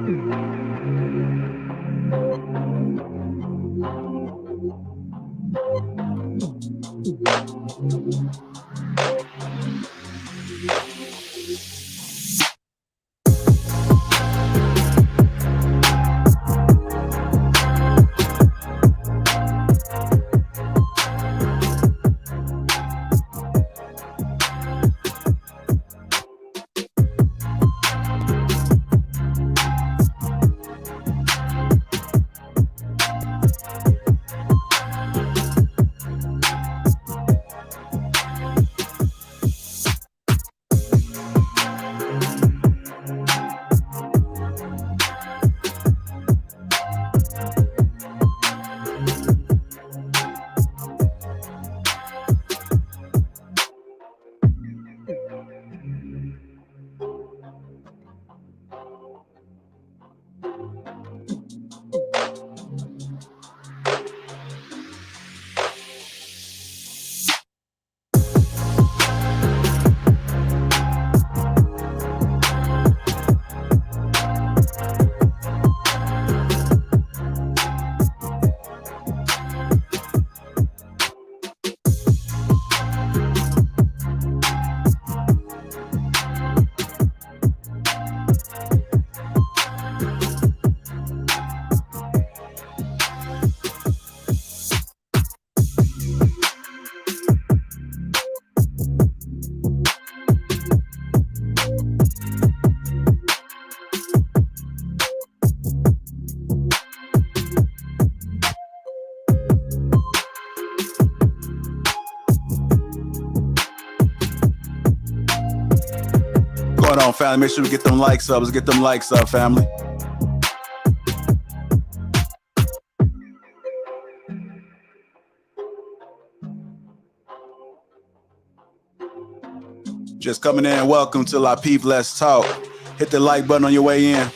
Going on, family. Make sure we get them likes up. Let's get them likes up, family. Just coming in. Welcome to Lapeef Let's Talk. Hit the like button on your way in.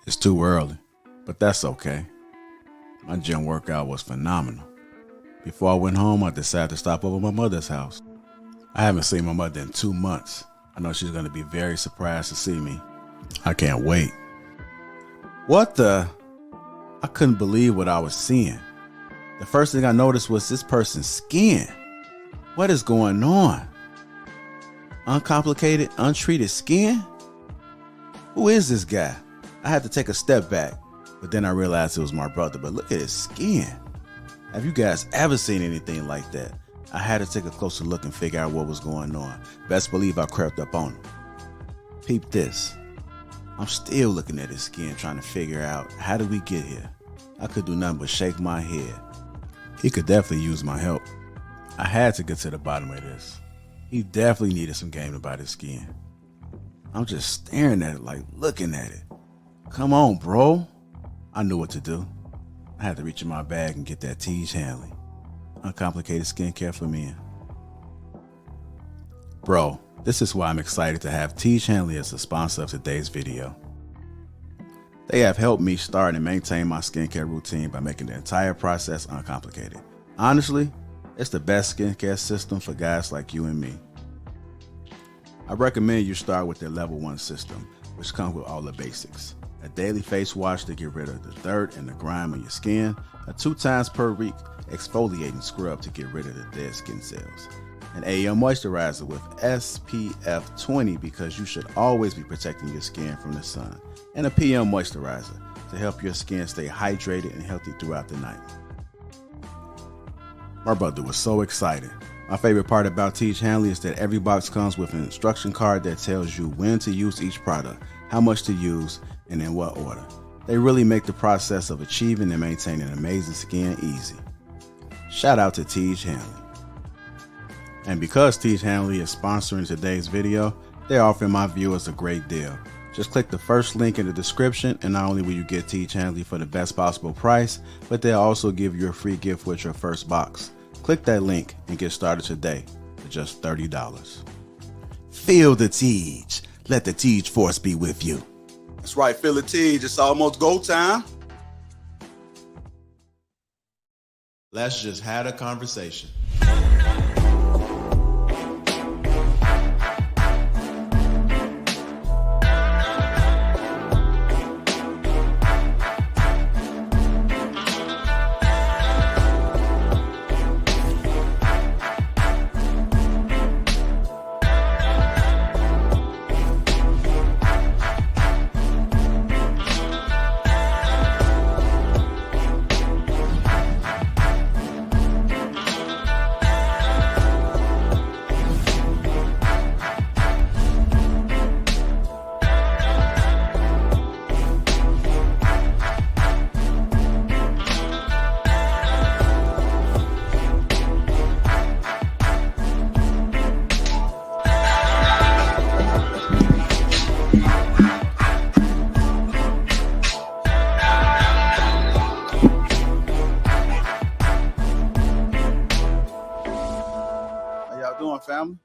It's too early, but that's okay. My gym workout was phenomenal. Before I went home, I decided to stop over at my mother's house. I haven't seen my mother in 2 months. I know she's going to be very surprised to see me. I can't wait. What the? I couldn't believe what I was seeing. The first thing I noticed was this person's skin. What is going on? Uncomplicated, untreated skin? Who is this guy? I had to take a step back, but then I realized it was my brother. But look at his skin. Have you guys ever seen anything like that? I had to take a closer look and figure out what was going on. Best believe I crept up on him. Peep this. I'm still looking at his skin, trying to figure out how did we get here. I could do nothing but shake my head. He could definitely use my help. I had to get to the bottom of this. He definitely needed some game about his skin. I'm just staring at it, like looking at it. Come on, bro. I knew what to do. I had to reach in my bag and get that Tej Hanley. Uncomplicated skincare for men. Bro, this is why I'm excited to have Tej Hanley as the sponsor of today's video. They have helped me start and maintain my skincare routine by making the entire process uncomplicated. Honestly, it's the best skincare system for guys like you and me. I recommend you start with their level 1 system, which comes with all the basics. A daily face wash to get rid of the dirt and the grime on your skin, a 2 times per week exfoliating scrub to get rid of the dead skin cells, an AM moisturizer with SPF 20 because you should always be protecting your skin from the sun, and a PM moisturizer to help your skin stay hydrated and healthy throughout the night. My brother was so excited. My favorite part about Tej Hanley is that every box comes with an instruction card that tells you when to use each product, how much to use, and in what order. They really make the process of achieving and maintaining amazing skin easy. Shout out to Tej Hanley. And because Tej Hanley is sponsoring today's video, they're offering my viewers a great deal. Just click the first link in the description, and not only will you get Tej Hanley for the best possible price, but they'll also give you a free gift with your first box. Click that link and get started today for just $30. Feel the Tej. Let the Tej force be with you. That's right, feel the Tej. It's almost go time. Let's just have a conversation. Doing, family?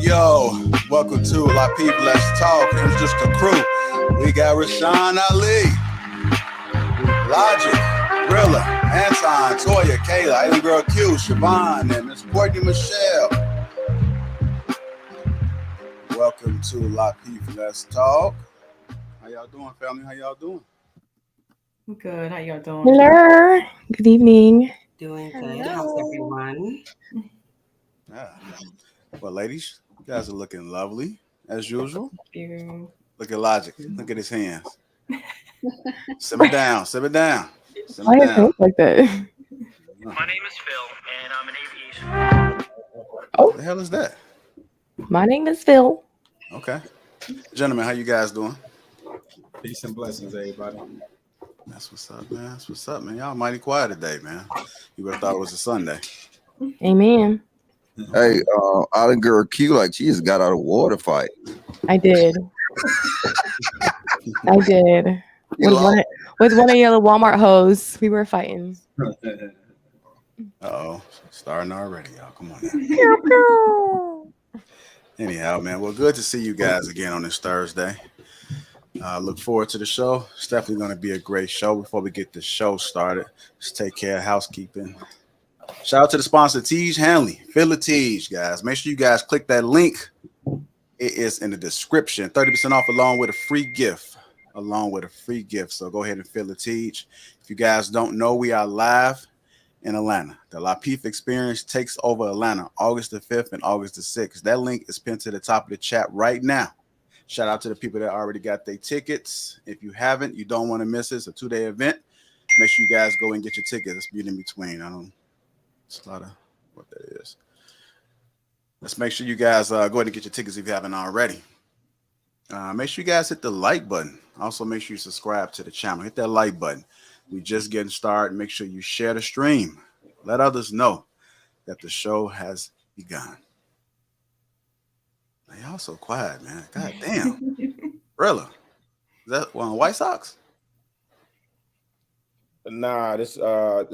Yo, welcome to Lapeef Let's Talk. It's just a crew. We got Rashawn Ali, Logic, Rilla, Anton, Toya, Kayla, Island Girl Q, Siobhan, and Miss Courtney Michelle. Welcome to Lapeef Let's Talk. How y'all doing, family? How y'all doing? Good. How y'all doing? Hello. Good evening. Doing good. How's everyone? Yeah. Well, ladies, you guys are looking lovely as usual. Thank you. Look at Logic. Look at his hands. Simmer down. Simmer down. Simmer Why it down. sounds like that? My name is Phil, and I'm an aviation. What the hell is that? My name is Phil. Okay. Gentlemen, how you guys doing? Peace and blessings, everybody. That's what's up, man. That's what's up, man. Y'all mighty quiet today, man. You would have thought it was a Sunday. Amen. Hey, Island Girl Q, like she just got out of a water fight. I did. I did. You lost. With one of your little Walmart hoes, we were fighting. Uh-oh. Starting already, y'all. Come on now. Pew, pew. Anyhow, man. Well, good to see you guys again on this Thursday. Look forward to the show. It's definitely going to be a great show. Before we get the show started, let's take care of housekeeping. Shout out to the sponsor, Teej Hanley. Feel it, Teej, guys. Make sure you guys click that link. It is in the description. 30% off along with a free gift. So go ahead and feel it, Teej. If you guys don't know, we are live in Atlanta. The Lapeef Experience takes over Atlanta August the 5th and August the 6th. That link is pinned to the top of the chat right now. Shout out to the people that already got their tickets. If you haven't, you don't want to miss it. It's a 2-day event. Make sure you guys go and get your tickets. It's beauty in between. It's a lot of what that is. Let's make sure you guys go ahead and get your tickets if you haven't already. Make sure you guys hit the like button. Also, make sure you subscribe to the channel. Hit that like button. We just getting started. Make sure you share the stream. Let others know that the show has begun. Man, y'all so quiet, man. God damn. Rilla, is that one White Sox? Nah, this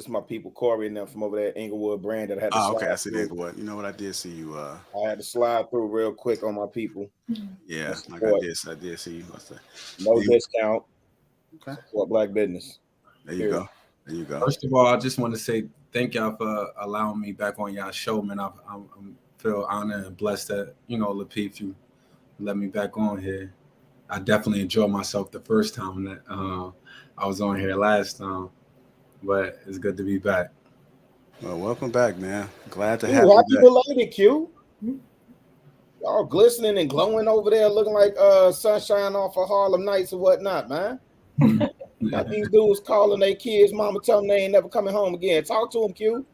my people Corey and them from over there at Inglewood brand that I had to Oh, slide okay. I see through. Inglewood. You know what? I did see you. I had to slide through real quick on my people. Yeah, like I did see you. No discount. Okay. Support black business. There you go. There you go. First of all, I just want to say thank y'all for allowing me back on y'all show, man. I feel honored and blessed that, Lapeef, you let me back on here. I definitely enjoyed myself the first time that I was on here last time, but it's good to be back. Well, welcome back, man. Glad to have Happy you back. belated, Q. Y'all glistening and glowing over there, looking like sunshine off of Harlem Nights or whatnot, man. Got these dudes calling their kids, mama telling them they ain't never coming home again. Talk to them, Q.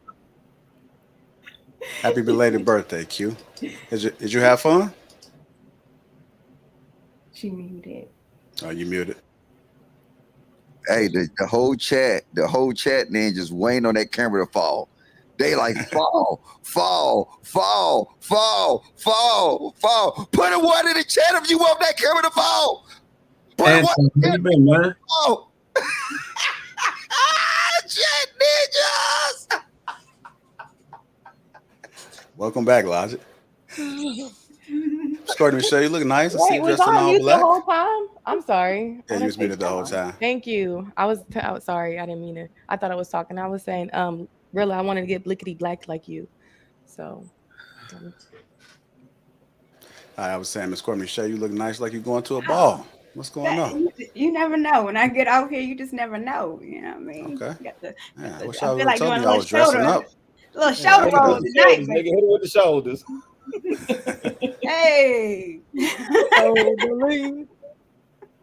Happy belated birthday, Q. Did you have fun? She muted. Oh, you muted. Hey, the whole chat then just waiting on that camera to fall. They like fall. Put a one in the chat if you want that camera to fall. Put a one in the been, man? fall. Chat ninjas. Welcome back, Logic. Courtney Michelle, you look nice. I see Wait, you was dressed in I all mute the black. whole time? I'm sorry. Yeah, you was muted the whole time. Thank you. I was sorry. I didn't mean it. I thought I was talking. I was saying, really, I wanted to get blickety black like you. So. I was saying, Miss Courtney Michelle, you look nice like you're going to a ball. What's going on? You never know. When I get out here, you just never know. You know what I mean? Okay. I wish I I feel would like have told doing me a I little was dressing shoulder, up. little shoulder Yeah, roll tonight. Nigga, hit it with the shoulders. Hey.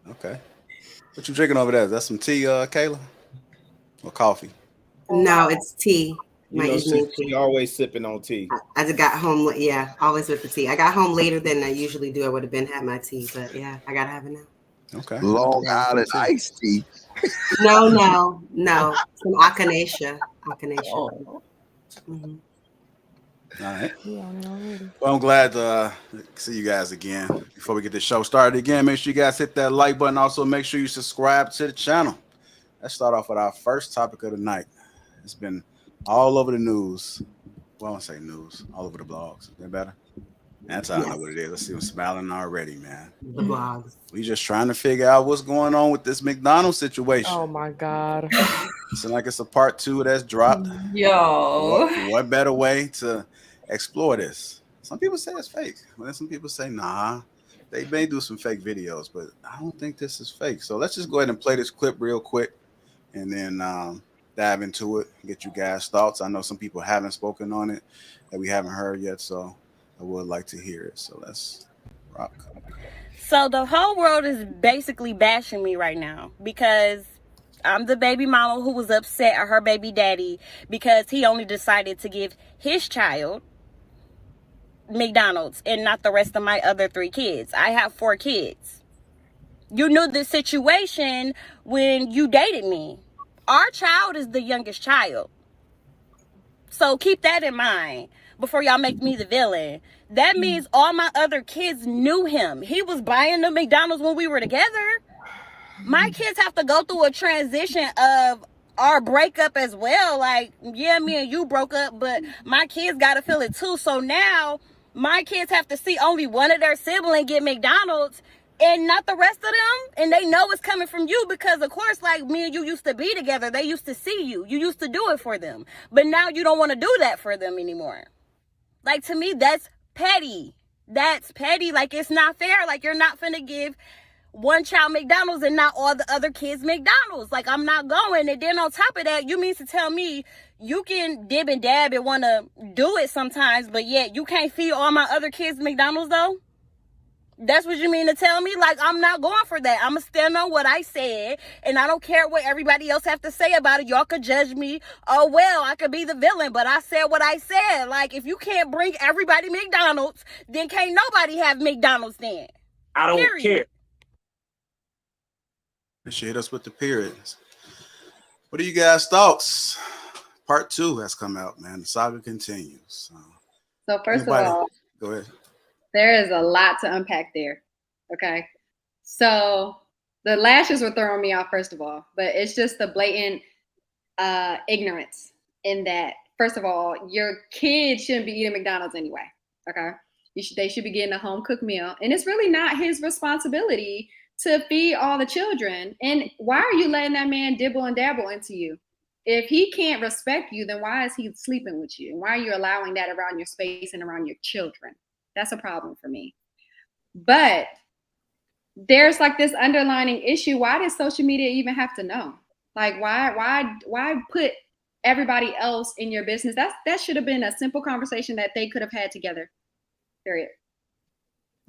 Okay. What you drinking over there? Is that some tea, Kayla? Or coffee? No, it's tea. You know, she always sipping on tea. I just got home. Yeah, always with the tea. I got home later than I usually do. I would have been had my tea, but yeah, I gotta have it now. Okay. Long Island iced tea. No. Some echinacea. Mm-hmm. All right. Well, I'm glad to see you guys again. Before we get the show started again, make sure you guys hit that like button. Also, make sure you subscribe to the channel. Let's start off with our first topic of the night. It's been all over the news. Well, I won't say news, all over the blogs. Is that better? That's how I know what it is. Let's see, I'm smiling already, man. The blogs. We just trying to figure out what's going on with this McDonald's situation. Oh my God. It's like it's a part 2 that's dropped. Yo. What better way to explore this? Some people say it's fake. Well, then some people say, nah, they may do some fake videos, but I don't think this is fake. So let's just go ahead and play this clip real quick and then dive into it, get you guys' thoughts. I know some people haven't spoken on it that we haven't heard yet, so I would like to hear it. So let's rock. So the whole world is basically bashing me right now because I'm the baby mama who was upset at her baby daddy because he only decided to give his child McDonald's and not the rest of my other 3 kids. I have 4 kids. You knew the situation when you dated me. Our child is the youngest child. So keep that in mind before y'all make me the villain. That means all my other kids knew him. He was buying the McDonald's when we were together. My kids have to go through a transition of our breakup as well. Like, yeah, me and you broke up, but my kids got to feel it too. So now my kids have to see only one of their siblings get McDonald's and not the rest of them. And they know it's coming from you because, of course, like me and you used to be together. They used to see you. You used to do it for them. But now you don't want to do that for them anymore. Like, to me, that's petty. That's petty. Like, it's not fair. Like, you're not finna give one child McDonald's and not all the other kids McDonald's. Like, I'm not going. And then on top of that, you mean to tell me you can dib and dab and want to do it sometimes, but yet you can't feed all my other kids McDonald's though? That's what you mean to tell me? Like, I'm not going for that. I'm going to stand on what I said, and I don't care what everybody else have to say about it. Y'all could judge me. Oh, well, I could be the villain, but I said what I said. Like, if you can't bring everybody McDonald's, then can't nobody have McDonald's then. I don't care. Appreciate us with the periods. What are you guys' thoughts? Part 2 has come out, man. The saga continues. So first of all, go ahead. There is a lot to unpack there. Okay. So the lashes were throwing me off, first of all, but it's just the blatant ignorance in that, first of all, your kids shouldn't be eating McDonald's anyway. Okay. They should be getting a home cooked meal. And it's really not his responsibility to feed all the children. And why are you letting that man dibble and dabble into you? If he can't respect you, then why is he sleeping with you? And why are you allowing that around your space and around your children? That's a problem for me. But there's like this underlining issue. Why does social media even have to know? Like, why put everybody else in your business? That should have been a simple conversation that they could have had together. Period.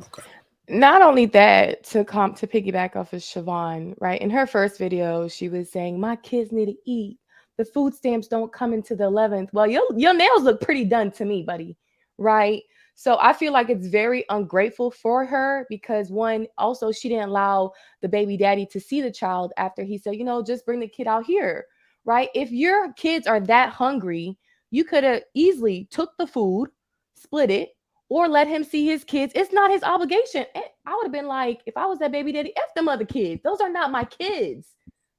Okay. Not only that, to piggyback off of Siobhan, right? In her first video, she was saying, my kids need to eat. The food stamps don't come into the 11th. Well, your nails look pretty done to me, buddy, right? So I feel like it's very ungrateful for her because, one, also she didn't allow the baby daddy to see the child after he said, just bring the kid out here, right? If your kids are that hungry, you could have easily took the food, split it, or let him see his kids. It's not his obligation. I would have been like, if I was that baby daddy, F them other kids. Those are not my kids.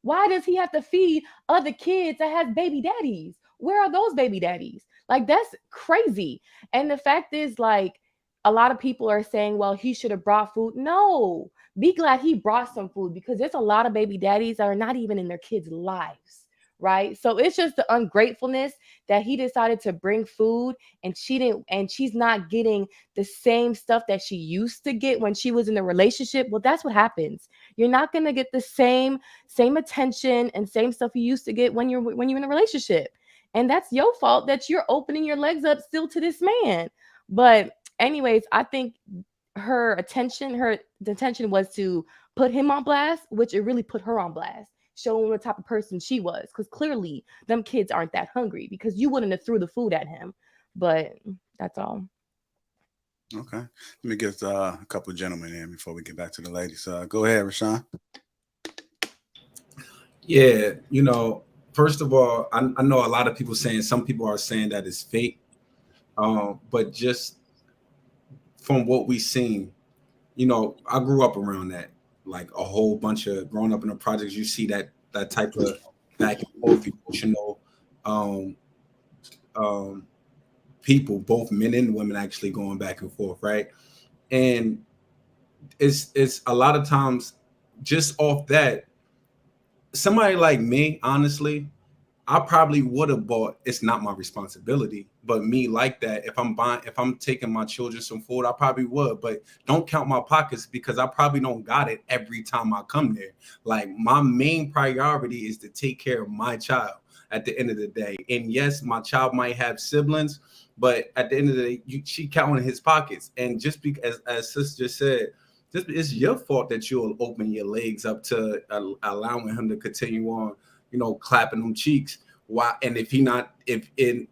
Why does he have to feed other kids that have baby daddies? Where are those baby daddies? Like, that's crazy. And the fact is, like, a lot of people are saying, well, he should have brought food. No, be glad he brought some food because there's a lot of baby daddies that are not even in their kids' lives, right? So it's just the ungratefulness that he decided to bring food and she didn't, and she's not getting the same stuff that she used to get when she was in a relationship. Well, that's what happens. You're not going to get the same attention and same stuff you used to get when you're in a relationship. And that's your fault that you're opening your legs up still to this man. But anyways, I think the intention was to put him on blast, which it really put her on blast, showing what type of person she was. Because clearly them kids aren't that hungry because you wouldn't have threw the food at him. But that's all. Okay. Let me get a couple of gentlemen in before we get back to the ladies. Go ahead, Rashawn. Yeah, first of all, I know a lot of people some people are saying that it's fake, but just from what we've seen, I grew up around that, like a whole bunch of growing up in the projects. You see that type of back and forth emotional people, both men and women actually going back and forth, right? And it's a lot of times just off that. Somebody like me, honestly, I probably would have bought. It's not my responsibility, but me like that. If I'm taking my children some food, I probably would. But don't count my pockets because I probably don't got it every time I come there. Like, my main priority is to take care of my child at the end of the day. And yes, my child might have siblings, but at the end of the day, she counting his pockets. And just because, as sis just said, it's your fault that you'll open your legs up to allowing him to continue on, clapping them cheeks. Why? And if you not getting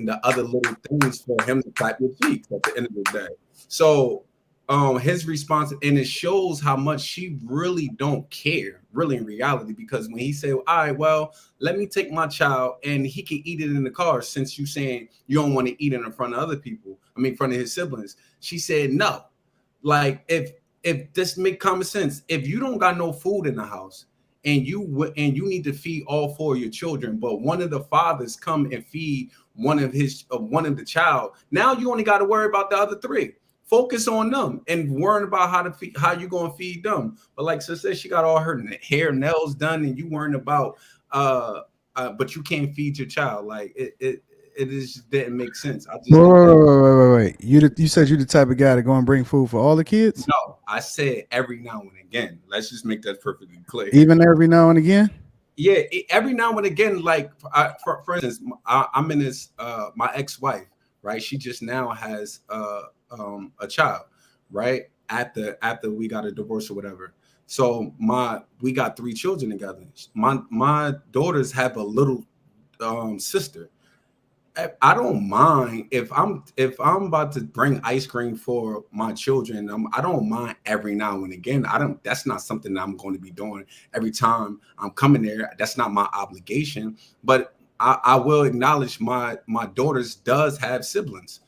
the other little things for him to clap your cheeks at the end of the day. So his response, and it shows how much she really don't care, really in reality, because when he said, all right, well, let me take my child and he can eat it in the car, since you saying you don't want to eat it in front of other people, in front of his siblings. She said no. Like, if this make common sense, if you don't got no food in the house and you need to feed all 4 of your children, but one of the fathers come and feed one of the child, now you only got to worry about the other 3. Focus on them and worrying about how you gonna feed them. But like sister said, she got all her hair, nails done, and you worrying about but you can't feed your child. Like it just didn't make sense. I just wait. You said you the type of guy to go and bring food for all the kids? No, I said every now and again. Let's just make that perfectly clear. Even every now and again? Yeah, every now and again. Like for instance, I'm in this my ex-wife, right? She just now has a child, right? After we got a divorce or whatever. So we got 3 children together. My daughters have a little sister. I don't mind if I'm about to bring ice cream for my children. I don't mind every now and again. That's not something that I'm going to be doing every time I'm coming there. That's not my obligation. But I will acknowledge my daughters does have siblings.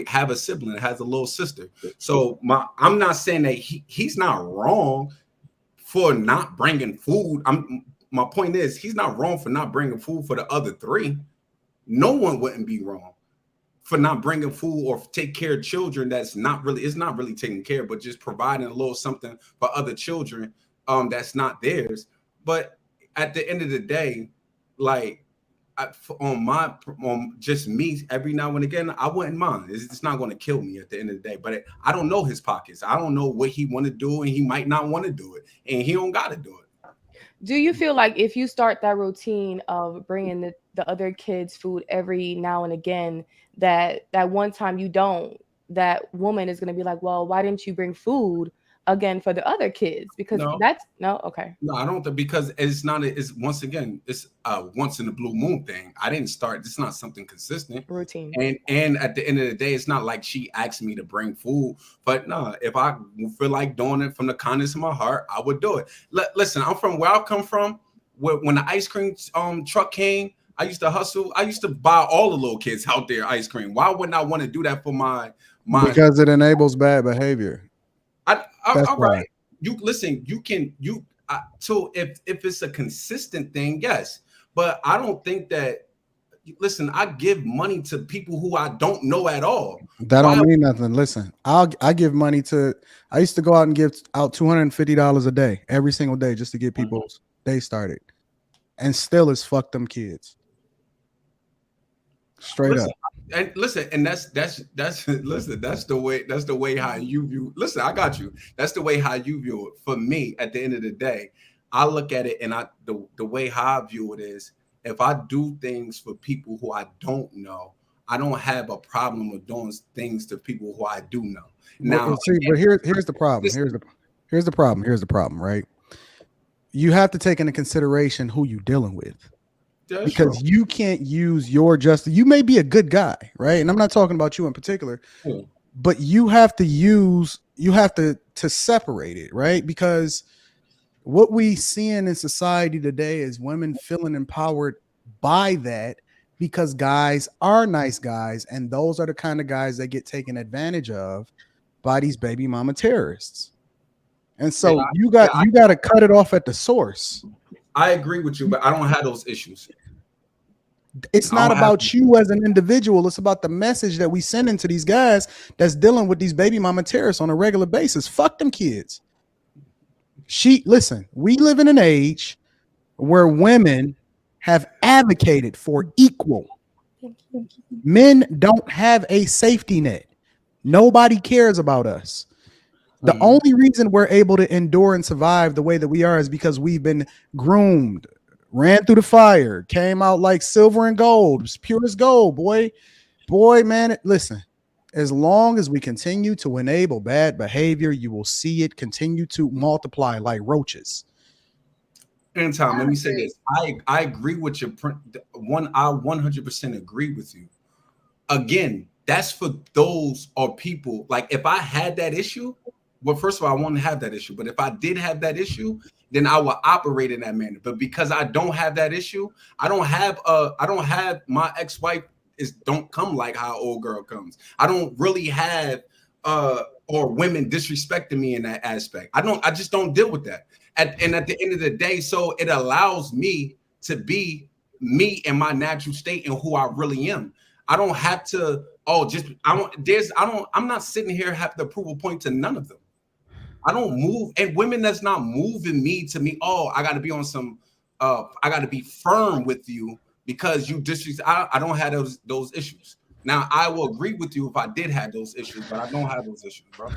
Have a sibling that has a little sister. So I'm not saying that he's not wrong for not bringing food. My point is, he's not wrong for not bringing food for the other 3. No one wouldn't be wrong for not bringing food or take care of children it's not really taking care, but just providing a little something for other children that's not theirs. But at the end of the day, like on just me, every now and again, I wouldn't mind. It's not going to kill me at the end of the day. But I don't know his pockets. I don't know what he want to do, and he might not want to do it, and he don't got to do it. Do you feel like if you start that routine of bringing the other kids food every now and again, that one time you don't, that woman is going to be like, well, why didn't you bring food again for the other kids? Because okay. No, I don't think, because it's once again, it's a once in a blue moon thing. I didn't start. It's not something consistent routine. And at the end of the day, it's not like she asked me to bring food. But no, if I feel like doing it from the kindness of my heart, I would do it. Listen, I'm from where I come from. When the ice cream truck came, I used to hustle. I used to buy all the little kids out there ice cream. Why wouldn't I want to do that for my? Because it enables bad behavior. All right. So if it's a consistent thing, yes. But I don't think that. Listen, I give money to people who I don't know at all. That don't mean nothing. Listen, I give money to. I used to go out and give out $250 a day, every single day, just to get people's day started, and still it's fuck them kids. Straight up. And listen, and that's listen, that's the way how you view. Listen, I got you. That's the way how you view it. For me, at the end of the day, I look at it, and the way how I view it is, if I do things for people who I don't know, I don't have a problem with doing things to people who I do know. Now, but here's the problem. Here's the problem, right? You have to take into consideration who you're dealing with. Because you can't use your justice. You may be a good guy, right? And I'm not talking about you in particular, but you have to separate it, right? Because what we seeing in society today is women feeling empowered by that, because guys are nice guys, and those are the kind of guys that get taken advantage of by these baby mama terrorists. And so you got to cut it off at the source. I agree with you, but I don't have those issues. It's not about you as an individual. It's about the message that we send into these guys that's dealing with these baby mama terrorists on a regular basis. Fuck them kids. Listen, we live in an age where women have advocated for equal. Men don't have a safety net. Nobody cares about us. The only reason we're able to endure and survive the way that we are is because we've been groomed, ran through the fire, came out like silver and gold, pure as gold, boy, man. Listen, As long as we continue to enable bad behavior, you will see it continue to multiply like roaches. And Tom, let me say this. I agree with your one. I 100% agree with you. Again, that's for those or people. Like if I had that issue, well, first of all, I wouldn't have that issue. But if I did have that issue, then I will operate in that manner. But because I don't have that issue, I don't have my ex-wife don't come like how old girl comes. I don't really have or women disrespecting me in that aspect. I just don't deal with that. And at the end of the day, so it allows me to be me in my natural state and who I really am. I don't have to, I'm not sitting here having to prove a point to none of them. I don't move, and women that's not moving me to me, I got to be on some, I got to be firm with you because you disrespect. I don't have those issues. Now, I will agree with you if I did have those issues, but I don't have those issues, bro. All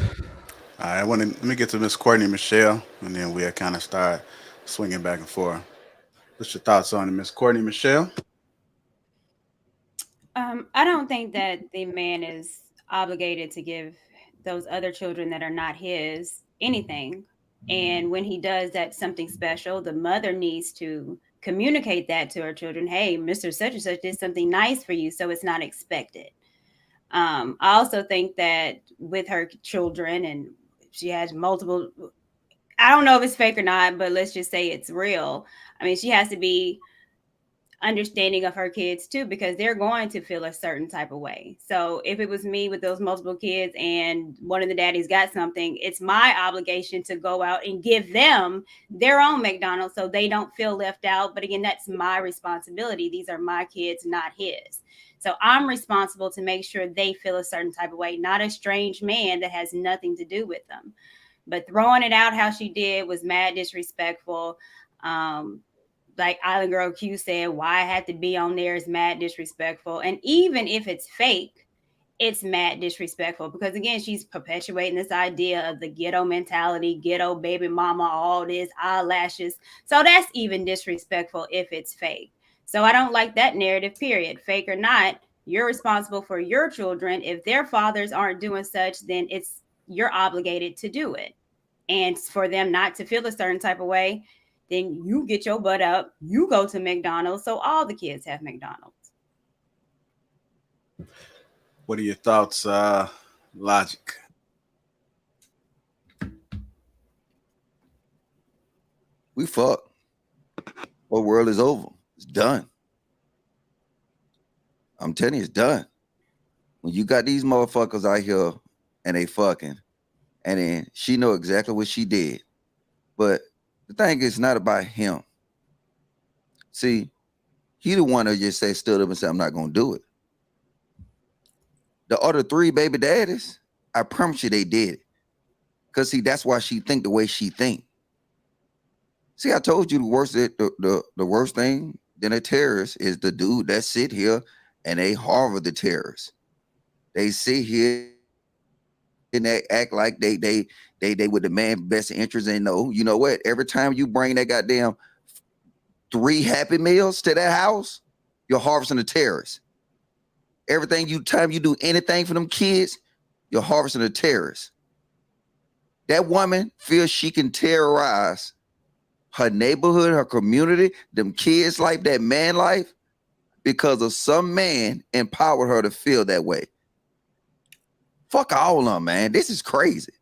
right, let me get to Miss Courtney Michelle, and then we'll kind of start swinging back and forth. What's your thoughts on it, Miss Courtney Michelle? I don't think that the man is obligated to give those other children that are not his anything. And when he does, that's something special. The mother needs to communicate that to her children. Hey, Mr. Such and Such did something nice for you, so it's not expected. I also think that with her children, and she has multiple, I don't know if it's fake or not, but let's just say it's real. I mean, she has to be understanding of her kids too, because they're going to feel a certain type of way. So if it was me with those multiple kids and one of the daddies got something, it's my obligation to go out and give them their own McDonald's so they don't feel left out. But again, that's my responsibility. These are my kids, not his. So I'm responsible to make sure they feel a certain type of way, not a strange man that has nothing to do with them. But throwing it out how she did was mad disrespectful. Like Island Girl Q said, why I had to be on there is mad disrespectful. And even if it's fake, it's mad disrespectful because, again, she's perpetuating this idea of the ghetto mentality, ghetto baby mama, all this, eyelashes. So that's even disrespectful if it's fake. So I don't like that narrative, period. Fake or not, you're responsible for your children. If their fathers aren't doing such, then you're obligated to do it. And for them not to feel a certain type of way, then you get your butt up, you go to McDonald's, so all the kids have McDonald's. What are your thoughts, Logic? We fuck. Our world is over. It's done. I'm telling you, it's done. When you got these motherfuckers out here and they fucking, and then she know exactly what she did, but the thing is not about him. See, he the one that just stood up and said, I'm not going to do it. The other three baby daddies, I promise you they did it. Because, see, that's why she think the way she think. See, I told you the worst thing than a terrorist is the dude that sit here and they harbor the terrorists. They sit here and they act like they would demand best interest and know, you know what? Every time you bring that goddamn 3 Happy Meals to that house, you're harvesting the terrorists. Time you do anything for them kids, you're harvesting the terrorists. That woman feels she can terrorize her neighborhood, her community, them kids' life, that man life, because of some man empowered her to feel that way. Fuck all of them, man. This is crazy.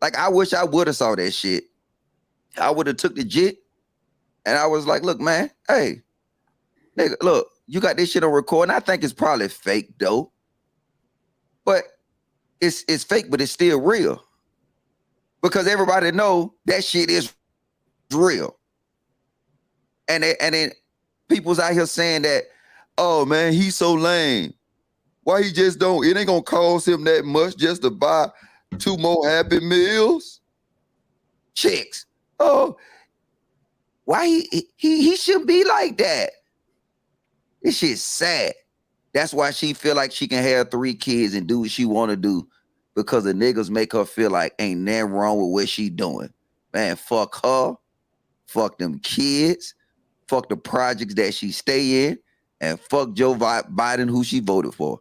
Like, I wish I would have saw that shit. I would have took the jit and I was like, look, man, hey, nigga, look, you got this shit on recording. I think it's probably fake, though. But it's fake, but it's still real. Because everybody know that shit is real. And then people's out here saying that, oh, man, he's so lame. Why he just don't, it ain't gonna cost him that much just to buy 2 more Happy Meals? Chicks. Oh, why he shouldn't be like that. This shit's sad. That's why she feel like she can have 3 kids and do what she want to do, because the niggas make her feel like ain't nothing wrong with what she doing. Man, fuck her. Fuck them kids. Fuck the projects that she stay in. And fuck Joe Biden, who she voted for.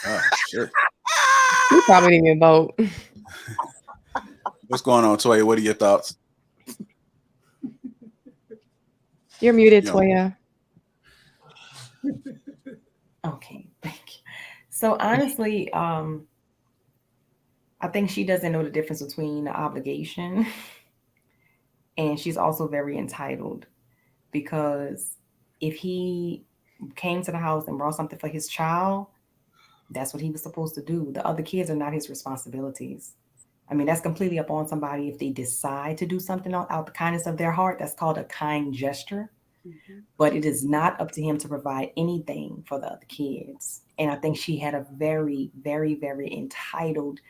Oh, sure. He probably didn't even vote. What's going on, Toya? What are your thoughts? You're muted, Yo. Toya. Okay, thank you. So honestly, I think she doesn't know the difference between the obligation and she's also very entitled, because if he came to the house and brought something for his child, that's what he was supposed to do. The other kids are not his responsibilities. I mean, that's completely up on somebody if they decide to do something out the kindness of their heart. That's called a kind gesture. Mm-hmm. But it is not up to him to provide anything for the other kids. And I think she had a very, very, very entitled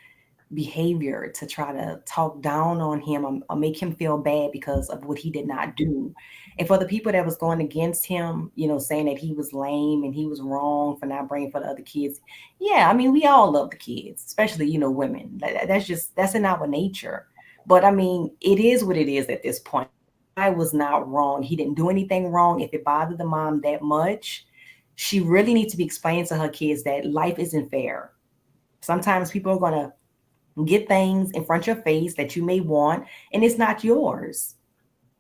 behavior to try to talk down on him or make him feel bad because of what he did not do. And for the people that was going against him, you know, saying that he was lame and he was wrong for not bringing for the other kids. Yeah, I mean, we all love the kids, especially, you know, women. That's in our nature. But I mean, it is what it is at this point. I was not wrong. He didn't do anything wrong. If it bothered the mom that much, she really needs to be explaining to her kids that life isn't fair. Sometimes people are going to get things in front of your face that you may want, and it's not yours.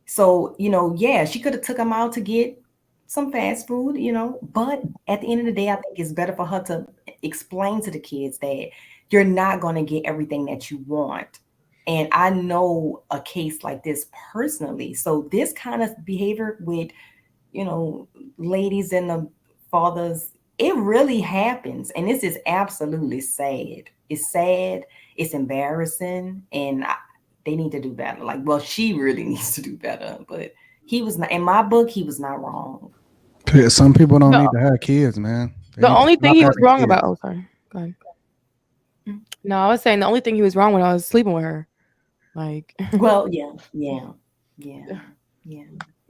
So, you know, yeah, she could have took him out to get some fast food, you know, but at the end of the day, I think it's better for her to explain to the kids that you're not going to get everything that you want. And I know a case like this personally. So this kind of behavior with, you know, ladies and the fathers, it really happens. And this is absolutely sad. It's sad. It's embarrassing. And they need to do better. Like, well, she really needs to do better. But he was not, in my book, he was not wrong. Some people don't need to have kids, man. The only thing he was wrong about. Oh, sorry. Go ahead. No, I was saying the only thing he was wrong when I was sleeping with her. Like, well, yeah.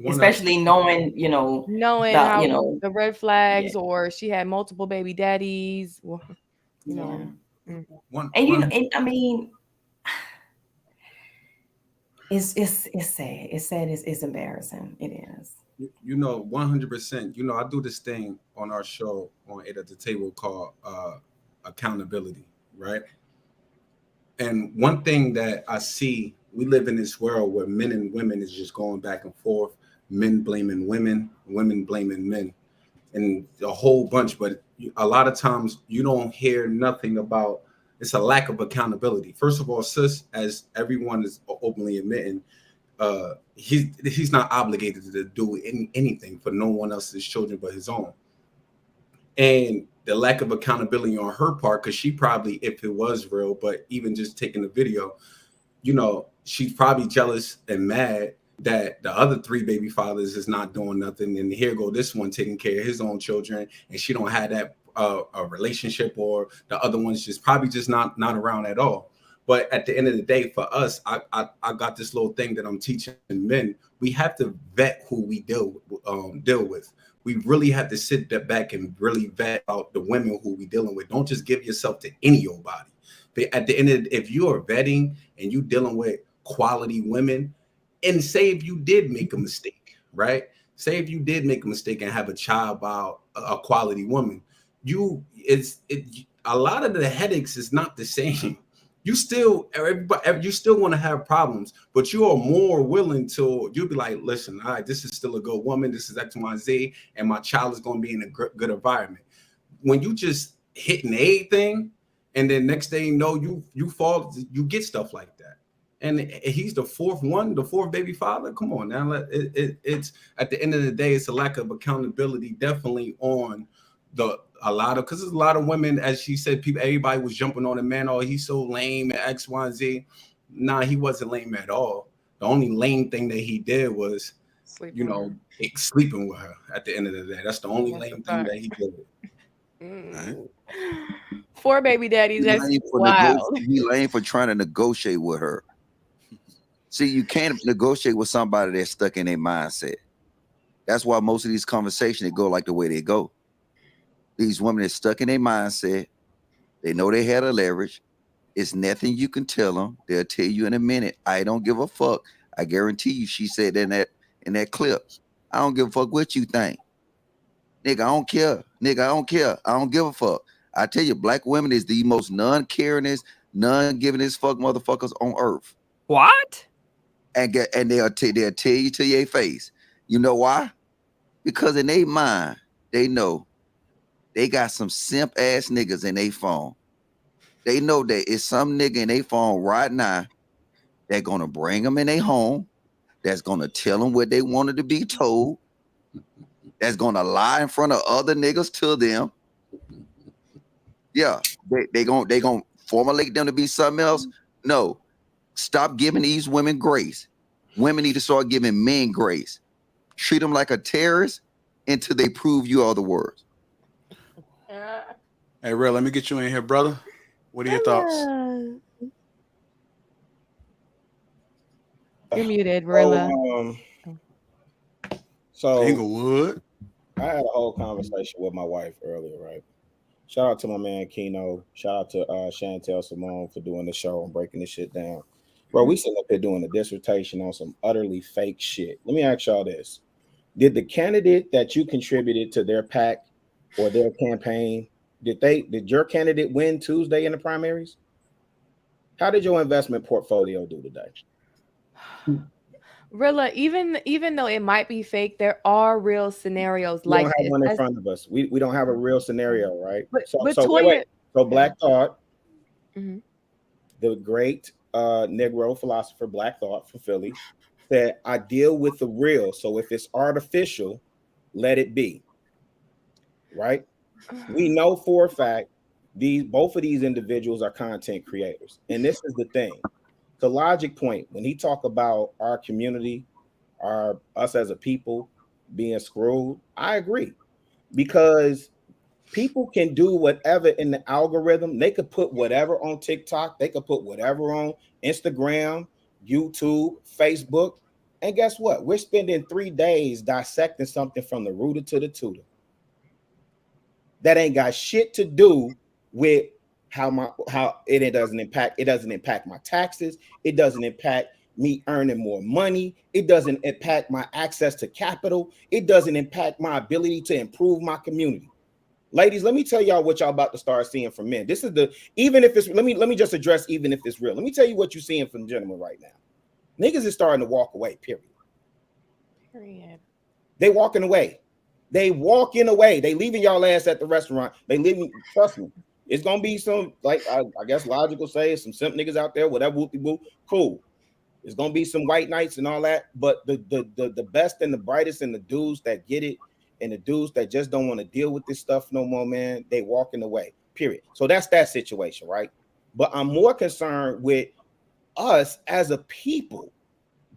Especially knowing, you know, how, you know, the red flags, or she had multiple baby daddies. Well, you know, and you know, and, I mean, it's sad. It's sad. It's embarrassing. It is. You know, 100%. You know, I do this thing on our show on 8 at the Table called accountability, right? And one thing that I see, we live in this world where men and women is just going back and forth, men blaming women, women blaming men, and a whole bunch. But a lot of times you don't hear nothing about, it's a lack of accountability. First of all, sis, as everyone is openly admitting, he's not obligated to do anything for no one else's children but his own. And the lack of accountability on her part, because she probably, if it was real, but even just taking the video, you know, she's probably jealous and mad that the other 3 baby fathers is not doing nothing, and here go this one taking care of his own children, and she don't have that a relationship, or the other one's just probably just not around at all. But at the end of the day, for us, I got this little thing that I'm teaching men. We have to vet who we deal with. We really have to sit back and really vet out the women who we dealing with. Don't just give yourself to any old body. But at the end of if you are vetting and you dealing with quality women, and say if you did make a mistake, right? Say if you did make a mistake and have a child by a quality woman, a lot of the headaches is not the same. You still want to have problems, but you are more willing to, you'll be like, listen, all right, this is still a good woman. This is X, Y, Z, and my child is going to be in a good environment. When you just hitting everything, and then next thing you know, you fall, you get stuff like that. And he's the fourth baby father. Come on now. It's at the end of the day, it's a lack of accountability, definitely on because there's a lot of women, as she said, everybody was jumping on the man. Oh, he's so lame at X, Y, Z. Nah, he wasn't lame at all. The only lame thing that he did was, sleeping with her at the end of the day. That's the only lame thing that he did. 4 baby daddies. That's wild. He lame for trying to negotiate with her. See, you can't negotiate with somebody that's stuck in their mindset. That's why most of these conversations, they go like the way they go. These women are stuck in their mindset. They know they had a leverage. It's nothing you can tell them. They'll tell you in a minute, I don't give a fuck. I guarantee you, she said in that clip, I don't give a fuck what you think. Nigga, I don't care. Nigga, I don't care. I don't give a fuck. I tell you, black women is the most non-caringest, non-givingest fuck motherfuckers on earth. What? And they'll tell you to your face. You know why? Because in their mind, they know they got some simp ass niggas in their phone. They know that it's some nigga in their phone right now that's gonna bring them in their home, that's gonna tell them what they wanted to be told, that's gonna lie in front of other niggas to them. Yeah, they gonna formulate them to be something else. No, stop giving these women grace. Women need to start giving men grace. Treat them like a terrorist until they prove you are the worst. Hey, Real, let me get you in here, brother. What are your thoughts? You're muted, Rilla. So Inglewood. I had a whole conversation with my wife earlier, right? Shout out to my man Keno. Shout out to Chantel Simone for doing the show and breaking this shit down. Bro, we sitting up here doing a dissertation on some utterly fake shit. Let me ask y'all this. Did the candidate that you contributed to their PAC or their campaign, did your candidate win Tuesday in the primaries? How did your investment portfolio do today? Rilla, even though it might be fake, there are real scenarios like this. We don't have one in front of us. We don't have a real scenario, right? But So Toya, Black Thought, mm-hmm. the great Negro philosopher Black Thought from Philly, said, I deal with the real. So if it's artificial, let it be. Right? We know for a fact both of these individuals are content creators. And this is the thing. The logic point, when he talk about our community, us as a people being screwed, I agree. Because people can do whatever in the algorithm. They could put whatever on TikTok. They could put whatever on Instagram, YouTube, Facebook. And guess what? We're spending 3 days dissecting something from the rooter to the tutor. That ain't got shit to do with how it doesn't impact my taxes. It doesn't impact me earning more money. It doesn't impact my access to capital. It doesn't impact my ability to improve my community. Ladies, let me tell y'all what y'all about to start seeing from men. This is let me just address even if it's real. Let me tell you what you're seeing from gentlemen right now. Niggas is starting to walk away, period. They walking away. They walking away. They leaving y'all ass at the restaurant. They leaving, trust me. It's gonna be some, like I guess logical say some simp niggas out there, whatever whoopie whoop. Cool. It's gonna be some white knights and all that, but the best and the brightest and the dudes that get it and the dudes that just don't want to deal with this stuff no more, man, they walking away. Period. So that's that situation, right? But I'm more concerned with us as a people.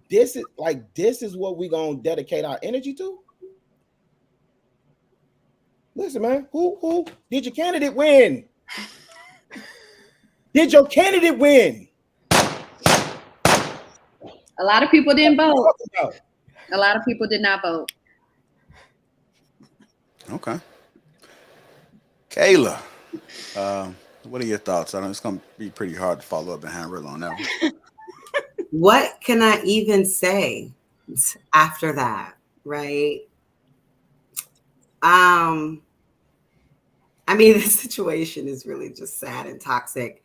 This is what we're gonna dedicate our energy to. Listen, man, who did your candidate win? Did your candidate win? A lot of people didn't vote. A lot of people did not vote. Okay. Kayla, what are your thoughts? I know it's going to be pretty hard to follow up behind Real on that one. What can I even say after that, right? I mean, this situation is really just sad and toxic.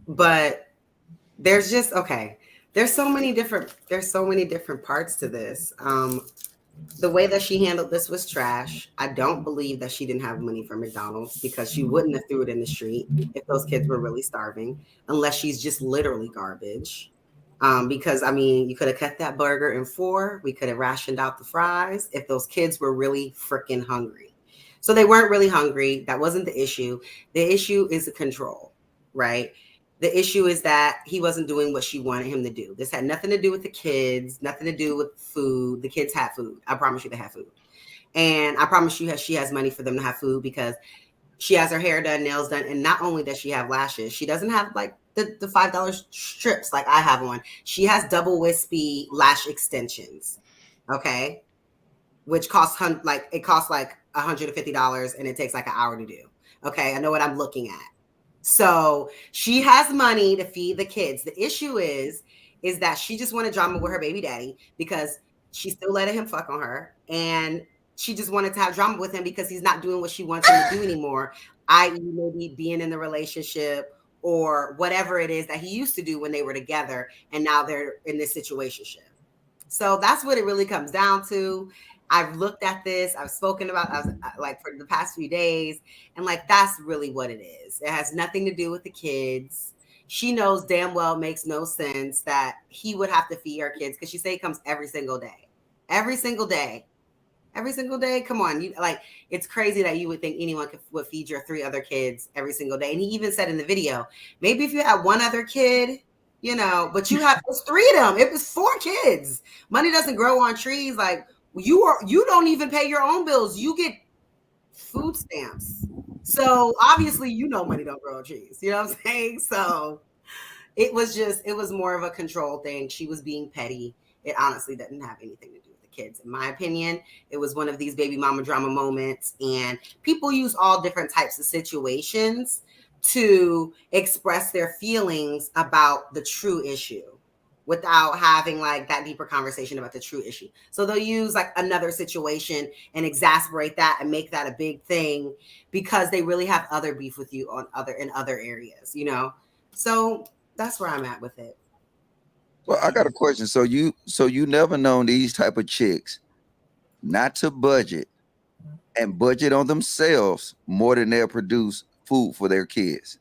But there's just, there's so many different parts to this. The way that she handled this was trash. I don't believe that she didn't have money for McDonald's because she wouldn't have threw it in the street if those kids were really starving, unless she's just literally garbage. Because I mean, you could have cut that burger in 4. We could have rationed out the fries if those kids were really freaking hungry. So they weren't really hungry. That wasn't the issue. The issue is the control, right? The issue is that he wasn't doing what she wanted him to do. This had nothing to do with the kids, nothing to do with food. The kids had food. I promise you they had food. And I promise you she has money for them to have food because she has her hair done, nails done. And not only does she have lashes, she doesn't have like the $5 strips like I have on. She has double wispy lash extensions, okay? Which costs like $150 and it takes like an hour to do. Okay, I know what I'm looking at. So she has money to feed the kids. The issue is that she just wanted drama with her baby daddy because she still letting him fuck on her. And she just wanted to have drama with him because he's not doing what she wants him to do anymore, i.e. maybe being in the relationship or whatever it is that he used to do when they were together, and now they're in this situationship. So that's what it really comes down to. I've looked at this, I've spoken about like for the past few days, and like that's really what it is. It has nothing to do with the kids. She knows damn well it makes no sense that he would have to feed her kids, because she say he comes every single day. Every single day. Every single day. Come on. It's crazy that you would think anyone would feed your 3 other kids every single day. And he even said in the video, maybe if you had 1 other kid, you know, but you have 3 of them. It was 4 kids. Money doesn't grow on trees. Like you don't even pay your own bills. You get food stamps. So obviously, you know, money don't grow on trees. You know what I'm saying? So it was more of a control thing. She was being petty. It honestly didn't have anything to do with the kids. In my opinion, it was one of these baby mama drama moments, and people use all different types of situations to express their feelings about the true issue without having like that deeper conversation about the true issue. So they'll use like another situation and exasperate that and make that a big thing because they really have other beef with you in other areas, you know? So that's where I'm at with it. Well, I got a question. So you never known these type of chicks not to budget and budget on themselves more than they'll produce food for their kids?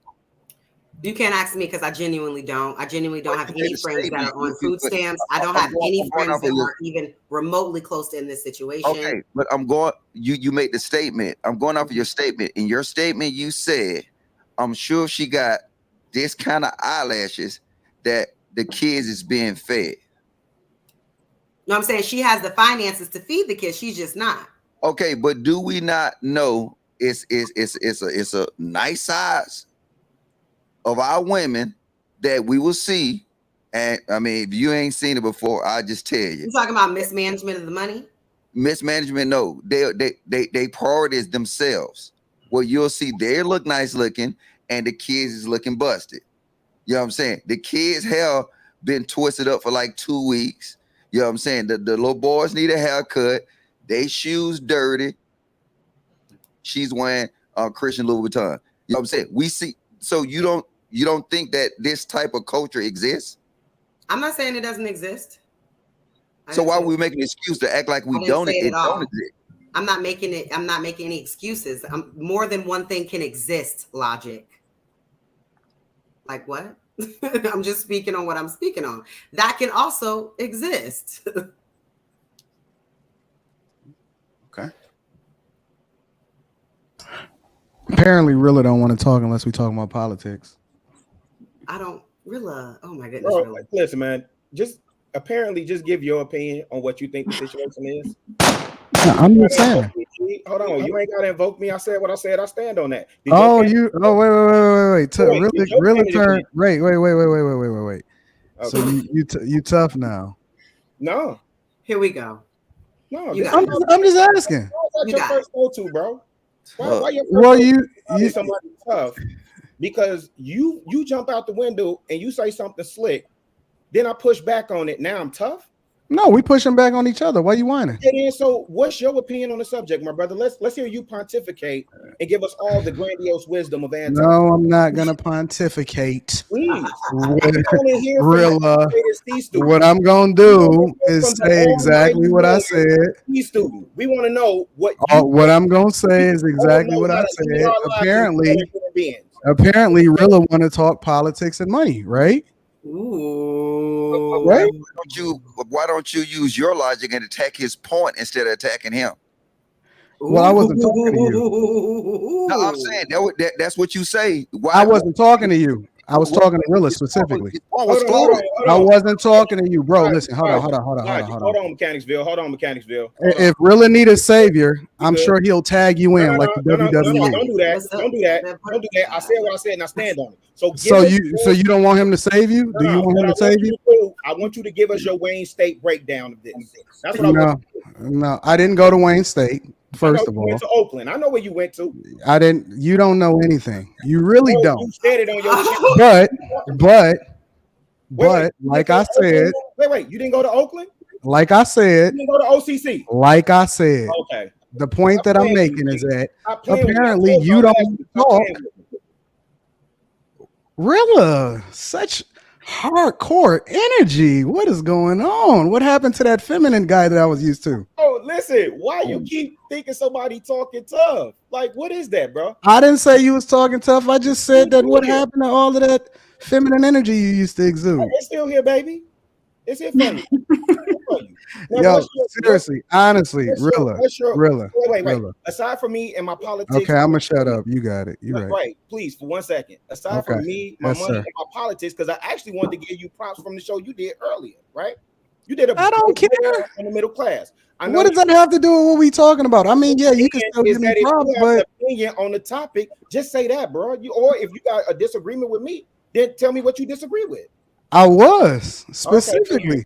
You can't ask me because I genuinely don't. I genuinely don't have any friends that are on food stamps. I don't have any friends that are even remotely close to in this situation. Okay, but you made the statement. I'm going off of your statement. In your statement, you said, I'm sure she got this kind of eyelashes that the kids is being fed. No, I'm saying she has the finances to feed the kids. She's just not. Okay, but do we not know it's a nice size of our women that we will see? And I mean, if you ain't seen it before, I just tell you. You talking about mismanagement of the money? Mismanagement, no. They prioritize themselves. Well, you'll see they look nice looking and the kids is looking busted. You know what I'm saying? The kids' hair been twisted up for like 2 weeks. You know what I'm saying? The little boys need a haircut. They shoes dirty. She's wearing Christian Louis Vuitton. You know what I'm saying? We see. So you don't think that this type of culture exists? I'm not saying it doesn't exist. So why are we making an excuse to act like we don't exist? I'm not making any excuses. More than one thing can exist, logic. Like what? I'm just speaking on what I'm speaking on. That can also exist. Okay. Apparently, Rilla don't want to talk unless we talk about politics. I don't. Rilla. Oh my goodness. Bro, Rilla. listen, man. Just give your opinion on what you think the situation is. I'm just saying. Hold on, you ain't gotta invoke me. I said what I said. I stand on that. Wait. Rilla turn. Wait. Okay. So you tough now? No. Here we go. No, I'm just asking. That's your first go-to, bro. Why your first somebody tough? Because you jump out the window and you say something slick, then I push back on it. Now I'm tough. No, we pushing back on each other. Why you whining? And so, what's your opinion on the subject, my brother? Let's hear you pontificate and give us all the grandiose wisdom of Anton. No, I'm not gonna pontificate. Please, Rilla, what I'm gonna do is say exactly what I said. Student, we want to know what. What I'm gonna say is exactly what I said. Apparently, Rilla want to talk politics and money, right? Ooh. Right? Why don't you use your logic and attack his point instead of attacking him? Well, I wasn't talking to you. No, I'm saying that's what you say. I wasn't talking to you. I was talking to Rilla specifically. I wasn't talking to you, bro. Listen, hold on. Hold on, Mechanicsville. If Rilla need a savior, I'm sure he'll tag you in like the WWE. Don't do that. I said what I said and I stand on it. So you don't want him to save you? Do you want him to save you? I want you to give us your Wayne State breakdown of this. That's what I want. No, I didn't go to Wayne State. First of all, went to Oakland. I know where you went to. I didn't. You don't know anything. You really don't. You said it on your but like I said. Wait. You didn't go to Oakland? Like I said. You didn't go to OCC? Like I said. Okay. The point that I'm making is that apparently Stop you don't talk. playing with me. Rilla, such hardcore energy. What is going on? What happened to that feminine guy that I was used to? Oh, listen, why you keep thinking somebody talking tough? Like, what is that, bro? I didn't say you was talking tough. I just said that what happened to all of that feminine energy you used to exude? It's still here, baby. It's here for you. Now, Yo, seriously, honestly, Rilla. Wait. Aside from me and my politics. Okay, I'm gonna shut up. You got it. You're right. Right, please, for 1 second. Aside from me, my money, and my politics, because I actually wanted to give you props from the show you did earlier, right? You did a I don't care in the middle class. What does that have to do with what we talking about? I mean, yeah, you can still give me props, but an opinion on the topic, just say that, bro. Or if you got a disagreement with me, then tell me what you disagree with. I was specifically.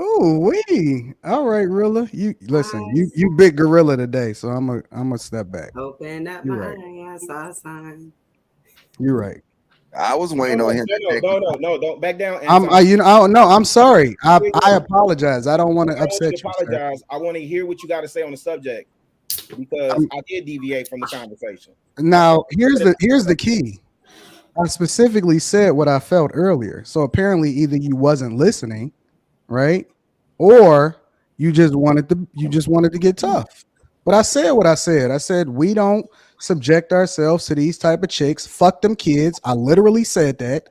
Oh, wee. All right, Rilla. You listen, you big gorilla today, so I'm a step back. Open up my eyes, saw sign. You're right. I was waiting on him. No, don't back down. I'm sorry. I apologize. I don't want to upset you. Apologize. I want to hear what you got to say on the subject because I did deviate from the conversation. Now, here's the key. I specifically said what I felt earlier. So apparently either you wasn't listening, right? Or you just wanted to get tough. But I said what I said. I said we don't subject ourselves to these type of chicks. Fuck them kids. I literally said that.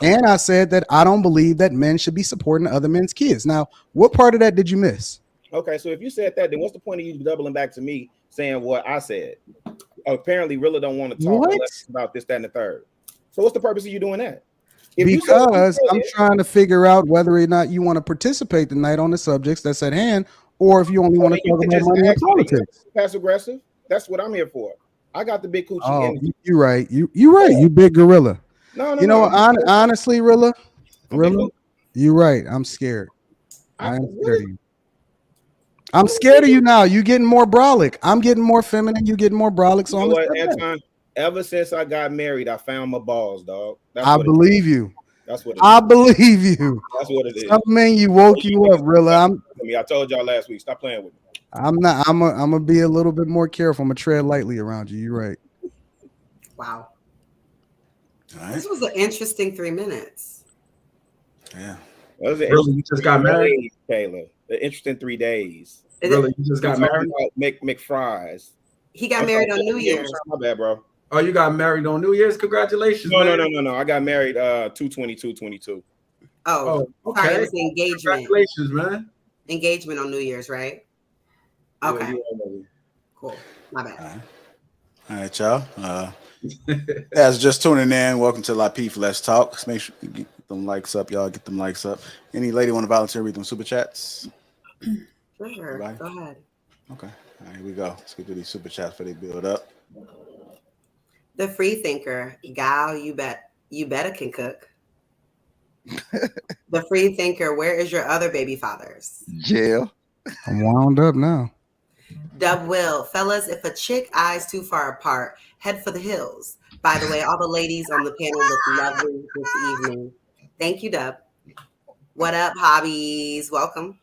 And I said that I don't believe that men should be supporting other men's kids. Now, what part of that did you miss? Okay, so if you said that, then what's the point of you doubling back to me saying what I said? Apparently, really don't want to talk about this, that, and the third. So what's the purpose of you doing that? Because I'm trying to figure out whether or not you want to participate tonight on the subjects that's at hand, or if you only want to talk about money and politics. Passive aggressive. That's what I'm here for. I got the big coochie. Oh, you're right. You're right. You big gorilla. No. Honestly, Rilla, you're right. I'm scared. I am scared of you. I'm scared of you now. You getting more brolic. I'm getting more feminine. You getting more brolic. So Anton, ever since I got married, I found my balls, dog. I believe you. That's what I believe you. That's what it is. Something you woke you up, Rilla. I told y'all last week. Stop playing with me. I'm not. I'm gonna be a little bit more careful. I'm gonna tread lightly around you. You're right. Wow. Right. This was an interesting 3 minutes. Yeah. Really, you just got married, Taylor. The interesting 3 days. Really, you just got married. McFries. He got married on New Year's. My bad, bro. Oh, you got married on New Year's? Congratulations. No. I got married 2/22/22. Oh, okay. Sorry, it was engagement. Congratulations, man. Engagement on New Year's, right? Okay. Cool. My bad. All right, y'all. As just tuning in, welcome to Lapeef Let's Talk. Make sure you get them likes up, y'all. Get them likes up. Any lady want to volunteer read them super chats? Sure. Go ahead. Okay. All right, here we go. Let's get through these super chats before they build up. The free thinker, gal, you better can cook. The free thinker, where is your other baby fathers? Jail. I'm wound up now. Dub Will, fellas, if a chick eyes too far apart, head for the hills. By the way, all the ladies on the panel look lovely this evening. Thank you, Dub. What up, hobbies? Welcome.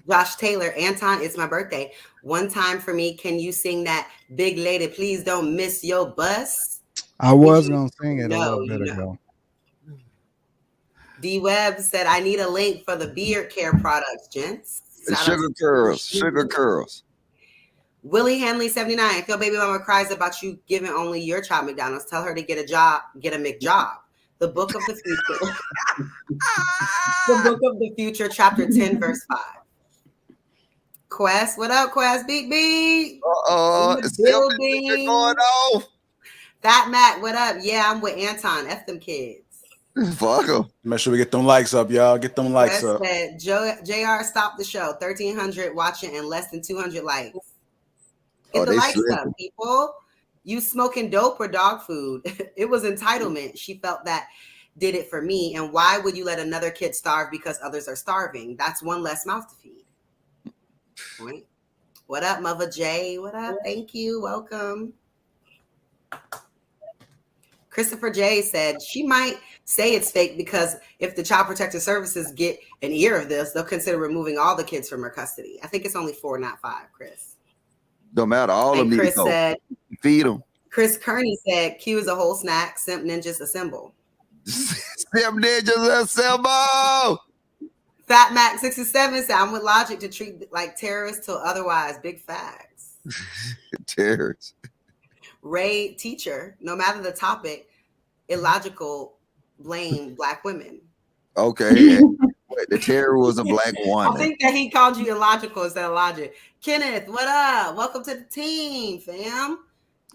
Josh Taylor, Anton, it's my birthday. One time for me, can you sing that big lady, please don't miss your bus? I was going to sing it a little bit ago. D Webb said, I need a link for the beard care products, gents. Sugar curls. Willie Hanley 79. If your baby mama cries about you giving only your child McDonald's, tell her to get a McJob. The Book of the Future. The Book of the Future, chapter 10, verse 5. Quest, what up, Quest? Beat. It's still going off. Fat Mac, what up? Yeah, I'm with Anton. F them kids. Fuck them. Make sure we get them likes up, y'all. Get them likes up. Said, JR, stop the show. 1,300 watching and less than 200 likes. Get the likes up, people. You smoking dope or dog food? It was entitlement. She felt that did it for me. And why would you let another kid starve because others are starving? That's one less mouth to feed. Right. What up, Mother J? What up? Thank you. Welcome. Christopher J said she might say it's fake because if the Child Protective Services get an ear of this, they'll consider removing all the kids from her custody. I think it's only 4, not 5, Chris. Don't matter. All of them need to Chris go. said, Feed them. Chris Kearney said, Q is a whole snack. Simp ninjas assemble. Simp ninjas assemble. Fat Mac 67 said, I'm with Logic to treat like terrorists till otherwise. Big facts. Terrorists. Ray Teacher, no matter the topic, illogical blame Black women. Okay. The terror was a Black woman. I think that he called you illogical instead of logic. Kenneth, what up? Welcome to the team, fam.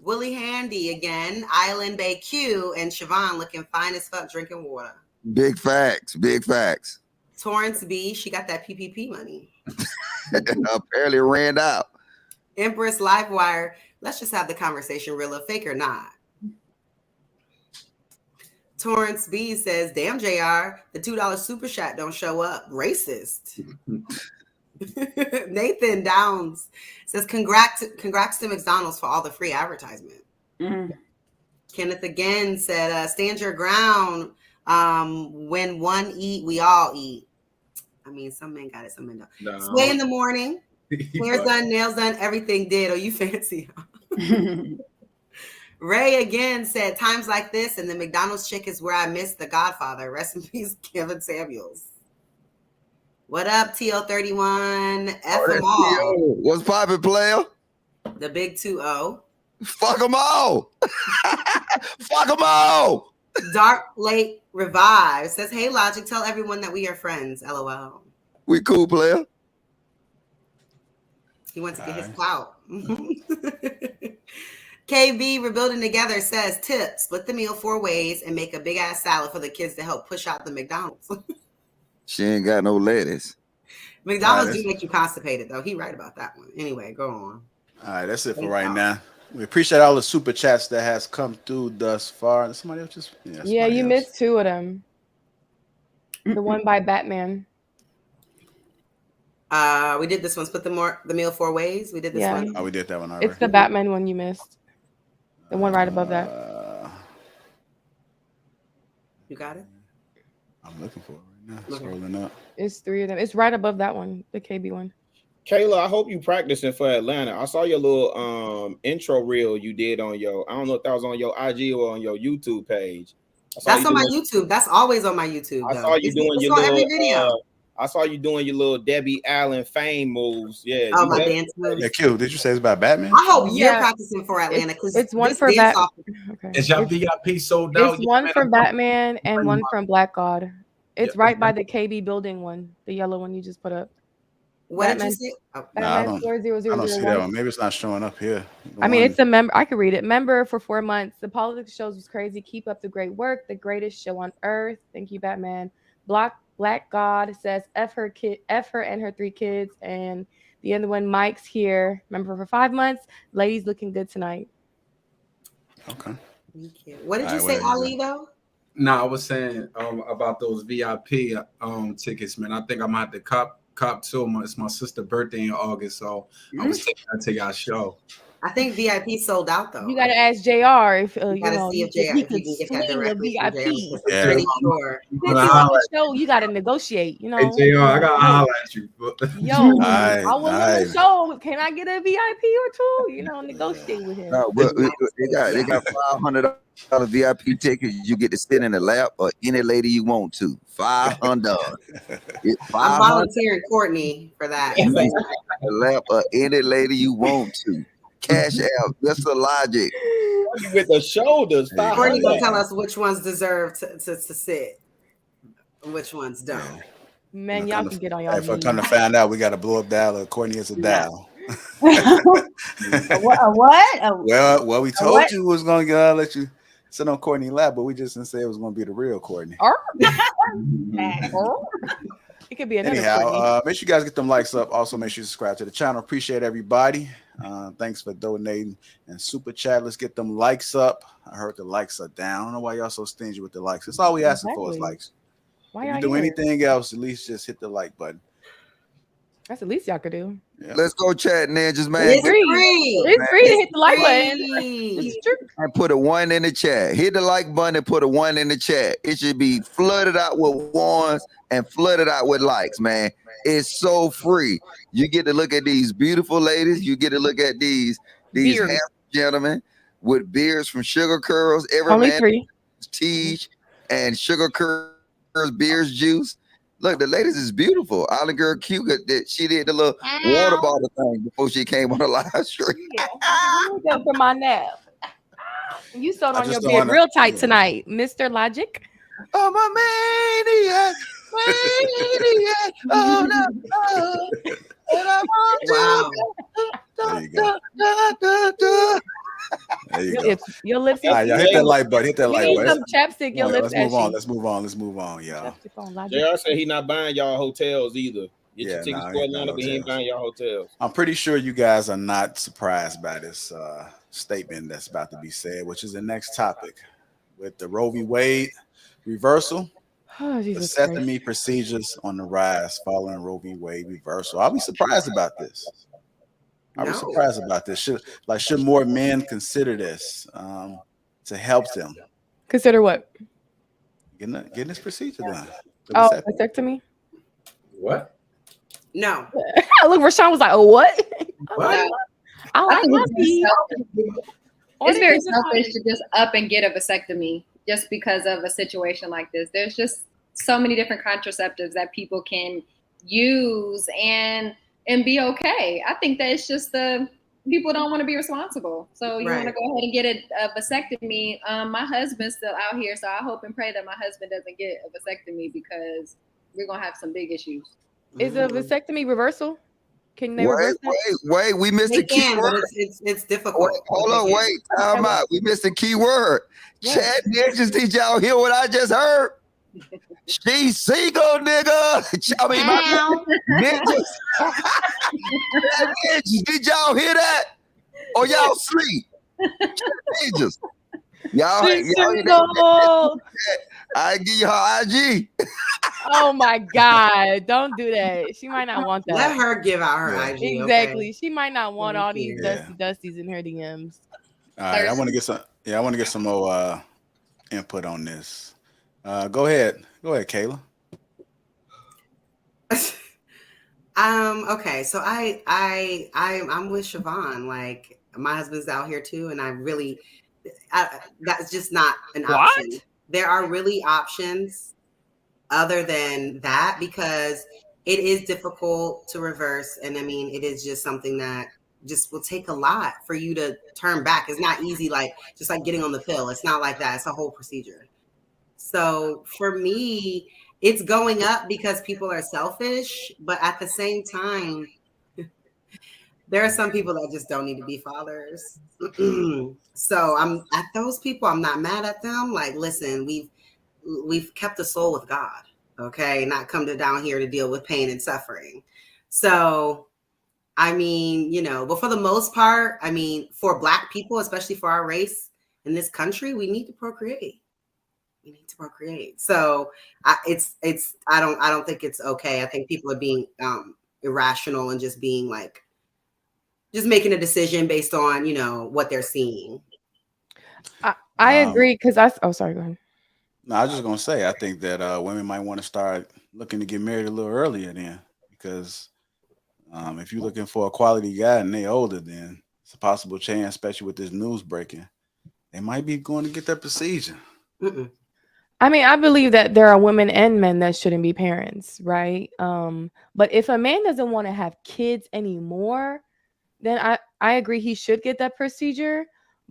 Willie Handy again. Island Bay Q and Siobhan looking fine as fuck drinking water. Big facts. Big facts. Torrance B, she got that PPP money. Apparently ran out. Empress Livewire, let's just have the conversation, real or fake or not. Torrance B says, damn, JR, the $2 super chat don't show up. Racist. Nathan Downs says, congrats to McDonald's for all the free advertisement. Mm-hmm. Kenneth again said, stand your ground. When one eat, we all eat. I mean, some men got it, some men don't. No. Sway in the morning. Hair's done, nails done, everything did. Oh, you fancy. Ray again said, times like this and the McDonald's chick is where I miss the Godfather. Rest in peace, Kevin Samuels. What up, TL31? F them all. What's poppin', player? The big 2-0. Fuck them all. Fuck them all. Dark Lake Revive says, hey, Logic, tell everyone that we are friends. LOL. We cool, player. He wants to get his clout. KB Rebuilding Together says, tip, split the meal 4 ways and make a big ass salad for the kids to help push out the McDonald's. She ain't got no lettuce. McDonald's do make you constipated, though. He right about that one. Anyway, go on. All right, that's it for right now. We appreciate all the super chats that has come through thus far. Somebody else just yeah, you missed 2 of them. The one by Batman. We did this one. Split the meal 4 ways. We did this one. Oh, we did that one already. It's the Batman one you missed. The one right above that. You got it? I'm looking for it right now. Scrolling up. It's 3 of them. It's right above that one, the KB one. Kayla, I hope you practicing for Atlanta. I saw your little intro reel you did on your, I don't know if that was on your IG or on your YouTube page. That's on my YouTube. That's always on my YouTube. I saw you doing your little every video. I saw you doing your little Debbie Allen fame moves. Yeah. Oh, my dance moves. Yeah, Q, did you say it's about Batman? I hope you're practicing for Atlanta. It's one for Batman. Okay. Is your VIP sold out? It's one from Batman and one from Black God. It's right by the KB building one, the yellow one you just put up. What Batman, did you say? Oh. I don't see that one. Maybe it's not showing up here. I mean, it's a member. I could read it. Member for 4 months. The politics shows was crazy. Keep up the great work. The greatest show on earth. Thank you, Batman. Black God says F her and her 3 kids. And the other one, Mike's here. Member for 5 months. Ladies looking good tonight. Okay. What did you say, Ali, though? No, I was saying about those VIP tickets, man. I think I'm gonna have to cop 2. It's my sister's birthday in August, so I was taking that to y'all show. I think VIP sold out though. You gotta ask JR if you know see if JR if you can get that directly VIP. Yeah. Pretty sure. Show you gotta negotiate. You know. Hey JR, I gotta holler at you. Yo, I was on the show. Can I get a VIP or 2? You know, negotiate with him. No, but they got $500 VIP tickets. You get to sit in the lap of any lady you want to. $500. I'm volunteering Courtney for that. The lap of any lady you want to. Cash out. That's the logic. With the shoulders. Courtney gonna tell us which ones deserve to sit, and which ones don't. Man, y'all can get on y'all. If I come to find out, we got to blow up dial. Courtney is a dial. What? Well, we told you was gonna let you sit on Courtney lap, but we just didn't say it was gonna be the real Courtney. It could be another. Anyhow, make sure you guys get them likes up. Also, make sure you subscribe to the channel. Appreciate everybody. Thanks for donating and super chat. Let's get them likes up. I heard the likes are down. I don't know why y'all so stingy with the likes. That's all we asking for is likes. Why if you do anything else, at least just hit the like button. That's the least y'all could do. Yeah. Let's go chat ninjas, man. It's free. It's free to hit the like button. Free. This is true. And put a 1 in the chat. Hit the like button and put a 1 in the chat. It should be flooded out with ones and flooded out with likes, man. It's so free. You get to look at these beautiful ladies. You get to look at these Beard. handsome gentlemen with beards from Sugar Curls. Every Only man 3. Teach and Sugar Curls beers juice. Look, the ladies is beautiful. Island Girl Q, she did the little water bottle thing before she came on the live stream. Go for my nap. You sewed I on your just don't beard wanna- real tight tonight, Mr. Logic. Oh, my maniac. Oh, no. Oh, and I want Wow. There you Your go. lips, your lips. All right, y'all hit that like button. Hit that You like need button. some chapstick. Your All right, lips. let's move on. ashy. Let's move on, y'all. Chapstick on, Logic. JR said he not buying y'all hotels either. Get Yeah, your tickets nah, for ain't buying Atlanta, but he ain't hotels. buying y'all hotels. I'm pretty sure you guys are not surprised by this statement that's about to be said, which is the next topic with the Roe v. Wade reversal. Oh, Jesus Vasectomy procedures on the rise following Roe v. Wade reversal. I'll be surprised about this. I'll be No. surprised about this. Should more men consider this to help them Consider what? getting this procedure done? The Oh, vasectomy. vasectomy. What? No. Look, Rashawn was like, "Oh, what?" What? I I like think my it's very feet. selfish. Or It's they very can just selfish to just up and get a vasectomy just because of a situation like this. There's just so many different contraceptives that people can use and be okay. I think that it's just the people don't want to be responsible. So you want to Right. go ahead and get a vasectomy. My husband's still out here, so I hope and pray that my husband doesn't get a vasectomy because we're gonna have some big issues. Is a vasectomy reversal? Can they Wait, reverse that? wait. We missed They the key can, but word. it's difficult. Wait, hold on, wait. Time out. We missed the key word. What? Chat ninjas, did y'all hear what I just heard? She's single, nigga. I mean, my ninjas. Ninjas, did y'all hear that? Or y'all sleep? Ninjas. Y'all hear that? Single. I give you her IG. Oh my God! Don't do that. She might not want that. Let her give out her Yeah. IG. Okay? Exactly. She might not want Thank all these you. dusty dusties in her DMs. All right, I want to get some. Yeah, I want to get some more input on this. Go ahead, Kayla. Okay, so I'm with Siobhan. Like my husband's out here too, and that's just not an What? option. There are really options other than that because it is difficult to reverse, and I mean it is just something that just will take a lot for you to turn back. It's not easy, like just like getting on the pill. It's not like that. It's a whole procedure. So for me, it's going up because people are selfish, but at the same time, there are some people that just don't need to be fathers. So I'm at those people, I'm not mad at them. Like, listen, we've kept the soul with God, okay? Not come down here to deal with pain and suffering. So I mean, but for the most part, I mean, for Black people, especially for our race in this country, we need to procreate. So I don't think it's okay. I think people are being irrational and just being like, just making a decision based on, what they're seeing. I agree because sorry, go ahead. No, I was just gonna say I think that women might want to start looking to get married a little earlier then, because if you're looking for a quality guy and they older, then it's a possible chance, especially with this news breaking, they might be going to get that procedure. Mm-mm. I mean, I believe that there are women and men that shouldn't be parents, right? But if a man doesn't want to have kids anymore, then I agree he should get that procedure.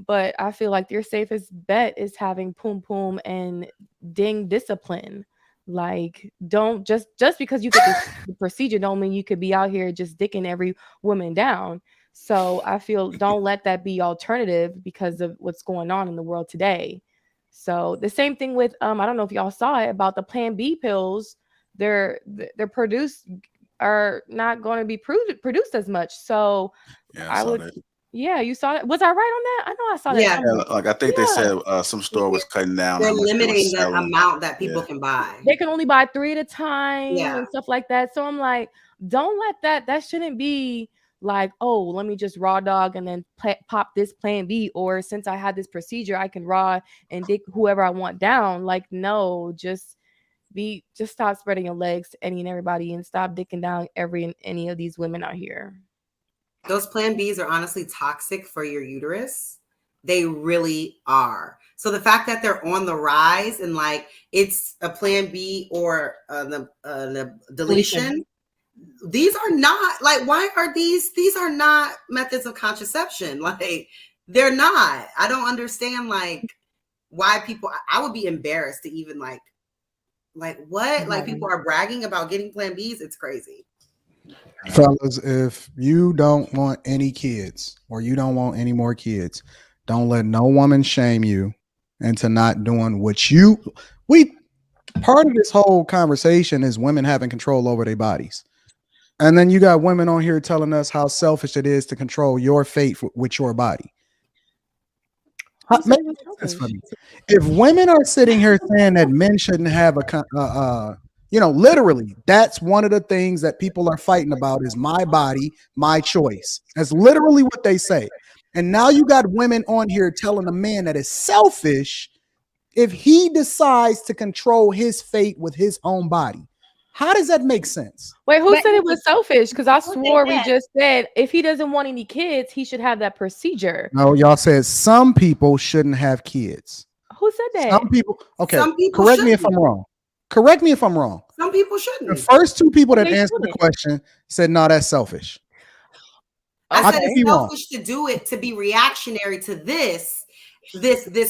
But I feel like your safest bet is having poom poom and ding discipline. Like, don't just because you get the procedure don't mean you could be out here just dicking every woman down. So I feel don't let that be alternative because of what's going on in the world today. So the same thing with I don't know if y'all saw it about the Plan B pills. They're produced are not going to be produced as much. So Yeah, I would Yeah, you saw it. Was I right on that? I know I saw that. Yeah. somewhere. Like I think they said some store was cutting down They're how much they were limiting the selling. amount that people can buy. They can only buy 3 at a time Yeah. and stuff like that. So I'm like, don't let that shouldn't be like, oh, let me just raw dog and then pop this plan B, or since I had this procedure, I can raw and dick whoever I want down. Like, no, just stop spreading your legs to any and everybody and stop dicking down every and any of these women out here. Those plan Bs are honestly toxic for your uterus. They really are. So the fact that they're on the rise and like it's a plan B or the deletion, these are not like, why are these are not methods of contraception. Like they're not. I don't understand like why people, I would be embarrassed to even like what? Like people are bragging about getting plan Bs. It's crazy. Fellas, if you don't want any kids or you don't want any more kids, don't let no woman shame you into not doing what part of this whole conversation is women having control over their bodies. And then you got women on here telling us how selfish it is to control your fate with your body. If women are sitting here saying that men shouldn't have literally, that's one of the things that people are fighting about is my body, my choice. That's literally what they say. And now you got women on here telling a man that is selfish if he decides to control his fate with his own body. How does that make sense? Wait, who said it was selfish? Because I swore we just said if he doesn't want any kids, he should have that procedure. No, y'all said some people shouldn't have kids. Who said that? Some people. Okay, Some people correct me if I'm wrong. Correct me if I'm wrong. Some people shouldn't. The first two people that answered the question said, "No, that's selfish." I said it's selfish to do it, to be reactionary to this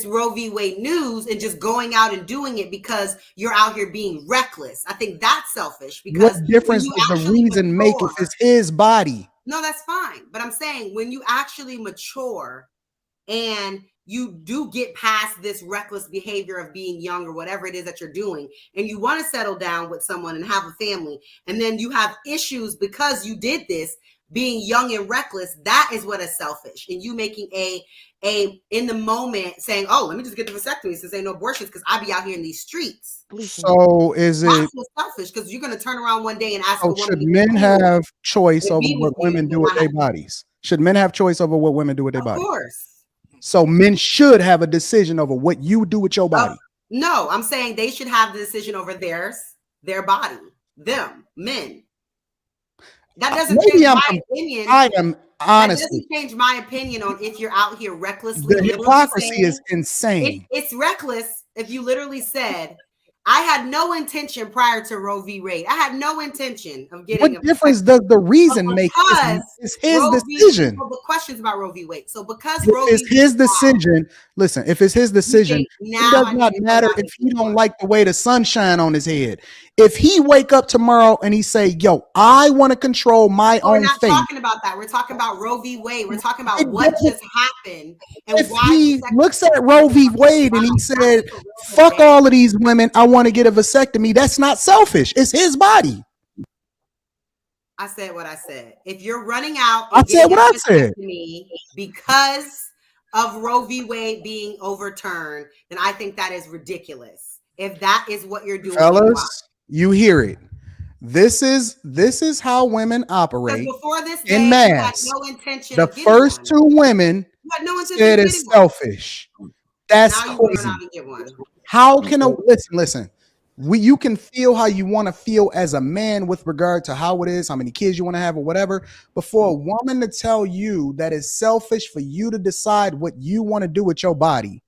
Roe v. Wade news and just going out and doing it because you're out here being reckless. I think that's selfish. Because what difference does the reason make if it's his body? No, that's fine. But I'm saying when you actually mature and you do get past this reckless behavior of being young or whatever it is that you're doing, and you want to settle down with someone and have a family, and then you have issues because you did this, being young and reckless, that is what is selfish. And you making a in the moment saying, oh, let me just get the vasectomy since ain't no abortions because I be out here in these streets. So is it selfish? Because you're going to turn around one day and ask. So should men have choice over what women do with their bodies? Should men have choice over what women do with their bodies? Of course. So men should have a decision over what you do with your body. No, I'm saying they should have the decision over their body, them, men. That doesn't change my opinion. I am honestly. That doesn't change my opinion on if you're out here recklessly. The hypocrisy is insane. It's reckless if you literally said, I had no intention prior to Roe v. Wade. I had no intention of getting. What difference does the reason make? It's his decision. The questions about Roe v. Wade. So because it's his decision. Listen, if it's his decision, it does not matter if he don't like the way the sun shine on his head. If he wake up tomorrow and he say, "Yo, I want to control my own fate," we're not talking about that. We're talking about Roe v. Wade. We're talking about what just happened and if why he looks at Roe v. Wade and he said, "Fuck all of these women, I want to get a vasectomy," that's not selfish. It's his body. I said what I said. If you're running out, I said what I said. Because of Roe v. Wade being overturned, then I think that is ridiculous. If that is what you're doing, fellas, you hear it. This is how women operate. Before this day, in mass. No intention. The first two women said it's selfish. That's crazy. How can a listen? You can feel how you want to feel as a man with regard to how it is, how many kids you want to have or whatever. But for a woman to tell you that it's selfish for you to decide what you want to do with your body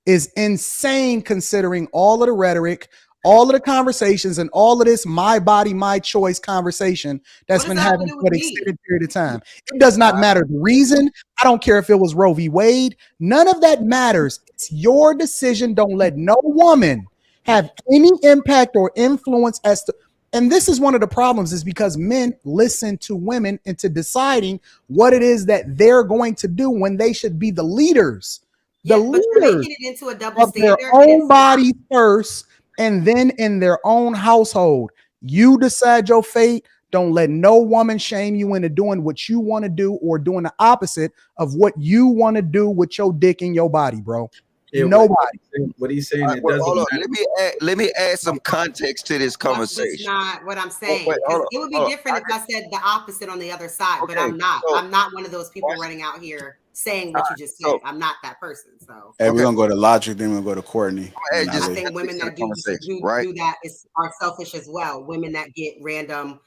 is insane, considering all of the rhetoric, all of the conversations, and all of this my body, my choice conversation that's been happening for an extended period of time. It does not matter the reason. I don't care if it was Roe v. Wade. None of that matters. It's your decision. Don't let no woman have any impact or influence as to, and this is one of the problems, is because men listen to women into deciding what it is that they're going to do when they should be the leaders. The leaders into a double of their own body first, and then in their own household. You decide your fate. Don't let no woman shame you into doing what you want to do or doing the opposite of what you want to do with your dick in your body, bro. Yeah, Nobody. What he's saying, Right, it well, doesn't hold on. matter. Let me add some context to this That's conversation. not what I'm Oh, saying. wait, hold 'Cause on, it would be hold on. different if I said the opposite on the other side, but Okay, I'm not. so I'm not one of those people watch. running out here saying what you just said. So I'm not that person. So Hey, we're okay, gonna go to Logic, then we'll go to Courtney. I'm And gonna add I just Ali. think women context to the that conversation, right? do that are selfish as well. Women that get random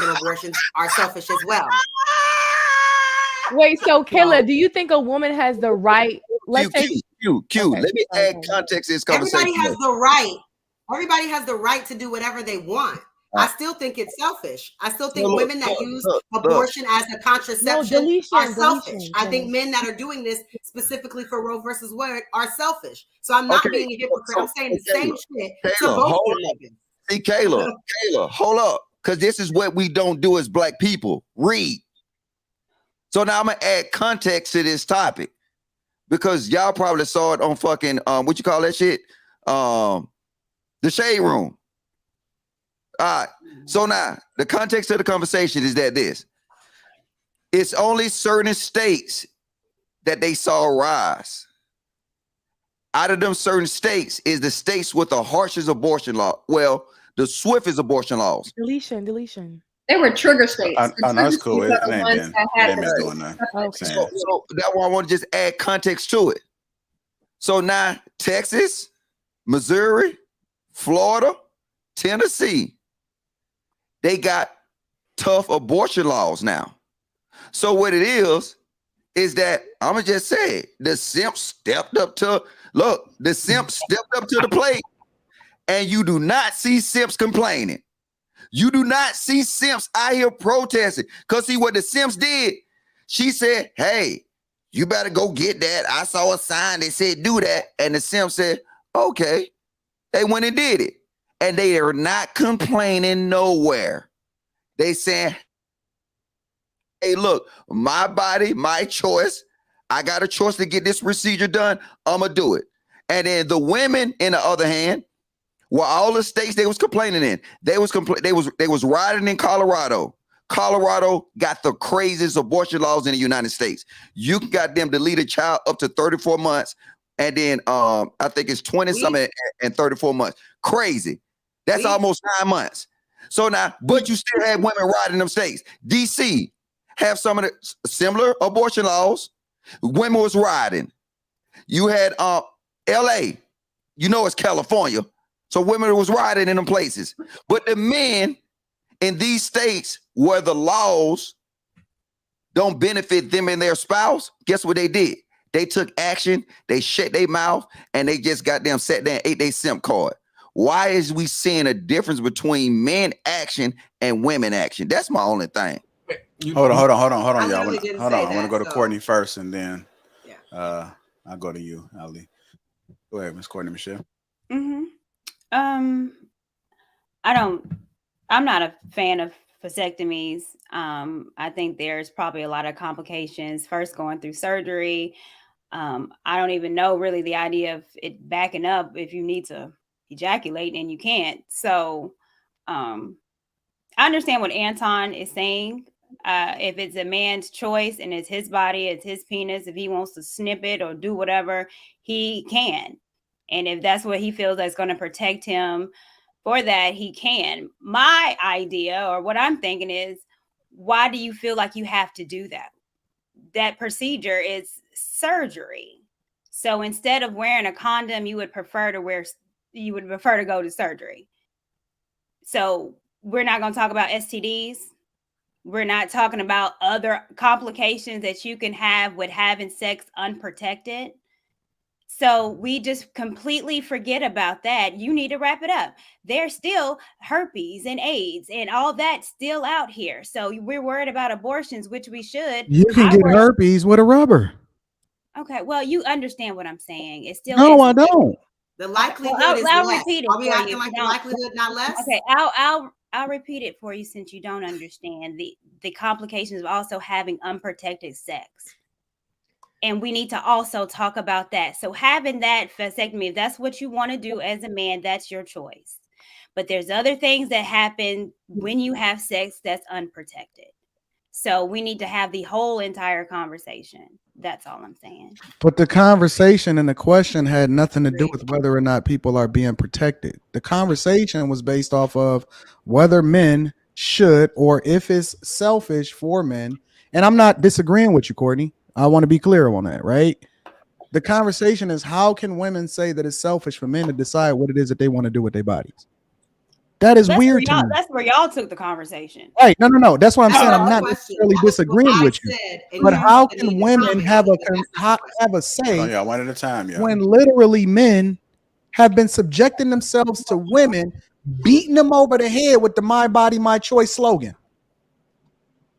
abortions are selfish as well. Wait, so So Kayla, do you think a woman has the right? Q, Let's say, Q. okay, Let me sorry, add sorry. context to this conversation. everybody has the right. Everybody has the right to do whatever they want. All I right. still think it's selfish. I still So think look, women that use look. abortion as a No, contraception are deletion, selfish. deletion. I think Kayla. men that are doing this specifically for Roe versus Wade are selfish. So I'm not Okay, being a hypocrite. I'm saying the same shit to Kayla, both hold your up. niggas. See, Kayla, hold up, because this is what we don't do as black people. Read. So now I'm gonna add context to this topic because y'all probably saw it on fucking what you call that shit, the Shade Room. All right. So now the context of the conversation is that it's only certain states that they saw rise. Out of them certain states is the states with the harshest abortion law. Well, the swiftest abortion laws. Deletion. They were trigger states. I The know trigger it's cool. states It are the ain't ones been that it had ain't been the doing nothing. Okay. Saying. So that's why I want to just add context to it. So now Texas, Missouri, Florida, Tennessee, they got tough abortion laws now. So what it is that I'm gonna just say the simp stepped up to the plate, and you do not see simps complaining. You do not see simps out here protesting. Because see what the simps did? She said, hey, you better go get that. I saw a sign that said do that. And the simp said, okay. They went and did it. And they are not complaining nowhere. They saying, hey, look, my body, my choice. I got a choice to get this procedure done. I'm going to do it. And then the women, in the other hand, well, all the states they was complaining in, they was riding in Colorado. Colorado got the craziest abortion laws in the United States. You can got them to lead a child up to 34 months, and then I think it's 20 something and 34 months. Crazy. That's almost 9 months. So now, but you still have women riding them states. DC have some of the similar abortion laws. Women was riding. You had LA, you know it's California. So women was riding in them places. But the men in these states where the laws don't benefit them and their spouse, guess what they did? They took action, they shut their mouth, and they just got them sat there and ate their simp card. Why is we seeing a difference between men action and women action? That's my only thing. Hold on, y'all. I want to go to Courtney first, and then I'll go to you, Ali. Go ahead, Miss Courtney Michelle. I'm not a fan of vasectomies. I think there's probably a lot of complications. First, going through surgery. I don't even know really the idea of it backing up if you need to ejaculate and you can't. So I understand what Anton is saying. If it's a man's choice and it's his body, it's his penis, if he wants to snip it or do whatever, he can. And if that's what he feels that's going to protect him for that, he can. My idea or what I'm thinking is, why do you feel like you have to do that? That procedure is surgery. So instead of wearing a condom, you would prefer to go to surgery. So we're not going to talk about STDs. We're not talking about other complications that you can have with having sex unprotected. So we just completely forget about that. You need to wrap it up. There's still herpes and AIDS and all that still out here. So we're worried about abortions, which we should. You can get herpes with a rubber. Okay, well, you understand what I'm saying. It's still I don't. The likelihood is I'll less. repeat it Are we for acting you. like the likelihood not less? Okay, I'll repeat it for you since you don't understand the complications of also having unprotected sex. And we need to also talk about that. So having that vasectomy, if that's what you want to do as a man, that's your choice. But there's other things that happen when you have sex that's unprotected. So we need to have the whole entire conversation. That's all I'm saying. But the conversation and the question had nothing to do with whether or not people are being protected. The conversation was based off of whether men should, or if it's selfish for men. And I'm not disagreeing with you, Courtney. I want to be clear on that, right? The conversation is, how can women say that it's selfish for men to decide what it is that they want to do with their bodies? That is weird to me. That's where y'all took the conversation. Right. No. That's what I'm saying. I'm not necessarily disagreeing with you. But how can women have a say one at a time, when literally men have been subjecting themselves to women, beating them over the head with the "My Body, My Choice" slogan?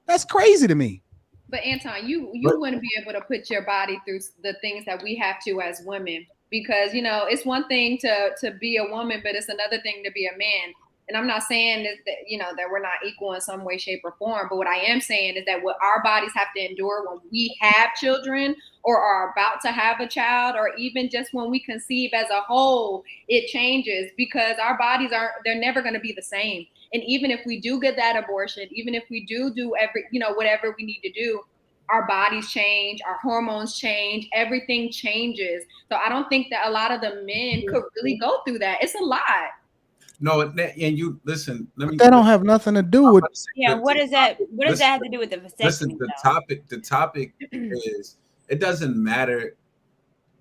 That's crazy to me. But Anton, you wouldn't be able to put your body through the things that we have to as women, because it's one thing to be a woman, but it's another thing to be a man. And I'm not saying that we're not equal in some way, shape, or form. But what I am saying is that what our bodies have to endure when we have children or are about to have a child, or even just when we conceive as a whole, it changes, because our bodies they're never going to be the same. And even if we do get that abortion, even if we do whatever we need to do, our bodies change, our hormones change, everything changes. So I don't think that a lot of the men could really go through that. It's a lot. No, and you listen. That don't have nothing to do with. Yeah, what does that have to do with the vasectomy? Listen, the topic is, it doesn't matter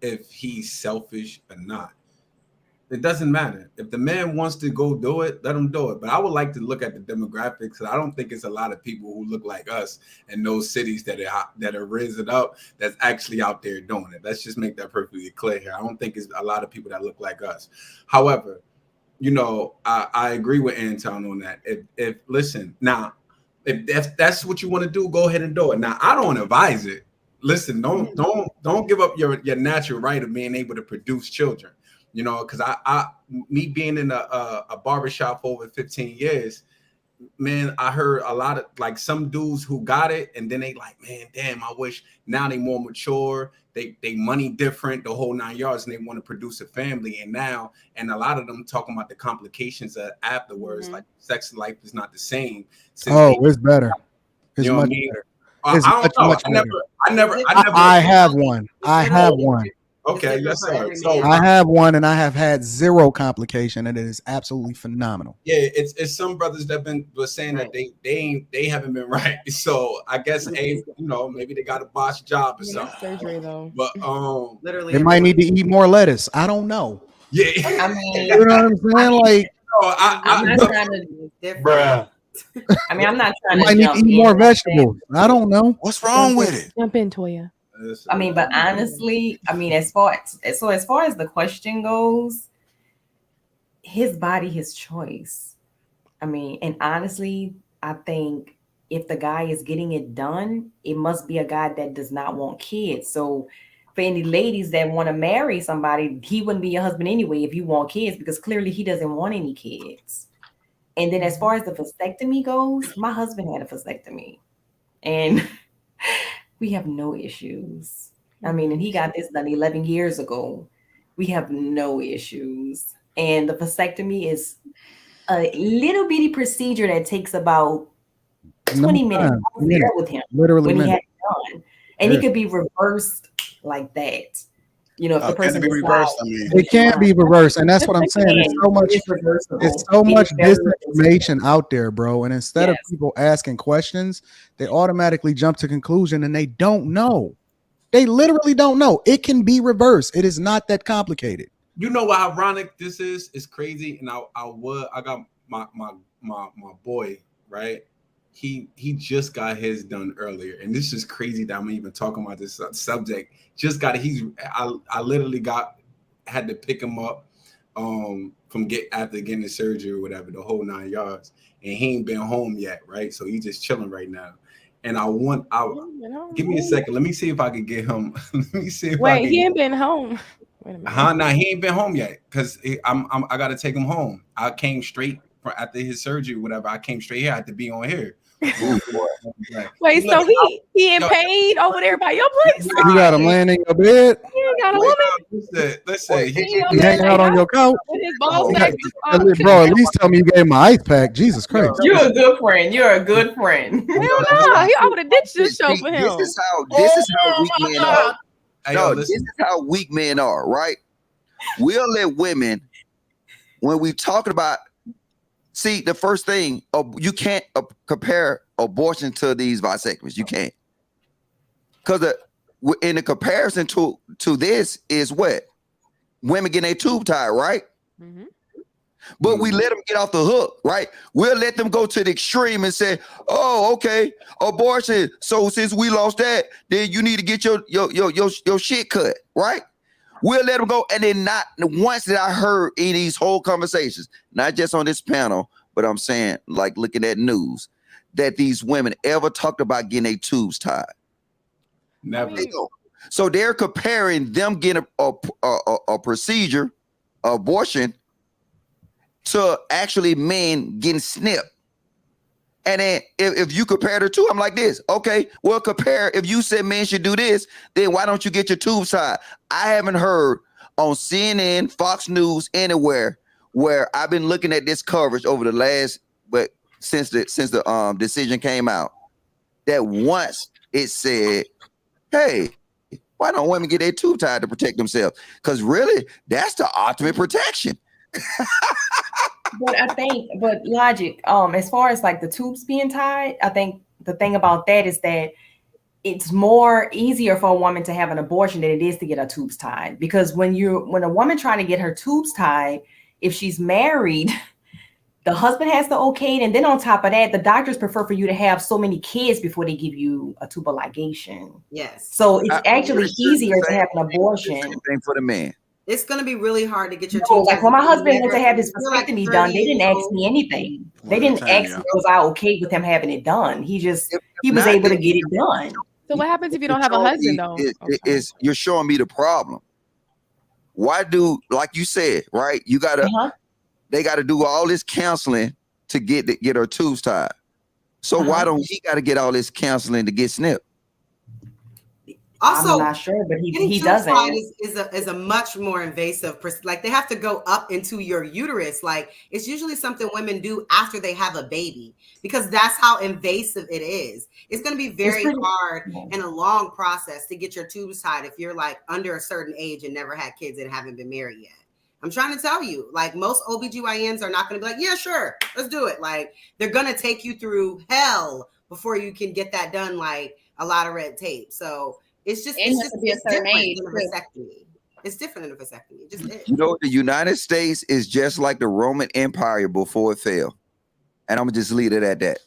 if he's selfish or not. It doesn't matter. If the man wants to go do it, let him do it. But I would like to look at the demographics. I don't think it's a lot of people who look like us in those cities that are risen up that's actually out there doing it. Let's just make that perfectly clear here. I don't think it's a lot of people that look like us. However, I agree with Anton on that. If listen, now, if that's what you want to do, go ahead and do it. Now, I don't advise it. Listen, don't give up your natural right of being able to produce children. Because me being in a barbershop for over 15 years, man, I heard a lot of like some dudes who got it, and then they like, man, damn, I wish now they more mature, they money different, the whole 9 yards, and they want to produce a family. And a lot of them talking about the complications afterwards, like sex life is not the same. It's better. It's much better. I have one. Okay, yes, sir. So I have one, and I have had zero complication, and it is absolutely phenomenal. Yeah, it's some brothers that were saying that they haven't been right. So I guess maybe they got a botched job or something. Surgery though. But literally, they might need to eat more lettuce. I don't know. Yeah, I mean, you know what I'm saying? Like, I'm not trying to, bruh. I mean, I'm not trying to. I need to eat more vegetables. I don't know what's wrong with it. Jump in, Toya. I mean, but honestly, I mean, as far as the question goes, his body, his choice. I mean, and honestly, I think if the guy is getting it done, it must be a guy that does not want kids. So for any ladies that want to marry somebody, he wouldn't be your husband anyway if you want kids, because clearly he doesn't want any kids. And then as far as the vasectomy goes, my husband had a vasectomy, and we have no issues. I mean, and he got this done 11 years ago. We have no issues. And the vasectomy is a little bitty procedure that takes about 20 minutes. I was there with him literally when he had it done. And it could be reversed like that. If the person be reversed, it can't be reversed, and that's what I'm saying. It's so much disinformation out there, bro. And instead of people asking questions, they automatically jump to conclusion, and they don't know. They literally don't know. It can be reversed. It is not that complicated. You know how ironic this is? It's crazy, and I got my boy, right? He just got his done earlier, and this is crazy that I'm even talking about this subject. Just got it. I literally had to pick him up after getting the surgery or whatever, the whole 9 yards, and he ain't been home yet, right? So he's just chilling right now. And give me a second. Let me see if I can get him. Let me see if he ain't been home. Wait a minute. Nah, he ain't been home yet because I got to take him home. I came straight after his surgery, whatever. I came straight here. I had to be on here. Wait, so he in pain over there by your place? You got him laying in your bed? ain't got a woman. Listen. He hanging out on your couch. With his ball Oh, sack. bro, at least tell me you gave him an ice pack. Jesus Christ. You're a good friend. You're a good friend. Hell no. I would have ditched this show for him. This is how weak men are. No, this is how weak men are, right? We'll let women, when we talking about, see, the first thing, you can't compare abortion to these vasectomies. You can't. Because in the comparison to this is what? Women getting a tube tied, right? Mm-hmm. But we let them get off the hook, right? We'll let them go to the extreme and say, oh, okay, abortion. So since we lost that, then you need to get your shit cut, right? We'll let them go. And then not once that I heard in these whole conversations, not just on this panel, but I'm saying, like looking at news, that these women ever talked about getting their tubes tied. Never. So they're comparing them getting a procedure, abortion, to actually men getting snipped. And then if you compare the two, I'm like this. Okay, well, compare. If you said men should do this, then why don't you get your tubes tied? I haven't heard on CNN, Fox News, anywhere where I've been looking at this coverage over the last, but since the decision came out, that once it said, hey, why don't women get their tube tied to protect themselves? Because really, that's the ultimate protection. But Logic, as far as like the tubes being tied, I think the thing about that is that it's more easier for a woman to have an abortion than it is to get her tubes tied. Because when a woman trying to get her tubes tied, if she's married, the husband has to okay it, and then on top of that, the doctors prefer for you to have so many kids before they give you a tubal ligation. Yes. So it's actually easier to have an abortion. Same thing for the man. It's going to be really hard to get your tubes. Like when my husband went to have his like vasectomy done, they didn't ask me anything. They didn't ask me was I okay with him having it done. He was able to get it done. So what happens if you don't have a husband though? You're showing me the problem. Why do, like you said, right? You gotta they gotta do all this counseling to get her tubes tied. So why don't he gotta get all this counseling to get snipped? Also, I'm not sure, but he doesn't. Is a much more invasive. Like they have to go up into your uterus. Like it's usually something women do after they have a baby because that's how invasive it is. It's going to be very hard and a long process to get your tubes tied if you're like under a certain age and never had kids and haven't been married yet. I'm trying to tell you, like most OBGYNs are not going to be like, yeah, sure, let's do it. Like they're going to take you through hell before you can get that done. Like a lot of red tape. So it's different than a vasectomy. It's different than a vasectomy. It just is. You know, the United States is just like the Roman Empire before it fell. And I'm gonna just leave it at that.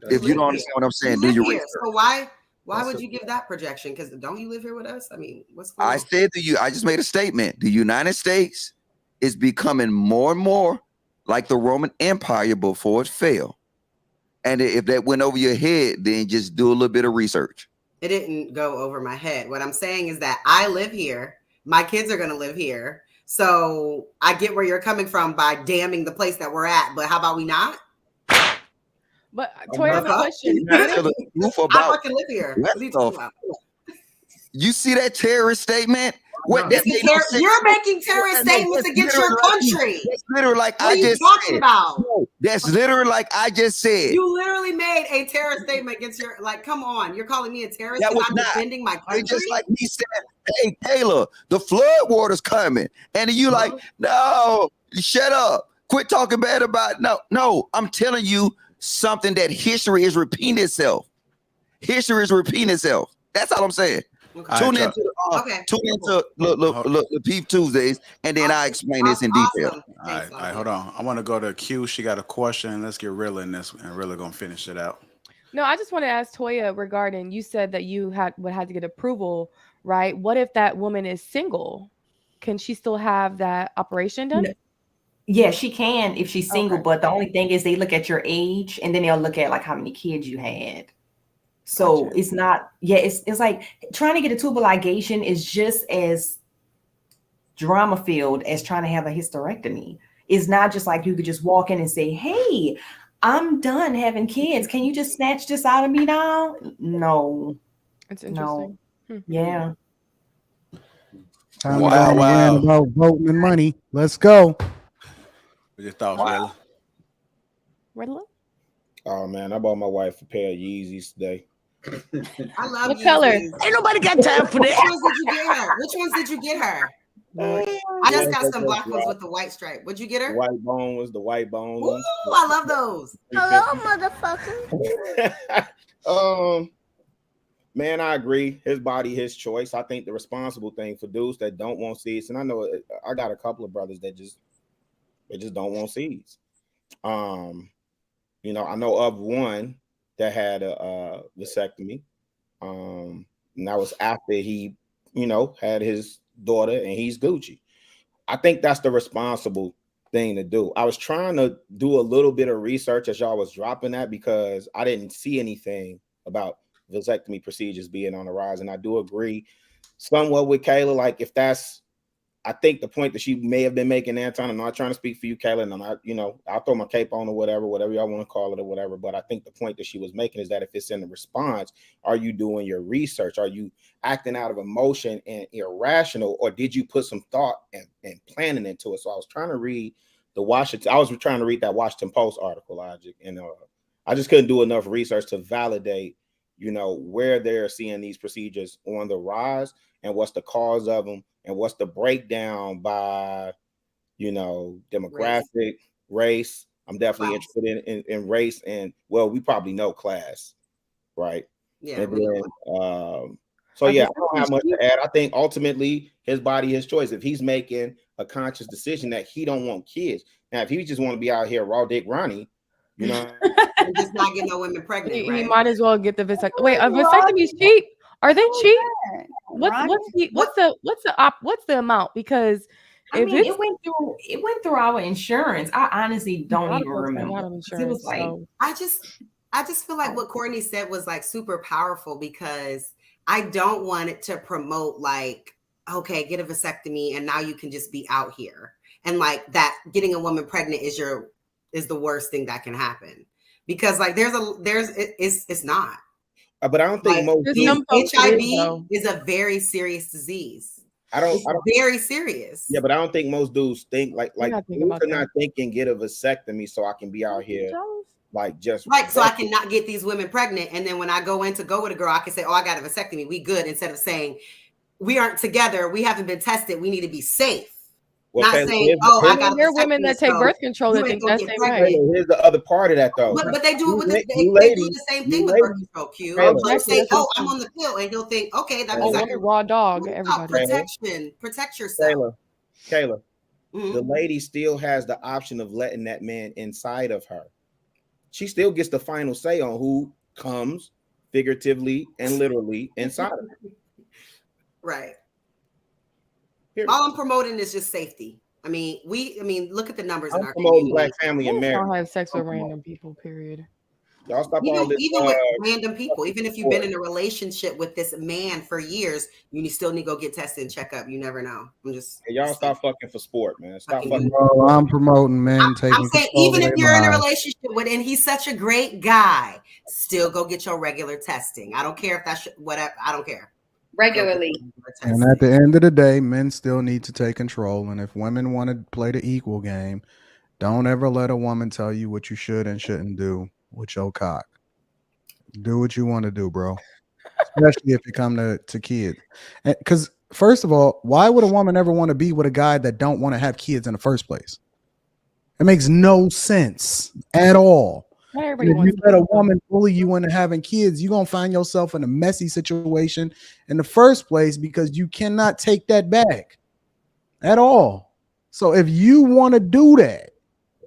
If you don't understand what I'm saying, do your research. So why would you give that projection? Because don't you live here with us? I mean, what's going on? I said to you, I just made a statement. The United States is becoming more and more like the Roman Empire before it fell. And if that went over your head, then just do a little bit of research. It didn't go over my head. What I'm saying is that I live here. My kids are going to live here. So I get where you're coming from by damning the place that we're at. But how about we not? But Toy, I have a question. I fucking live here. What are you talking about? You see that terrorist statement? You're making terrorist statements against your country. That's literally like what I just talking said. About? No, that's literally like I just said. You literally made a terrorist statement against your, like, come on. You're calling me a terrorist because I'm defending my country? Just like he said, hey, Taylor, the flood water's coming. And you like, no, shut up. Quit talking bad about No, I'm telling you something that history is repeating itself. History is repeating itself. That's all I'm saying. Okay. Tune into Lapeef Tuesdays, and then I explain this in detail. All right, hold on. I want to go to Q. She got a question. Let's get Rilla in this, and Rilla gonna finish it out. No, I just want to ask Toya regarding. You said that you would have to get approval, right? What if that woman is single? Can she still have that operation done? No. Yeah, she can if she's single. Okay. But the only thing is they look at your age, and then they'll look at like how many kids you had. So it's not, it's like trying to get a tubal ligation is just as drama filled as trying to have a hysterectomy. It's not just like you could just walk in and say, hey, I'm done having kids. Can you just snatch this out of me now? No. It's interesting. No. Yeah. Time to go on a rant about voting and money. Let's go. What your thoughts, Rayla? Rayla? Oh man, I bought my wife a pair of Yeezys today. I love What color? Yeezys. Ain't nobody got time for Which that. ones did you get her? Which ones did you get her? I just got some black ones with the white stripe. What'd you get her? White bone was the white bone ones. Ooh, I love those. Hello, motherfucker. Man, I agree. His body, his choice. I think the responsible thing for dudes that don't want seeds, and I know I got a couple of brothers that just don't want seeds. You know, I know of one that had a vasectomy. And that was after he, you know, had his daughter, and he's Gucci. I think that's the responsible thing to do. I was trying to do a little bit of research as y'all was dropping that because I didn't see anything about vasectomy procedures being on the rise. And I do agree somewhat with Kayla. Like if that's, I think the point that she may have been making, Anton, I'm not trying to speak for you, Kayla, and I'm not, you know, I'll throw my cape on or whatever y'all want to call it or whatever. But I think the point that she was making is that if it's in the response, are you doing your research? Are you acting out of emotion and irrational, or did you put some thought and planning into it? So I was trying to read that Washington Post article, Logic, and I just couldn't do enough research to validate, you know, where they're seeing these procedures on the rise and what's the cause of them. And what's the breakdown by, you know, demographic, race? I'm definitely interested in race, and well, we probably know class, right? Yeah. And then, so yeah, I don't have much to add. I think ultimately his body, his choice. If he's making a conscious decision that he don't want kids, now if he just want to be out here raw dick Ronnie, you know, and just not get no women pregnant, He might as well get the vasectomy. Wait, a vasectomy is cheap? Are they cheap? What's the amount? Because I mean, it went through our insurance. I honestly don't even remember. It was like I just feel like what Courtney said was like super powerful because I don't want it to promote like, okay, get a vasectomy and now you can just be out here. And like that getting a woman pregnant is the worst thing that can happen. Because like it's not. But I don't think HIV is a very serious disease. It's very serious. Yeah, but I don't think most dudes think like dudes are not thinking get a vasectomy so I can be out here like just so I can not get these women pregnant. And then when I go in to go with a girl, I can say, oh, I got a vasectomy. We good, instead of saying we aren't together, we haven't been tested, we need to be safe. Well, not saying, oh, I got. There are women that take birth control that think that's their way. Here's the other part of that, though. But they do it with they do the same thing with birth control. Q. They'll say, "Oh, I'm on the pill," and he'll think, "Okay, that means I can raw dog." Everybody. Protect yourself." Kayla, the lady still has the option of letting that man inside of her. She still gets the final say on who comes figuratively and literally inside of her. Right. All I'm promoting is just safety. I mean, look at the numbers in our community. Black family and marriage. Don't have sex with random people. Period. Y'all stop all this. Even with random people, even if you've been in a relationship with this man for years, you still need to go get tested and check up. You never know. Y'all stop fucking for sport, man. Stop fucking. Bro, I'm promoting men taking. I'm saying even if you're in a relationship with, and he's such a great guy, still go get your regular testing. I don't care if that's whatever. I don't care. Regularly. And at the end of the day, men still need to take control. And if women want to play the equal game, don't ever let a woman tell you what you should and shouldn't do with your cock. Do what you want to do, bro. Especially if it come to kids. Because first of all, why would a woman ever want to be with a guy that don't want to have kids in the first place? It makes no sense at all. If you let a woman bully you into having kids, you're going to find yourself in a messy situation in the first place because you cannot take that back at all. So if you want to do that,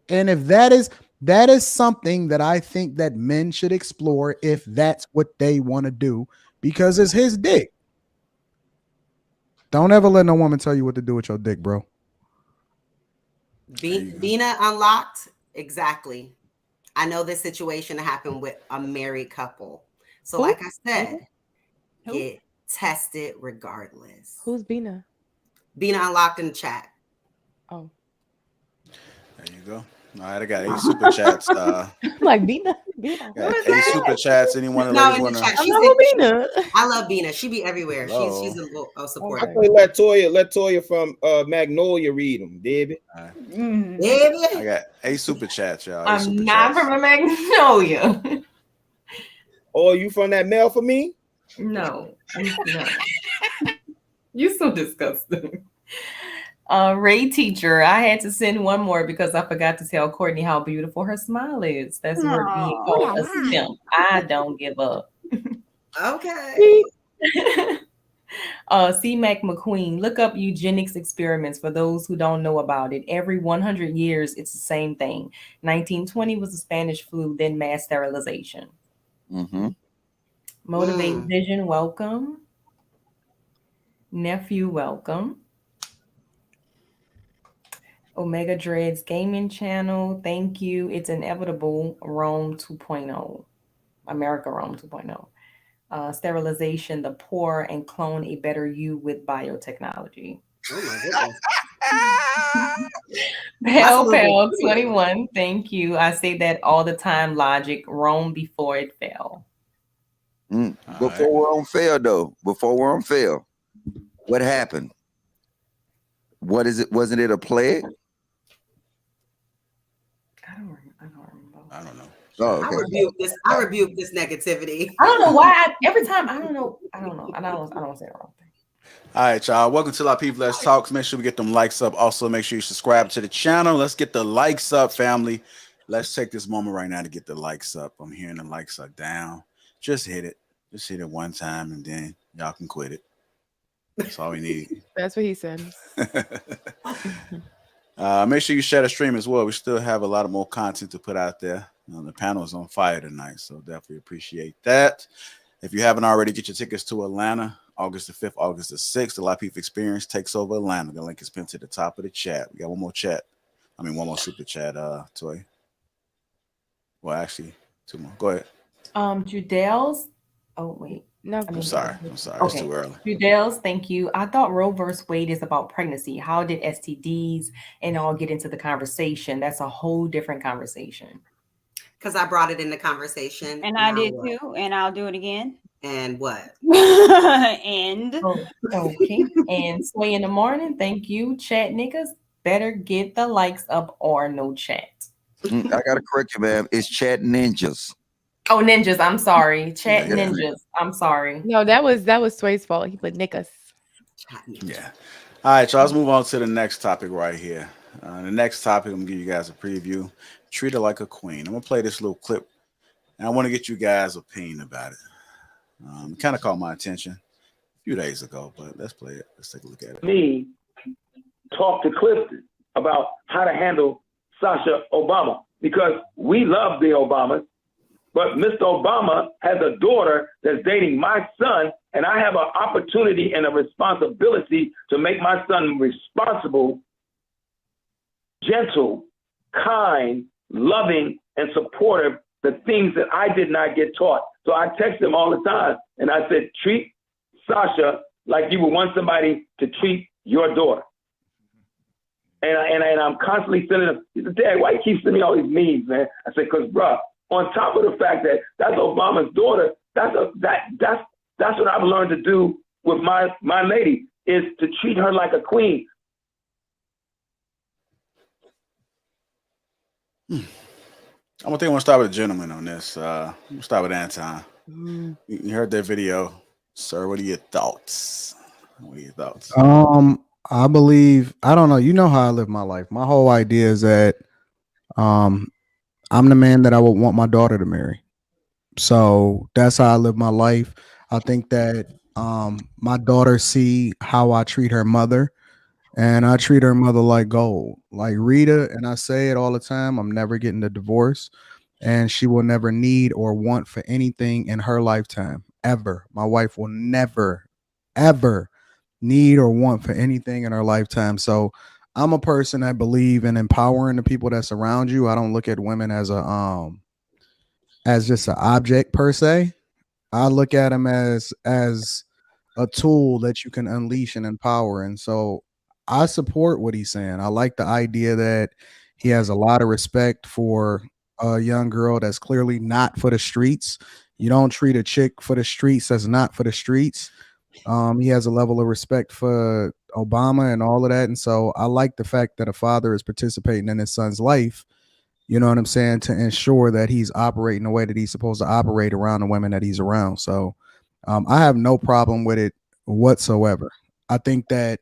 and if that is something that I think that men should explore if that's what they want to do, because it's his dick. Don't ever let no woman tell you what to do with your dick, bro. Bina unlocked. Exactly. I know this situation happened with a married couple. So like I said, get tested regardless. Who's Bina? Bina unlocked in the chat. Oh. There you go. All right, I got 8 super chats. Like Bina. Got 8 super chats. Anyone No, ladies in the want chat. to? She said, I love Bina. She be everywhere. Hello. She's a I supporter. think let Toya from Magnolia read them, Debbie. Debbie. I got 8 super chats, y'all. 8 I'm super not chats. from a Magnolia. Oh, you from that mail for me? No. You so disgusting. Ray teacher, I had to send one more because I forgot to tell Courtney how beautiful her smile is. That's worth being called a simp. I don't give up. Okay. C. Mac McQueen, look up eugenics experiments for those who don't know about it. Every 100 years, it's the same thing. 1920 was the Spanish flu, then mass sterilization. Motivate Vision, welcome. Nephew, welcome. Omega Dreads Gaming Channel, thank you. It's inevitable. Rome 2.0. America Rome 2.0. Sterilization, the poor, and clone a better you with biotechnology. Oh my goodness. Pal 21, thank you. I say that all the time. Logic, Rome before it fell. Before Rome fell, though. Before Rome fell, what happened? What is it? Wasn't it a plague? I don't know. Oh, okay. I rebuke this negativity. I don't know why. Every time, I don't know. I don't say it wrong. All right, y'all. Welcome to Lapeef Let's Talk. Make sure we get them likes up. Also, make sure you subscribe to the channel. Let's get the likes up, family. Let's take this moment right now to get the likes up. I'm hearing the likes are down. Just hit it. Just hit it one time, and then y'all can quit it. That's all we need. That's what he said. Make sure you share the stream as well. We still have a lot of more content to put out there. The panel is on fire tonight, so definitely appreciate that. If you haven't already, get your tickets to Atlanta, August the 5th, August the 6th. The Lapeef Experience takes over Atlanta. The link is pinned to the top of the chat. We got one more super chat, Toy. Well, actually, 2 more. Go ahead. Judels. Oh, wait. No, I'm sorry. Okay. It's too early. Judels, thank you. I thought Roe vs. Wade is about pregnancy. How did STDs and all get into the conversation? That's a whole different conversation. Because I brought it in the conversation. And I did too. And I'll do it again. And what? And okay. And Sway in the morning. Thank you. Chat niggas better get the likes up or no chat. I gotta correct you, man. It's chat ninjas. Oh, ninjas. I'm sorry. Chat ninjas. I'm sorry. No, that was Sway's fault. He put niggas. Yeah. All right, y'all. Let's move on to the next topic right here. The next topic, I'm gonna give you guys a preview. Treat her like a queen. I'm gonna play this little clip, and I want to get you guys' opinion about it. It kind of caught my attention a few days ago, but let's play it. Let's take a look at it. Me talk to Clifton about how to handle Sasha Obama, because we love the Obamas, but Mr. Obama has a daughter that's dating my son, and I have an opportunity and a responsibility to make my son responsible, gentle, kind, loving, and supportive, the things that I did not get taught. So I text him all the time, and I said, treat Sasha like you would want somebody to treat your daughter. And I'm constantly sending him, he said, Dad, why you keep sending me all these memes, man? I said, because, bro, on top of the fact that that's Obama's daughter, that's what I've learned to do with my lady, is to treat her like a queen. I want to start with a gentleman on this. We'll start with Anton. You heard that video, sir. What are your thoughts? I believe, I don't know. You know how I live my life. My whole idea is that I'm the man that I would want my daughter to marry. So that's how I live my life. I think that my daughter see how I treat her mother, and I treat her mother like gold, like Rita. And I say it all the time. I'm never getting a divorce, and she will never need or want for anything in her lifetime, ever. My wife will never, ever need or want for anything in her lifetime. So I'm a person that believe in empowering the people that surround you. I don't look at women as just an object per se. I look at them as a tool that you can unleash and empower. And so I support what he's saying. I like the idea that he has a lot of respect for a young girl that's clearly not for the streets. You don't treat a chick for the streets that's not for the streets. He has a level of respect for Obama and all of that. And so I like the fact that a father is participating in his son's life, you know what I'm saying, to ensure that he's operating the way that he's supposed to operate around the women that he's around. So I have no problem with it whatsoever. I think that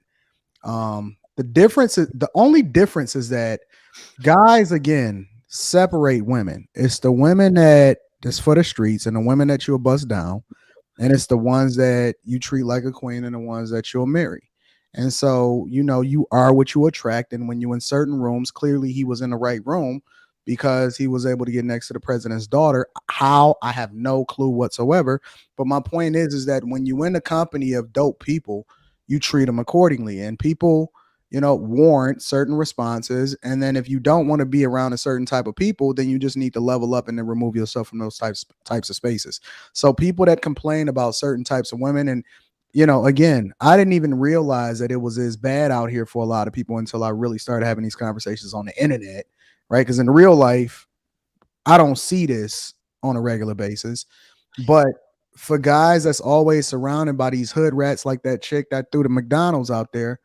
the only difference is that guys, again, separate women. It's the women that's for the streets and the women that you'll bust down. And it's the ones that you treat like a queen and the ones that you'll marry. And so, you are what you attract. And when you in certain rooms, clearly he was in the right room because he was able to get next to the president's daughter. How? I have no clue whatsoever. But my point is that when you in the company of dope people, you treat them accordingly. And people, warrant certain responses. And then if you don't want to be around a certain type of people, then you just need to level up and then remove yourself from those types of spaces. So people that complain about certain types of women, and again, I didn't even realize that it was as bad out here for a lot of people until I really started having these conversations on the internet, right? Because in real life, I don't see this on a regular basis. But for guys that's always surrounded by these hood rats like that chick that threw the McDonald's out there,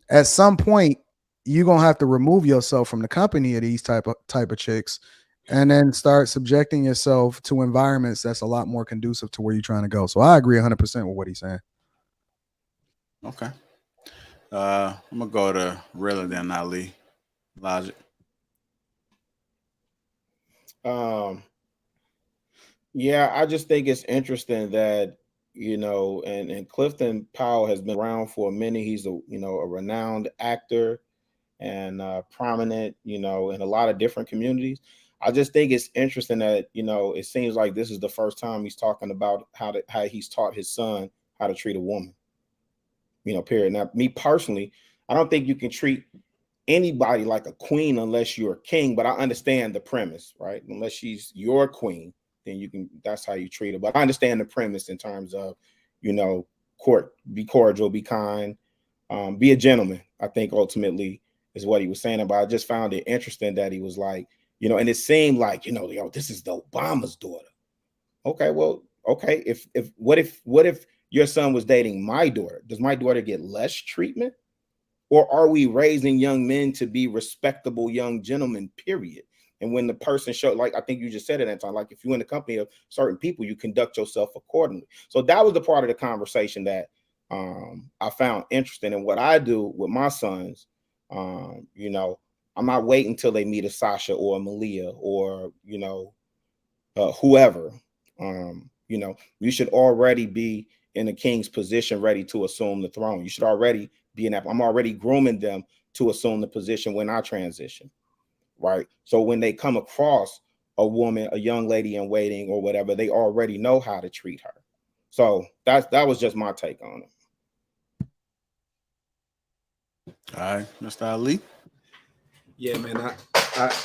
at some point you're gonna have to remove yourself from the company of these type of chicks and then start subjecting yourself to environments that's a lot more conducive to where you're trying to go. So I agree 100% with what he's saying. Okay. I'm gonna go to Realer Than Ali. Logic. Yeah, I just think it's interesting that and Clifton Powell has been around for a minute. He's a renowned actor and prominent, in a lot of different communities. I just think it's interesting that it seems like this is the first time he's talking about how he's taught his son how to treat a woman. Period. Now, me personally, I don't think you can treat anybody like a queen unless you're a king. But I understand the premise, right? Unless she's your queen, then you can. That's how you treat her. But I understand the premise in terms of, be cordial, be kind, be a gentleman. I think ultimately is what he was saying. But I just found it interesting that he was like, and it seemed like, this is the Obama's daughter. Okay, well, okay. What if your son was dating my daughter? Does my daughter get less treatment? Or are we raising young men to be respectable young gentlemen, period? And when the person showed, like I think you just said at that time, like if you're in the company of certain people, you conduct yourself accordingly. So that was the part of the conversation that I found interesting. And what I do with my sons, I'm not waiting until they meet a Sasha or a Malia or, whoever. You should already be in a king's position, ready to assume the throne. You should already be in that. I'm already grooming them to assume the position when I transition, right? So when they come across a woman, a young lady in waiting or whatever, they already know how to treat her. So that was just my take on it. All right, Mr. Ali. Yeah, man,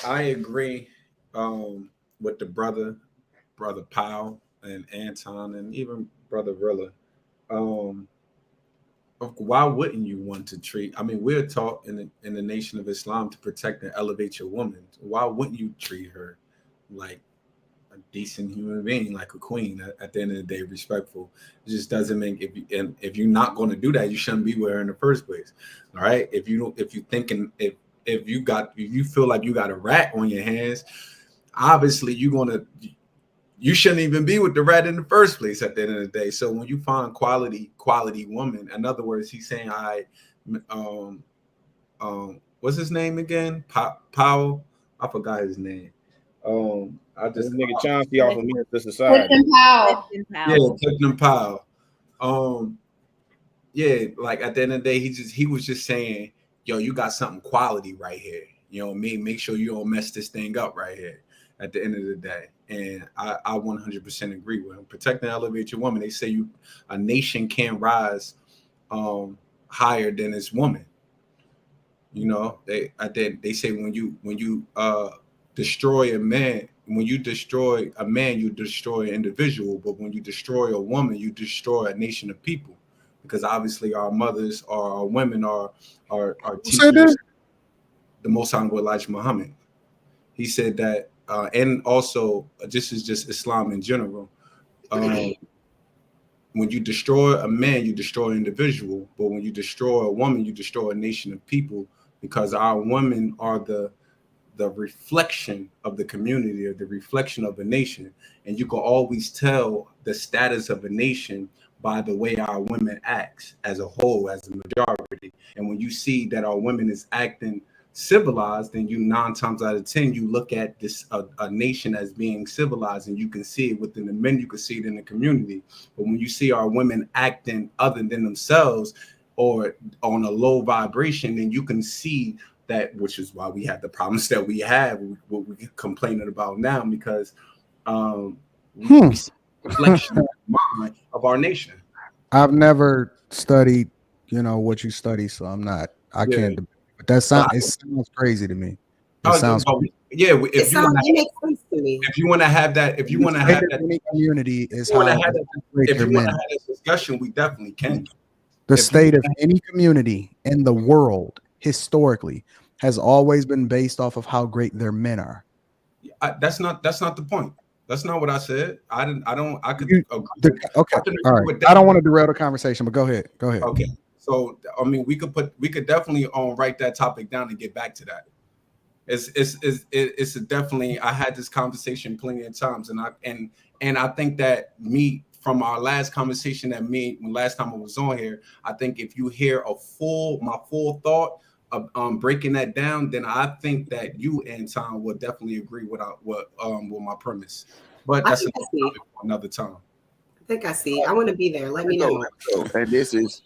I agree with the brother Powell and Anton and even brother Rilla. Why wouldn't you want to treat? I mean, we're taught in the Nation of Islam to protect and elevate your woman. Why wouldn't you treat her like a decent human being, like a queen? At the end of the day, respectful. It just doesn't make if you're not going to do that, you shouldn't be with her in the first place. All right. If you feel like you got a rat on your hands, obviously you shouldn't even be with the rat in the first place at the end of the day. So when you find quality woman, in other words, he's saying, what's his name again? Powell. I forgot his name. I just nigga Chauncey off of me at the society. Yeah, Clifton Powell. Yeah, like at the end of the day, he was just saying, yo, you got something quality right here. You know what I mean? Make sure you don't mess this thing up right here at the end of the day. And I 100% agree with him. Protect and elevate your woman. They say a nation can't rise higher than its woman. They say when you destroy a man, when you destroy a man, you destroy an individual. But when you destroy a woman, you destroy a nation of people. Because obviously our mothers or our women are teachers. The Most Honorable Elijah Muhammad. He said that, and also this is just Islam in general. When you destroy a man, you destroy an individual. But when you destroy a woman, you destroy a nation of people, because our women are the reflection of the community, or the reflection of a nation. And you can always tell the status of a nation by the way our women act as a whole, as a majority. And when you see that our women is acting civilized, then you 9 times out of 10 you look at this a nation as being civilized, and you can see it within the men, you can see it in the community. But when you see our women acting other than themselves or on a low vibration, then you can see that, which is why we have the problems that we have, what we're complaining about now, because we see the reflection of our nation. I've never studied, what you study, so I can't. But it sounds crazy to me. It sounds crazy. If you want to have that, any community is how if you want to have this discussion, we definitely can. The state of any community in the world historically has always been based off of how great their men are. That's not the point. That's not what I said. I could agree. Okay. All right. I don't want to derail the conversation, but go ahead. Okay. So I mean, we could definitely write that topic down and get back to that. It's definitely, I had this conversation plenty of times, and I think that from our last conversation when last time I was on here, I think if you hear my full thought of breaking that down, then I think that you, Anton, will definitely agree with my premise. But that's another time. I think I see. I want to be there. Let me know. And this is.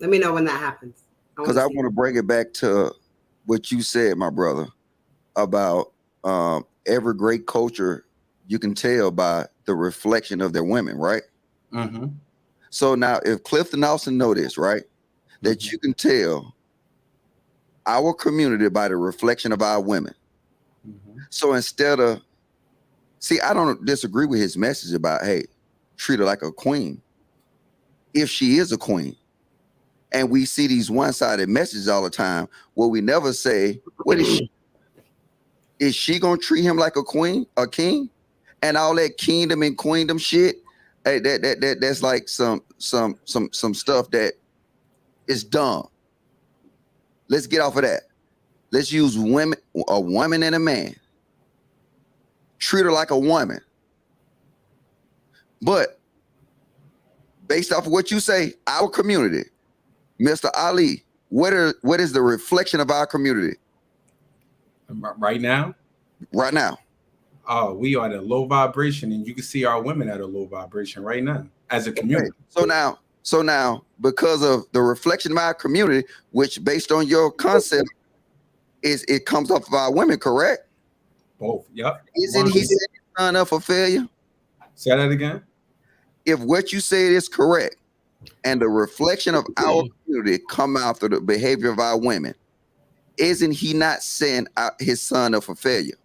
Let me know when that happens. Because I want to bring it back to what you said, my brother, about every great culture, you can tell by the reflection of their women, right? Mm-hmm. So now, if Clifton Austin know this, right, that you can tell our community by the reflection of our women. Mm-hmm. So instead of, I don't disagree with his message about, hey, treat her like a queen, if she is a queen. And we see these one-sided messages all the time where we never say, what is she? Is she gonna treat him like a queen, a king? And all that kingdom and queendom shit, that's like some stuff that is dumb. Let's get off of that. Let's use a woman and a man. Treat her like a woman. But based off of what you say, our community, Mr. Ali, what is the reflection of our community? Right now? Right now. Oh, we are at a low vibration, and you can see our women at a low vibration right now as a community. Okay. So now, because of the reflection of our community, which based on your concept, it comes off of our women, correct? Both, yep. Isn't he setting his son up for failure? Say that again. If what you said is correct, and the reflection of our community come out through the behavior of our women, isn't he not setting his son up for failure?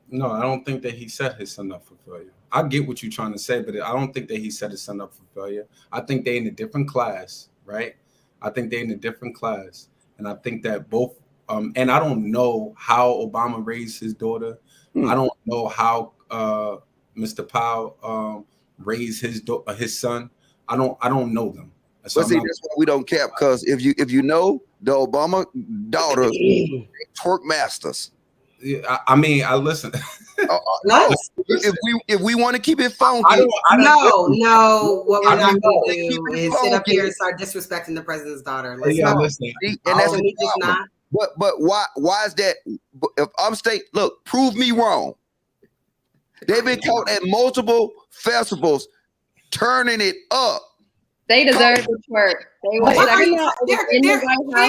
No, I don't think that he set his son up for failure. I get what you're trying to say, but I don't think that he set his son up for failure. I think they're in a different class, right? I think they're in a different class. And I think that both, and I don't know how Obama raised his daughter. I don't know how Mr. Powell raised his son. I don't know them. So but see, that's why we don't care, because if you know the Obama daughters, twerk masters. Yeah, I mean, I listen. No. If we want to keep it funky, no. What we're not going to do is sit up here and start disrespecting the president's daughter. Listen. And that's the problem. But why is that? If upstate, look, prove me wrong. They've been caught at multiple festivals, turning it up. They deserve the twerk. They're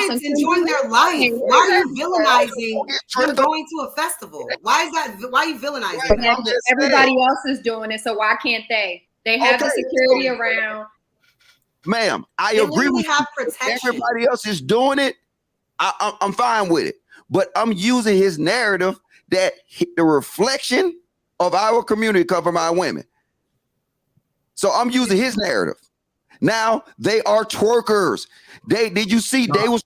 kids enjoying their life. Why are you villainizing them going to a festival? Why are you villainizing them? Everybody else is doing it, so why can't they? They have the security around. Ma'am, I agree with you. Everybody else is doing it. I'm fine with it. But I'm using his narrative that the reflection of our community come from our women. So I'm using his narrative. Now they are twerkers. Did you see they were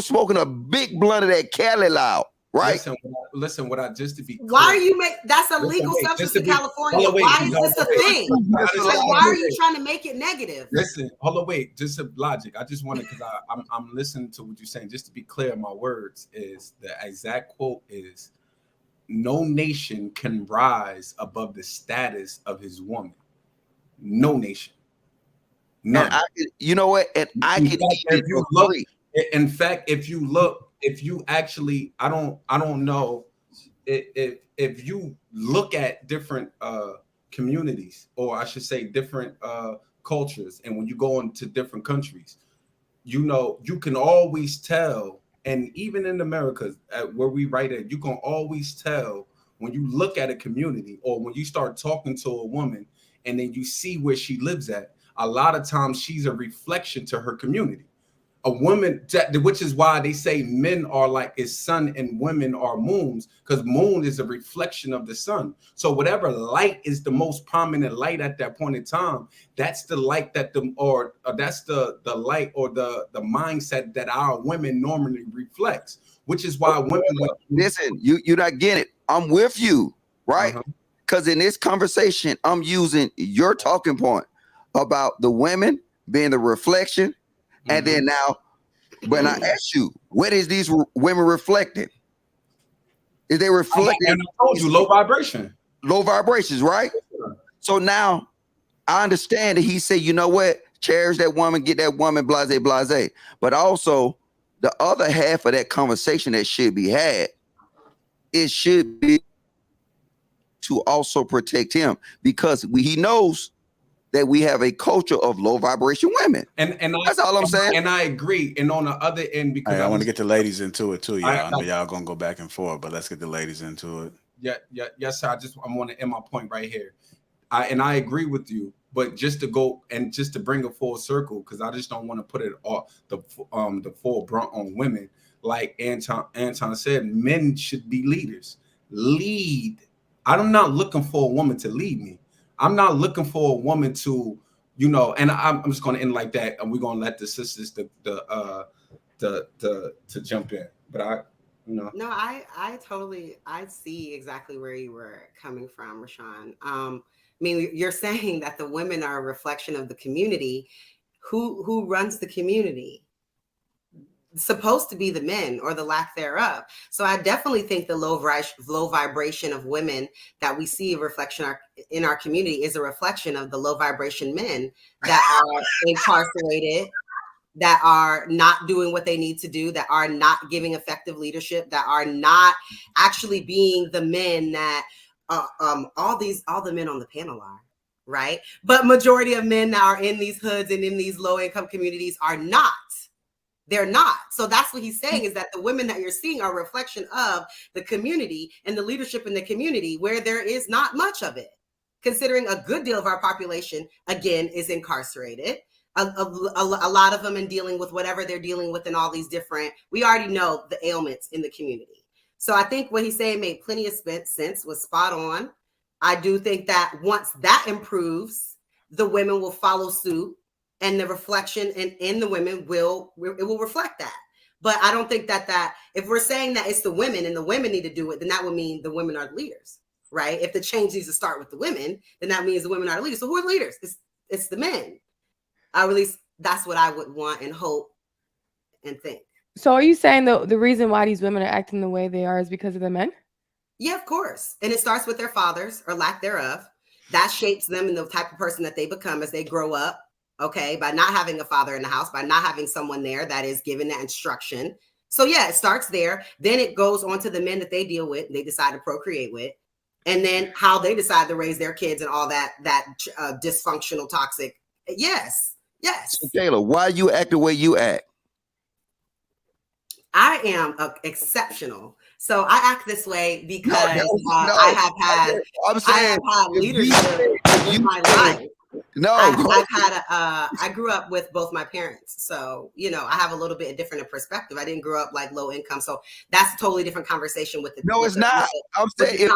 smoking a big blunt of that Cali loud. right? Listen, what I just to be clear. Why are you make that's a legal substance in California? Why is this a thing? Like, why are you trying to make it negative? Listen, hold on, wait. Just a logic. I just wanted, because I'm listening to what you're saying. Just to be clear, my words is the exact quote is, "No nation can rise above the status of his woman. No nation. None." And you know what? And I can if you look. In fact, if you actually, I don't know if you look at different communities, or I should say different cultures, and when you go into different countries, you know, you can always tell, and even in America, where we right at, you can always tell when you look at a community, or when you start talking to a woman, and then you see where she lives at. A lot of times, she's a reflection to her community. A woman, which is why they say men are like his sun and women are moons, because moon is a reflection of the sun. So whatever light is the most prominent light at that point in time, that's the light that that's the light or the mindset that our women normally reflects. Which is why women listen. You're not getting it. I'm with you, right? Because in this conversation, I'm using your talking point about the women being the reflection. And then now, when I ask you, what is these women reflecting? Is they reflecting? And I told you, low vibration. Low vibrations, right? So now I understand that he said, you know what? Cherish that woman, get that woman, blase, blase. But also, the other half of that conversation that should be had, it should be to also protect him, because he knows that we have a culture of low vibration women. And that's all I'm saying. And I agree. And on the other end, because I want to get the ladies into it too, y'all. I know y'all gonna go back and forth, but let's get the ladies into it. Yes, sir. I want to end my point right here. I agree with you, but just to go and just to bring a full circle, because I just don't want to put it all the full brunt on women. Like Anton said, men should be leaders. Lead. I'm not looking for a woman to lead me. I'm not looking for a woman to, you know, and I'm just going to end like that, and we're going to let the sisters to jump in. But No, I totally, I see exactly where you were coming from, Rashawn. I mean, you're saying that the women are a reflection of the community. Who runs the community? Supposed to be the men, or the lack thereof. So I definitely think the low vibration of women that we see a reflection in our community is a reflection of the low vibration men that are incarcerated, that are not doing what they need to do, that are not giving effective leadership, that are not actually being the men that all the men on the panel are, right? But majority of men that are in these hoods and in these low income communities are not. They're not. So that's what he's saying, is that the women that you're seeing are a reflection of the community and the leadership in the community, where there is not much of it, considering a good deal of our population, again, is incarcerated. A lot of them in dealing with whatever they're dealing with, and all these different, we already know the ailments in the community. So I think what he's saying made plenty of sense, was spot on. I do think that once that improves, the women will follow suit, and the reflection in the women will reflect that. But I don't think that if we're saying that it's the women and the women need to do it, then that would mean the women are the leaders, right? If the change needs to start with the women, then that means the women are the leaders. So who are the leaders? It's the men. At least that's what I would want and hope and think. So are you saying the reason why these women are acting the way they are is because of the men? Yeah, of course. And it starts with their fathers, or lack thereof. That shapes them and the type of person that they become as they grow up. Okay, by not having a father in the house, by not having someone there that is giving that instruction. So yeah, it starts there. Then it goes on to the men that they deal with, they decide to procreate with, and then how they decide to raise their kids and all that dysfunctional, toxic. Yes. So Kayla, why you act the way you act? I am exceptional. So I act this way because I have had leadership in my life. I grew up with both my parents. So, you know, I have a little bit different perspective. I didn't grow up like low income. So that's a totally different conversation with the No, it's not. I'm saying if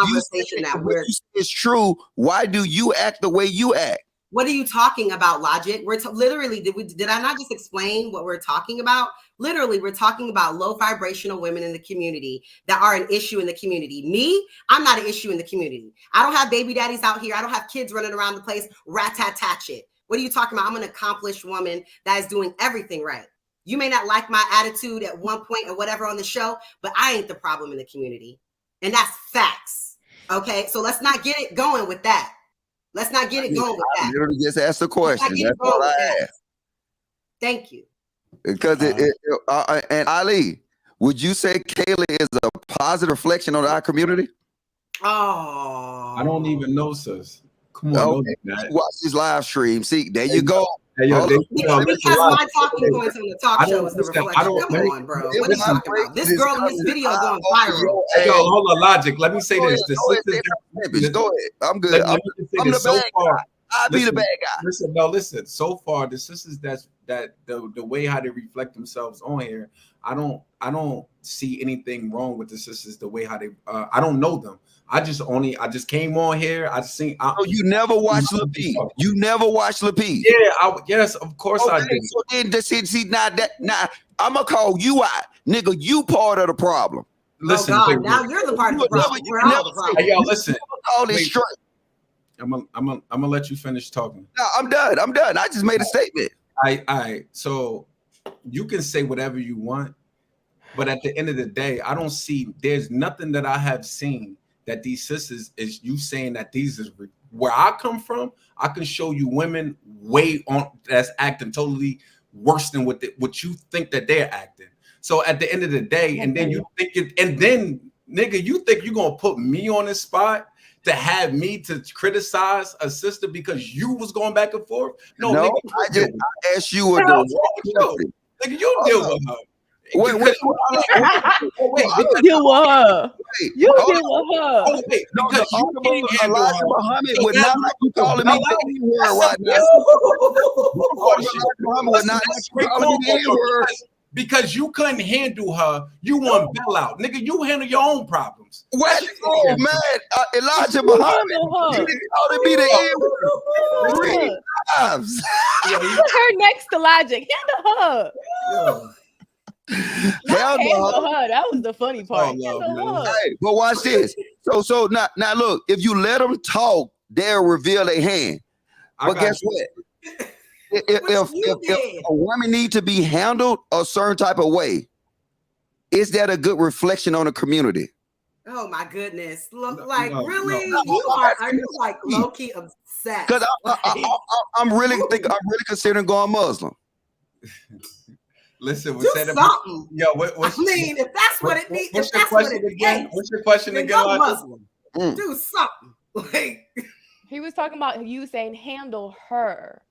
it's true, why do you act the way you act? What are you talking about, logic? We're literally, did I not just explain what we're talking about? Literally, we're talking about low vibrational women in the community that are an issue in the community. Me, I'm not an issue in the community. I don't have baby daddies out here. I don't have kids running around the place, rat-tat-tat shit. What are you talking about? I'm an accomplished woman that is doing everything right. You may not like my attitude at one point or whatever on the show, but I ain't the problem in the community. And that's facts. Okay, so let's not get it going with that. Let's not get it going with that. I literally just asked the question. That's all I asked. Thank you. Because and Ali, would you say Kayla is a positive reflection on our community? Oh, I don't even know, sis. Come on, okay. Watch this live stream. See, there you go. Hey, yo, because my talking points on the talk show is the reflection. Come on, bro. What are you talking about? This girl in this video going viral. Yo, hold on, Logic. Let me say this. Go ahead. I'm good. I'm the bad guy. I'll be the bad guy. Listen. So far, the sisters that the way how they reflect themselves on here, I don't see anything wrong with the sisters. The way how they, I don't know them. I just came on here. I just seen. You never watched Lapeef. You never watched Lapeef. Yeah, yes, of course I did. So then, see, now I'm gonna call you out, nigga. You part of the problem. Listen, now you're the part of the problem. We're all the problem. Hey, yo, listen. All this straight. I'm gonna let you finish talking. No, I'm done. I just made a statement. So you can say whatever you want, but at the end of the day, I don't see. There's nothing that I have seen that these sisters is you saying that these is where I come from. I can show you women way on that's acting totally worse than what you think that they're acting. So at the end of the day, and then you think it, and then nigga, you think you're gonna put me on the spot to have me to criticize a sister because you was going back and forth? No, nigga, I asked you a nigga, you deal with her. Wait, you deal with her. You deal with her. Elijah Muhammad would not like you calling me the N-word right now. Elijah Muhammad would not like you calling me the N-word. Because you couldn't handle her, you want bail out. Nigga, you handle your own problems. What? Oh, man. Elijah Muhammad. You didn't call me the N-word 3 times. Put her next to Logic. Handle her. Hell no. Her. That was the funny part. Hey, but watch this. So now look, if you let them talk, they'll reveal their hand. But guess what? If a woman needs to be handled a certain type of way, is that a good reflection on the community? Oh my goodness! Really, you are you like low key upset? Because I'm really considering going Muslim. Listen, do something. Yo, I mean, if that's what it needs, what's your question again? What's your question again? Muslim. Do something. He was talking about you saying handle her.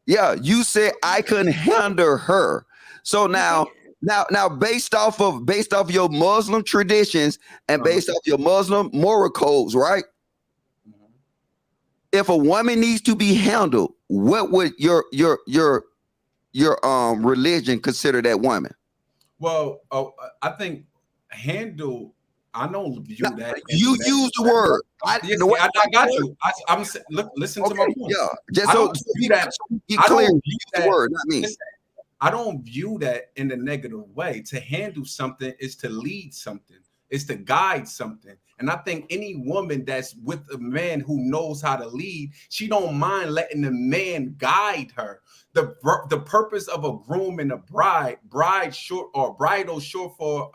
Yeah, you said I couldn't handle her. So now based off your Muslim traditions and based off your Muslim moral codes, right? If a woman needs to be handled, what would your religion consider that woman? Well, I think handle. I don't view that. You use the word. I got you. Listen to my point. Yeah, just so you clear. Use the word, not me. I don't view that in a negative way. To handle something is to lead something. Is to guide something. And I think any woman that's with a man who knows how to lead, she don't mind letting the man guide her. The purpose of a groom and a bride short or bridal short for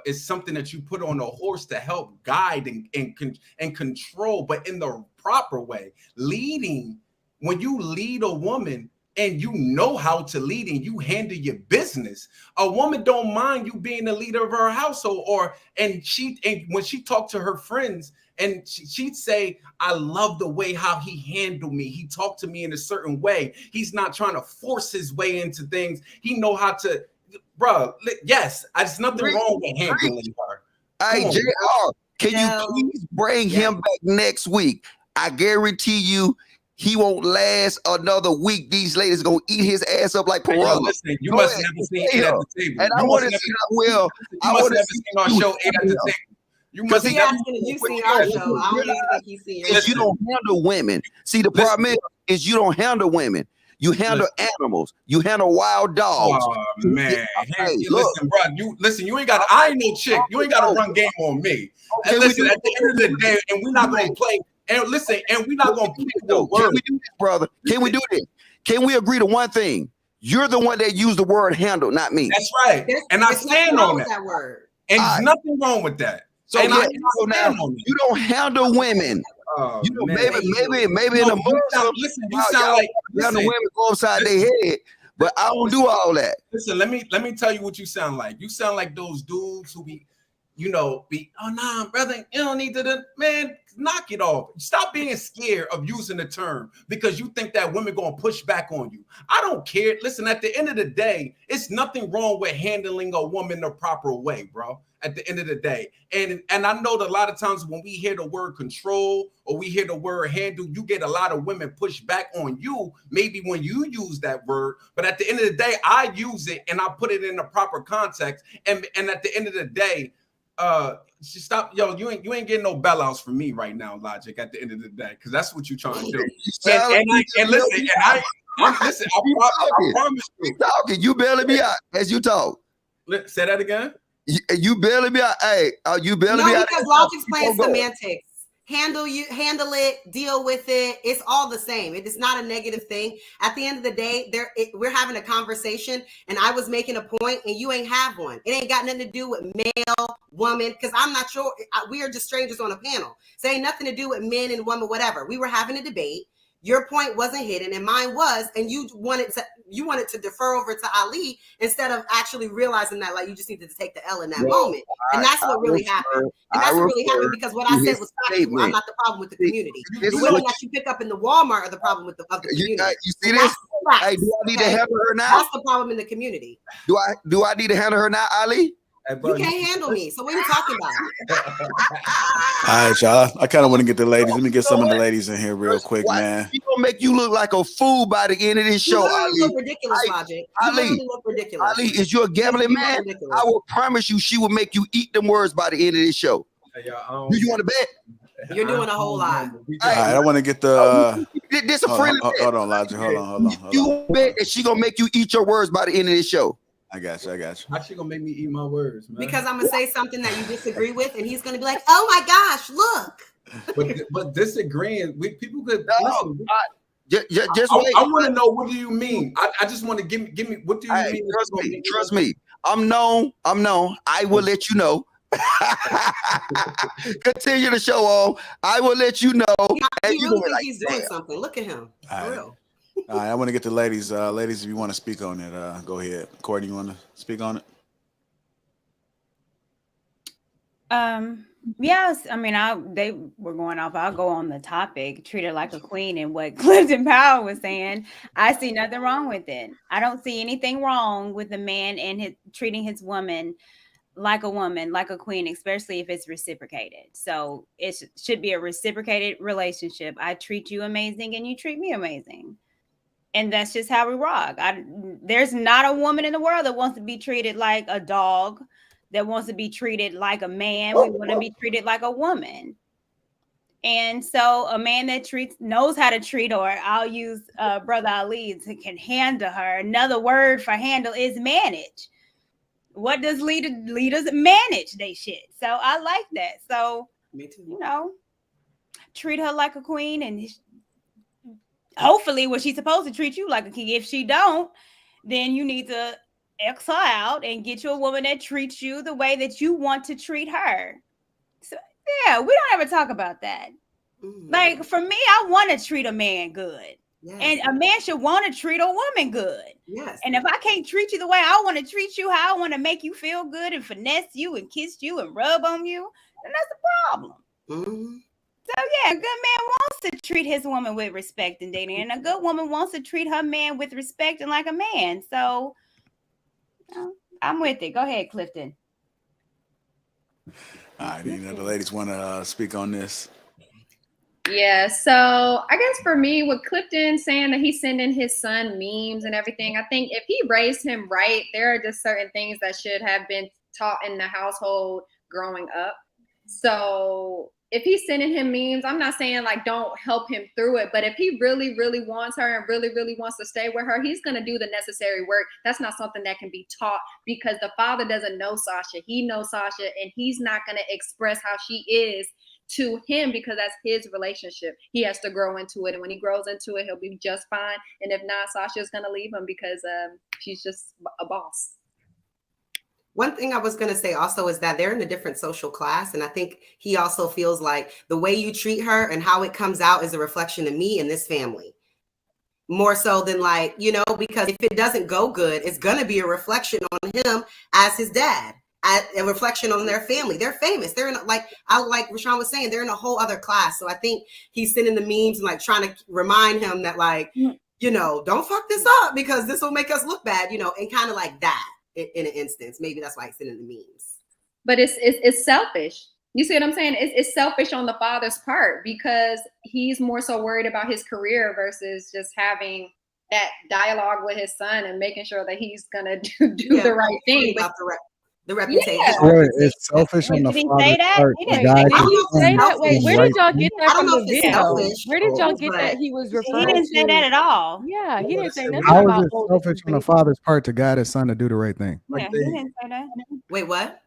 is something that you put on a horse to help guide and control, but in the proper way. Leading, when you lead a woman and you know how to lead and you handle your business, a woman don't mind you being the leader of her household. And when she talked to her friends and she'd say, I love the way how he handled me. He talked to me in a certain way. He's not trying to force his way into things. He know how to, bro. Yes, there's nothing wrong with handling her. Hey, JR, can you please bring him back next week? I guarantee you, he won't last another week. These ladies gonna eat his ass up like piranha. Listen, you must have never seen it at the table. And I want to see how well. I want to see our show at the table. You must have seen our show. I don't even think he's seen it. You don't handle women. See, the problem is you don't handle women. You handle animals. You handle wild dogs. Oh man, Hey, listen, bro. You ain't got. I ain't no chick. You ain't got to run game on me. And listen, at the end of the day, and we're not gonna play. And listen, and we're not gonna play the word. Can we do this, brother? Can we do this? Can we agree to one thing? You're the one that used the word handle, not me. That's right. And I stand on that word. And there's nothing wrong with that. So, and yeah, so now you don't handle women. Oh, you know, man. maybe in a Muslim, you sound like the women go upside their head, but I don't do all that. Listen, let me tell you what you sound like. You sound like those dudes who be oh nah, brother, you don't need to man, knock it off. Stop being scared of using the term because you think that women gonna push back on you. I don't care. Listen, at the end of the day, it's nothing wrong with handling a woman the proper way, bro. At the end of the day. And I know that a lot of times when we hear the word control or we hear the word handle, you get a lot of women push back on you, maybe when you use that word. But at the end of the day, I use it and I put it in the proper context. And at the end of the day, stop, you ain't getting no bailouts from me right now, Logic, at the end of the day, because that's what you're trying to do. I promise you. You bailing me out as you talk. Say that again. You bailing me out. Hey, you bailing me out. Because Logic's playing semantics. Handle it, deal with it. It's all the same. It is not a negative thing. At the end of the day, we're having a conversation, and I was making a point, and you ain't have one. It ain't got nothing to do with male, woman, because I'm not sure. We are just strangers on a panel. So it ain't nothing to do with men and women, whatever. We were having a debate. Your point wasn't hidden, and mine was, and you wanted to defer over to Ali instead of actually realizing that like you just needed to take the L in that moment. And that's what really happened. And that's what really happened because what I said was factual. I'm not the problem with the community. The women that you pick up in the Walmart are the problem with the community. You see this? Hey, do I need to handle her now? That's the problem in the community. Do I need to handle her now, Ali? You can't handle me. So what are you talking about? All right, y'all. I kind of want to get the ladies. Let me get some of the ladies in here real quick, man. She gonna make you look like a fool by the end of this show. You look ridiculous, Logic. You look ridiculous. Ali, is you a gambling man? I will promise you, she will make you eat them words by the end of this show. Do you want to bet? You're doing a whole lot. All right, I want to get the. This a friendly bet. Hold on, Logic. Hold on. You bet that she gonna make you eat your words by the end of this show. I got you. How she gonna make me eat my words, man? Because I'm gonna say something that you disagree with, and he's gonna be like, "Oh my gosh, look." But disagreeing, people could listen. Just wait. I want to know, what do you mean? I just want to give me. What do you mean? Trust me. I'm known. I will let you know. Continue the show on. I will let you know. He really think he's doing something. Look at him. For real. All right, I want to get the ladies. Ladies, if you want to speak on it, go ahead. Courtney, you want to speak on it? Yes. I mean, they were going off. I'll go on the topic, treat her like a queen, and what Clifton Powell was saying. I see nothing wrong with it. I don't see anything wrong with the man and treating his woman, like a queen, especially if it's reciprocated. So it should be a reciprocated relationship. I treat you amazing, and you treat me amazing. And that's just how we rock. There's not a woman in the world that wants to be treated like a dog, that wants to be treated like a man. We want to be treated like a woman. And so a man that knows how to treat, or I'll use Brother Ali, can handle her. Another word for handle is manage. What does leaders manage? They shit. So I like that. So, me too. Treat her like a queen, and hopefully what she's supposed to treat you like a king. If she don't, then you need to X her out and get you a woman that treats you the way that you want to treat her. So yeah, we don't ever talk about that. Like for me, I want to treat a man good. Yes. And a man should want to treat a woman good. Yes. And if I can't treat you the way I want to treat you, how I want to make you feel good and finesse you and kiss you and rub on you, then that's the problem. Mm-hmm. So yeah, a good man wants to treat his woman with respect and dating, and a good woman wants to treat her man with respect and like a man. So I'm with it. Go ahead, Clifton. All right, the ladies want to speak on this. Yeah, so I guess for me, with Clifton saying that he's sending his son memes and everything, I think if he raised him right, there are just certain things that should have been taught in the household growing up. So if he's sending him memes, I'm not saying like don't help him through it, but if he really, really wants her and really, really wants to stay with her, he's gonna do the necessary work. That's not something that can be taught because the father doesn't know Sasha. He knows Sasha, and he's not gonna express how she is to him because that's his relationship. He has to grow into it, and when he grows into it, he'll be just fine. And if not, Sasha's gonna leave him because she's just a boss. One thing I was going to say also is that they're in a different social class. And I think he also feels like the way you treat her and how it comes out is a reflection of me and this family. More so than like, you know, because if it doesn't go good, it's going to be a reflection on him as his dad, a reflection on their family. They're famous. They're in like Rashawn was saying, they're in a whole other class. So I think he's sending the memes and like trying to remind him that like, you know, don't fuck this up because this will make us look bad, you know, and kind of like that. In an instance, maybe that's why he's sending the memes. But it's selfish. You see what I'm saying? It's selfish on the father's part because he's more so worried about his career versus just having that dialogue with his son and making sure that he's gonna do the right thing. About the reputation. Yeah. It's selfish on the father's part. He didn't say that. Wait, where did y'all get that from the video? Where did y'all get that he was referring to? He didn't say that at all. Yeah, he didn't say nothing How about is it selfish on the father's part to guide his son to do the right thing? Yeah, he didn't say that. Wait, what?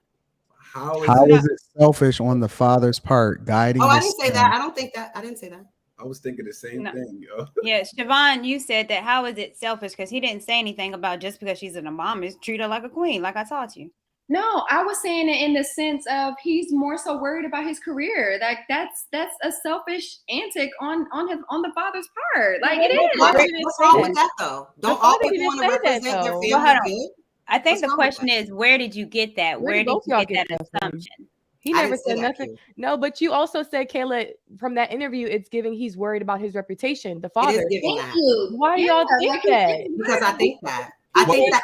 How is it selfish on the father's part guiding? Oh, I didn't say that. I don't think that. I didn't say that. I was thinking the same thing, yo. Yeah, Siobhan, you said that. How is it selfish? Because he didn't say anything about just because she's an mom, is treat her like a queen, like I taught you. No, I was saying it in the sense of he's more so worried about his career. Like that's a selfish antic on the father's part. Like it is. What's wrong with that though? Don't all people want to represent their family good? I think the question is, where did you get that? Where did you get that assumption? He never said nothing. No, but you also said, Kayla, from that interview, it's giving he's worried about his reputation. The father. It is giving that. Why do y'all think that? Because I think that. I think that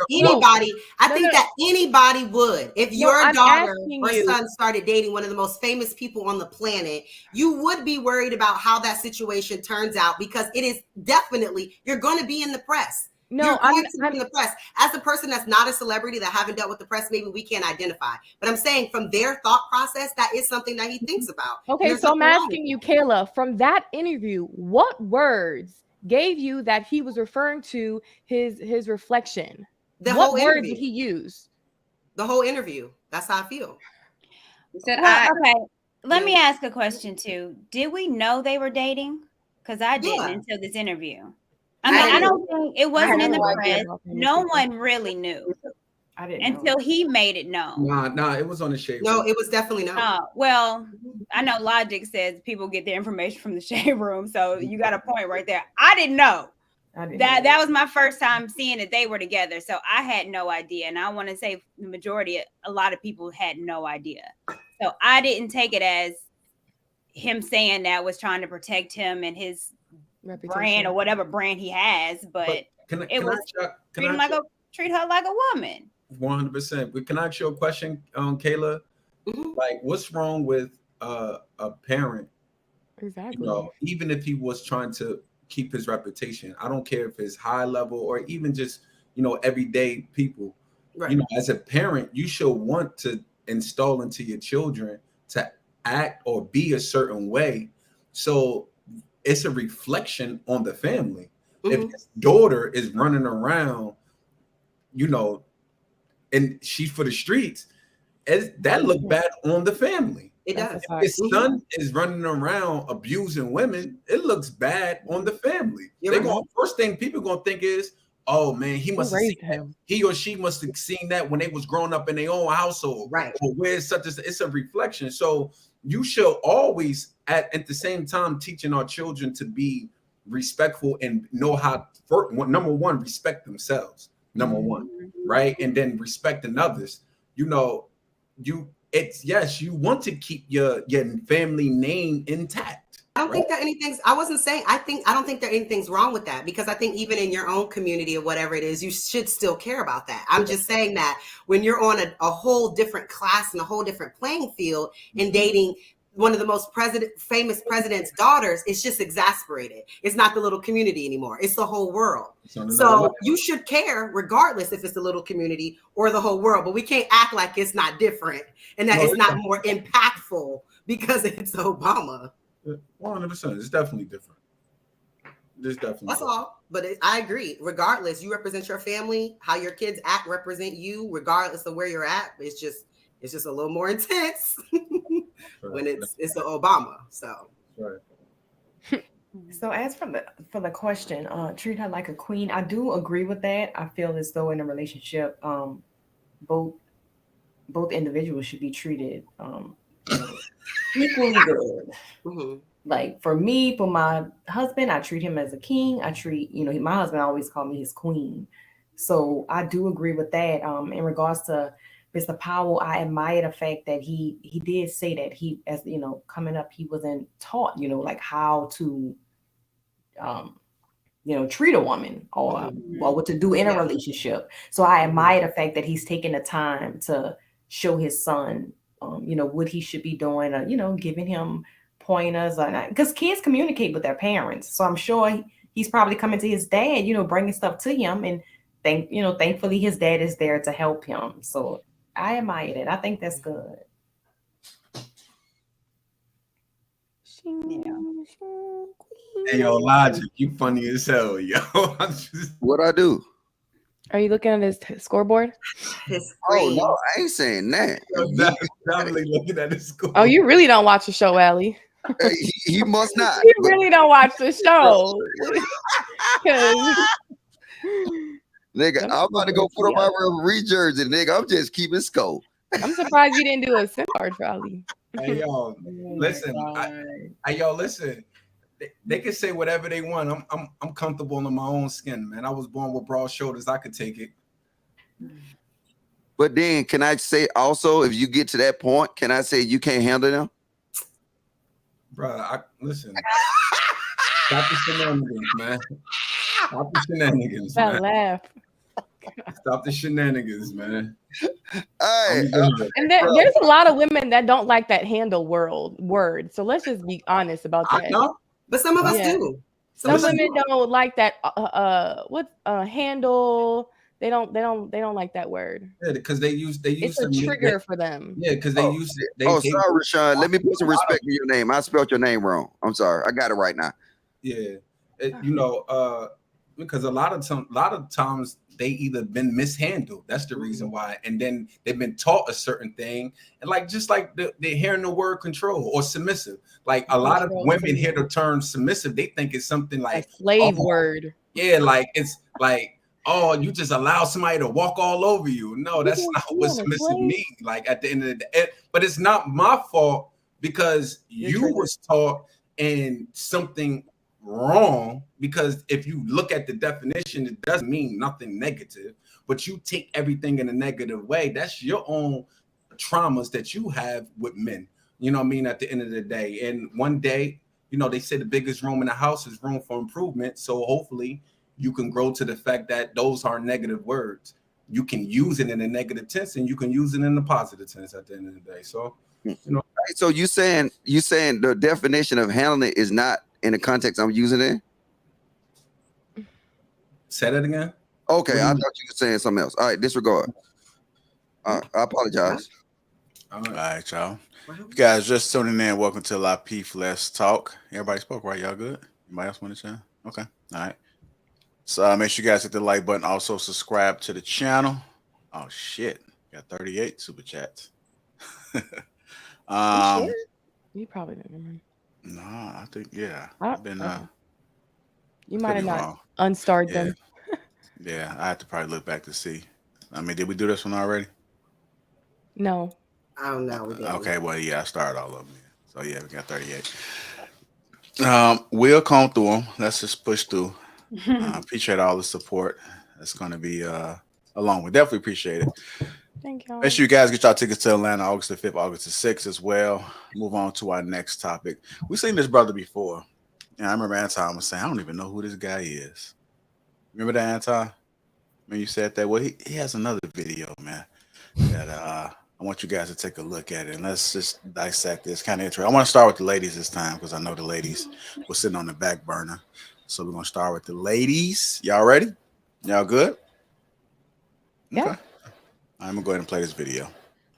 anybody would. If your daughter or son started dating one of the most famous people on the planet, you would be worried about how that situation turns out because it is definitely, you're going to be in the press. No, I'm in the press. As a person that's not a celebrity, that haven't dealt with the press, maybe we can't identify. But I'm saying from their thought process, that is something that he thinks about. Okay, so I'm asking you, Kayla, from that interview, what words gave you that he was referring to his reflection? What words did he use? The whole interview. That's how I feel. He said, okay, let me ask a question too. Did we know they were dating? Because I didn't until this interview. I mean, I don't think it wasn't in the press. No one really knew. I didn't until he made it known. Nah, it was on the Shade Room. No, it was definitely known. Well, I know Logic says people get their information from the Shade Room, so you got a point right there. I didn't know. That was my first time seeing that they were together, so I had no idea. And I want to say the majority, a lot of people had no idea. So I didn't take it as him saying that was trying to protect him and his brand or whatever brand he has, but it was treat her like a woman. 100%. But can I ask you a question, Kayla? Mm-hmm. Like, what's wrong with a parent? Exactly. You know, even if he was trying to keep his reputation, I don't care if it's high level or even just, you know, everyday people. Right. You know, as a parent, you should want to install into your children to act or be a certain way. So it's a reflection on the family. Mm-hmm. If his daughter is running around, you know, and she's for the streets, that look bad on the family. It does. If his son is running around abusing women, it looks bad on the family. First thing people gonna think is, oh man, he must have seen him. He or she must have seen that when they was growing up in their own household. Right. Or where's such as it's a reflection. So you should always at the same time teaching our children to be respectful and know how number one, respect themselves. Number one, right? And then respecting others. You know, you want to keep your family name intact. I don't think that I don't think that anything's wrong with that, because I think even in your own community or whatever it is, you should still care about that. I'm just saying that when you're on a whole different class and a whole different playing field and dating one of the most famous president's daughters, it's just exasperated. It's not the little community anymore. It's the whole world. So you should care regardless if it's the little community or the whole world, but we can't act like it's not different and that it's not more impactful because it's Obama. 100%. It's definitely different. It's definitely That's different. all. But I agree. Regardless, you represent your family. How your kids act represent you, regardless of where you're at. It's just a little more intense when it's the Obama. So. Right. So as for the question, treat her like a queen. I do agree with that. I feel as though in a relationship, both individuals should be treated equally good. Mm-hmm. Like for me, for my husband, I treat him as a king. I treat, my husband always called me his queen. So I do agree with that. In regards to Mr. Powell, I admire the fact that he did say that he, as coming up, he wasn't taught, like how to, treat a woman or what to do in a relationship. So I admire the fact that he's taking the time to show his son, what he should be doing, or, giving him pointers, because kids communicate with their parents. So I'm sure he's probably coming to his dad, bringing stuff to him, and thankfully his dad is there to help him. So I admire it. I think that's good. Hey, yo, Logic, you funny as hell, yo. What I do? Are you looking at his scoreboard? Oh no, I ain't saying that. Definitely looking at his scoreboard. Oh, you really don't watch the show, Allie. He must not. You really don't watch the show. Nigga, I'm about to go put on my referee jersey, nigga. I'm just keeping scope. I'm surprised you didn't do a SIM card for Ali. Hey, yo, listen. Listen. They can say whatever they want. I'm comfortable in my own skin, man. I was born with broad shoulders. I could take it. But then, can I say also, if you get to that point, can I say you can't handle them? Bro, listen. Stop the shenanigans, man. Stop the shenanigans, man. That laugh. Stop the shenanigans, man. Hey, and there's a lot of women that don't like that handle word. So let's just be honest about that. I know, but some of us do. Some women don't like that. Handle? They don't like that word. Yeah, because they use it's a trigger for them. Yeah, because they use it. Sorry, Rashawn. Let me put some respect in your name. I spelled your name wrong. I'm sorry. I got it right now. Yeah, because a lot of times they either been mishandled. That's the reason why, and then they've been taught a certain thing, and just like they're hearing the word control or submissive. Like a lot of women hear the term submissive, they think it's something like a slave word. Yeah, like it's like, oh, you just allow somebody to walk all over you. No, that's not what submissive means. Like at the end of the day, but it's not my fault because you was taught and something wrong, because if you look at the definition, it doesn't mean nothing negative, but you take everything in a negative way. That's your own traumas that you have with men, you know what I mean, at the end of the day. And one day, they say the biggest room in the house is room for improvement. So hopefully you can grow to the fact that those are negative words. You can use it in a negative tense and you can use it in a positive tense at the end of the day. So so you saying the definition of handling it is not in the context I'm using it? Say that again. Okay, I thought you were saying something else. All right, disregard. I apologize. All right, y'all. You guys just tuning in. Welcome to Lapeef Let's Talk. Everybody spoke, right? Y'all good? Anybody else want to chat? Okay. All right. So make sure you guys hit the like button. Also subscribe to the channel. Oh shit, got 38 super chats. You probably don't remember. No, I think I've been. You might have not unstarred them. Yeah, I have to probably look back to see. I mean, did we do this one already? No. I don't know. We didn't. Okay, well, I started all of them. So we got 38. We'll come through them. Let's just push through. Appreciate all the support. That's going to be along. We definitely appreciate it. Thank you. Make sure you guys get y'all tickets to Atlanta August the 5th, August the 6th as well. Move on to our next topic. We've seen this brother before. And I remember Anton was saying, I don't even know who this guy is. Remember that, Anton? When you said that? Well, he has another video, man, that I want you guys to take a look at it and let's just dissect this. Kind of interesting. I want to start with the ladies this time because I know the ladies were sitting on the back burner. So we're gonna start with the ladies. Y'all ready? Y'all good? Yeah. Okay. I'm gonna go ahead and play this video.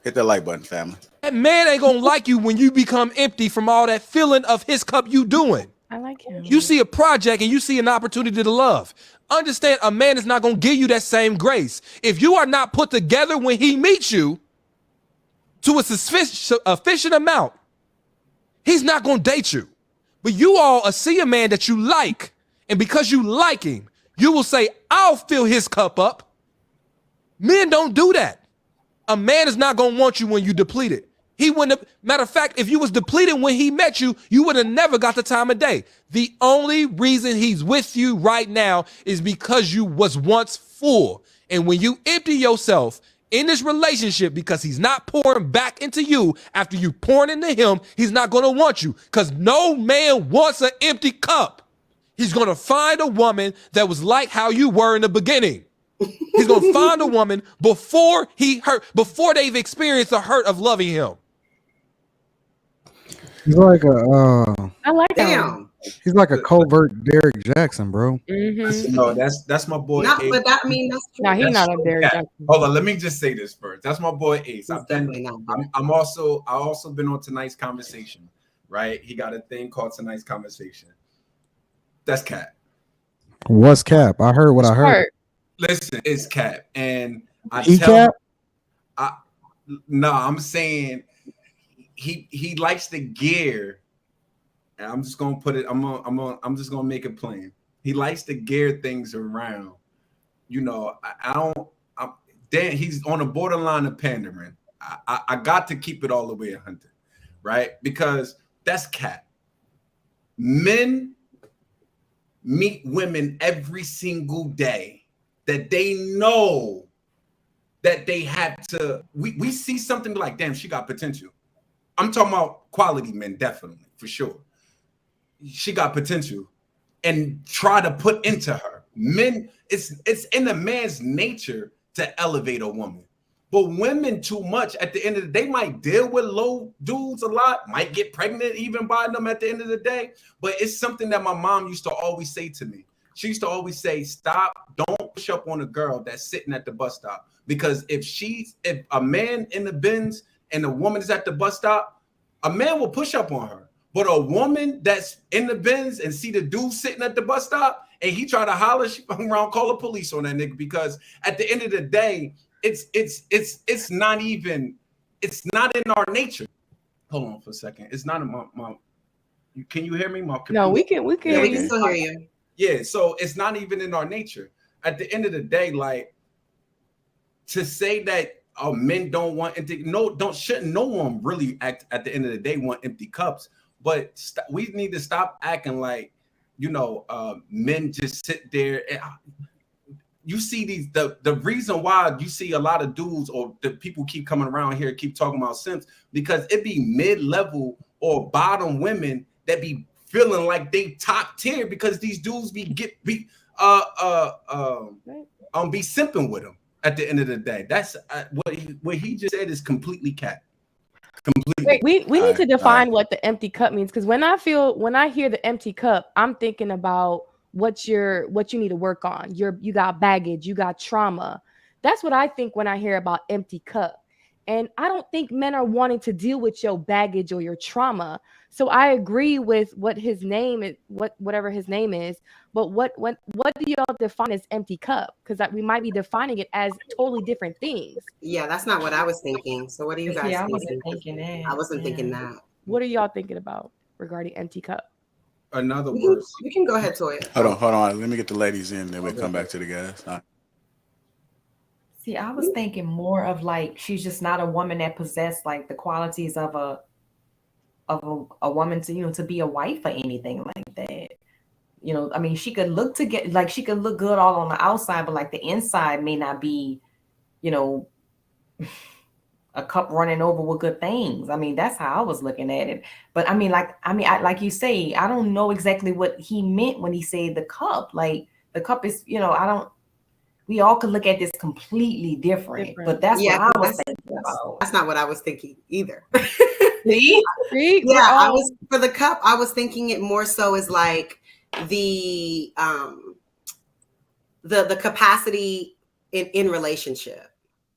Hit that like button, family. That man ain't gonna like you when you become empty from all that filling of his cup you doing. I like him. You see a project and you see an opportunity to love. Understand, a man is not gonna give you that same grace. If you are not put together when he meets you to a sufficient amount, he's not gonna date you. But you all see a man that you like, and because you like him, you will say, I'll fill his cup up. Men don't do that. A man is not gonna want you when you depleted. He wouldn't have, matter of fact, if you was depleted when he met you, you would have never got the time of day. The only reason he's with you right now is because you was once full. And when you empty yourself in this relationship because he's not pouring back into you after you pouring into him, he's not gonna want you because no man wants an empty cup. He's gonna find a woman that was like how you were in the beginning. He's gonna find a woman before they've experienced the hurt of loving him. He's like a I like Damn. him. he's like a covert Derek Jackson, bro. Mm-hmm. No, that's my boy. Not, Ace. but that, I mean, that's true. No, he's That's not a so Derek bad. Jackson. Hold on, let me just say this first. That's my boy Ace. He's definitely not. I also been on Tonight's Conversation, right? He got a thing called Tonight's Conversation. That's Cap. What's Cap? I heard what I heard. Listen, it's Cap, and He Cap? I'm saying he likes the gear. And I'm just gonna put it. I'm just gonna make it plain. He likes to gear things around. You know, Dan, he's on the borderline of pandering. I got to keep it all the way 100, right? Because that's Cap. Men meet women every single day that they know that they have to. We see something like, damn, she got potential. I'm talking about quality men, definitely, for sure. She got potential, and try to put into her. Men, it's in a man's nature to elevate a woman. But women too much, at the end of the day, might deal with low dudes a lot, might get pregnant even by them at the end of the day. But it's something that my mom used to always say to me. She used to always say, don't push up on a girl that's sitting at the bus stop. Because if a man in the Benz and a woman is at the bus stop, a man will push up on her. But a woman that's in the Benz and see the dude sitting at the bus stop and he try to holler, she fucking around, call the police on that nigga, because at the end of the day, it's not in our nature. Hold on for a second. It's not in my can you hear me? No, we can Yeah, we can still hear you. Yeah, so it's not even in our nature. At the end of the day, like, to say that men don't want empty, shouldn't no one really act at the end of the day want empty cups. But we need to stop acting like, men just sit there. And you see the reason why you see a lot of dudes or the people keep coming around here, keep talking about simps, because it be mid-level or bottom women that be feeling like they top tier because these dudes be simping with them at the end of the day. That's what he just said is completely cap. Completely. Wait, we need to define what the empty cup means, because when I hear the empty cup, I'm thinking about what you need to work on. You got baggage, you got trauma. That's what I think when I hear about empty cup. And I don't think men are wanting to deal with your baggage or your trauma. So I agree with what his name is, whatever his name is. But what do y'all define as empty cup? Because we might be defining it as totally different things. Yeah, that's not what I was thinking. So what are you guys thinking? I wasn't thinking that. I wasn't thinking that. What are y'all thinking about regarding empty cup? Another word. You can go ahead, Toya. Hold on. Let me get the ladies in, then we'll come back to the guys. See, I was thinking more of like she's just not a woman that possessed like the qualities of a woman to to be a wife or anything like that. I mean, she could look she could look good all on the outside, but like the inside may not be, a cup running over with good things. I mean, that's how I was looking at it. But I mean, like you say, I don't know exactly what he meant when he said the cup. Like the cup is, we all could look at this completely different. But that's what I was thinking. That's not what I was thinking either. See? Yeah, I was for the cup. I was thinking it more so as like the capacity in relationship.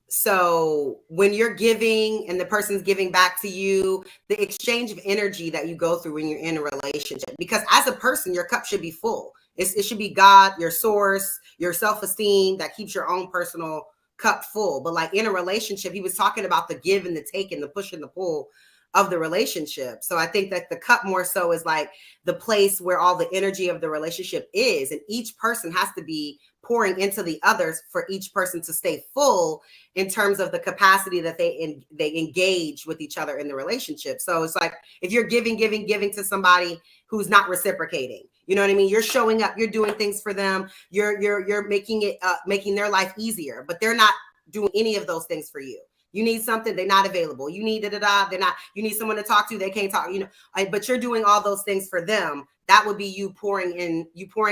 So when you're giving and the person's giving back to you, the exchange of energy that you go through when you're in a relationship, because as a person, your cup should be full. It should be God, your source, your self-esteem that keeps your own personal cup full. But like in a relationship, he was talking about the give and the take and the push and the pull of the relationship. So I think that the cup more so is like the place where all the energy of the relationship is, and each person has to be pouring into the others for each person to stay full in terms of the capacity that they engage with each other in the relationship. So it's like if you're giving to somebody who's not reciprocating, you know what I mean? You're showing up, you're doing things for them, you're making it making their life easier, but they're not doing any of those things for you. You need something, they're not available. You need they're not. You need someone to talk to, they can't talk. You know, but you're doing all those things for them. That would be you pouring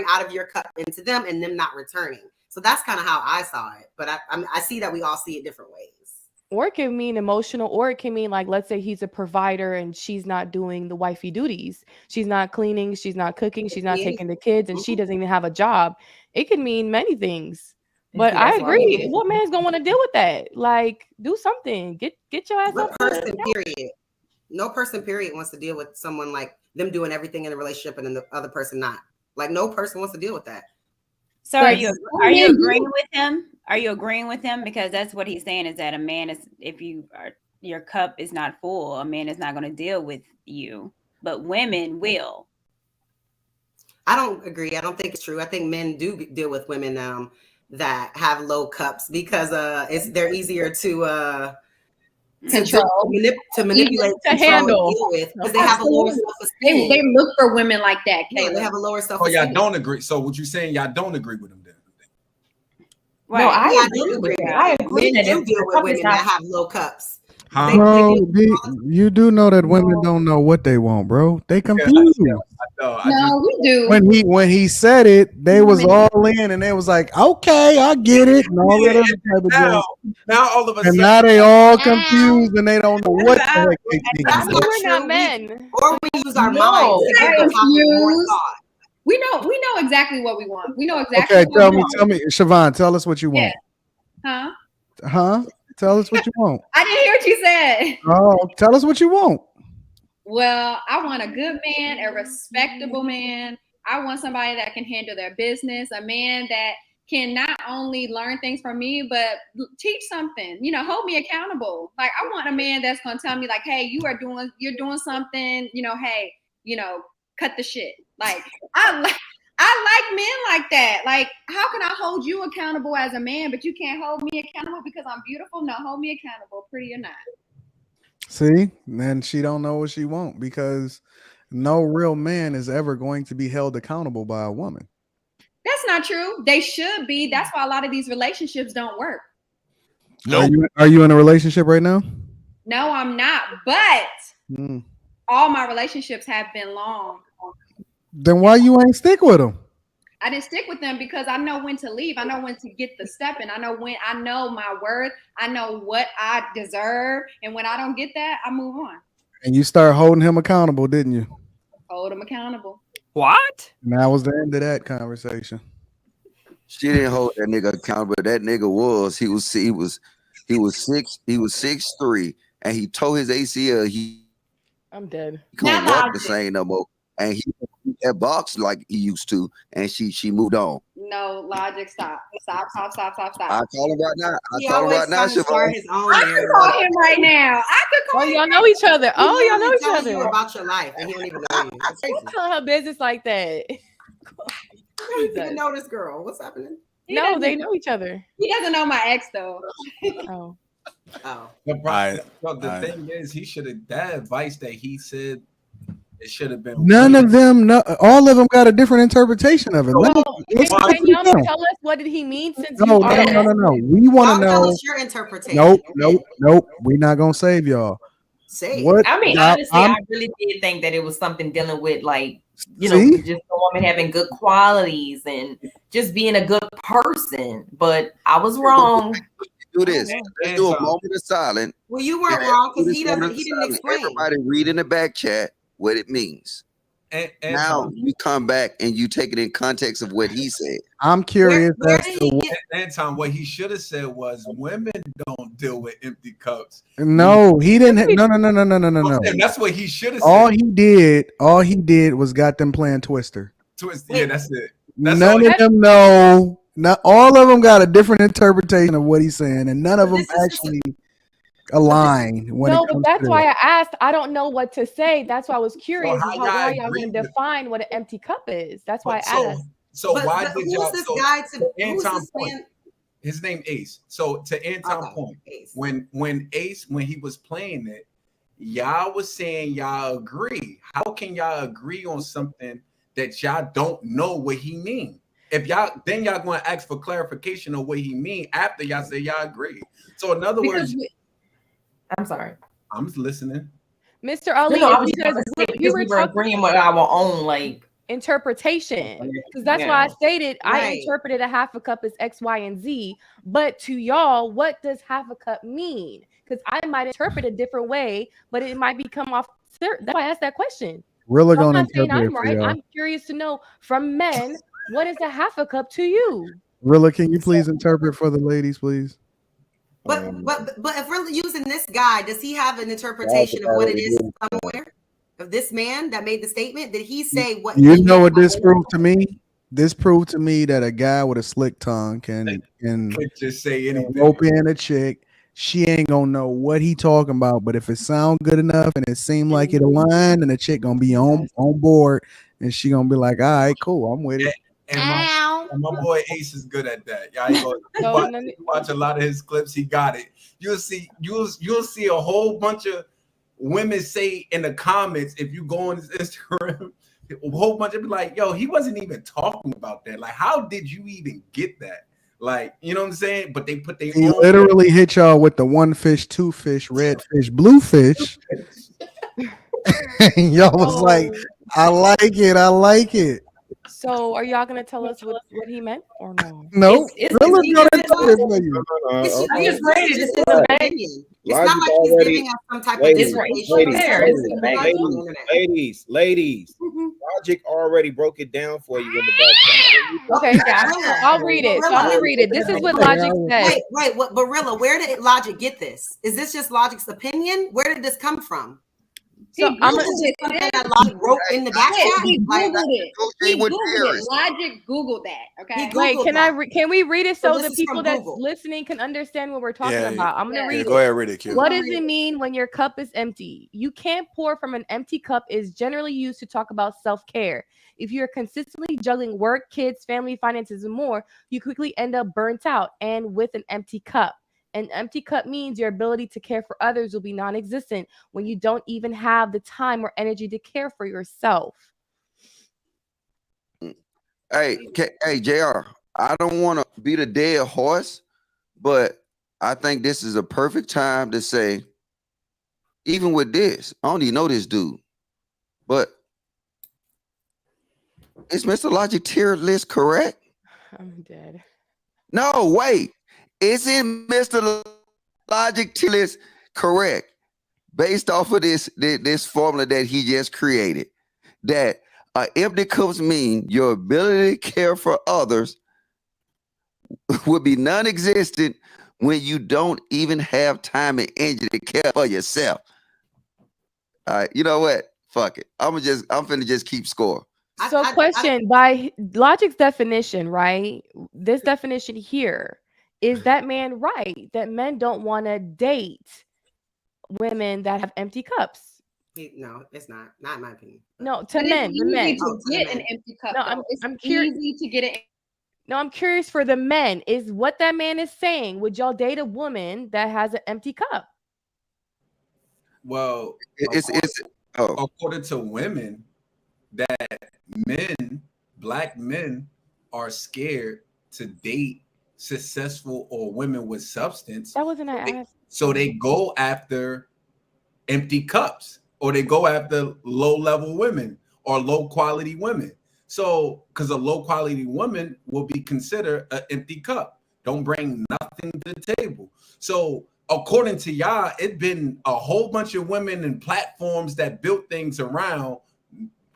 out of your cup into them and them not returning. So that's kind of how I saw it. But I see that we all see it different ways. Or it can mean emotional, or it can mean like, let's say he's a provider and she's not doing the wifey duties. She's not cleaning, she's not cooking, she's not taking the kids, and she doesn't even have a job. It can mean many things. But I agree. What man's gonna want to deal with that? Like, do something. Get your ass up. No person, period, wants to deal with someone like them doing everything in a relationship and then the other person not. Like, no person wants to deal with that. So are you agreeing with him? Are you agreeing with him? Because that's what he's saying, is that a man is, if your cup is not full, a man is not going to deal with you, but women will. I don't agree. I don't think it's true. I think men do deal with women that have low cups because they're easier to control, to manipulate, to handle, deal with, because they have a lower self-esteem. They look for women like that. Yeah, they have a lower self-esteem. Oh, y'all don't agree. So what you saying? Y'all don't agree with him then? Right. No, I agree with that. I agree Men that do deal with women that have low cups. Bro, you do know that women don't know what they want, bro. They confused. No, we do. When he said it, they was all in, and they was like, "Okay, I get it." And all that other type of junk. Now all of a And sudden, now they all confused, and they don't know what the heck they That's thinking. why we're not men. Or we use our minds to give the topic more thought. We know exactly what we want. We know exactly. Okay, what we want. tell me, Siobhan, tell us what you want. Yeah. Huh? Tell us what you want. I didn't hear what you said. Oh, tell us what you want. Well, I want a good man, a respectable man. I want somebody that can handle their business, a man that can not only learn things from me, but teach something, hold me accountable. Like, I want a man that's going to tell me like, hey, you're doing something, hey, cut the shit. Like, I like men like that. Like, how can I hold you accountable as a man, but you can't hold me accountable because I'm beautiful? No, hold me accountable, pretty or not. See, then she don't know what she want, because no real man is ever going to be held accountable by a woman. That's not true. They should be. That's why a lot of these relationships don't work. No. Are you in a relationship right now? No, I'm not. But all my relationships have been long. Then why you ain't stick with them? I didn't stick with them because I know when to leave. I know when to get the step in. I know my worth. I know what I deserve. And when I don't get that, I move on. And you start holding him accountable, didn't you? Hold him accountable. What? And that was the end of that conversation. She didn't hold that nigga accountable. That nigga was 6'3", and he tore his ACL. I'm dead. He couldn't walk the same no more. And he at box like he used to, and she moved on. No, Logic, stop. I call him right now. I call him right now. I could call him right now. I could call him. Y'all know each other. Y'all know each other. You about your life, and he don't even know you. That's crazy. Don't tell her business like that. You don't know this girl. What's happening? No, they know each other. He doesn't know my ex though. Oh. The thing is, he should have, that advice that he said, it should have been none of them. All of them got a different interpretation of it. Can y'all tell us what did he mean? Since No. We want to know. Tell us your interpretation. Nope. We're not gonna save y'all. What? I mean, honestly, I really did think that it was something dealing with like, just a woman having good qualities and just being a good person. But I was wrong. do this. Let's do a moment of silence. Well, you weren't wrong because he Moment of didn't silence. explain. Everybody read in the back chat what it means. And now you come back and you take it in context of what he said. I'm curious. Anton, what he should have said was, women don't deal with empty cups. No, he didn't. No. That's what he should have said. All he did was got them playing Twister. Yeah, that's it. That's None of them know. Not all of them got a different interpretation of what he's saying, and none of them actually align. No, but that's why I asked. I don't know what to say. That's why I was curious. how How y'all y'all agree going to define what an empty cup is? That's why I asked. So But why did who's y'all? this So guy to who's Anton this point, man? his name Ace. So to Anton point, Ace. when Ace, when he was playing it, y'all was saying y'all agree. How can y'all agree on something that y'all don't know what he mean? If y'all then y'all going to ask for clarification of what he mean after y'all say y'all agree. So in other words, I'm sorry. I'm just listening. Mr. Ali, No, I it's was because just gonna say, we were agreeing with our own interpretation, because that's why I Yeah. stated I Right. interpreted a half a cup as X, Y, and Z. But to y'all, what does half a cup mean? Because I might interpret a different way, but it might become off. That's why I asked that question. Really So I'm gonna not saying interpret it I'm for right. y'all. I'm curious to know from men, what is a half a cup to you? Rilla, can you please interpret for the ladies, please? But if we're using this guy, does he have an interpretation of what it is somewhere? Of this man that made the statement? Did he say what You he know meant what by this it? proved to me? This proved to me that a guy with a slick tongue can just say anything. rope in a chick. She ain't gonna know what he talking about, but if it sound good enough and it seemed like it aligned, then the chick gonna be on board, and she gonna be like, "All right, cool, I'm with it." And my boy Ace is good at that. Y'all ain't gonna watch a lot of his clips. He got it. You'll see a whole bunch of women say in the comments, if you go on his Instagram, a whole bunch of be like, yo, he wasn't even talking about that. Like, how did you even get that? Like, you know what I'm saying? But they put their He own literally hit y'all with the one fish, two fish, red fish, blue fish. And y'all was like, I like it. I like it. So are y'all gonna tell us what he meant or no? Nope. Rilla's gonna tell it for you. I just read it. This is Right. an opinion. It's Logic not like he's already- giving us some type of ladies, dissertation. ladies. Logic already broke it down for you in the back. Okay, yeah, I'll read it. So I'm gonna read it. This is what Logic said. Wait, what, Barilla, where did Logic get this? Is this just Logic's opinion? Where did this come from? So I'm gonna just something that Logic wrote in the back chat. He Like, Googled it. He Googled it. Logic Googled that. Okay. Wait, can we read it So so this the is people from that's Google. listening can understand what we're talking Yeah, about? I'm gonna yeah, read it. go ahead, read it, Q. What does it mean when your cup is empty? You can't pour from an empty cup is generally used to talk about self-care. If you're consistently juggling work, kids, family, finances, and more, you quickly end up burnt out and with an empty cup. An empty cup means your ability to care for others will be non-existent when you don't even have the time or energy to care for yourself. Hey, JR, I don't want to beat a dead horse, but I think this is a perfect time to say, even with this, I don't even know this dude, but is Mr. Logic tier list correct? I'm dead. No, wait. Isn't Mr. Logic tier list correct based off of this formula that he just created? That empty cups mean your ability to care for others would be non-existent when you don't even have time and energy to care for yourself. All right, you know what? Fuck it. I'm finna just keep score. So question, by Logic's definition, right? This definition here, is that man right that men don't want to date women that have empty cups? No, it's not. Not in my opinion. No, to But men, it's the men. easy to get an empty cup. No, though. It's I'm curious. easy to get it. No, I'm curious for the men. Is what that man is saying? Would y'all date a woman that has an empty cup? Well, according to women, that black men are scared to date successful or women with substance. That wasn't I asked. So they go after empty cups, or they go after low-level women or low-quality women. So, because a low-quality woman will be considered an empty cup. don't bring nothing to the table. So according to y'all, it's been a whole bunch of women and platforms that built things around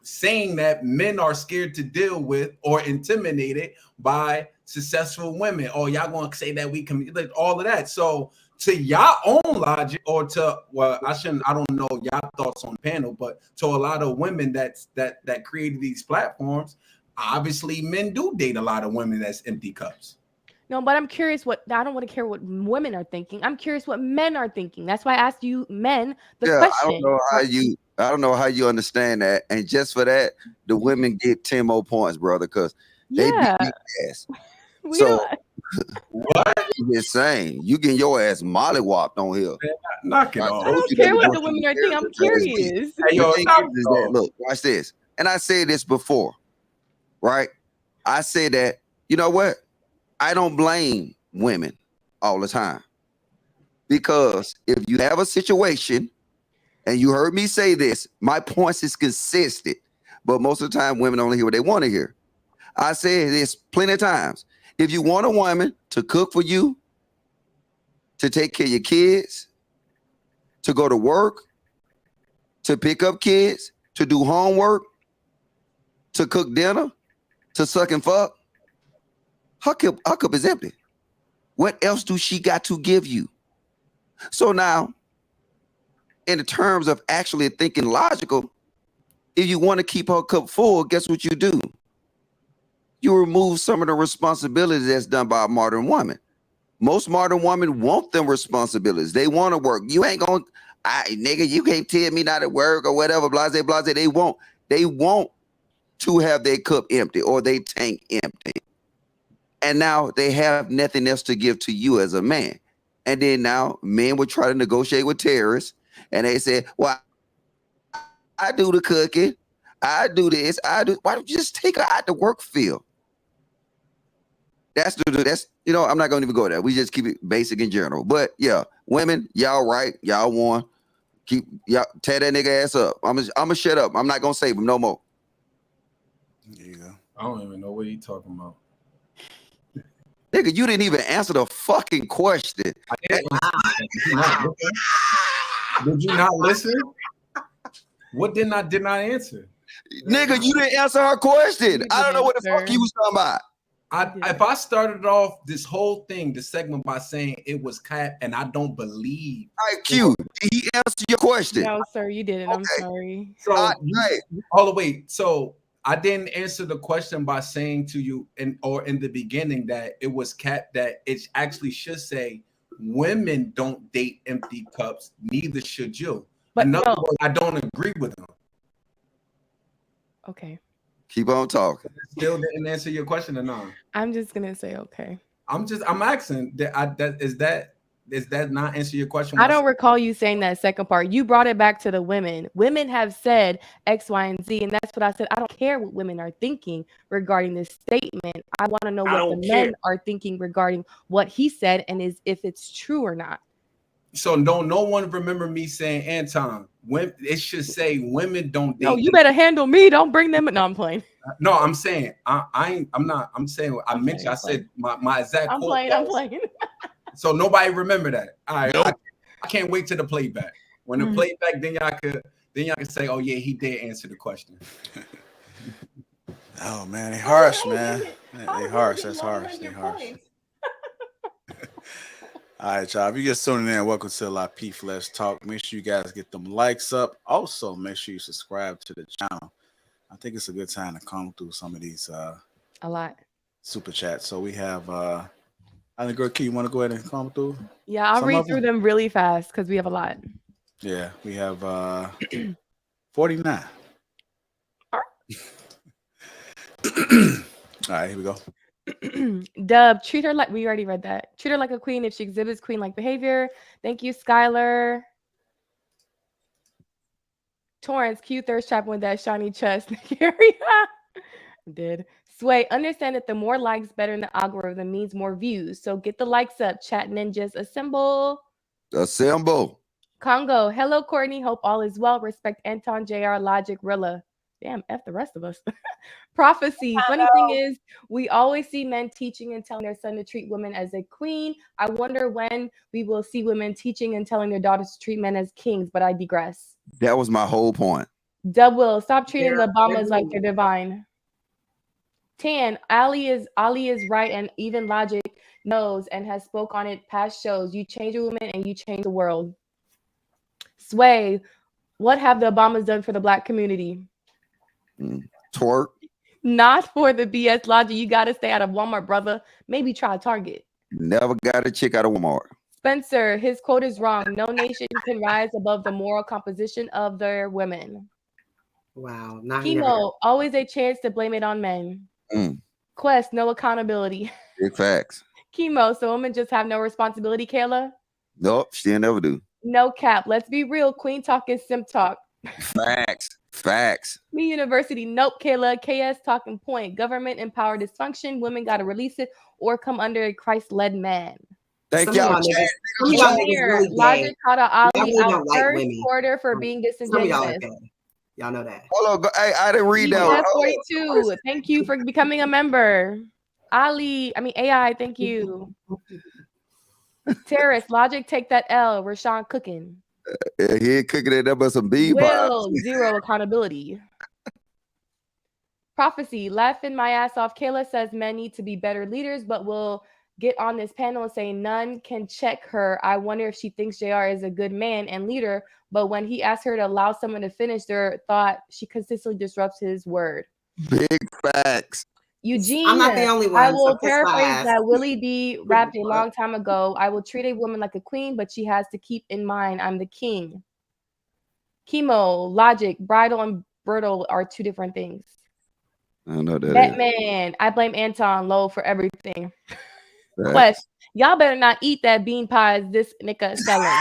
saying that men are scared to deal with or intimidated by successful women. Or y'all gonna say that we can, like, all of that. So to y'all own logic, or to, well, I don't know y'all thoughts on the panel, but to a lot of women that created these platforms, obviously men do date a lot of women that's empty cups. No, but I'm curious I don't want to care what women are thinking. I'm curious what men are thinking. That's why I asked you men the question. I don't know how you understand that. And just for that, the women get 10 more points, brother, because they beat your ass. So what? I'm just saying, you getting your ass mollywopped on here. Knock it off. I don't care what the women are thinking. I'm curious. Hey, yo, look, watch this. And I said this before, right? I said that, you know what? I don't blame women all the time, because if you have a situation, and you heard me say this, my points is consistent, but most of the time women only hear what they want to hear. I said this plenty of times. If you want a woman to cook for you, to take care of your kids, to go to work, to pick up kids, to do homework, to cook dinner, to suck and fuck, her cup is empty. What else do she got to give you? So now, in the terms of actually thinking logical, if you want to keep her cup full, guess what you do? You remove some of the responsibilities that's done by a modern woman. Most modern women want them responsibilities. They want to work. You ain't gonna, nigga, you can't tell me not to work or whatever, blase, blase. They want to have their cup empty or their tank empty. And now they have nothing else to give to you as a man. And then now men would try to negotiate with terrorists, and they say, well, I do the cooking, I do this, I do. Why don't you just take her out the work field? That's I'm not gonna even go there. We just keep it basic in general. But yeah, women, y'all right, y'all won. Keep y'all tear that nigga ass up. I'm gonna shut up. I'm not gonna save him no more. There you go. I don't even know what you talking about. Nigga, you didn't even answer the fucking question. Did you not listen? What did not answer? Nigga, you didn't answer her question. I don't know what the fuck you was talking about. If I started off this whole thing, the segment, by saying it was cap, and I don't believe. All right, Q, did he answer your question? No, sir, you didn't. I'm sorry. So, all the way. So I didn't answer the question by saying to you in the beginning that it was cap, that it actually should say women don't date empty cups, neither should you. But in other words, I don't agree with them. Okay. Keep on talking. Still didn't answer your question or not? I'm just gonna say okay. I'm asking that is that not answer your question? I don't recall you saying that second part. You brought it back to the women. Women have said X, Y, and Z, and that's what I said. I don't care what women are thinking regarding this statement. I want to know what the men are thinking regarding what he said, and if it's true or not. So no one remember me saying, Anton, when it should say women don't date. No, you better handle me. Don't bring them. No, I'm playing. No, I'm saying I'm not. I'm saying I mentioned. I said my exact. I'm playing. So nobody remember that. All right, nope. I can't wait to the playback. When the playback, then y'all can say, oh yeah, he did answer the question. Oh man, they harsh, man. They harsh. That's harsh. They harsh. All right, y'all. If you just tuning in, welcome to Lapeef Let's Talk. Make sure you guys get them likes up. Also, make sure you subscribe to the channel. I think it's a good time to come through some of these a lot super chats. So we have I think, girl, Key, you want to go ahead and come through? Yeah, I'll read through them really fast because we have a lot. Yeah, we have 49. All right, here we go. Dub, treat her like, we already read that. Treat her like a queen if she exhibits queen-like behavior. Thank you, Skylar. Torrance, Q thirst trapping with that shiny chest. Did. Sway, understand that the more likes better in the algorithm means more views. So get the likes up. Chat ninjas, assemble. Assemble. Congo, hello, Courtney. Hope all is well. Respect Anton, JR, Logic, Rilla. Damn, F the rest of us. Prophecy. Funny thing is, we always see men teaching and telling their son to treat women as a queen. I wonder when we will see women teaching and telling their daughters to treat men as kings, but I digress. That was my whole point. Dub will stop treating the They're Obamas like doing they're divine. Tan, Ali is right, and even Logic knows and has spoke on it past shows. You change a woman and you change the world. Sway, what have the Obamas done for the black community? Twerk. Not for the BS. Logic. You got to stay out of Walmart, brother. Maybe try Target. Never got a chick out of Walmart. Spencer, his quote is wrong. No nation can rise above the moral composition of their women. Wow. Not Chemo, always a chance to blame it on men. Quest, no accountability. Big facts. Chemo, so women just have no responsibility, Kayla? Nope, she never do. No cap. Let's be real. Queen talk is simp talk. Facts. Me University. Nope, Kayla. KS talking point. Government empowered dysfunction. Women got to release it or come under a Christ-led man. Thank y'all. Logic caught Ali really out don't like first women. quarter for being Some of y'all are disingenuous. gay. Y'all know that. Hold on. Hey, I didn't read that. 42. Thank you for becoming a member. AI, thank you. Terrace, Logic, take that L. Rashawn cooking. He ain't cooking it up with some bean Will, zero accountability. Prophecy, laughing my ass off. Kayla says men need to be better leaders, but will get on this panel and say none can check her. I wonder if she thinks JR is a good man and leader, but when he asks her to allow someone to finish their thought, she consistently disrupts his word. Big facts. Eugene, I'm not the only one. I will so kiss my paraphrase ass. that Willie D rapped a long time ago. I will treat a woman like a queen, but she has to keep in mind I'm the king. Chemo, Logic, bridal and brittle are two different things. I know that. Batman, I blame Anton Lowe for everything. Quest, y'all better not eat that bean pies this nigga selling.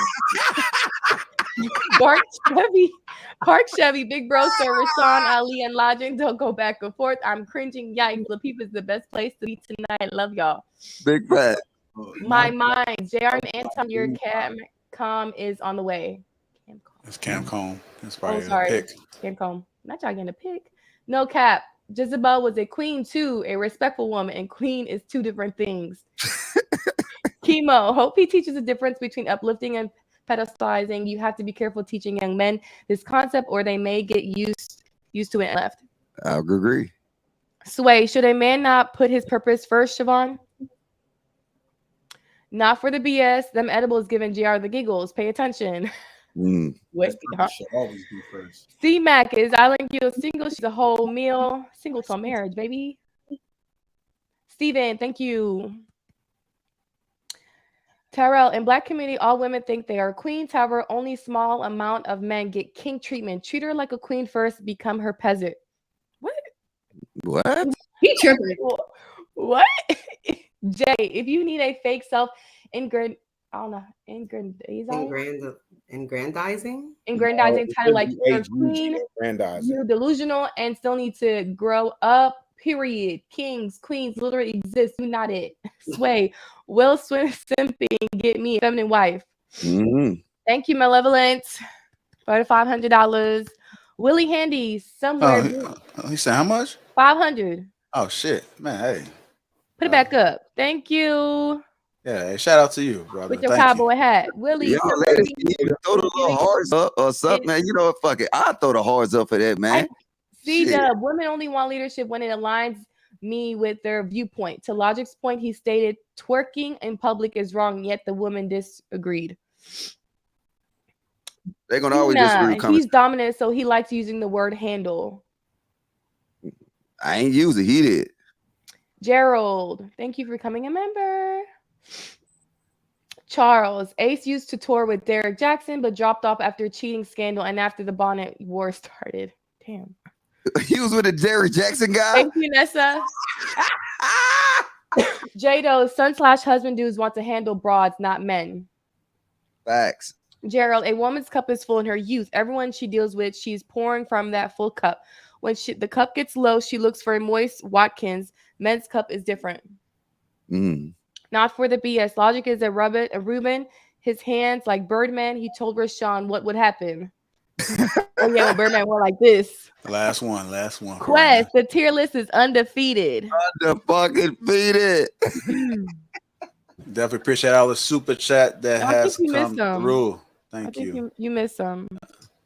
Park Chevy, Big Bro, Sir Rashawn, Ali, and Logic don't go back and forth. I'm cringing. Yikes. Lapeef is the best place to be tonight. Love y'all. Big fat. My mind. JR and Anton, your Camcom is on the way. It's Camcom. It's probably sorry. a pick. Camcom. Not y'all getting a pick. No cap. Jezebel was a queen too, a respectful woman, and queen is two different things. Chemo. Hope he teaches the difference between uplifting and pedestalizing. You have to be careful teaching young men this concept, or they may get used to it and left. I agree. Sway, should a man not put his purpose first, Siobhan? Not for the BS. Them edibles giving JR the giggles. Pay attention. Wait, should always be first. C-Mac, is Island Gill single? She's a whole meal. Single till marriage, baby. Steven, thank you. Tyrell, in black community, all women think they are queens. However, only small amount of men get king treatment. Treat her like a queen first, become her peasant. What? He tripping. What? Jay, if you need a fake self Aggrandizing title like you're a queen, you're delusional and still need to grow up. Period. Kings, queens literally exist. You not it. Sway. Will swim simping. Get me a feminine wife. Thank you, Malevolent, for the $500. Willie Handy somewhere. He said how much? 500. Oh shit, man! Hey, put it back up. Thank you. Yeah, hey, shout out to you, brother. With your cowboy hat, Willie. Yo, ladies, throw the little hearts up or something, man. You know what? Fuck it. I'll throw the hearts up for that, man. C-Dub, women only want leadership when it aligns me with their viewpoint. To Logic's point, he stated twerking in public is wrong, yet the woman disagreed. They're gonna always disagree. He's dominant, so he likes using the word handle. I ain't use it. He did. Gerald, thank you for becoming a member. Charles, Ace used to tour with Derek Jackson, but dropped off after a cheating scandal and after the bonnet war started. Damn. He was with a Derek Jackson guy. Thank you, Nessa. Jado, son/husband dudes want to handle broads, not men. Facts. Gerald, a woman's cup is full in her youth. Everyone she deals with, she's pouring from that full cup. When the cup gets low, she looks for a moist Watkins. Men's cup is different. Not for the BS. Logic is a Reuben. His hands like Birdman. He told Rashawn what would happen. Oh yeah, when Birdman went like this. Last one. Quest, the tier list is undefeated. Undefeated. Definitely appreciate all the super chat that I think has you missed come some. through. I Thank think you. you missed some.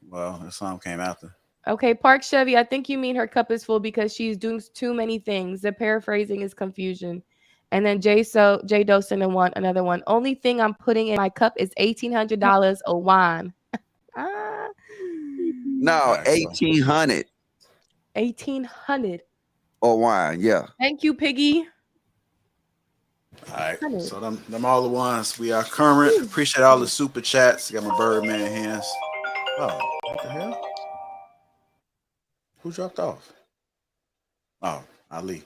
Well, that song came after. Okay, Park Chevy, I think you mean her cup is full because she's doing too many things. The paraphrasing is confusion. And then Jay Dosen and another one. Only thing I'm putting in my cup is $1,800 of wine. No, 1,800 $1,800 or wine. Yeah. Thank you, Piggy. All right. So them all the ones. We are current. Appreciate all the super chats. Got my Birdman hands. Oh, what the hell? Who dropped off? Oh, Ali.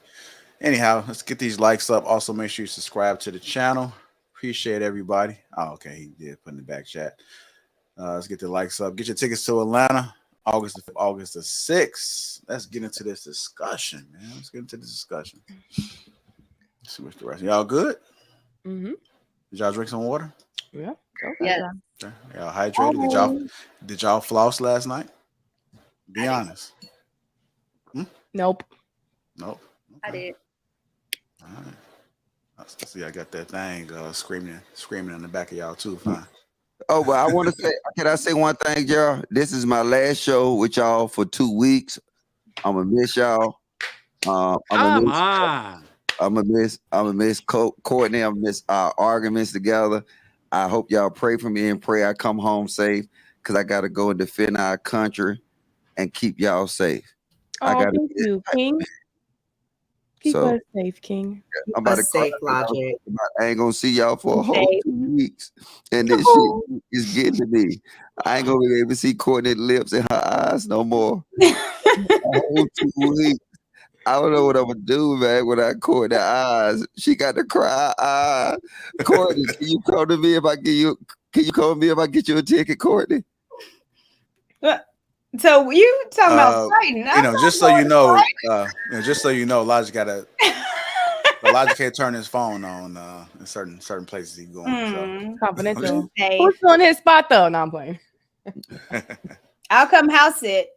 Anyhow, let's get these likes up. Also, make sure you subscribe to the channel. Appreciate everybody. Oh, okay. He did put in the back chat. Let's get the likes up. Get your tickets to Atlanta, August the 6th. Let's get into this discussion, man. Let's get into this discussion. Let's see what's the rest. Y'all good? Mm-hmm. Did y'all drink some water? Yeah. Yes. Okay. Y'all hydrated? Did y'all floss last night? Be honest. Nope. Nope. I did. All right. Let's see. I got that thing screaming in the back of y'all too. Fine. Oh, but I want to say, can I say one thing, y'all? This is my last show with y'all for 2 weeks. I'm gonna miss y'all. I'm gonna miss Courtney. I'm gonna miss our arguments together. I hope y'all pray for me and pray I come home safe because I gotta go and defend our country and keep y'all safe. Thank you, King. Keep us safe, King. I'm about to safe, Logic. I ain't gonna see y'all for a whole 2 weeks, and this shit is getting to me. I ain't gonna be able to see Courtney's lips and her eyes no more. A whole 2 weeks. I don't know what I'm gonna do, man. When I Courtney eyes, she got to cry. Courtney, can you come to me if I give you? Can you come to me if I get you a ticket, Courtney? So you talking about fighting? Just so you know, Logic Logic can't turn his phone on in certain places he's going. So. Confidential. Who's on his spot though? No, I'm playing. I'll come house it.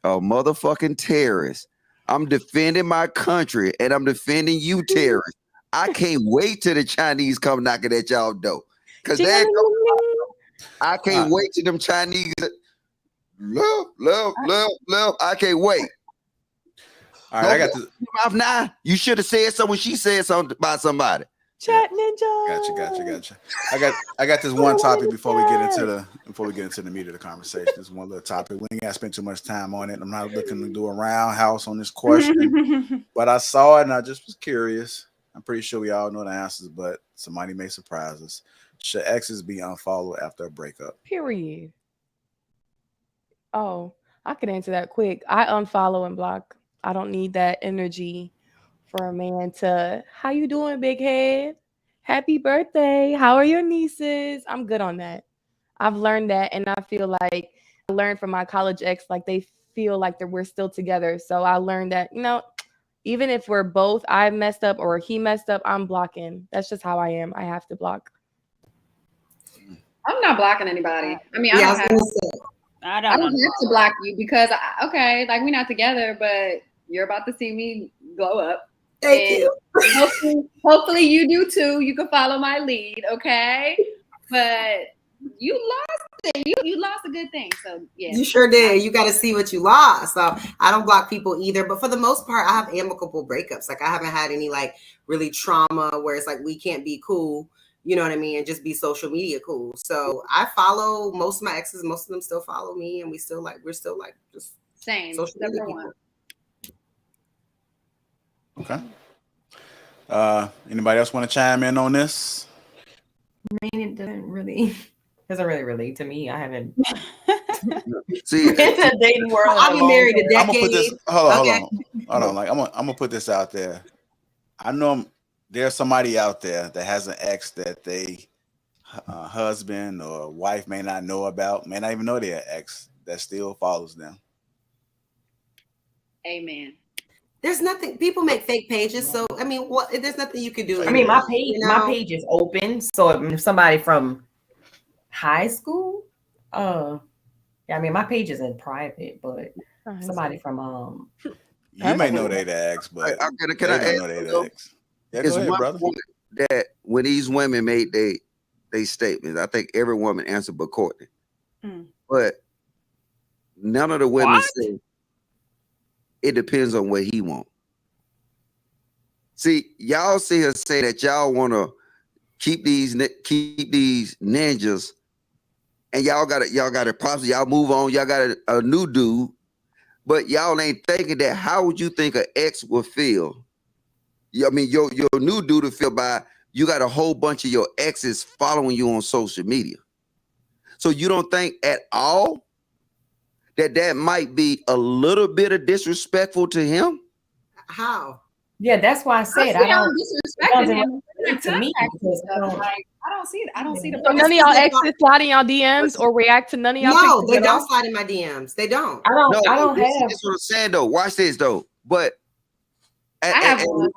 Oh, motherfucking terrorist! I'm defending my country and I'm defending you, terrorists. I can't wait till the Chinese come knocking at y'all door. Cause I can't wait till them Chinese. Love. I can't wait. All right, I got this. Now you should have said something when she said something about somebody. Chat Ninja. Gotcha. I got this one topic before we get into the meat of the conversation. This one little topic. We ain't gotta spend too much time on it. I'm not looking to do a roundhouse on this question, but I saw it and I just was curious. I'm pretty sure we all know the answers, but somebody may surprise us. Should exes be unfollowed after a breakup? Period. Oh, I can answer that quick. I unfollow and block. I don't need that energy for a man to, how you doing, big head? Happy birthday. How are your nieces? I'm good on that. I've learned that, and I feel like I learned from my college ex, like they feel like that we're still together. So I learned that, even if we're both, I messed up or he messed up, I'm blocking. That's just how I am. I have to block. I'm not blocking anybody. I mean, I don't have to block you because we're not together, but you're about to see me glow up. Thank you. Hopefully you do too. You can follow my lead, okay? But you lost it. You lost a good thing. So yeah. You sure did. You got to see what you lost. So I don't block people either, but for the most part, I have amicable breakups. Like I haven't had any really trauma where it's like we can't be cool. You know what I mean? And just be social media cool. So I follow most of my exes. Most of them still follow me, and we're still just same. Social media people. Okay. Anybody else want to chime in on this? I mean, it doesn't really relate to me. I haven't see in the dating world. I've been married a decade. I'm gonna put this. Hold on. Like I'm gonna put this out there. I know there's somebody out there that has an ex that they husband or wife may not know about, may not even know their ex, that still follows them. Amen. There's nothing. People make fake pages, so I mean, there's nothing you can do. I mean, my page is open. So if somebody from high school, Yeah, I mean, my page is in private, but somebody from You may know they ex, but can they I don't know ask they you, ex. Yeah, it's go ahead, one brother. point that when these women made they statements, I think every woman answered but Courtney. But none of the women say it depends on what he wants. See, y'all see her say that y'all want to keep these ninjas, and y'all got it. Possibly y'all move on. Y'all got a new dude, but y'all ain't thinking that. How would you think an ex would feel? I mean, your new dude to feel by you got a whole bunch of your exes following you on social media. So you don't think at all that might be a little bit of disrespectful to him? How? Yeah, that's why I said I don't disrespect him. to me because I don't see the. So none of y'all exes slide in y'all DMs or react to none of y'all. No, pictures they at don't all? slide in my DMs. They don't. I don't this have. is what I'm saying though. Watch this though. But I have one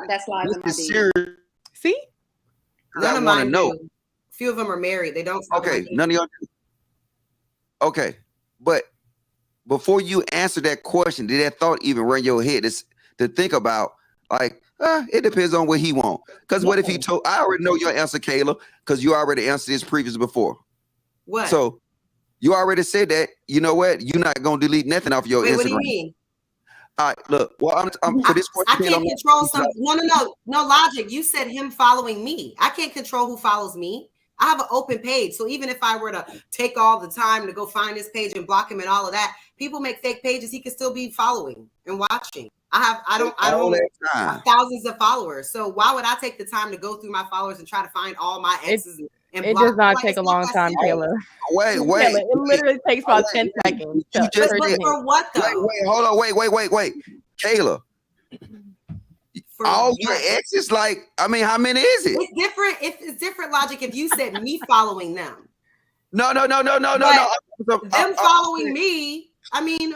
that slides in my DMs. See? None I of want to mine know. do. Few of them are married. They don't slide in my Okay, DMs. none of y'all do. Okay, but before you answer that question, did that thought even run your head to think about like, it depends on what he want? Because what if he told? I already know your answer, Kayla, because you already answered this previous before. What? So you already said that. You know what? You're not gonna delete nothing off your Wait, Instagram. what do you mean? All right, look. Well, I'm for this I question. can't control some. No, logic. You said him following me. I can't control who follows me. I have an open page. So even if I were to take all the time to go find his page and block him and all of that, people make fake pages. He can still be following and watching. I don't have thousands of followers. So why would I take the time to go through my followers and try to find all my exes and It block does not them? take a long time, Kayla. Wait. It literally takes about 10 seconds. You just said, for what though? Wait, hold on. Wait. Kayla. All your exes, like, I mean, how many is it? It's different. It's different logic if you said me following them. No. Them following me, I mean,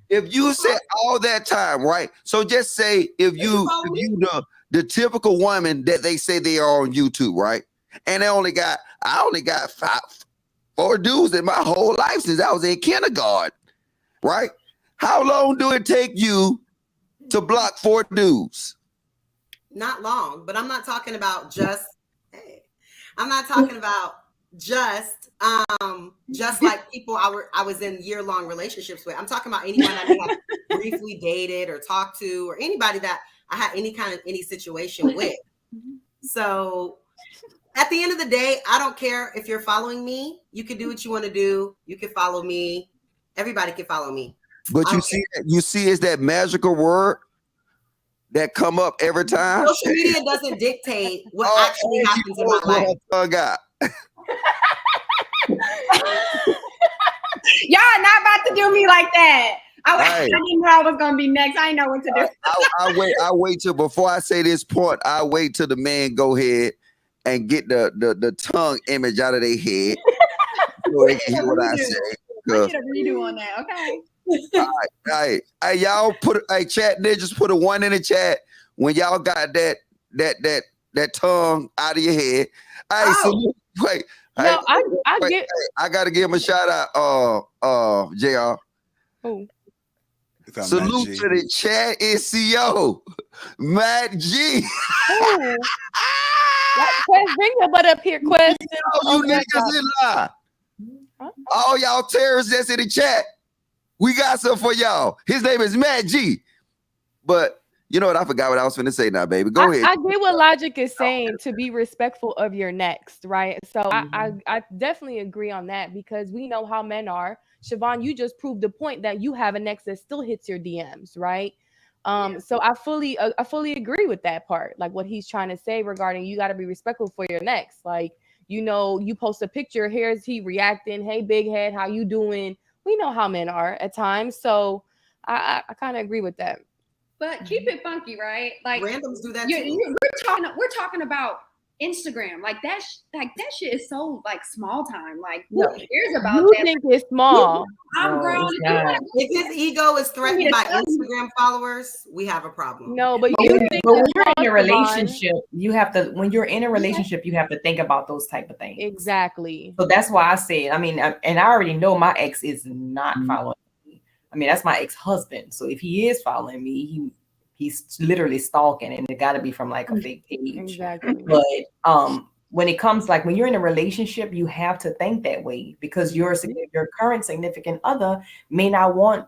if you said all that time, right? So just say if you the typical woman that they say they are on YouTube, right? And I only got 4 dudes in my whole life since I was in kindergarten, right? How long do it take you to block 4 dudes? Not long, but I'm not talking about just. I'm not talking about just like people I was in year-long relationships with. I'm talking about anyone I may have briefly dated or talked to, or anybody that I had any situation with. So at the end of the day, I don't care if you're following me. You can do what you want to do. You can follow me. Everybody can follow me. But you see, is that magical word that come up every time? Social media doesn't dictate what actually happens in my life. Y'all are not about to do me like that. I didn't know I was gonna be next. I didn't know what to do. I wait till before I say this point. I wait till the man go ahead and get the tongue image out of their head so they can hear what I say. I get a redo on that. Okay. All right. Hey, y'all chat ninjas, put a 1 in the chat when y'all got that tongue out of your head. Hey, so wait. No, I gotta give him a shout out, JR. Oh. Salute to the chat SEO, Matt G. Oh. Quest, bring your butt up here, Quest. You niggas in line. All y'all terrorists that's in the chat, we got something for y'all. His name is Matt G. But you know what? I forgot what I was finna say now, baby. Go ahead. I get what Logic is saying, to be respectful of your next, right? So I definitely agree on that, because we know how men are. Siobhan, you just proved the point that you have an ex that still hits your DMs, right? So I fully agree with that part, like what he's trying to say regarding you got to be respectful for your next. Like, you know, you post a picture, here's he reacting, hey big head, how you doing? We know how men are at times, so I kind of agree with that. But keep it funky, right? Like randoms do that too. We're talking about Instagram. Like that shit is so like small time. Like who No. cares about You that? think it's small? I'm No, grown. it's not. If his ego is threatened by Instagram followers, we have a problem. No, but But you when, think but when it's you're in a small, Siobhan. relationship, you have to. When you're in a relationship, you have to think about those type of things. Exactly. So that's why I said. I mean, and I already know my ex is not following me. I mean, that's my ex-husband. So if he is following me, he's literally stalking, and it got to be from like a fake page. Exactly. But when it comes like when you're in a relationship, you have to think that way because your current significant other may not want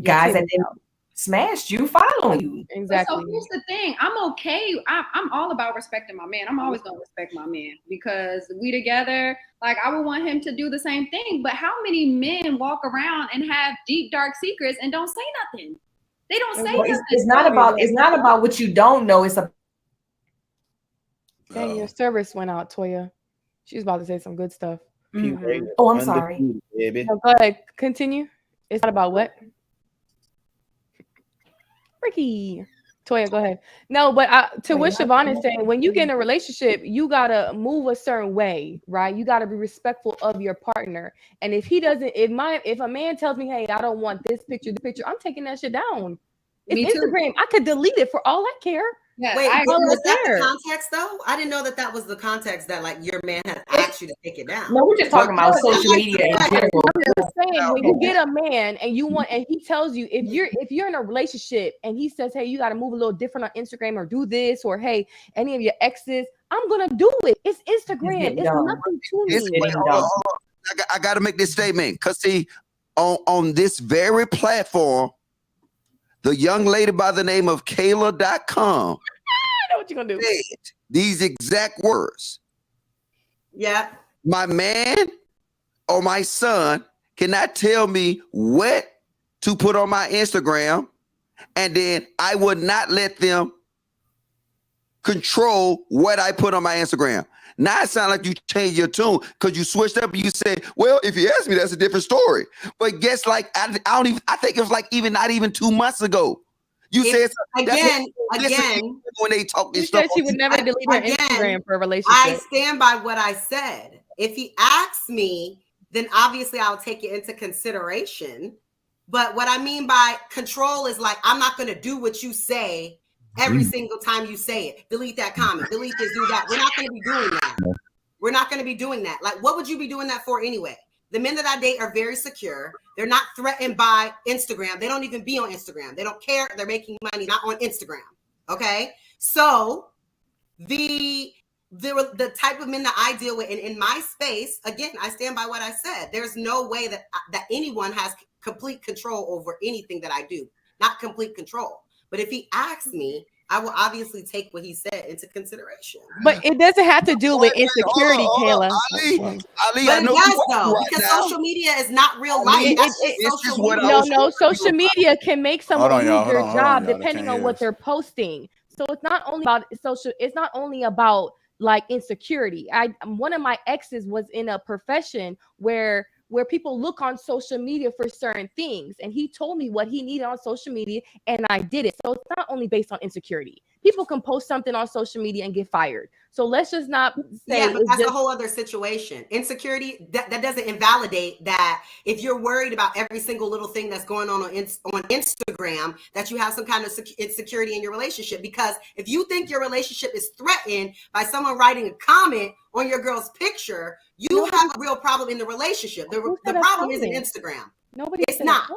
guys that then smashed you following you. Exactly. So here's the thing. I'm okay. I'm all about respecting my man. I'm always gonna respect my man because we together. Like I would want him to do the same thing. But how many men walk around and have deep dark secrets and don't say nothing? They don't say nothing. It's not about what you don't know. It's a Dang, your service went out, Toya. She was about to say some good stuff. Oh, I'm sorry. Baby. No, go ahead. Continue. It's not about what? Ricky. Toya, go ahead. No, but to what Siobhan is saying, when you get in a relationship, you gotta move a certain way, right? You gotta be respectful of your partner. And if he doesn't, if a man tells me, hey, I don't want this picture, I'm taking that shit down. It's Instagram. I could delete it for all I care. Yeah, wait, was that the context though? I didn't know that was the context that like your man has asked you to take it down. No, we're just talking about social media in general. I'm just saying, when you get a man and he tells you if you're in a relationship and he says, hey, you got to move a little different on Instagram or do this, or hey, any of your exes, I'm gonna do it. It's Instagram. It's nothing to me. I got to make this statement because see, on this very platform, the young lady by the name of Kayla.com. I know what you're gonna do. These exact words. Yeah. My man or my son cannot tell me what to put on my Instagram, and then I would not let them control what I put on my Instagram. Now it sounds like you changed your tune because you switched up and you said, well, if you ask me, that's a different story. But guess like I think it was like not even 2 months ago. You said again when they talk this you stuff. Said she would never delete her Instagram for a relationship. I stand by what I said. If he asks me, then obviously I'll take it into consideration. But what I mean by control is like I'm not gonna do what you say every single time you say it. Delete that comment, delete this, do that. We're not going to be doing that. We're not going to be doing that. Like, what would you be doing that for anyway? The men that I date are very secure. They're not threatened by Instagram. They don't even be on Instagram. They don't care. They're making money, not on Instagram. Okay. So the type of men that I deal with in my space, again, I stand by what I said. There's no way that anyone has complete control over anything that I do. Not complete control. But if he asks me, I will obviously take what he said into consideration. But it doesn't have to do with insecurity, Kayla. Ali, but it does though, because social media is not real life. No, social media can make someone lose their job depending on what they're posting. So it's not only about social. It's not only about like insecurity. One of my exes was in a profession where people look on social media for certain things, and he told me what he needed on social media, and I did it. So it's not only based on insecurity. People can post something on social media and get fired. So let's just not say. Yeah, but that's a whole other situation. Insecurity that doesn't invalidate that if you're worried about every single little thing that's going on Instagram, that you have some kind of insecurity in your relationship. Because if you think your relationship is threatened by someone writing a comment on your girl's picture, you have a real problem in the relationship. The problem isn't Instagram. It's not.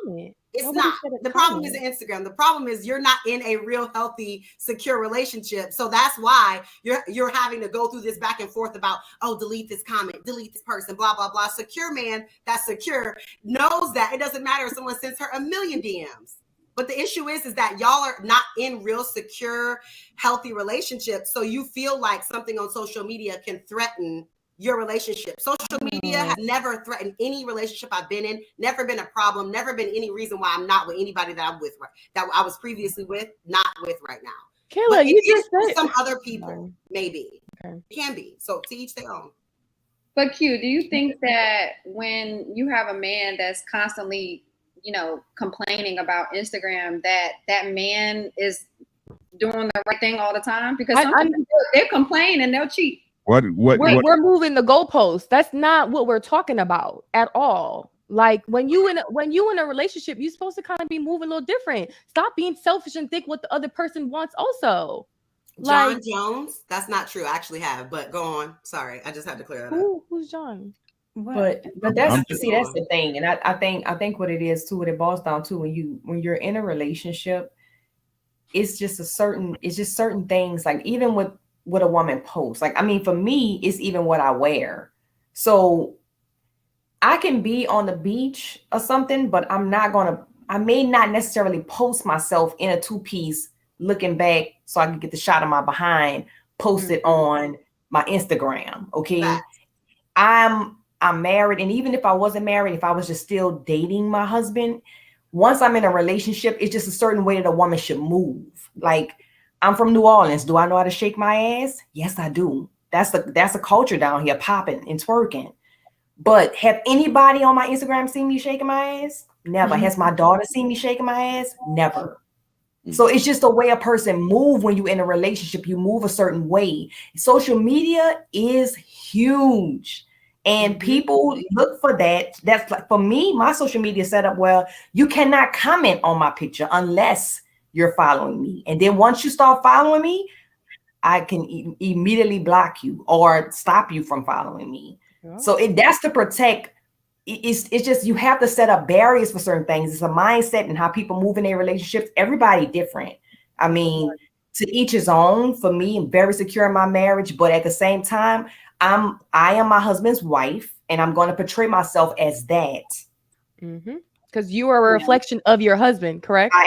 It's not. The problem isn't Instagram. The problem is you're not in a real healthy, secure relationship. So that's why you're having to go through this back and forth about, oh, delete this comment, delete this person, blah, blah, blah. Secure man that's secure knows that it doesn't matter if someone sends her a million DMs. But the issue is that y'all are not in real secure, healthy relationships. So you feel like something on social media can threaten your relationship. Social media has never threatened any relationship I've been in, never been a problem, never been any reason why I'm not with anybody that I'm with, that I was previously with, not with right now. Kayla, you just said some other people, maybe. It can be. So to each their own. But Q, do you think that when you have a man that's constantly, complaining about Instagram, that man is doing the right thing all the time? Because they'll complain and they'll cheat. We're moving the goalposts. That's not what we're talking about at all. Like when you in a relationship, you're supposed to kind of be moving a little different. Stop being selfish and think what the other person wants also. John Like Jones, that's not true. I actually have, but go on. Sorry, I just had to clear that up. Who's John? But that's the thing, and I think what it is too, what it boils down to when you're in a relationship, it's just certain things, like even with what a woman posts. Like, I mean, for me, it's even what I wear. So I can be on the beach or something, but I may not necessarily post myself in a 2-piece looking back so I can get the shot of my behind, post it on my Instagram. Okay. I'm married. And even if I wasn't married, if I was just still dating my husband, once I'm in a relationship, it's just a certain way that a woman should move. Like, I'm from New Orleans. Do I know how to shake my ass? Yes, I do. That's a culture down here, popping and twerking. But have anybody on my Instagram seen me shaking my ass? Never. Has my daughter seen me shaking my ass? Never. So it's just a way a person move when you're in a relationship. You move a certain way. Social media is huge. And people look for that. That's like, for me, my social media setup, well, you cannot comment on my picture unless you're following me. And then once you start following me, I can immediately block you or stop you from following me. Oh. So that's to protect. It's just, you have to set up barriers for certain things. It's a mindset and how people move in their relationships. Everybody different. I mean, to each his own. For me, I'm very secure in my marriage, but at the same time, I am my husband's wife, and I'm going to portray myself as that. Because you are a reflection of your husband, correct? I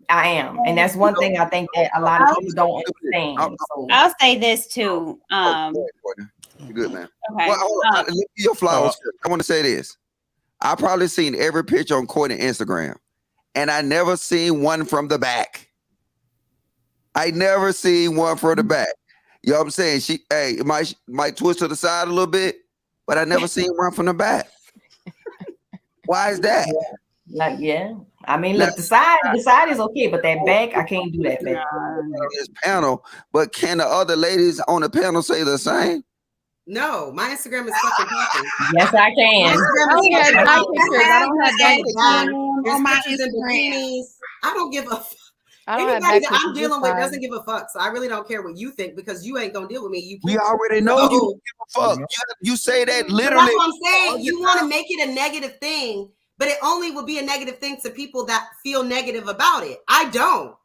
am. And that's one thing I think that a lot of people don't understand. So. I'll say this too. You're good, man. Okay. Well, your flowers. I want to say this. I probably seen every picture on Courtney Instagram, and I never seen one from the back. I never seen one from the back. You know what I'm saying? It might twist to the side a little bit, but I never seen one from the back. Why is that? I mean, look, the side is okay, but that back, I can't do that back. This panel, but can the other ladies on the panel say the same? No, my Instagram is fucking popping. Yes, I can. I don't have that on my Instagram. I don't give a fuck. Anybody that I'm dealing with doesn't give a fuck. So I really don't care what you think, because you ain't gonna deal with me. We already know you don't give a fuck. You say that literally. That's what I'm saying. You want to make it a negative thing, but it only will be a negative thing to people that feel negative about it. I don't.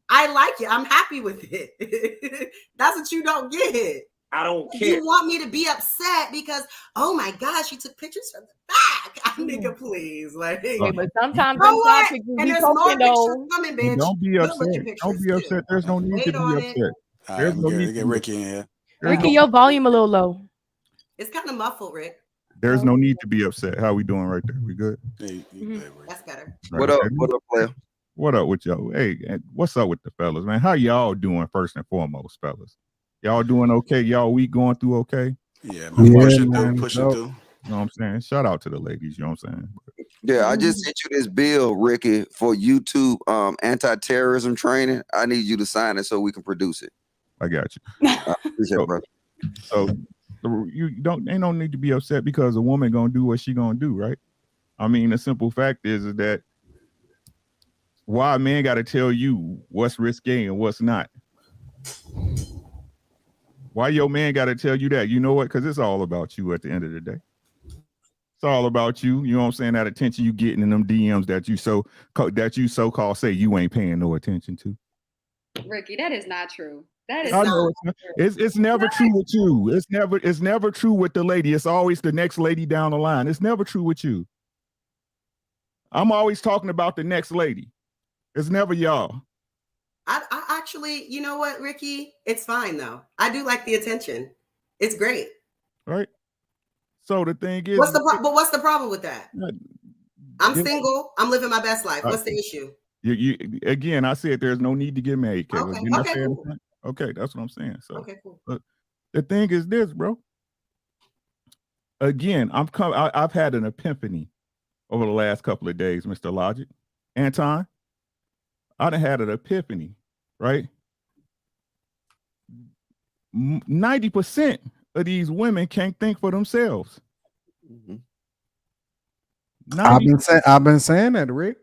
I like it. I'm happy with it. That's what you don't get. I don't care. You want me to be upset because, oh my gosh, you took pictures from the back. Nigga, please. Like, but sometimes and there's more pictures coming, bitch. Don't be upset. Don't be upset. There's no need to be upset. There's no need to get Ricky in here. Ricky, your volume a little low. It's kind of muffled, Rick. There's no need to be upset. How we doing right there? We good? That's better. What up? What up, player? What up with y'all? Hey, what's up with the fellas, man? How y'all doing first and foremost, fellas? Y'all doing okay? Y'all week going through okay? Yeah, man. Pushing through. You know what I'm saying? Shout out to the ladies, you know what I'm saying? Yeah, I just sent you this bill, Ricky, for YouTube anti-terrorism training. I need you to sign it so we can produce it. I got you. I appreciate it, brother. So ain't no need to be upset because a woman gonna do what she gonna do, right? I mean, the simple fact is that why a man got to tell you what's risque and what's not? Why your man got to tell you that? You know what? Because it's all about you at the end of the day. It's all about you. You know what I'm saying? That attention you getting in them DMs that you so-called say you ain't paying no attention to. Ricky, that is not true. That is I know it's never true with you. It's never true with the lady. It's always the next lady down the line. It's never true with you. I'm always talking about the next lady. It's never y'all. I actually, you know what, Ricky? It's fine though. I do like the attention. It's great. Right. So the thing is, what's the problem with that? I'm single. I'm living my best life. What's the issue? You again, I said there's no need to get married. Okay, cool. Okay, that's what I'm saying. So okay, cool. The thing is this, bro. Again, I've had an epiphany over the last couple of days, Mr. Logic. Anton, I done had an epiphany, right? 90% of these women can't think for themselves. I've been saying that, Rick.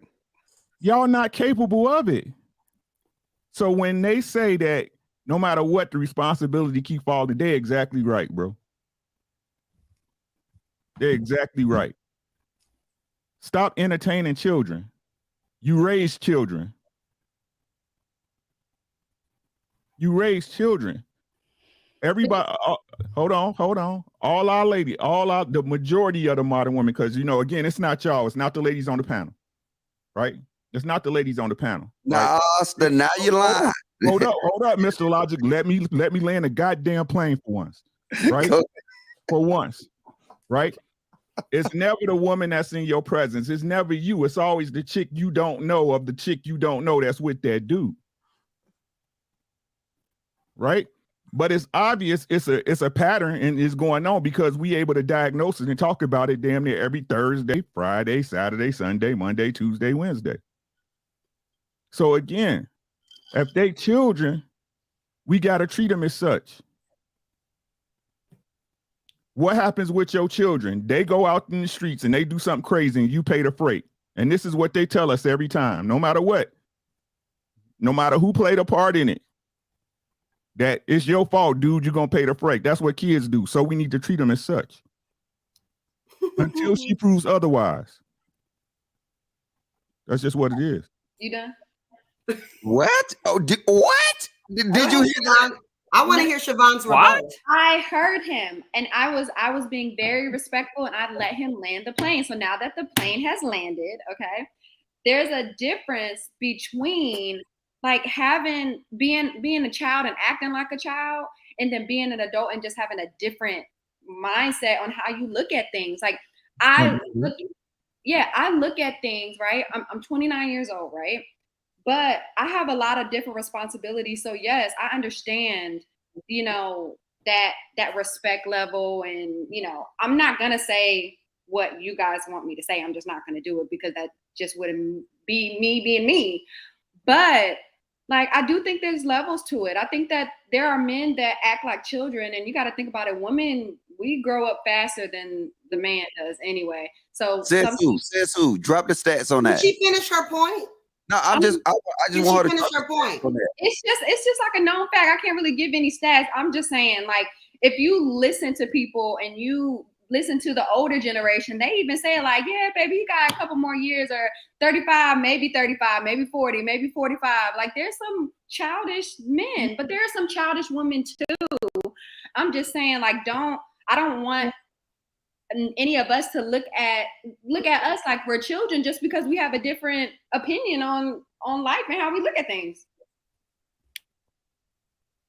Y'all not capable of it. So when they say that no matter what, the responsibility keep falling, they're exactly right, bro. They're exactly right. Stop entertaining children. You raise children. You raise children. Everybody, hold on. All our ladies, the majority of the modern women, because again, it's not y'all, it's not the ladies on the panel, right? It's not the ladies on the panel. Nah, right? now you lying. Hold up, Mr. Logic. Let me land a goddamn plane for once, right? For once, right? It's never the woman that's in your presence. It's never you. It's always the chick you don't know of the chick you don't know that's with that dude, right? But it's obvious it's a pattern and it's going on because we able to diagnose it and talk about it damn near every Thursday, Friday, Saturday, Sunday, Monday, Tuesday, Wednesday. So again, if they children, we got to treat them as such. What happens with your children? They go out in the streets and they do something crazy and you pay the freight. And this is what they tell us every time, no matter what, no matter who played a part in it, that it's your fault, dude, you're going to pay the freight. That's what kids do. So we need to treat them as such until she proves otherwise. That's just what it is. You done? What? Oh, what? Did you hear that? I want to hear Siobhan's rebuttal. I heard him, and I was being very respectful, and I let him land the plane. So now that the plane has landed, okay, there's a difference between like being a child and acting like a child, and then being an adult and just having a different mindset on how you look at things. Like I look at things, right? I'm 29 years old, right? But I have a lot of different responsibilities. So yes, I understand, that respect level. And, I'm not going to say what you guys want me to say. I'm just not going to do it because that just wouldn't be me being me. But like, I do think there's levels to it. I think that there are men that act like children, and you got to think about it. Women, we grow up faster than the man does anyway. So says who? Drop the stats on that. Did she finish her point? No, I just want her to finish her point. It's just like a known fact. I can't really give any stats. I'm just saying, like, if you listen to people and you listen to the older generation, they even say like, yeah, baby, you got a couple more years, or 35, maybe 35, maybe 40, maybe 45. Like, there's some childish men, but there are some childish women too. I'm just saying, like, I don't want any of us to look at us like we're children just because we have a different opinion on life and how we look at things.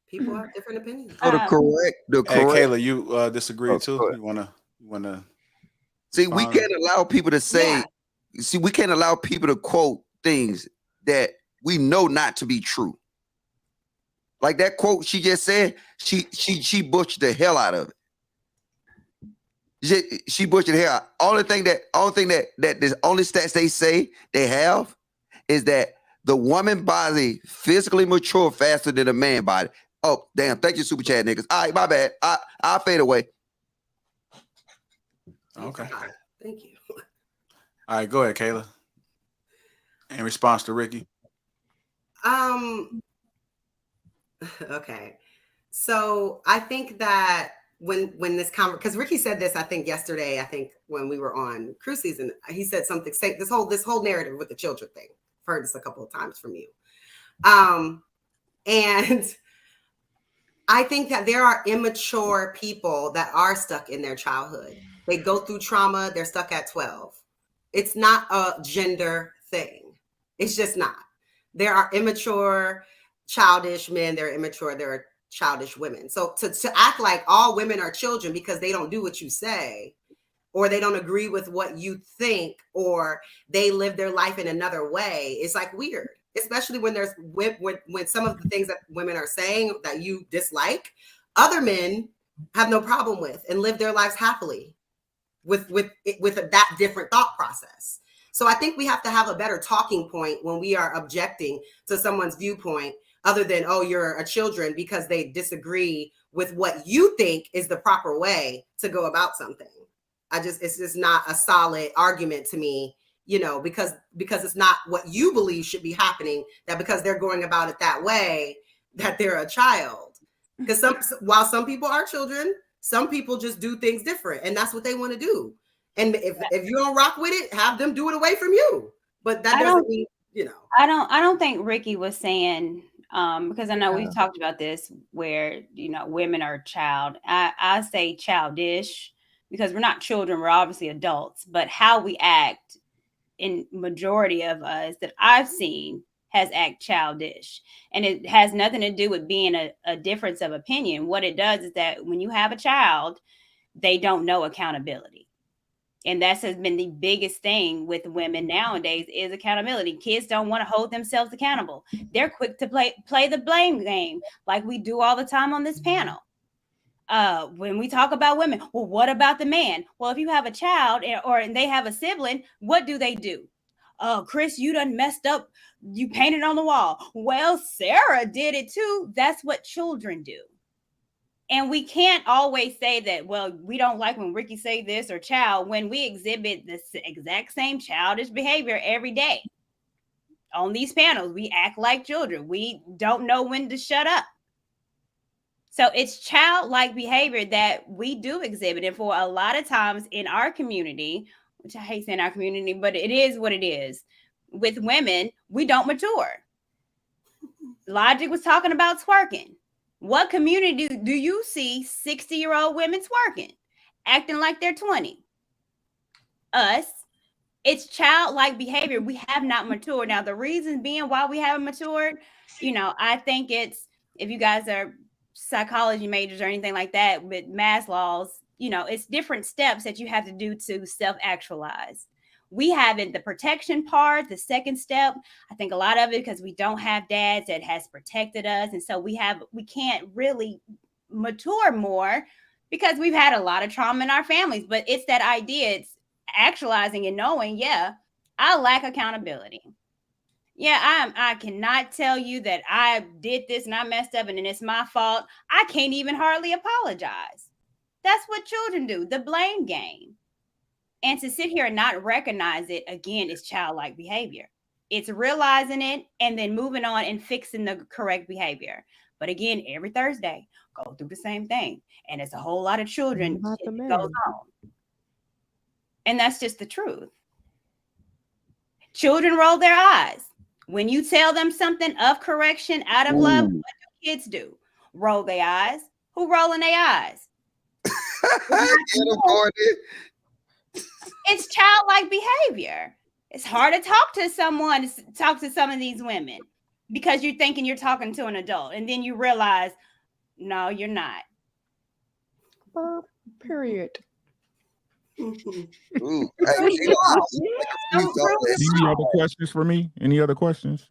People have different opinions. So the correct. Hey, Kayla, you disagree too? You wanna see? We can't allow people to say. Yeah. See, we can't allow people to quote things that we know not to be true. Like that quote she just said. She butchered the hell out of it. She butchered the hell out. Only thing that the only stats they say they have is that the woman body physically mature faster than a man body. Oh, damn. Thank you, Super Chat niggas. All right, my bad. I'll fade away. Okay. Thank you. All right, go ahead, Kayla. In response to Ricky. Okay. So I think that when this because Ricky said this, I think yesterday, when we were on cruise season, he said something, say this whole narrative with the children thing. I've heard this a couple of times from you. And I think that there are immature people that are stuck in their childhood. They go through trauma. They're stuck at 12. It's not a gender thing. It's just not. There are immature, childish men. There are childish women. So to act like all women are children because they don't do what you say, or they don't agree with what you think, or they live their life in another way, it's like weird. Especially when when some of the things that women are saying that you dislike, other men have no problem with and live their lives happily with that different thought process. So I think we have to have a better talking point when we are objecting to someone's viewpoint other than, oh, you're a children, because they disagree with what you think is the proper way to go about something. It's just not a solid argument to me, you know, because it's not what you believe should be happening, that because they're going about it that way, that they're a child. Because while some people are children, some people just do things different, and that's what they want to do. And if you don't rock with it, have them do it away from you. But that doesn't mean, you know. I don't think Ricky was saying, because I know we've talked about this, where, you know, women are child. I say childish, because we're not children, we're obviously adults, but how we act in majority of us that I've seen has act childish. And it has nothing to do with being a difference of opinion. What it does is that when you have a child, they don't know accountability. And that's has been the biggest thing with women nowadays is accountability. Kids don't want to hold themselves accountable. They're quick to play the blame game, like we do all the time on this panel. When we talk about women, well, what about the man? Well, if you have a child or they have a sibling, what do? Oh, Chris, you done messed up. You painted on the wall. Well, Sarah did it too. That's what children do. And we can't always say that, well, we don't like when Ricky say this or child, when we exhibit the exact same childish behavior every day. On these panels, we act like children. We don't know when to shut up. So it's childlike behavior that we do exhibit. And for a lot of times in our community, which I hate saying our community, but it is what it is. With women, we don't mature. Logic was talking about twerking. What community do you see 60-year-old women twerking, acting like they're 20? Us. It's childlike behavior. We have not matured. Now, the reason being why we haven't matured, you know, I think it's, if you guys are psychology majors or anything like that with Maslow's, you know, it's different steps that you have to do to self-actualize. We haven't, the protection part, the second step, I think a lot of it because we don't have dads that has protected us. And so we can't really mature more because we've had a lot of trauma in our families. But it's that idea, it's actualizing and knowing, yeah, I lack accountability. Yeah, I cannot tell you that I did this and I messed up and then it's my fault. I can't even hardly apologize. That's what children do, the blame game. And to sit here and not recognize it, again, is childlike behavior. It's realizing it and then moving on and fixing the correct behavior. But again, every Thursday, go through the same thing. And it's a whole lot of children goes on. And that's just the truth. Children roll their eyes. When you tell them something of correction out of love, what do kids do? Roll their eyes. Who rolling their eyes? It's childlike behavior. It's hard to talk to some of these women because you're thinking you're talking to an adult, and then you realize, no, you're not. Period. Any other questions for me? Any other questions?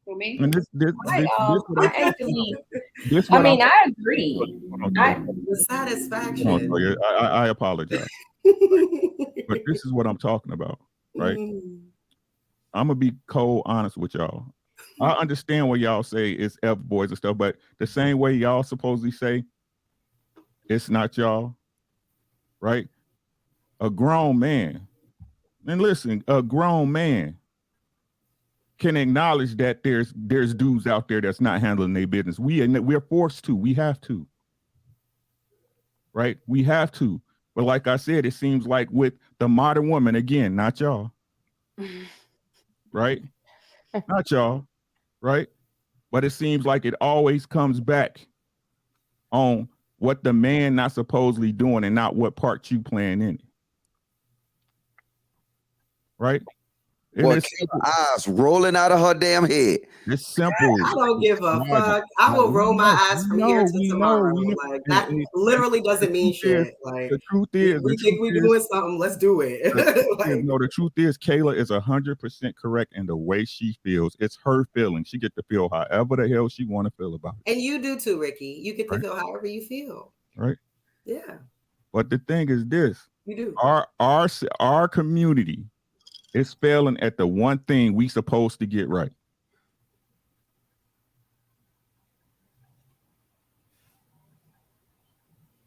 For me? And I agree. The satisfaction. I apologize. But this is what I'm talking about, right? I'm gonna be cold honest with y'all. I understand what y'all say it's F boys and stuff, but the same way y'all supposedly say it's not y'all, right? A grown man, and listen, a grown man can acknowledge that there's dudes out there that's not handling their business. We're forced to. We have to. Right? We have to. But like I said, it seems like with the modern woman, again, not y'all. Right? Not y'all. Right? But it seems like it always comes back on what the man not supposedly doing and not what part you playing in it. Right? Well, eyes rolling out of her damn head. It's simple. I don't give a fuck. I will roll my eyes from here to tomorrow. Like that literally doesn't mean shit. Like the truth is, we think we're doing something. Let's do it. The truth is, Kayla is 100% correct in the way she feels. It's her feeling. She get to feel however the hell she want to feel about it. And you do too, Ricky. You get to feel however you feel. Right. Yeah. But the thing is this: you do. Our community is failing at the one thing we supposed to get right.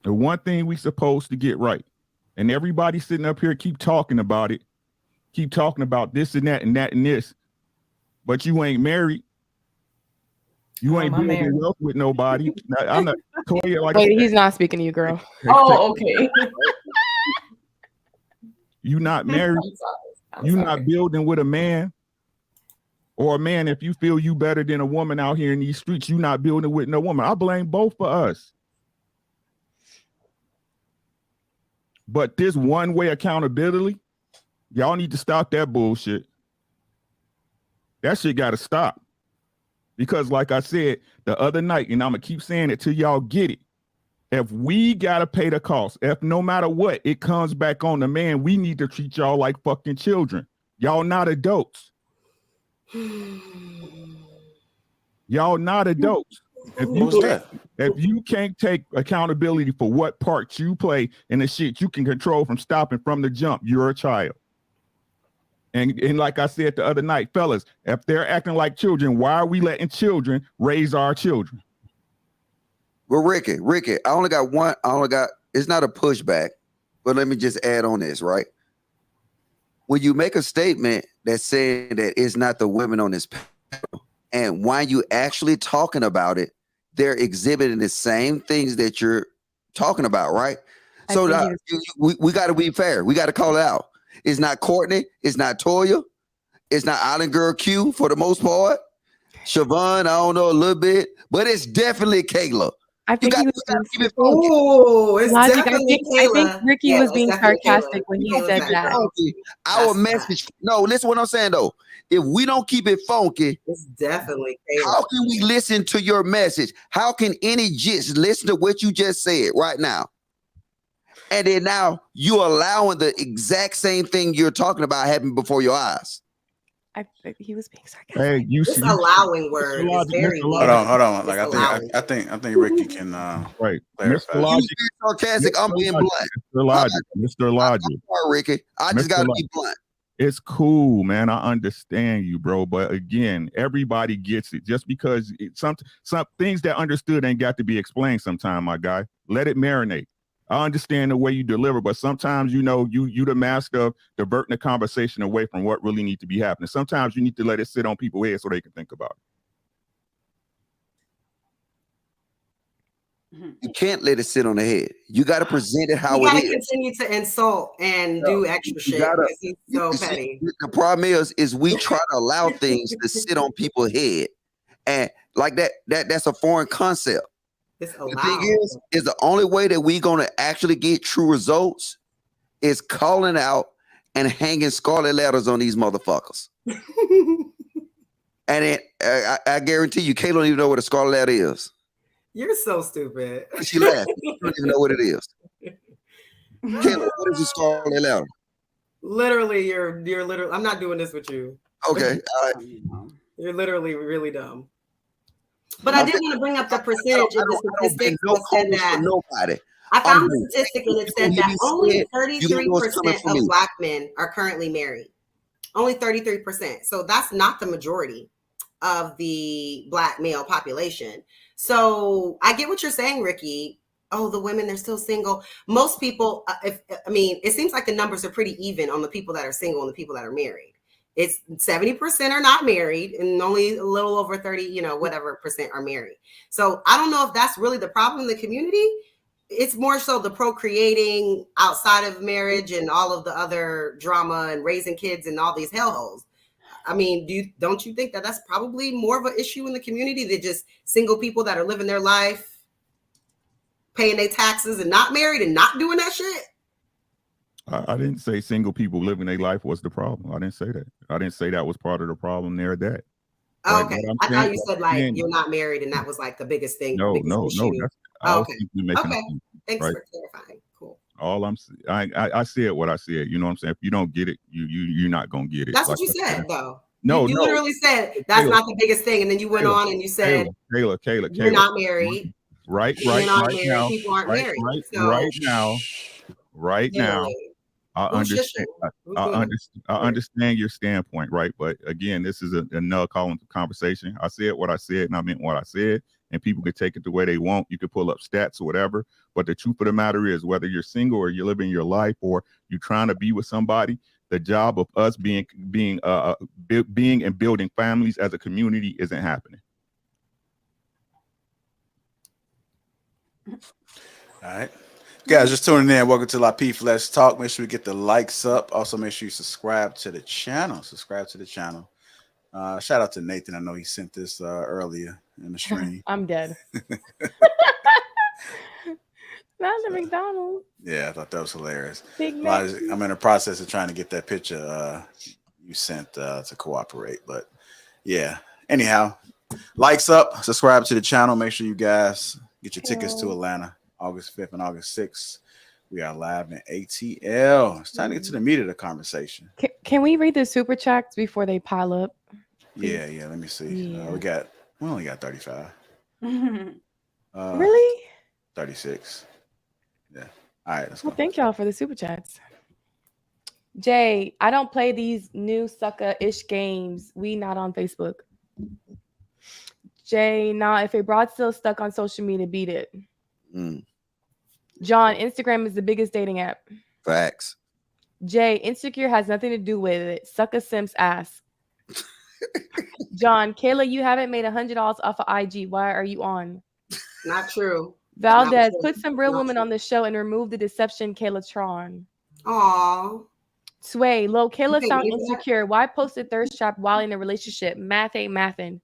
The one thing we supposed to get right. And everybody sitting up here keep talking about it. Keep talking about this and that and that and this. But you ain't married. You ain't building wealth with nobody. I'm not Toya, like Wait, he's not speaking to you, girl. Oh, okay. You not married. You not building with a man. Or a man, if you feel you better than a woman out here in these streets, you not building with no woman. I blame both for us. But this one-way accountability, y'all need to stop that bullshit. That shit got to stop. Because like I said the other night, and I'm going to keep saying it till y'all get it. If we got to pay the cost, if no matter what, it comes back on the man, we need to treat y'all like fucking children. Y'all not adults. Y'all not adults. If you can't take accountability for what part you play in the shit you can control from stopping from the jump, you're a child. And like I said the other night, fellas, if they're acting like children, why are we letting children raise our children? Well, Ricky, I only got one. It's not a pushback, but let me just add on this, right? When you make a statement that's saying that it's not the women on this panel, and while you actually talking about it, they're exhibiting the same things that you're talking about, right? So we got to be fair. We got to call it out. It's not Courtney. It's not Toya. It's not Island Girl Q for the most part. Siobhan, I don't know a little bit, but it's definitely Kayla. I think you he got to keep it was focused. Logic, I think Ricky was being sarcastic when he said that. Our message. No, listen what I'm saying though. If we don't keep it funky, it's definitely Kayla. How can we listen to your message? How can any jits listen to what you just said right now? And then now you allowing the exact same thing you're talking about happen before your eyes. He was being sarcastic. Hey, this allowing word is very hold on. Like I think Ricky can right. clarify. Mr. Logic. You being sarcastic, I'm being blunt. Mr. Logic. I'm sorry, Ricky. I just gotta be blunt. It's cool, man. I understand you, bro. But again, everybody gets it. Just because some things that understood ain't got to be explained sometime, my guy. Let it marinate. I understand the way you deliver, but sometimes, you the master of diverting the conversation away from what really needs to be happening. Sometimes you need to let it sit on people's heads so they can think about it. You can't let it sit on the head. You got to present it how you gotta it is. continue to insult and do extra shit because he's so petty. The problem is we try to allow things to sit on people's head, and like that's a foreign concept. The thing is the only way that we're going to actually get true results is calling out and hanging scarlet letters on these motherfuckers. And then I guarantee you, Kay don't even know what a scarlet letter is. You're so stupid. She laughed. You don't even know what it is. Kayla, what is a scarlet letter? Literally, you're literally. I'm not doing this with you. Okay. You're literally really dumb. But I did want to bring up the percentage of the statistics that said that. Nobody. I found the statistic and it said that only 33% of Black men are currently married. Only 33%. So that's not the majority of the Black male population. So I get what you're saying, Ricky. Oh, the women, they're still single. Most people, it seems like the numbers are pretty even on the people that are single and the people that are married. It's 70% are not married and only a little over 30, whatever percent are married. So I don't know if that's really the problem in the community. It's more so the procreating outside of marriage and all of the other drama and raising kids and all these hellholes. I mean, don't you think that that's probably more of an issue in the community than just single people that are living their life, paying their taxes and not married and not doing that shit? I didn't say single people living their life was the problem. I didn't say that. I didn't say that was part of the problem there. That. Oh, okay. I thought you said you're not married and that was like the biggest thing. No. Okay. Thanks for clarifying. Cool. I said what I said. You know what I'm saying? If you don't get it, you're not gonna get it. That's what you said, though. No, you literally said that's not the biggest thing, and then you went on and you said, Kayla, you're not married. Right now, people aren't married. Right now. I understand your standpoint, right? But again, this is a no calling conversation. I said what I said, and I meant what I said. and people can take it the way they want. You can pull up stats or whatever. But the truth of the matter is, whether you're single or you're living your life or you're trying to be with somebody, the job of us being and building families as a community isn't happening. All right. Guys, just tuning in. Welcome to Lapeef Let's Talk. Make sure we get the likes up. Also, make sure you subscribe to the channel. Shout out to Nathan. I know he sent this earlier in the stream. I'm dead. Not the McDonald's. Yeah, I thought that was hilarious. Big Mac. I'm in the process of trying to get that picture you sent to cooperate. But yeah, anyhow, likes up, subscribe to the channel. Make sure you guys get your tickets to Atlanta, August 5th and August 6th. We are live in ATL. It's time to get to the meat of the conversation. Can we read the super chats before they pile up? Yeah. Let me see. Yeah. We only got 35. Really? 36. Yeah. All right. Let's go. Well, thank y'all for the super chats. Jay, I don't play these new sucker-ish games. We not on Facebook. Jay, nah, if a broad's still stuck on social media, beat it. John, Instagram is the biggest dating app. Facts. Jay, Insecure has nothing to do with it. Suck a simp's ass. John, Kayla, you haven't made $100 off of IG. Why are you on? Not true. Valdez, Not true. put some real Not women true. on the show and remove the deception, Kayla Tron. Aw. Sway, low, Kayla You sound think maybe insecure. Why post a thirst trap while in a relationship? Math ain't mathin'.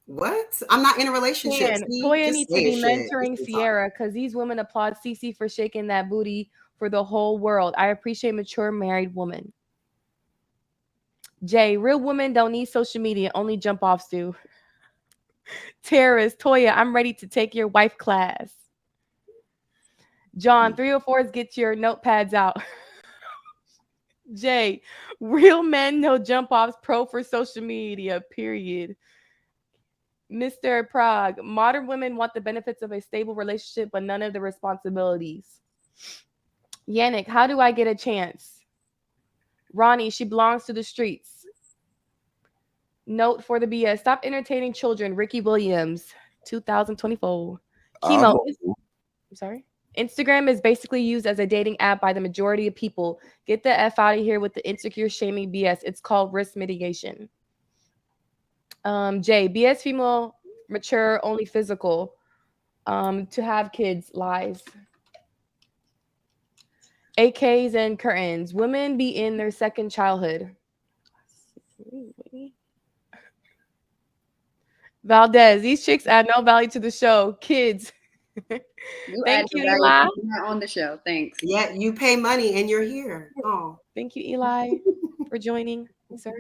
What? I'm not in a relationship. Man, See? Toya Just needs to be saying shit. mentoring Just Sierra because these women applaud Cece for shaking that booty for the whole world. I appreciate mature married woman. Jay, real women don't need social media, only jump offs do. Terrorist, Toya, I'm ready to take your wife class. John, 304s, get your notepads out. Jay, real men no jump offs, pro for social media, period. Mr. Prague, modern women want the benefits of a stable relationship, but none of the responsibilities. Yannick, how do I get a chance? Ronnie, she belongs to the streets. Note for the BS, stop entertaining children. Ricky Williams, 2024. Chemo. I'm sorry. Instagram is basically used as a dating app by the majority of people. Get the F out of here with the insecure shaming BS. It's called risk mitigation. Jay, BS female, mature, only physical. To have kids, lies. AKs and curtains. Women be in their second childhood. Valdez, these chicks add no value to the show. Kids. Thank you, Eli. You're on the show. Thanks. Yeah, you pay money and you're here. Oh, thank you, Eli, for joining, sir.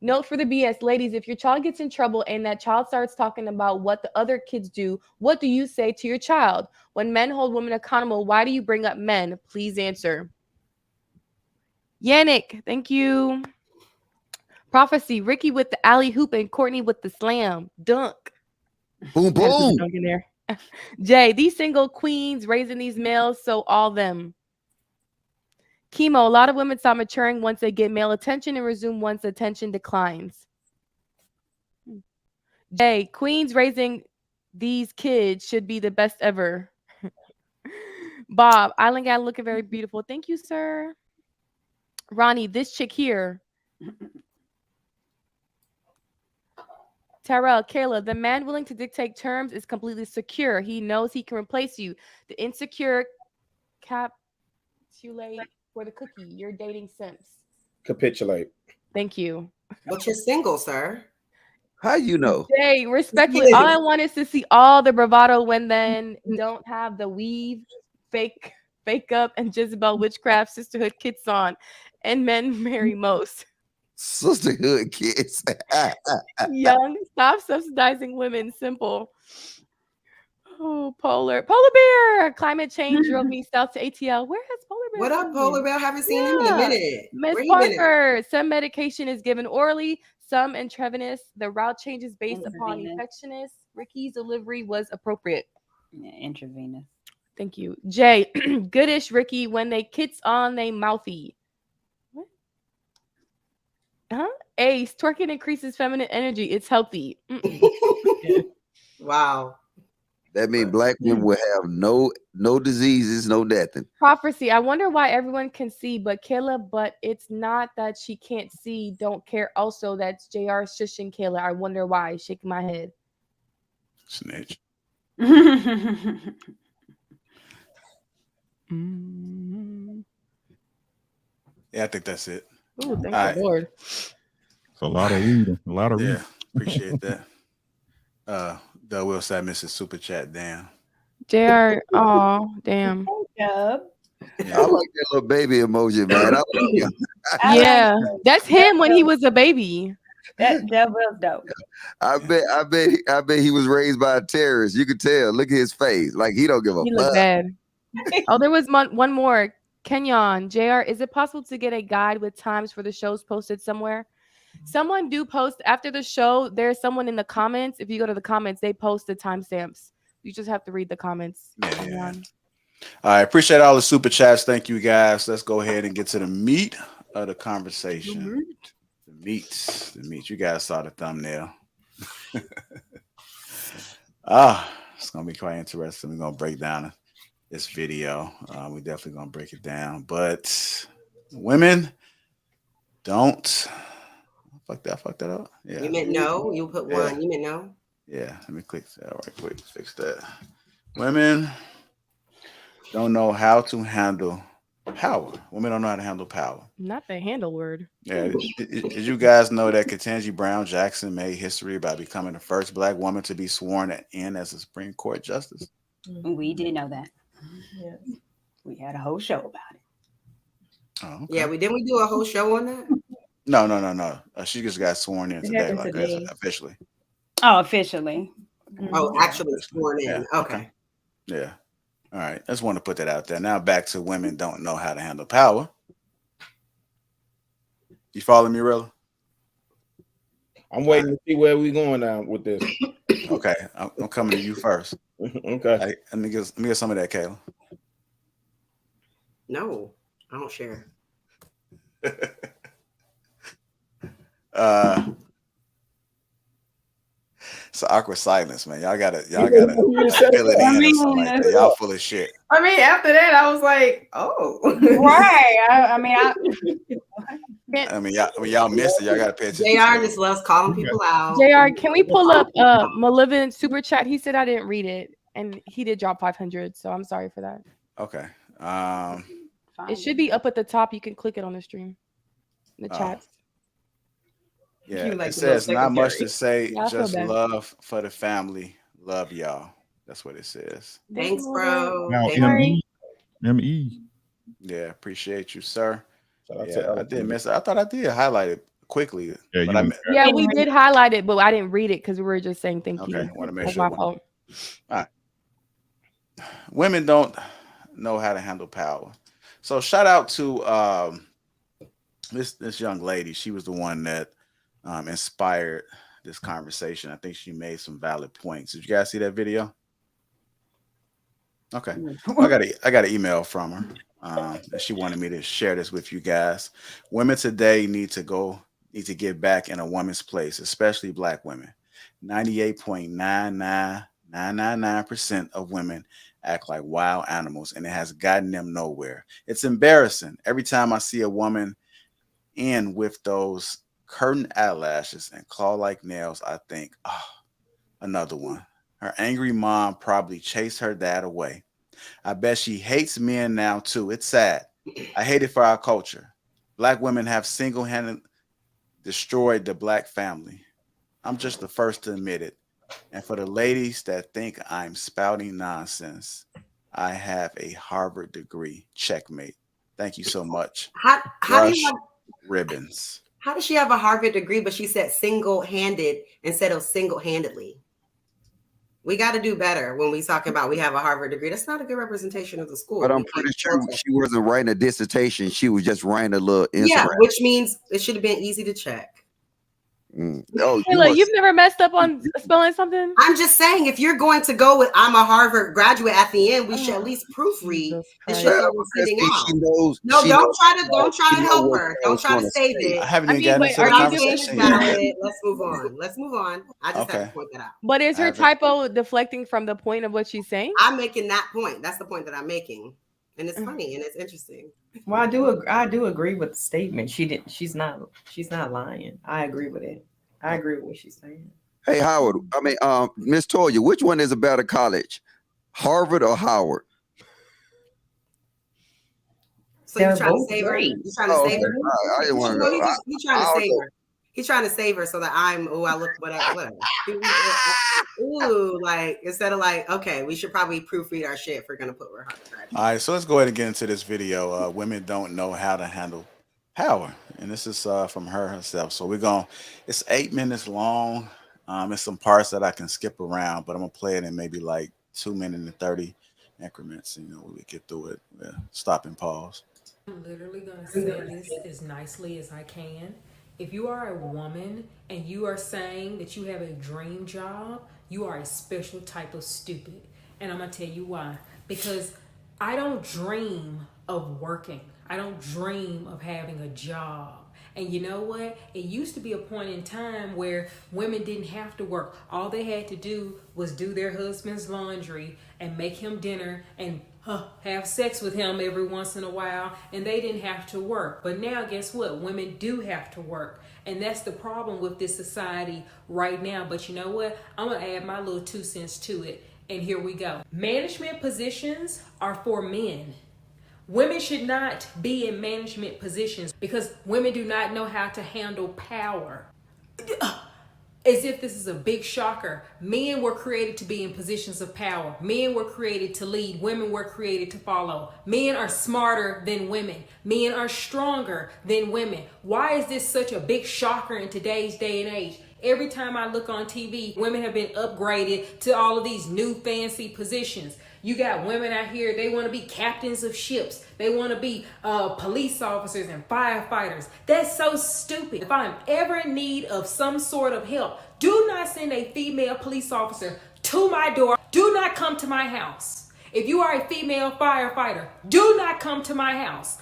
Note for the BS, ladies, if your child gets in trouble and that child starts talking about what the other kids do, what do you say to your child? When men hold women accountable, why do you bring up men? Please answer. Yannick, thank you. Prophecy, Ricky with the alley hoop and Courtney with the slam dunk. Boom, boom. Dunk in there. Jay, these single queens raising these males, so all them. Chemo, a lot of women stop maturing once they get male attention and resume once attention declines. Jay, queens raising these kids should be the best ever. Bob, Island Gal looking very beautiful. Thank you, sir. Ronnie, this chick here. Terrell, Kayla, the man willing to dictate terms is completely secure. He knows he can replace you. The insecure capitulate for the cookie. You're dating simps. Capitulate. Thank you. But you're single, sir. How you know? Hey, respectfully, all I want is to see all the bravado when then don't have the weave, fake up, and Jezebel witchcraft sisterhood kits on, and men marry most. Sisterhood kids. Young, stop subsidizing women. Simple. Oh, polar bear. Climate change drove me south to ATL. Where has polar bear? What up, polar bear? Haven't seen him in a minute. Miss Parker. Some medication is given orally, some intravenous. The route changes based upon infectious. Ricky's delivery was appropriate. Yeah, intravenous. Thank you, Jay. Goodish, Ricky. When they kits on, they mouthy. Huh? Ace, twerking increases feminine energy. It's healthy. Wow. That means black women will have no diseases, no nothing. Prophecy. I wonder why everyone can see but Kayla, but it's not that she can't see, don't care. Also, that's JR shushing Kayla. I wonder why. Shaking my head. Snitch. Yeah, I think that's it. Ooh, thank the Lord. It's a lot of reading. A lot of reading. Yeah, appreciate that. The Will say I missed his super chat. Damn. JR, oh damn. I like that little baby emoji, man. Yeah, that's him when he was a baby. That was dope. I bet he was raised by a terrorist. You could tell. Look at his face. Like he don't give a He fuck. looked bad. Oh, there was one more. Kenyon, JR, is it possible to get a guide with times for the shows posted somewhere? Someone do post after the show. There's someone in the comments. If you go to the comments, they post the timestamps. You just have to read the comments. Yeah. All right, appreciate all the super chats. Thank you guys. Let's go ahead and get to the meat of the conversation. The meat. You guys saw the thumbnail. It's gonna be quite interesting. We're gonna break down this video. We're definitely gonna break it down. But women don't. Fuck that up. Yeah. You meant no. You put one. You meant no. Yeah. Let me click that right quick. Fix that. Women don't know how to handle power. Women don't know how to handle power. Not the handle word. Yeah. Did you guys know that Ketanji Brown Jackson made history by becoming the first black woman to be sworn in as a Supreme Court justice? We did know that. Yes. We had a whole show about it. Oh, okay. Yeah, didn't we do a whole show on that? No. She just got sworn in It today, happened like today. officially. Oh, officially. Oh, actually sworn in. Yeah. Okay. Yeah. All right. I just want to put that out there. Now back to women don't know how to handle power. You follow me, Rilla? I'm waiting to see where we going now with this. Okay. I'm coming to you first. Okay. Let me get some of that, Kayla. No, I don't share. It's awkward silence, man. Y'all gotta fill it in or something like that. Y'all full of shit. I mean, after that, I was like, oh. Right. Y'all missed it. Y'all gotta pay attention. JR just loves calling people out. JR, can we pull up Malevolent super chat? He said I didn't read it, and he did drop 500, so I'm sorry for that. Okay. It should be up at the top. You can click it on the stream. The chat. Yeah, You like it the little says not much to secretary. say, Yeah, I feel just bad. love for the family. Love y'all. That's what it says. Thanks, bro. Now, Thank you. ME. Yeah, appreciate you, sir. Shout out Yeah, to I did miss it. I thought I did highlight it quickly. Yeah, but Yeah, we did highlight it, but I didn't read it because we were just saying thank you. Okay, want to make That's sure. my fault. All right. Women don't know how to handle power. So shout out to this young lady. She was the one that inspired this conversation. I think she made some valid points. Did you guys see that video? Okay, I got an email from her. And she wanted me to share this with you guys. Women today need to get back in a woman's place, especially black women. 98.99999% of women act like wild animals, and it has gotten them nowhere. It's embarrassing. Every time I see a woman in with those curtain eyelashes and claw-like nails, I think, oh, another one. Her angry mom probably chased her dad away. I bet she hates men now too. It's sad. I hate it for our culture. Black women have single-handedly destroyed the black family. I'm just the first to admit it. And for the ladies that think I'm spouting nonsense, I have a Harvard degree. Checkmate. Thank you so much. How do you have, ribbons. how does she have a Harvard degree, but she said single-handed instead of single-handedly? We got to do better when we talk about we have a Harvard degree. That's not a good representation of the school. But I'm pretty sure she wasn't writing a dissertation. She was just writing a little Instagram. Yeah, which means it should have been easy to check. Oh, you Kayla, must. you've never messed up on spelling something? I'm just saying, if you're going to go with I'm a Harvard graduate at the end, we should at least proofread the shit that we're sending out. She knows. No, She don't knows, try to she knows help what her. she Don't try to wanna save say. it. I haven't even mean, gotten wait, into are the you doing conversation this? yet. Let's move on. Let's move on. I just have to point that out. But is I her haven't- typo deflecting from the point of what she's saying? I'm making that point. That's the point that I'm making, and it's funny and it's interesting. Well, I do agree with the statement. She's not lying. I agree with it. I agree with what she's saying. Hey, Howard. I mean, Miss Toya, which one is a better college, Harvard or Howard? So you're They're trying to both save her? great. You're trying to Oh, save okay. her? I didn't want to No, know. he's trying to I save don't her. He's trying to save her so that I look whatever. Ooh, like instead of like, okay, we should probably proofread our shit if we're gonna put her Harvard graduate. All right, so let's go ahead and get into this video. Women don't know how to handle power, and this is from her herself. So it's 8 minutes long. It's some parts that I can skip around, but I'm gonna play it in maybe like 2 minute and 30 increments. You know, when we get through it, stop and pause. I'm literally gonna say this as nicely as I can. If you are a woman and you are saying that you have a dream job, you are a special type of stupid. And I'm gonna tell you why. Because I don't dream of working. I don't dream of having a job. And you know what? It used to be a point in time where women didn't have to work. All they had to do was do their husband's laundry and make him dinner and have sex with him every once in a while, and they didn't have to work. But now, guess what? Women do have to work. And that's the problem with this society right now. But you know what? I'm going to add my little 2 cents to it. And here we go. Management positions are for men. Women should not be in management positions because women do not know how to handle power. As if this is a big shocker. Men were created to be in positions of power. Men were created to lead. Women were created to follow. Men are smarter than women. Men are stronger than women. Why is this such a big shocker in today's day and age? Every time I look on TV, women have been upgraded to all of these new fancy positions. You got women out here, they want to be captains of ships. They want to be police officers and firefighters. That's so stupid. If I'm ever in need of some sort of help, do not send a female police officer to my door. Do not come to my house. If you are a female firefighter, do not come to my house.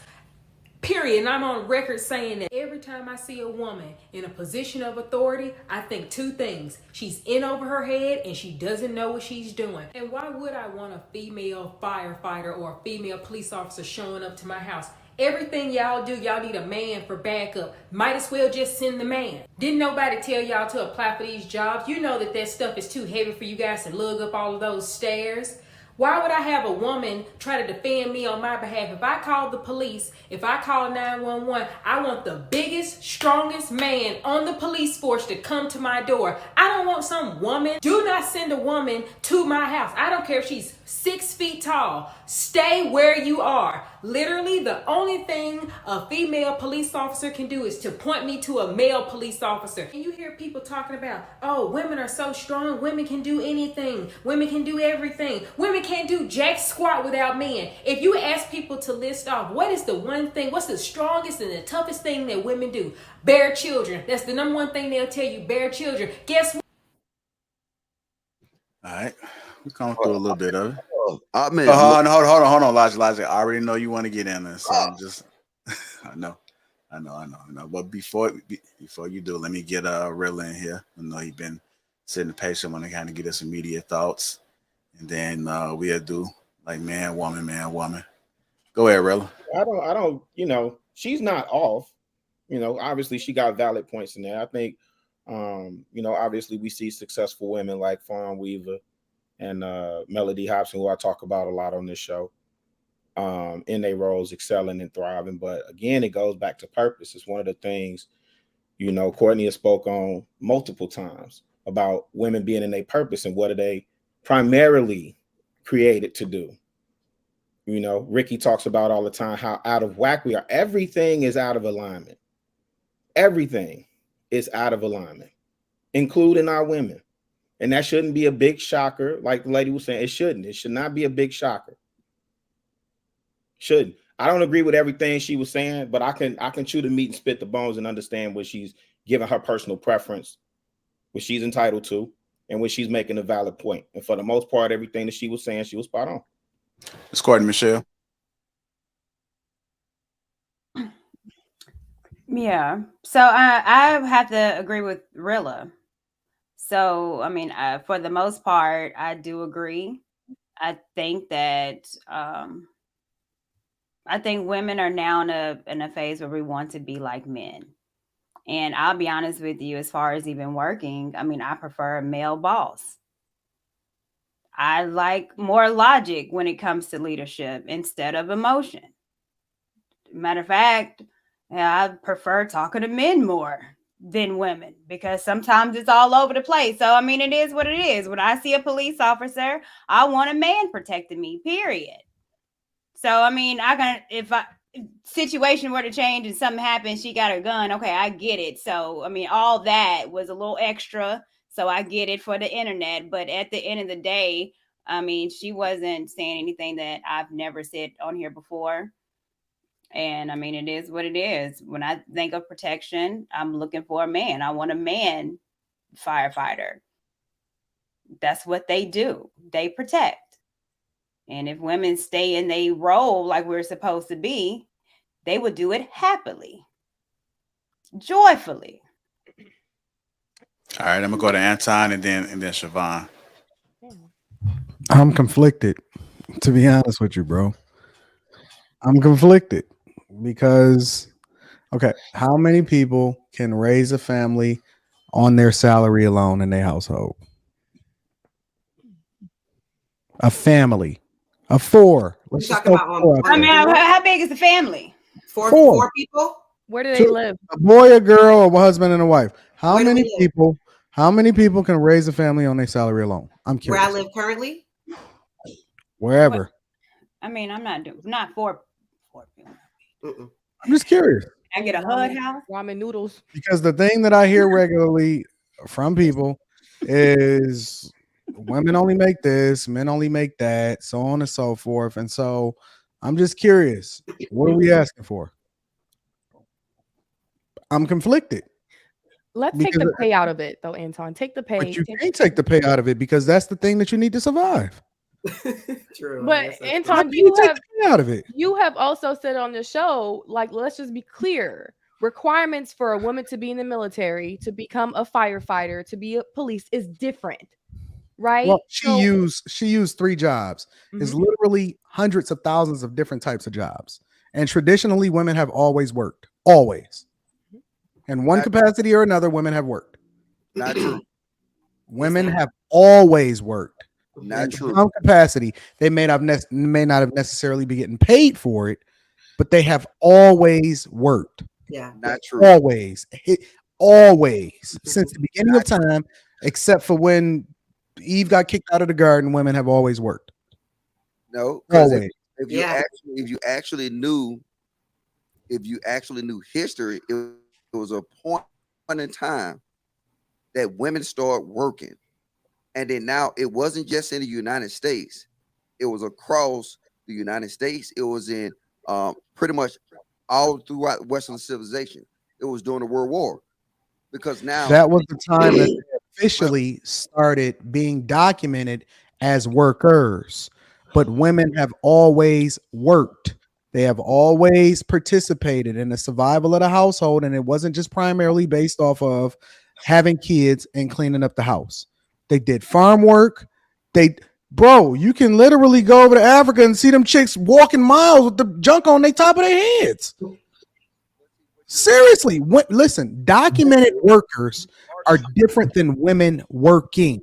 Period. And I'm on record saying that every time I see a woman in a position of authority, I think 2 things. She's in over her head and she doesn't know what she's doing. And why would I want a female firefighter or a female police officer showing up to my house? Everything y'all do, y'all need a man for backup. Might as well just send the man. Didn't nobody tell y'all to apply for these jobs? You know that stuff is too heavy for you guys to lug up all of those stairs. Why would I have a woman try to defend me on my behalf? If I call the police, if I call 911, I want the biggest, strongest man on the police force to come to my door. I don't want some woman. Do not send a woman to my house. I don't care if she's 6 feet tall. Stay where you are. Literally, the only thing a female police officer can do is to point me to a male police officer. And you hear people talking about, oh, women are so strong. Women can do anything. Women can do everything. Women can't do jack squat without men. If you ask people to list off what is the one thing, what's the strongest and the toughest thing that women do? Bear children. That's the number one thing they'll tell you, bear children. Guess what? All right, we're going through a little bit of it. Hold on, Elijah. I already know you want to get in there, so I'm just, I know. But before you do, let me get Rilla in here. I know you've been sitting patient when I kind of get us immediate thoughts, and then we'll do like man, woman. Go ahead, Rilla. I don't. You know, she's not off. You know, obviously she got valid points in there. I think, you know, obviously we see successful women like Fawn Weaver and Melody Hobson, who I talk about a lot on this show, in their roles, excelling and thriving. But again, it goes back to purpose. It's one of the things, you know, Courtney has spoke on multiple times about women being in their purpose and what are they primarily created to do. You know, Ricky talks about all the time how out of whack we are. Everything is out of alignment. Everything is out of alignment, including our women. And that shouldn't be a big shocker. Like the lady was saying, it shouldn't. It should not be a big shocker. I don't agree with everything she was saying, but I can chew the meat and spit the bones and understand what she's giving her personal preference, which she's entitled to, and when she's making a valid point. And for the most part, everything that she was saying, she was spot on. It's Courtney Michelle. Yeah. So I have to agree with Rilla. So, I mean, for the most part, I do agree. I think that I think women are now in a phase where we want to be like men. And I'll be honest with you, as far as even working, I mean, I prefer a male boss. I like more logic when it comes to leadership instead of emotion. Matter of fact, I prefer talking to men more than women because sometimes it's all over the place. So, I mean, it is what it is. When I see a police officer, I want a man protecting me, period. So, I mean, if situation were to change and something happened, she got her gun. Okay, I get it. So, I mean, all that was a little extra. So I get it for the internet. But at the end of the day, I mean, she wasn't saying anything that I've never said on here before. And I mean, it is what it is. When I think of protection, I'm looking for a man. I want a man firefighter. That's what they do. They protect. And if women stay in their role like we're supposed to be, they would do it happily, joyfully. All right, I'm gonna go to Anton and then Siobhan. I'm conflicted, to be honest with you, bro. I'm conflicted because, okay, how many people can raise a family on their salary alone in their household? A family of four. Let's just talking go about four. I mean, how big is the family? Four people? Where do they live? A boy, a girl, a husband, and a wife. How Where do many we live? people? How many people can raise a family on their salary alone? I'm Where curious. I live currently? Wherever. I mean, I'm not four people. I'm just curious I get a HUD house. Ramen noodles. because the thing that I hear regularly from people is women only make this, men only make that, so on and so forth. And so I'm just curious, what are we asking for? I'm conflicted. Let's take the pay out of it, though, Anton. Take the pay. But you can't take the pay out of it because that's the thing that you need to survive. True. But Anton, How can you take the pay out of it? You have also said on the show, like, let's just be clear. Requirements for a woman to be in the military, to become a firefighter, to be a police is different, right? Well, she used 3 jobs. It's Mhm. literally hundreds of thousands of different types of jobs. And traditionally, women have always worked. Always. In one capacity or another, women have worked. Not true. Women have always worked. Not In true. some capacity. They may not have necessarily be getting paid for it, but they have always worked. Yeah. Not true. Always. Always. Since the beginning of time, except for when Eve got kicked out of the garden, women have always worked. No, because Always. if you actually knew history, it was a point in time that women started working. And then now it wasn't just in the United States, it was across the United States. It was in pretty much all throughout Western civilization. It was during the World War. Because now that was the time that they officially started being documented as workers. But women have always worked. They have always participated in the survival of the household, and it wasn't just primarily based off of having kids and cleaning up the house. They did farm work. Bro, you can literally go over to Africa and see them chicks walking miles with the junk on the top of their heads. Seriously, listen, documented workers are different than women working.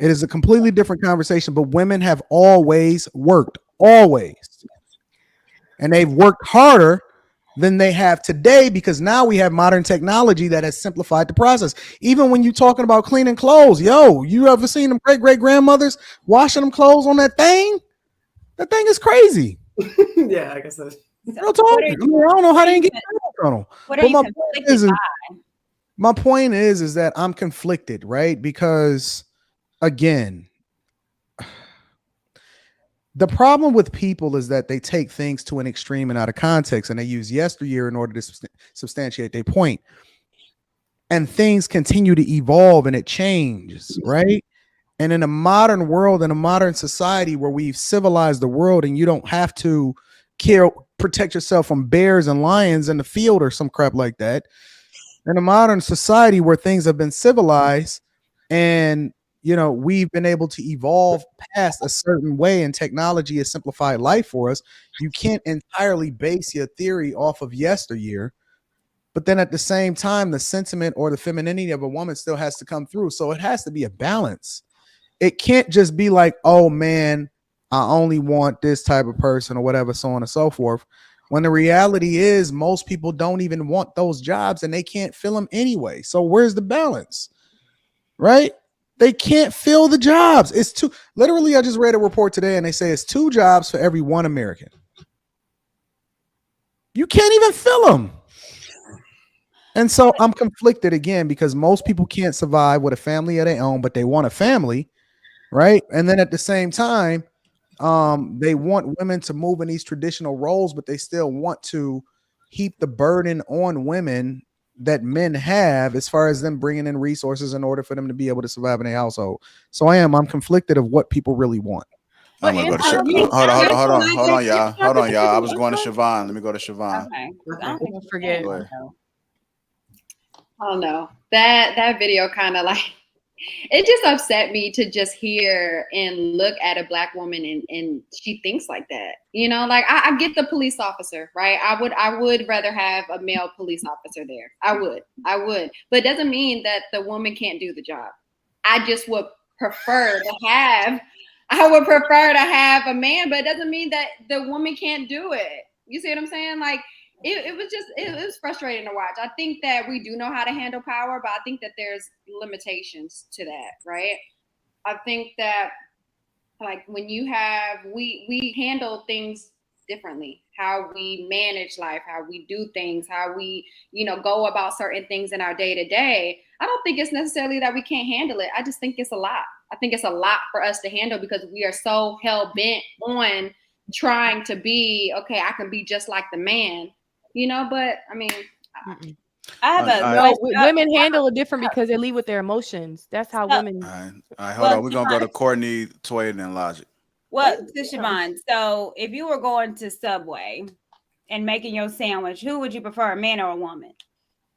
It is a completely different conversation, but women have always worked, always. And they've worked harder than they have today because now we have modern technology that has simplified the process. Even when you're talking about cleaning clothes, you ever seen them great-great-grandmothers washing them clothes on that thing? That thing is crazy. Yeah, I guess so. Real talk. I don't know how they didn't get tunnel. What are you conflicted by? My point is that I'm conflicted, right? Because again, the problem with people is that they take things to an extreme and out of context, and they use yesteryear in order to substantiate their point. and things continue to evolve and it changes, right? And in a modern world, in a modern society where we've civilized the world and you don't have to protect yourself from bears and lions in the field or some crap like that. In a modern society where things have been civilized and we've been able to evolve past a certain way and technology has simplified life for us, you can't entirely base your theory off of yesteryear. But then at the same time, the sentiment or the femininity of a woman still has to come through. So it has to be a balance. It can't just be like, oh man, I only want this type of person or whatever, so on and so forth. When the reality is most people don't even want those jobs and they can't fill them anyway. So where's the balance? Right? They can't fill the jobs. It's two. Literally, I just read a report today and they say it's 2 jobs for every 1 American. You can't even fill them. And so I'm conflicted again because most people can't survive with a family of their own, but they want a family, right? And then at the same time, they want women to move in these traditional roles, but they still want to heap the burden on women that men have as far as them bringing in resources in order for them to be able to survive in a household. So I'm conflicted of what people really want. I'm gonna go to hold on, y'all. I was going to Siobhan. Let me go to Siobhan. Okay. Don't forget. I don't know. That video kind of like, it just upset me to just hear and look at a Black woman and she thinks like that. Like I get the police officer, right? I would rather have a male police officer there. I would. But it doesn't mean that the woman can't do the job. I just would prefer to have a man, but it doesn't mean that the woman can't do it. You see what I'm saying? Like it was frustrating to watch. I think that we do know how to handle power, but I think that there's limitations to that, right? I think that like when we handle things differently, how we manage life, how we do things, how we, go about certain things in our day to day. I don't think it's necessarily that we can't handle it. I just think it's a lot. I think it's a lot for us to handle because we are so hell bent on trying to be, okay, I can be just like the man, but I mean, women handle it different because they lead with their emotions. That's how women. All right, hold on. We're gonna go to Courtney, Toya, and then Logic. Well, Siobhan, so if you were going to Subway and making your sandwich, who would you prefer, a man or a woman?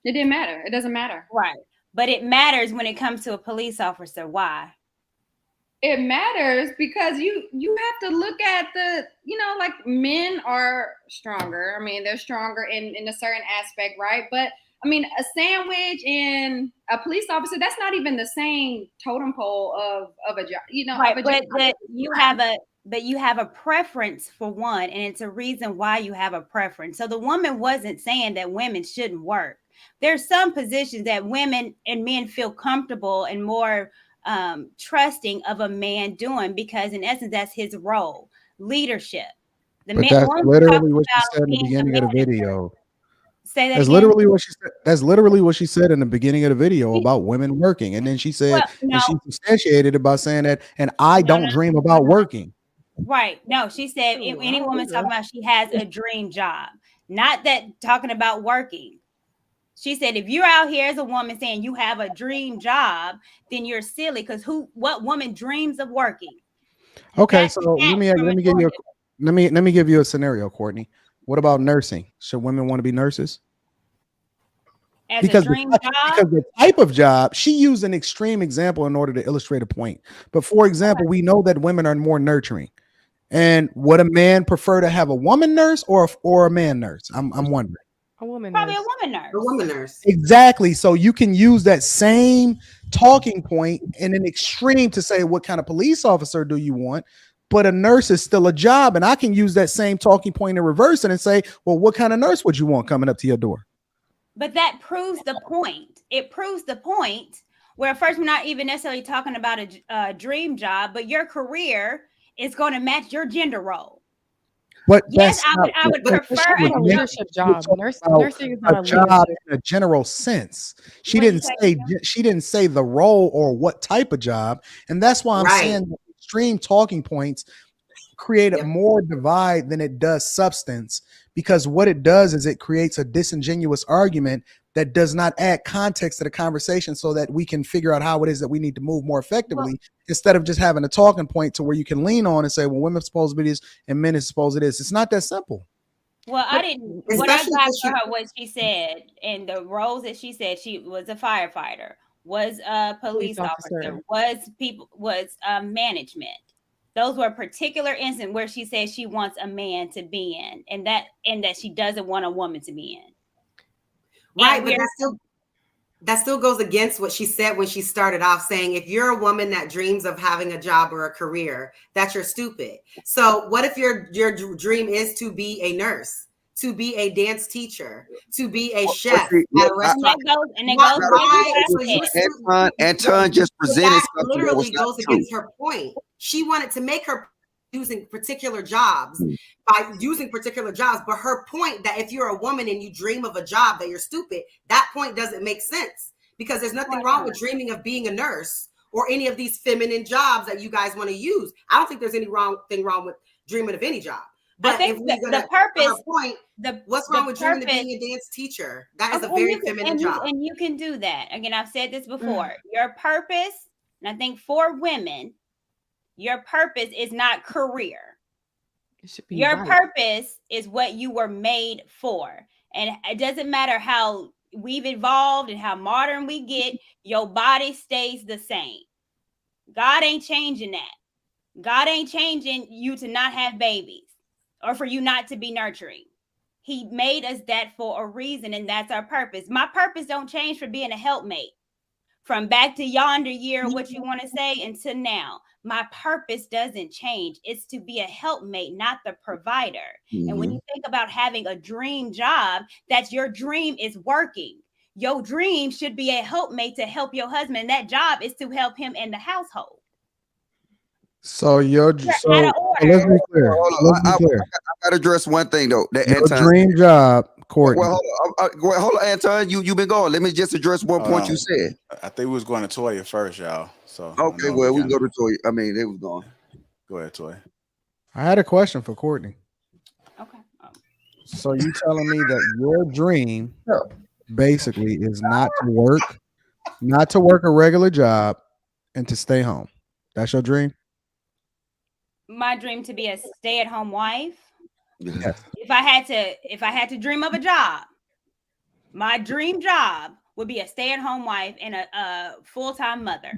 It didn't matter. It doesn't matter. Right. But it matters when it comes to a police officer. Why? It matters because you have to look at the, like men are stronger. I mean, they're stronger in a certain aspect, right? But I mean, a sandwich and a police officer, that's not even the same totem pole of a job, Right, but you have a preference for one, and it's a reason why you have a preference. So the woman wasn't saying that women shouldn't work. There's some positions that women and men feel comfortable and more trusting of a man doing because in essence, that's his role, leadership. But that's literally what she said in the beginning of the video. Say that That's again? literally what she said. That's literally what she said in the beginning of the video about women working. And then she said, and she substantiated it by saying that, and I don't dream about working. Right. No, she said if any woman's talking about she has a dream job, not that talking about working. She said, if you're out here as a woman saying you have a dream job, then you're silly because what woman dreams of working? Okay, so let me give you a scenario, Courtney. What about nursing? Should women want to be nurses? Because the type of job, she used an extreme example in order to illustrate a point. But for example, we know that women are more nurturing. And would a man prefer to have a woman nurse or a man nurse? I'm wondering. A woman Probably nurse. A woman nurse. A woman nurse. Exactly. So you can use that same talking point in an extreme to say, what kind of police officer do you want? But a nurse is still a job. And I can use that same talking point in reverse and say, well, what kind of nurse would you want coming up to your door? But that proves the point. It proves the point where first we're not even necessarily talking about a dream job, but your career is going to match your gender role. But yes, I would prefer a leadership job. Nursing is not a job in a general sense. She didn't say the role or what type of job, and that's why I'm saying that extreme talking points create a more divide than it does substance. Because what it does is it creates a disingenuous argument that does not add context to the conversation so that we can figure out how it is that we need to move more effectively, instead of just having a talking point to where you can lean on and say, well, women are supposed to be this and men are supposed to this. It's not that simple. Well, I didn't. What I got for her, what she said, and the roles that she said, she was a firefighter, was a police officer, was management. Those were particular instances where she said she wants a man to be in, and that she doesn't want a woman to be in. Right, but that still goes against what she said when she started off, saying if you're a woman that dreams of having a job or a career, that you're stupid. So what if your dream is to be a nurse, to be a dance teacher, to be a chef at a restaurant? Anton just presented that something that was literally not goes true. against her point. She wanted to make her using particular jobs by using particular jobs, but her point that if you're a woman and you dream of a job that you're stupid, that point doesn't make sense, because there's nothing wrong with dreaming of being a nurse or any of these feminine jobs that you guys want to use. I don't think there's anything wrong with dreaming of any job. But I think if we're gonna the purpose, her point, what's wrong with dreaming of being a dance teacher? That is a very feminine job. And you can do that. Again, I've said this before. Your purpose, and I think for women, your purpose is not career. Your purpose is what you were made for. And it doesn't matter how we've evolved and how modern we get, your body stays the same. God ain't changing that. God ain't changing you to not have babies or for you not to be nurturing. He made us that for a reason, and that's our purpose. My purpose don't change for being a helpmate. From back to yonder year, what you want to say, until now. My purpose doesn't change. It's to be a helpmate, not the provider. And when you think about having a dream job, that's your dream is working. Your dream should be a helpmate to help your husband. And that job is to help him in the household. So let's be clear. I got to address one thing though. Your dream job, Courtney. Well, hold on, Anton. You've been going. Let me just address one point you said. I think we was going to Toya first, y'all. So okay, well we can go to Toya. I mean, they was going. Go ahead, Toya. I had a question for Courtney. Okay. So you telling me that your dream basically is not to work a regular job and to stay home. That's your dream? My dream to be a stay-at-home wife. Yes. If I had to dream of a job, my dream job would be a stay-at-home wife and a full-time mother.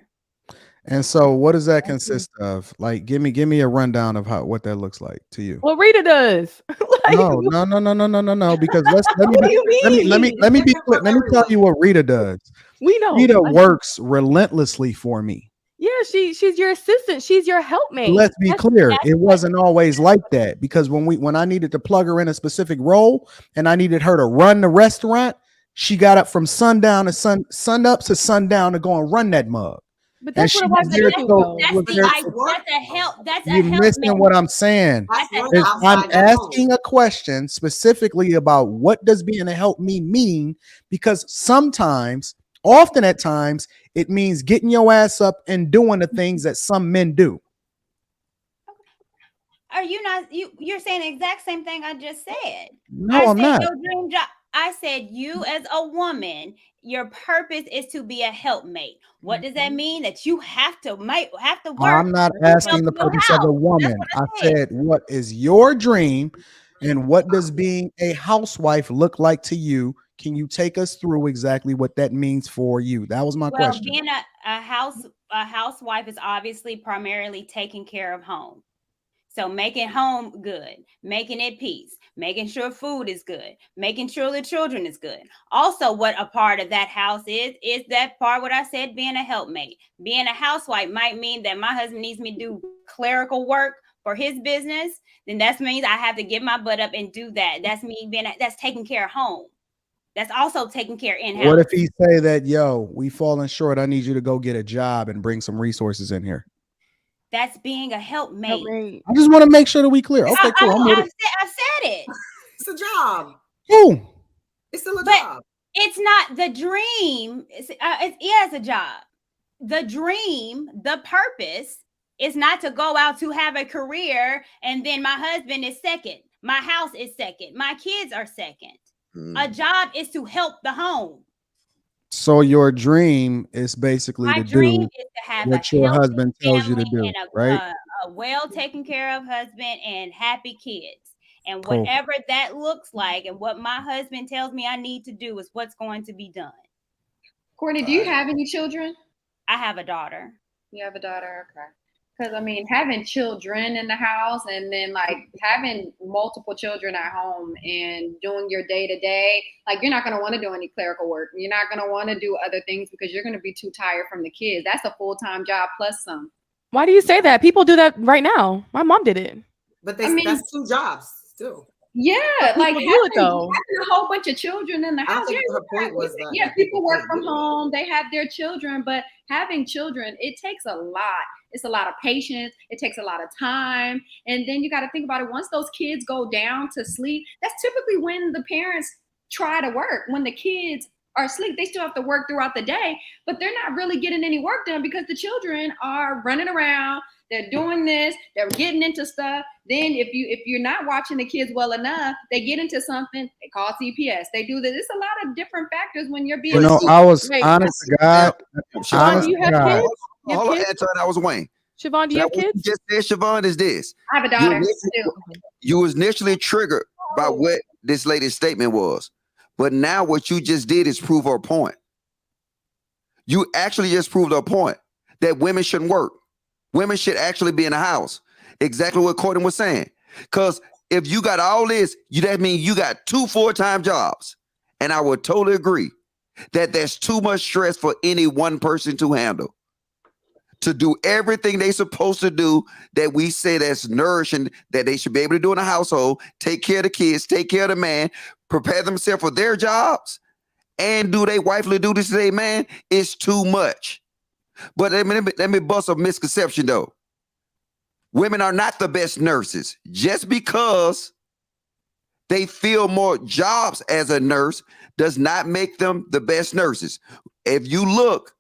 And so what does that consist of? Like, give me a rundown of what that looks like to you. Well, Rita does. No, because let me be clear. Let me tell you what Rita does. We know Rita works relentlessly for me. Yeah, she's your assistant. She's your helpmate. Let's be clear. It wasn't always like that, because when I needed to plug her in a specific role and I needed her to run the restaurant, she got up from sundown to sun up to sundown to go and run that mug. But that's what That's a help. You're missing what I'm saying. I'm asking a question specifically about what does being a help me mean, because often at times, it means getting your ass up and doing the things that some men do. Are you not? You're saying the exact same thing I just said. No, I'm not. Your dream job. I said you as a woman, your purpose is to be a helpmate. What does that mean? That you have to work. I'm not asking the purpose of a woman. I said, what is your dream, and what does being a housewife look like to you? Can you take us through exactly what that means for you? That was my question. Being a housewife is obviously primarily taking care of home. So making home good, making it peace, making sure food is good, making sure the children is good. Also, what a part of that house is that part what I said, being a helpmate. Being a housewife might mean that my husband needs me to do clerical work for his business. Then that means I have to get my butt up and do that. That's me that's taking care of home. That's also taking care in-house. What if he say that, yo, we falling short, I need you to go get a job and bring some resources in here? That's being a helpmate. I just want to make sure that we clear. Okay, cool. I've said it. It's a job. Ooh. It's still a job. It's not the dream. It's a job. The dream, the purpose is not to go out to have a career and then my husband is second. My house is second. My kids are second. A job is to help the home. So your dream is basically My to dream do is to have a what your healthy husband tells you to family do, and right? a well taken care of husband and happy kids. And Cool. whatever that looks like and what my husband tells me I need to do is what's going to be done. Courtney, do you have any children? I have a daughter. You have a daughter? Okay. Because, I mean, having children in the house and then, like, having multiple children at home and doing your day-to-day, like, you're not going to want to do any clerical work. You're not going to want to do other things because you're going to be too tired from the kids. That's a full-time job plus some. Why do you say that? People do that right now. My mom did it. But that's 2 jobs still. Yeah, But like people do it, though. having a whole bunch of children in the I don't house. think Yeah, her point was that. yeah, people work from home. They have their children, but having children, it takes a lot. It's a lot of patience. It takes a lot of time. And then you got to think about it. Once those kids go down to sleep, that's typically when the parents try to work. When the kids are asleep, they still have to work throughout the day, but they're not really getting any work done because the children are running around. They're doing this. They're getting into stuff. Then if you're not watching the kids well enough, they get into something. They call CPS. They do this. It's a lot of different factors when you're being. You know, I was honest to God. Siobhan, Honest do you to have God. kids? You have Hold on, kids? Anton, that was Wayne. Siobhan, do you have What kids? you just said, Siobhan, is this. I have a daughter. You was initially triggered by what this lady's statement was. But now what you just did is prove her point. You actually just proved her point that women shouldn't work. Women should actually be in the house. Exactly what Courtney was saying. Because if you got all this, that means you got 2 full-time jobs. And I would totally agree that there's too much stress for any one person to handle. To do everything they're supposed to do that we say that's nourishing, that they should be able to do in a household, take care of the kids, take care of the man, prepare themselves for their jobs, and do their wifely duties to their man, is too much. But let me bust a misconception though. Women are not the best nurses. Just because they fill more jobs as a nurse does not make them the best nurses. If you look,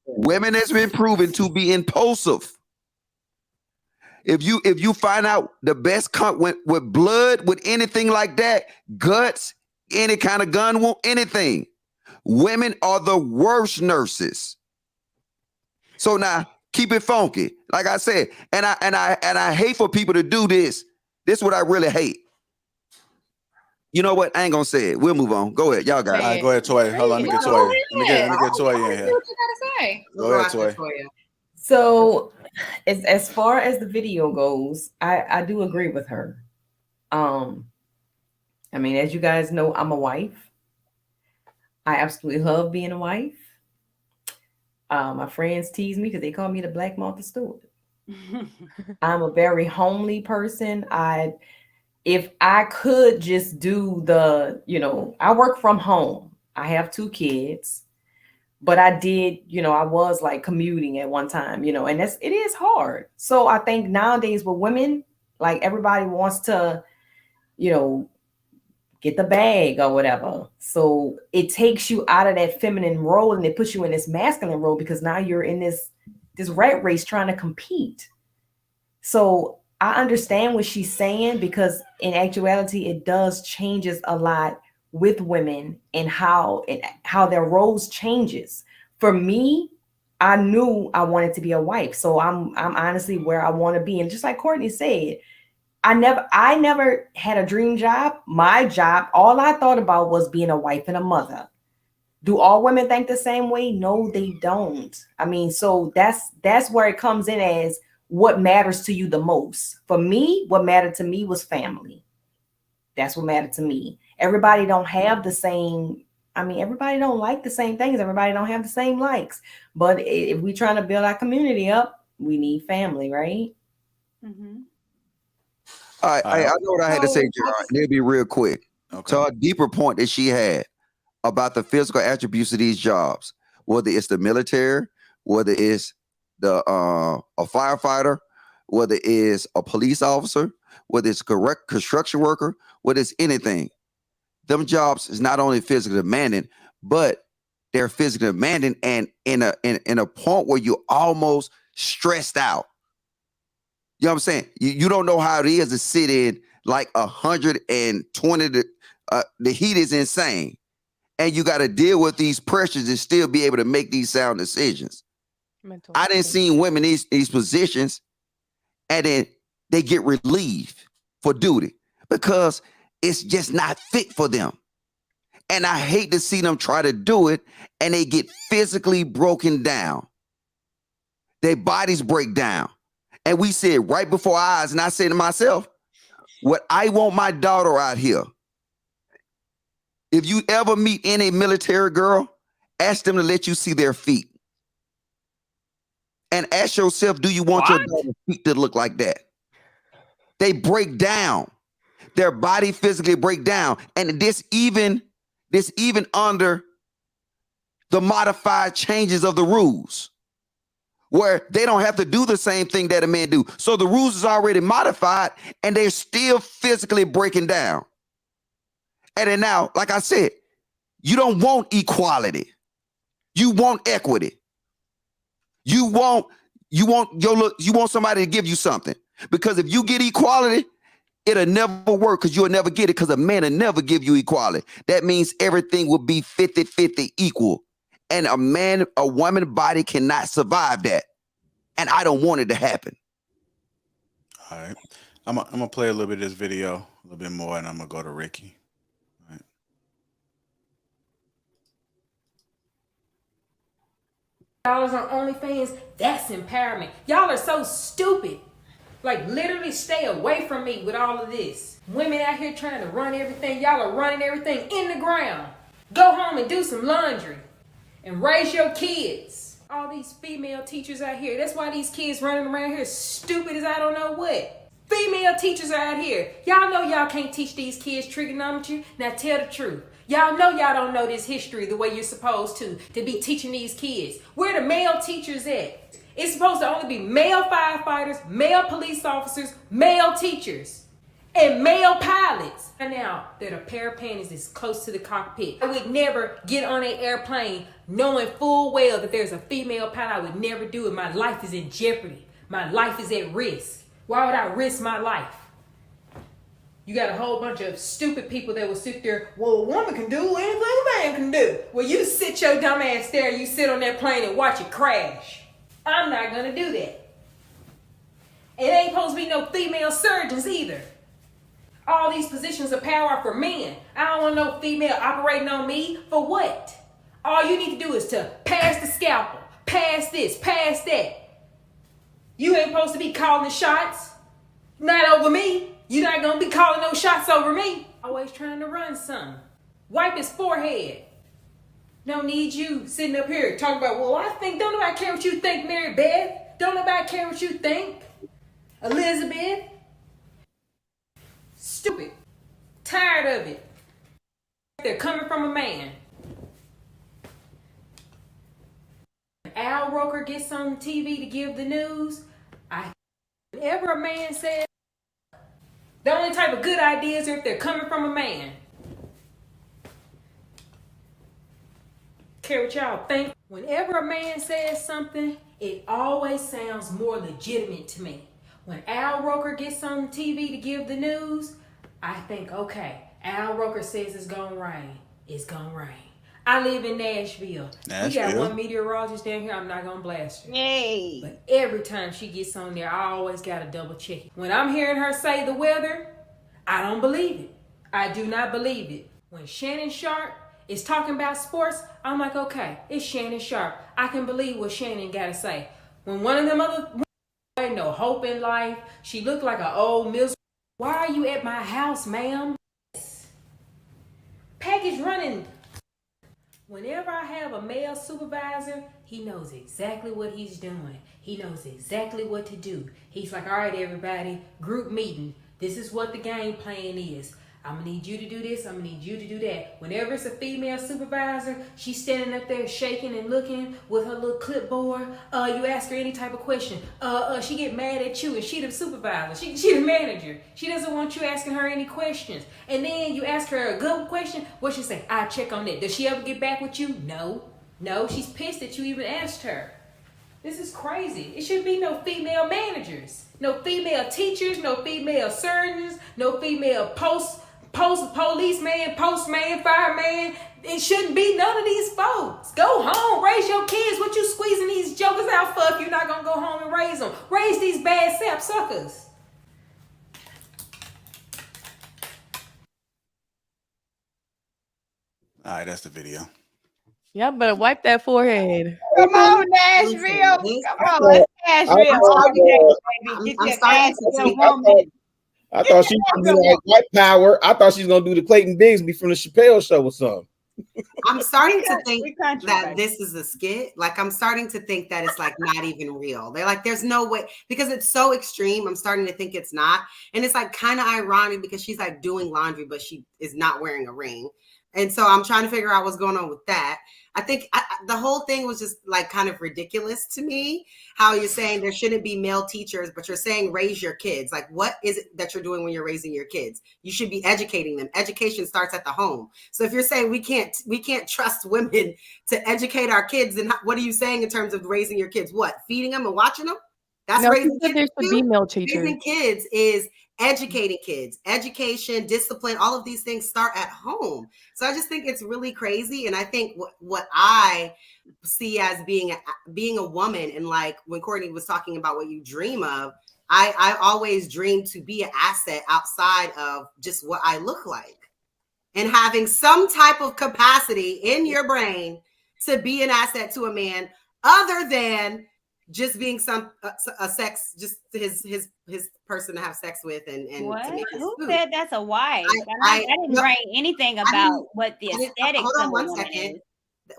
women has been proven to be impulsive. If you find out the best with blood, with anything like that, guts, any kind of gun wound, anything, women are the worst nurses. So now keep it funky, like I said, and I hate for people to do this. This is what I really hate. You know what? I ain't gonna say it. We'll move on. Go ahead, y'all got it. All right, go ahead, Toy. Hold on, let me get Toy. Let me get Toy in here. Go ahead, Toy. So, as far as the video goes, I do agree with her. I mean, as you guys know, I'm a wife. I absolutely love being a wife. My friends tease me because they call me the Black Martha Stewart. I'm a very homely person. If I could just do I work from home. I have 2 kids, but I did, I was like commuting at one time, and it is hard. So I think nowadays with women, like everybody wants to, get the bag or whatever. So it takes you out of that feminine role and it puts you in this masculine role because now you're in this rat race trying to compete. So I understand what she's saying because in actuality, it does changes a lot with women and how their roles changes. For me, I knew I wanted to be a wife. So I'm honestly where I want to be. And just like Courtney said, I never had a dream job. My job, all I thought about was being a wife and a mother. Do all women think the same way? No, they don't. I mean, so that's where it comes in as what matters to you the most. For me, what mattered to me was family. That's what mattered to me. Everybody don't have the same. I mean, everybody don't like the same things. Everybody don't have the same likes. But if we're trying to build our community up, we need family, right? Mm-hmm. All right, I know what I had to say, Gerard. It'll be real quick. Okay. So a deeper point that she had about the physical attributes of these jobs, whether it's the military, whether it's a firefighter, whether it's a police officer, whether it's a construction worker, whether it's anything. Them jobs is not only physically demanding, but they're physically demanding and in a point where you're almost stressed out. You know what I'm saying? You don't know how it is to sit in like 120. The heat is insane. And you got to deal with these pressures and still be able to make these sound decisions. I didn't see women in these positions and then they get relieved for duty because it's just not fit for them. And I hate to see them try to do it and they get physically broken down. Their bodies break down. And we see it right before our eyes. And I say to myself, what I want my daughter out here, if you ever meet any military girl, ask them to let you see their feet. And ask yourself, do you want your daughter's feet to look like that? They break down. Their body physically break down. And this even under the modified changes of the rules, where they don't have to do the same thing that a man do. So the rules is already modified and they're still physically breaking down. And then now, like I said, you don't want equality. You want equity. You want somebody to give you something. Because if you get equality, it'll never work because you'll never get it because a man will never give you equality. That means everything will be 50-50 equal. And a woman body cannot survive that. And I don't want it to happen. All right. I'm gonna play a little bit of this video, a little bit more, and I'm gonna go to Ricky. All right. $1 on OnlyFans, that's empowerment. Y'all are so stupid. Like, literally stay away from me with all of this. Women out here trying to run everything. Y'all are running everything in the ground. Go home and do some laundry. And raise your kids. All these female teachers out here. That's why these kids running around here stupid as I don't know what. Female teachers are out here. Y'all know y'all can't teach these kids trigonometry. Now tell the truth. Y'all know y'all don't know this history the way you're supposed to be teaching these kids. Where the male teachers at? It's supposed to only be male firefighters, male police officers, male teachers, and male pilots. And now that a pair of panties is close to the cockpit. I would never get on an airplane knowing full well that there's a female pilot. I would never do it. My life is in jeopardy. My life is at risk. Why would I risk my life? You got a whole bunch of stupid people that will sit there, well, a woman can do anything a man can do. Well, you sit your dumb ass there and you sit on that plane and watch it crash. I'm not gonna do that. It ain't supposed to be no female surgeons either. All these positions of power are for men. I don't want no female operating on me. For what? All you need to do is to pass the scalpel, pass this, pass that. You ain't supposed to be calling the shots. Not over me. You're not gonna be calling no shots over me. Always trying to run something. Wipe his forehead. Don't need you sitting up here talking about, well, I think, don't nobody care what you think, Mary Beth. Don't nobody care what you think, Elizabeth. Stupid. Tired of it. They're coming from a man. Al Roker gets on TV to give the news. Whenever a man says, the only type of good ideas are if they're coming from a man. Care what y'all think. Whenever a man says something, it always sounds more legitimate to me. When Al Roker gets on TV to give the news, I think, okay, Al Roker says it's gonna rain. It's gonna rain. I live in Nashville. We got one meteorologist down here. I'm not gonna blast her. Yay. But every time she gets on there, I always gotta double check it. When I'm hearing her say the weather, I don't believe it. I do not believe it. When Shannon Sharp is talking about sports, I'm like, okay, it's Shannon Sharp. I can believe what Shannon gotta say. When one of them other ain't no hope in life, she looked like an old miserable. Why are you at my house, ma'am? Package running. Whenever I have a male supervisor, he knows exactly what he's doing. He knows exactly what to do. He's like, all right, everybody, group meeting. This is what the game plan is. I'm gonna need you to do this. I'm gonna need you to do that. Whenever it's a female supervisor, she's standing up there shaking and looking with her little clipboard. You ask her any type of question. She get mad at you, and she the supervisor. She the manager. She doesn't want you asking her any questions. And then you ask her a good question. What she say? I check on that. Does she ever get back with you? No. She's pissed that you even asked her. This is crazy. It should be no female managers, no female teachers, no female surgeons, no female policeman, postman, fireman. It shouldn't be none of these folks. Go home, raise your kids. What you squeezing these jokers out for if you're not gonna go home and raise them? Raise these bad sap suckers. All right, that's the video. Y'all better wipe that forehead. Come on, Nashville. Come on, let's Nashville. All day, baby. Get your Nashville woman. I thought she was gonna be like white power. I thought she was gonna do the Clayton Bigsby from the Chappelle Show or something. I'm starting to think that this is a skit. Like, I'm starting to think that it's like not even real. They're like, there's no way, because it's so extreme. I'm starting to think it's not. And it's like kind of ironic because she's like doing laundry, but she is not wearing a ring. And so I'm trying to figure out what's going on with that. I think the whole thing was just like kind of ridiculous to me, how you're saying there shouldn't be male teachers, but you're saying raise your kids. Like, what is it that you're doing when you're raising your kids? You should be educating them. Education starts at the home. So if you're saying we can't trust women to educate our kids, then what are you saying in terms of raising your kids? What, feeding them and watching them? That's No, raising there kids. should be male teachers. Raising kids is educating kids. Education, discipline, all of these things start at home. So I just think it's really crazy. And I think what I see as being a woman, and like when Courtney was talking about what you dream of, I always dream to be an asset outside of just what I look like, and having some type of capacity in your brain to be an asset to a man other than just being a sex, just his person to have sex with and what? To make Who food. said that's a wife? I didn't write anything about what the aesthetics hold on of one a woman second. is.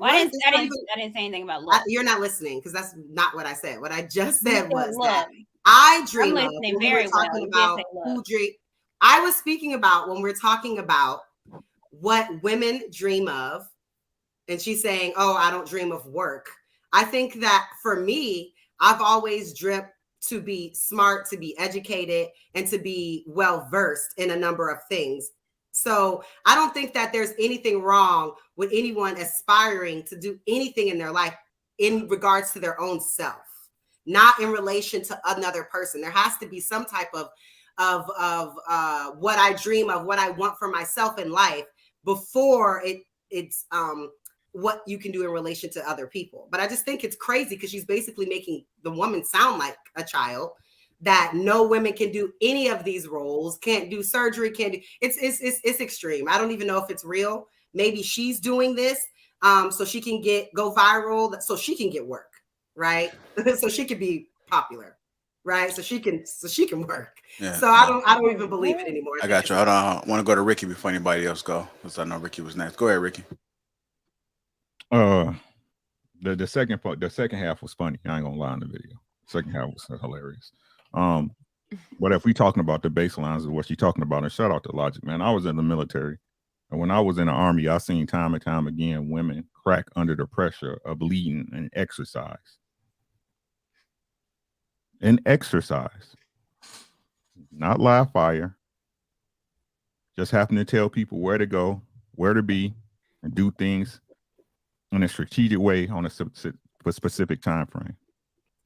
Well, I didn't say anything about look. You're not listening because that's not what I said. What I just said was look. that I dream I'm of listening when we very were talking well. about who dream. I was speaking about when we're talking about what women dream of, and she's saying, "Oh, I don't dream of work." I think that for me, I've always dreamt to be smart, to be educated, and to be well-versed in a number of things. So I don't think that there's anything wrong with anyone aspiring to do anything in their life in regards to their own self, not in relation to another person. There has to be some type of what I dream of, what I want for myself in life before it's what you can do in relation to other people. But I just think it's crazy because she's basically making the woman sound like a child, that no women can do any of these roles, can't do surgery, can't do it's extreme. I don't even know if it's real. Maybe she's doing this so she can go viral, so she can get work, right? So she can be popular, right? So she can work. Yeah, so I don't even believe it anymore. I got you. Hold on. I want to go to Ricky before anybody else go, because I know Ricky was next. Go ahead, Ricky. The second part, the second half was funny. I ain't gonna lie in the video. Second half was hilarious. But if we talking about the baselines of what she's talking about, and shout out to Logic, man. I was in the military, and when I was in the Army, I seen time and time again women crack under the pressure of leading and exercise. Not live fire. Just happen to tell people where to go, where to be, and do things in a strategic way on a specific time frame.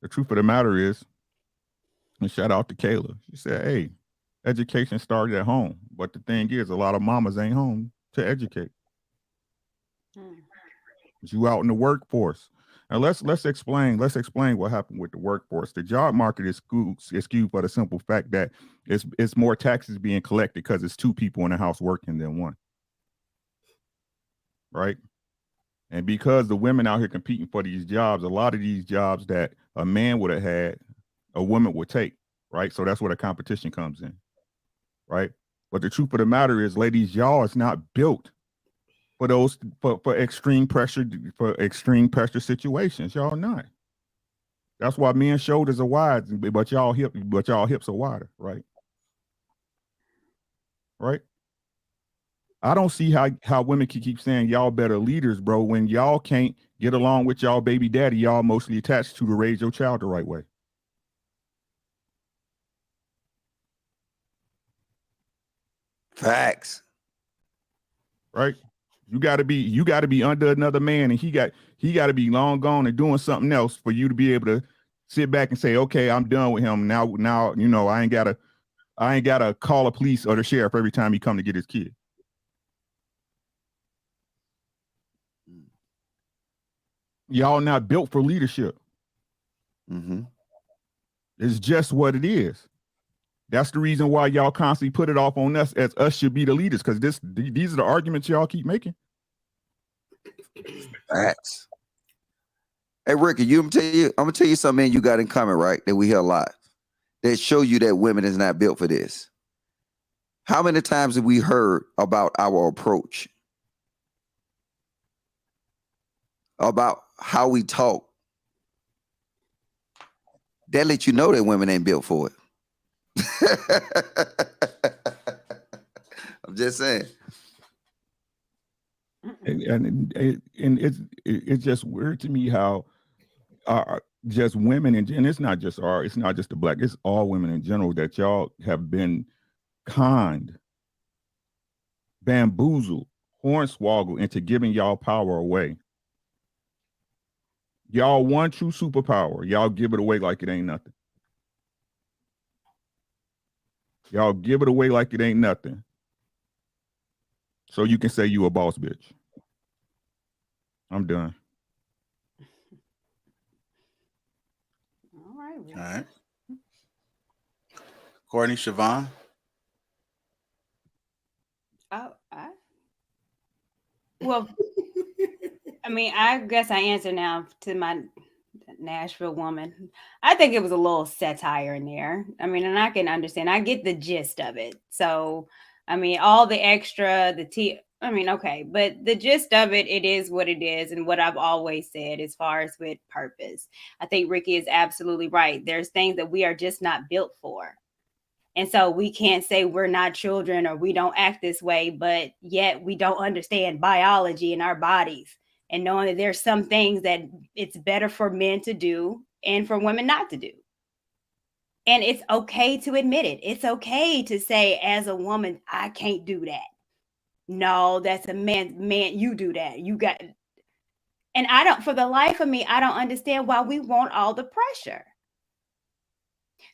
The truth of the matter is, and shout out to Kayla, she said, hey, education started at home. But the thing is, a lot of mamas ain't home to educate. You out in the workforce. Now let's explain what happened with the workforce. The job market is skewed by the simple fact that it's more taxes being collected because it's two people in the house working than one. Right? And because the women out here competing for these jobs, a lot of these jobs that a man would have had, a woman would take, right? So that's where the competition comes in, right? But the truth of the matter is, ladies, y'all is not built for extreme pressure situations. Y'all not. That's why men's shoulders are wide, but y'all hips are wider, right? Right? I don't see how women can keep saying y'all better leaders, bro, when y'all can't get along with y'all baby daddy y'all mostly attached to raise your child the right way. Facts. Right? You gotta be under another man, and he got to be long gone and doing something else for you to be able to sit back and say, okay, I'm done with him. Now, you know, I ain't gotta call the police or the sheriff every time he come to get his kid. Y'all not built for leadership. Mm-hmm. It's just what it is. That's the reason why y'all constantly put it off on us as us should be the leaders, because these are the arguments y'all keep making. Facts. Hey Ricky, I'm gonna tell you something, man, you got in common, right? That we hear a lot. That show you that women is not built for this. How many times have we heard about our approach? About how we talk? That lets you know that women ain't built for it. I'm just saying. And it's just weird to me how just women and it's not just the black, it's all women in general, that y'all have been conned, bamboozled, hornswoggled into giving y'all power away. Y'all one true superpower, y'all give it away like it ain't nothing. Y'all give it away like it ain't nothing. So you can say you a boss bitch. I'm done. All right. All right. Courtney, Siobhan. Well, I mean, I guess I answer now to my Nashville woman. I think it was a little satire in there. I mean, and I can understand. I get the gist of it. So, I mean, all the extra, okay, but the gist of it, it is what it is. And what I've always said as far as with purpose, I think Ricky is absolutely right. There's things that we are just not built for. And so we can't say we're not children or we don't act this way, but yet we don't understand biology in our bodies and knowing that there's some things that it's better for men to do and for women not to do. And it's okay to admit it. It's okay to say, as a woman, I can't do that. No, that's a man, you do that. You got, and I don't, for the life of me, I don't understand why we want all the pressure.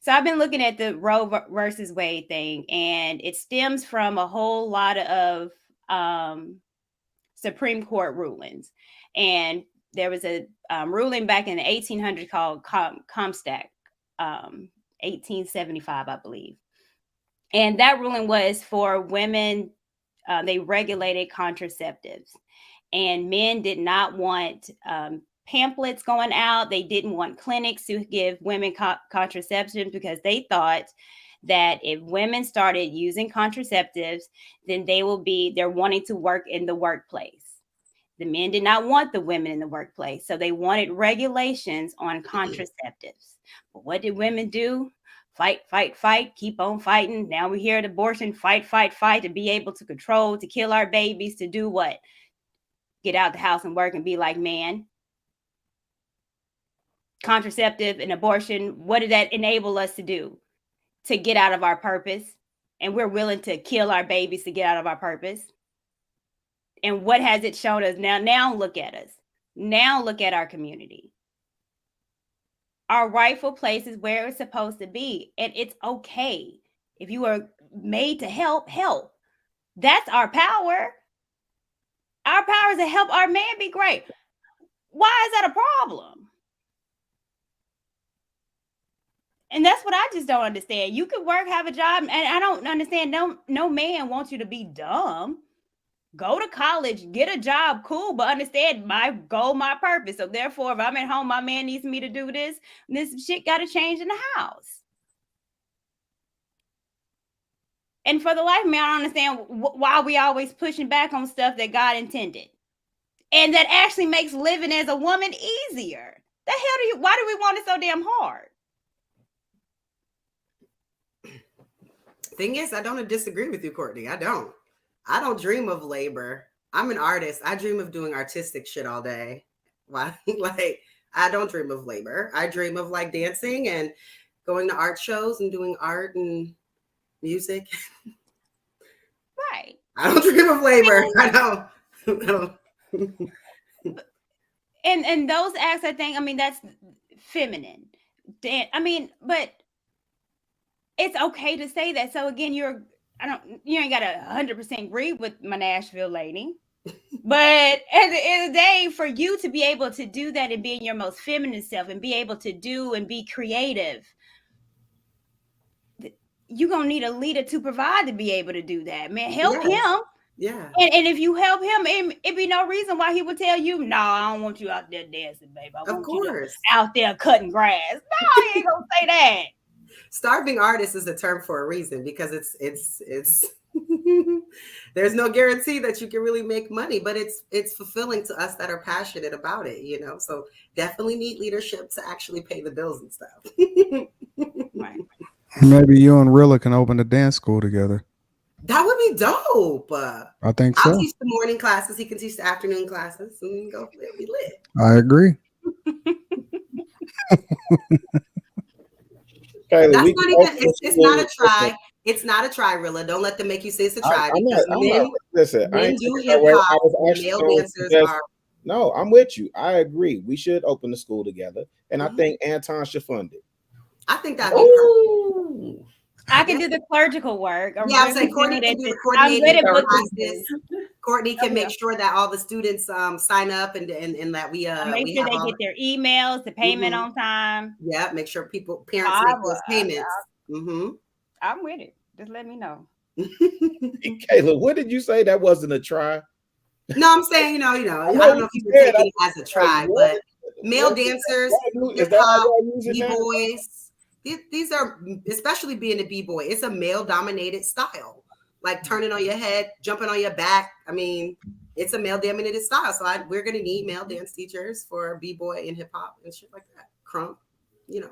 So I've been looking at the Roe versus Wade thing, and it stems from a whole lot of Supreme Court rulings. And there was a ruling back in the 1800s called Comstock, 1875, I believe. And that ruling was for women, they regulated contraceptives. And men did not want pamphlets going out. They didn't want clinics to give women contraception because they thought that if women started using contraceptives, then they're wanting to work in the workplace. The men did not want the women in the workplace. So they wanted regulations on contraceptives. But what did women do? Fight, fight, fight, keep on fighting. Now we hear abortion, fight, fight, fight, to be able to control, to kill our babies, to do what? Get out the house and work and be like man. Contraceptive and abortion, what did that enable us to do? To get out of our purpose. And we're willing to kill our babies to get out of our purpose. And what has it shown us now? Now look at us. Now look at our community. Our rightful place is where it's supposed to be. And it's okay. If you are made to help, help. That's our power. Our power is to help our man be great. Why is that a problem? And that's what I just don't understand. You could work, have a job, and I don't understand. No man wants you to be dumb. Go to college, get a job, cool, but understand my goal, my purpose. So therefore, if I'm at home, my man needs me to do this. This shit got to change in the house. And for the life of me, I don't understand why we always pushing back on stuff that God intended. And that actually makes living as a woman easier. Why do we want it so damn hard? Thing is, I don't disagree with you, Courtney. I don't dream of labor. I'm an artist. I dream of doing artistic shit all day. Why? Like, I don't dream of labor. I dream of like dancing and going to art shows and doing art and music. Right. I don't dream of labor. I don't. And those acts, I think, I mean, that's feminine. But it's okay to say that. So again, you ain't got to 100% agree with my Nashville lady. But at the end of the day, for you to be able to do that and be in your most feminine self and be able to do and be creative, you're going to need a leader to provide to be able to do that. Man, help him. Yeah. And if you help him, it'd be no reason why he would tell you, no, I don't want you out there dancing, baby. I want you out there cutting grass. No, he ain't going to say that. Starving artist is a term for a reason, because it's there's no guarantee that you can really make money, but it's fulfilling to us that are passionate about it, you know. So definitely need leadership to actually pay the bills and stuff. Right. Maybe you and Rilla can open a dance school together. That would be dope. I think so. I'll teach the morning classes. He can teach the afternoon classes, and we can go. It'll be lit. I agree. That's not even. It's not a try. It's not a try, Rilla. Don't let them make you say it's a try. Listen, I men ain't do taking hip that way. I hop. was actually Male going dancers to are. No, I'm with you. I agree. We should open the school together, and I think Anton should fund it. I think that'd be perfect. I can do the clerical work. I'm saying Courtney can do the coordinating classes. Courtney can make sure that all the students sign up and that we make sure they get their emails, the payment on time. Yeah, make sure parents make those payments. I'm with it. Just let me know. Kayla, what did you say? That wasn't a try. No, I'm saying, you know, I don't know if you were taking it as a try, but male dancers, hip hop, b-boys. These are, especially being a b-boy, it's a male-dominated style. Like turning on your head, jumping on your back. I mean, it's a male-dominated style. So we're going to need male dance teachers for b-boy and hip-hop and shit like that. Crump, you know.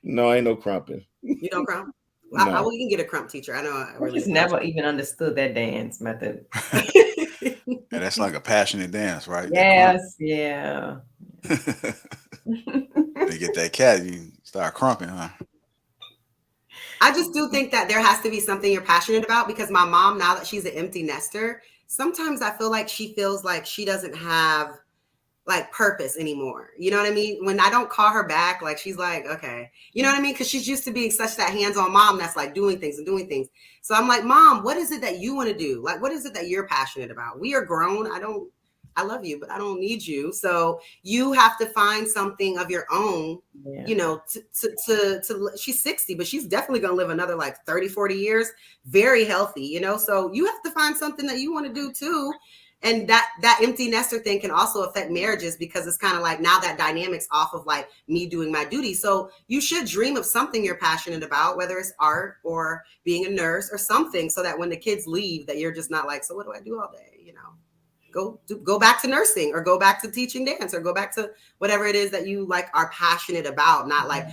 No, ain't no crumping. You don't crump? No. We can get a crump teacher. I know. I just never even understood that dance method. Yeah, that's like a passionate dance, right? Yes, yeah. They get that cat, you start crumping, huh? I just do think that there has to be something you're passionate about, because my mom, now that she's an empty nester, sometimes I feel like she feels like she doesn't have like purpose anymore. You know what I mean? When I don't call her back, like she's like, okay, you know what I mean? Because she's used to being such that hands-on mom that's like doing things. So I'm like, Mom, what is it that you want to do? Like, what is it that you're passionate about? We are grown. I love you, but I don't need you. So you have to find something of your own, you know, to she's 60, but she's definitely going to live another like 30, 40 years, very healthy, you know? So you have to find something that you want to do too. And that empty nester thing can also affect marriages, because it's kind of like now that dynamic's off of like me doing my duty. So you should dream of something you're passionate about, whether it's art or being a nurse or something, so that when the kids leave, that you're just not like, so what do I do all day? You know, go back to nursing, or go back to teaching dance, or go back to whatever it is that you like are passionate about. Not like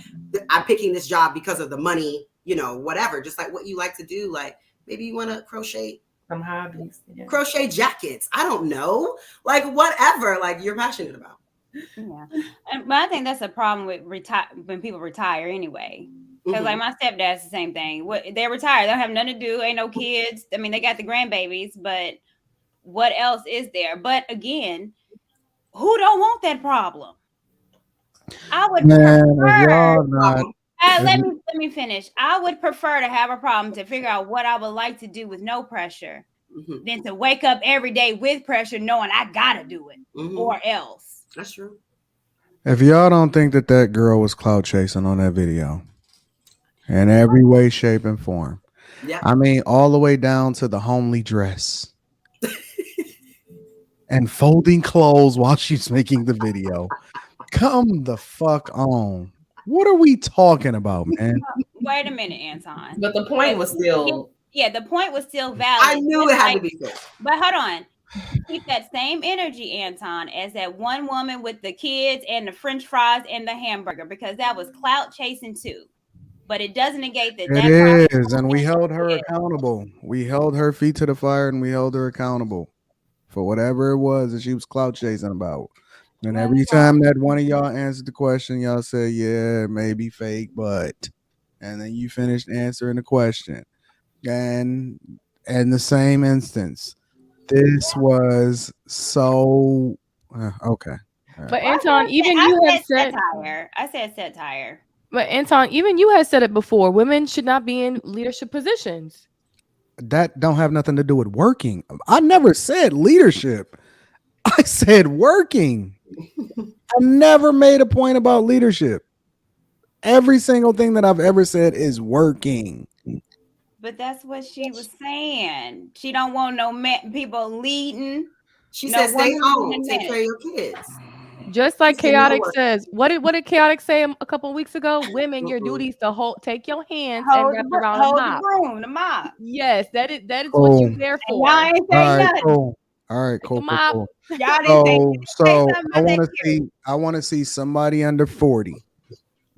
I'm picking this job because of the money, you know, whatever, just like what you like to do. Like maybe you want to crochet. Some hobbies. Yeah. Crochet jackets. I don't know. Like whatever, like you're passionate about. Yeah. But I think that's a problem with when people retire anyway. Because like my stepdad's the same thing. They're retired. They don't have nothing to do. Ain't no kids. I mean, they got the grandbabies, but what else is there? But again, who don't want that problem? I would prefer. Let me finish. I would prefer to have a problem to figure out what I would like to do with no pressure than to wake up every day with pressure knowing I gotta do it or else. That's true. If y'all don't think that girl was clout chasing on that video in every way, shape, and form, I mean, all the way down to the homely dress and folding clothes while she's making the video. Come the fuck on. What are we talking about, man? Wait a minute, Anton. But the point was still... Yeah, the point was still valid. I knew it had to be good. But hold on. Keep that same energy, Anton, as that one woman with the kids and the French fries and the hamburger, because that was clout chasing too. But it doesn't negate that. It is, and we held her accountable. We held her feet to the fire, and we held her accountable for whatever it was that she was clout chasing about. And every time that one of y'all answered the question, y'all said, yeah, maybe fake, but. And then you finished answering the question. And in the same instance, this was so okay. But Anton, even you have said satire. I said satire. But Anton, even you have said it before. Women should not be in leadership positions. that don't have nothing to do with working. I never said leadership. I said working. I never made a point about leadership. Every single thing that I've ever said is working. But that's what she was saying. She don't want no people leading. She no said, "Stay woman home, leading take men. care of your kids." Just like She said, "No Chaotic work." says. What did Chaotic say a couple weeks ago? Women, your duty is to take your hands and wrap around a hold the mop. broom, the mop. Yes, that is what Cool. you there And for. y'all ain't All say right, nothing. cool. All right, Take cool, a cool, mop. cool. Y'all didn't say So something I about want that to see. I want to see somebody under 40.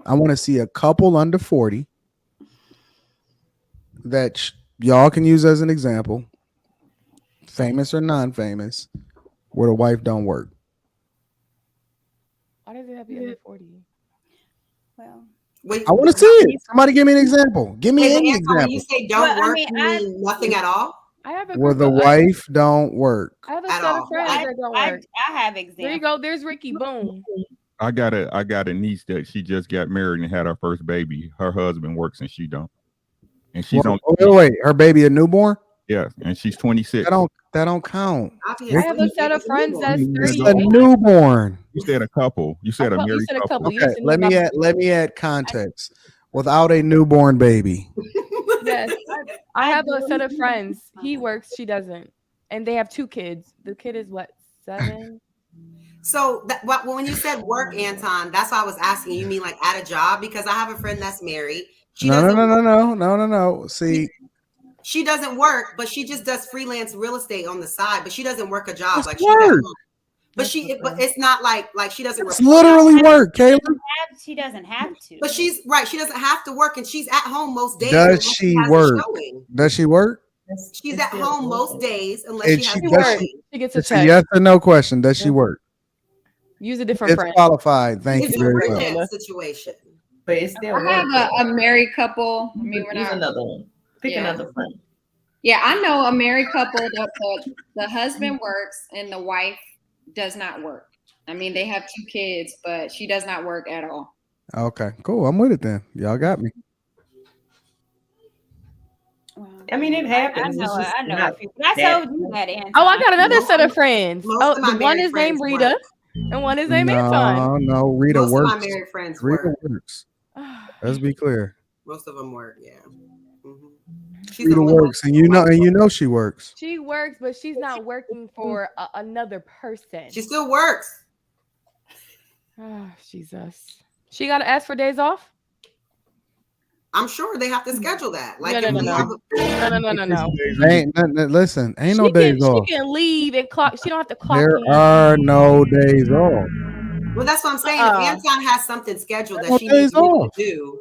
I want to see a couple under 40 that y'all can use as an example, famous or non-famous, where the wife don't work. Why does it have to be under 40? Well, Wait, I want to see it. Somebody give me an example. Give me Wait, any Anton, when you example say don't Well, I work, mean, you mean nothing at all? I have a where group the of wife don't work. I have a At set all. of friends that don't work. I have There you examples. go. There's Ricky. Boom. I got a niece that she just got married and had her first baby. Her husband works and she don't. And she's Well, on wait, her baby a newborn? yeah, and she's 26. That don't count. I have a set of friends that's It's 30. a newborn. You said a couple. You said a You married said a couple. You Okay, didn't say nothing about let me add context. Without a newborn baby. Yes, I have a set of friends. He works, she doesn't, and they have 2 kids. The kid is what, 7? So when you said work, Anton, that's why I was asking. You mean like at a job? Because I have a friend that's married. She doesn't. No. See, she doesn't work, but she just does freelance real estate on the side. But she doesn't work a job. That's Like work. but it's not like she doesn't. It's literally work, Kayla. She doesn't have to. But she's right. She doesn't have to work, and she's at home most days. Does unless she has a work? showing. Does she work? She's at home most days unless And she has she a does. showing. She gets a It's a check. yes or no question. Does she work? Use a different It's friend. qualified. Thank It's you a very much. freelance situation. But it's still I have a married couple. I mean, we're Use not. another one. Pick another friend. Yeah, I know a married couple that the husband works and the wife does not work. I mean, they have 2 kids, but she does not work at all. Okay, cool. I'm with it then. Y'all got me. I mean, it happens. I know. It's just I know. not I that- told you that, Anton. Oh, I got another set of friends. Most of my The one married is named friends Rita, work. and one is named Anton. No, Rita Most works. of my married friends Rita work. works. Let's be clear. Most of them work. Yeah. Mm-hmm. Rita works, and you know she works. She works, but she's not working for another person. She still works. Oh, Jesus. She got to ask for days off? I'm sure they have to schedule that. Like, No. Listen, ain't no days off. She can leave and clock. She don't have to clock There in. are no days off. Well, that's what I'm saying. If Anton has something scheduled that No she needs days off. to do,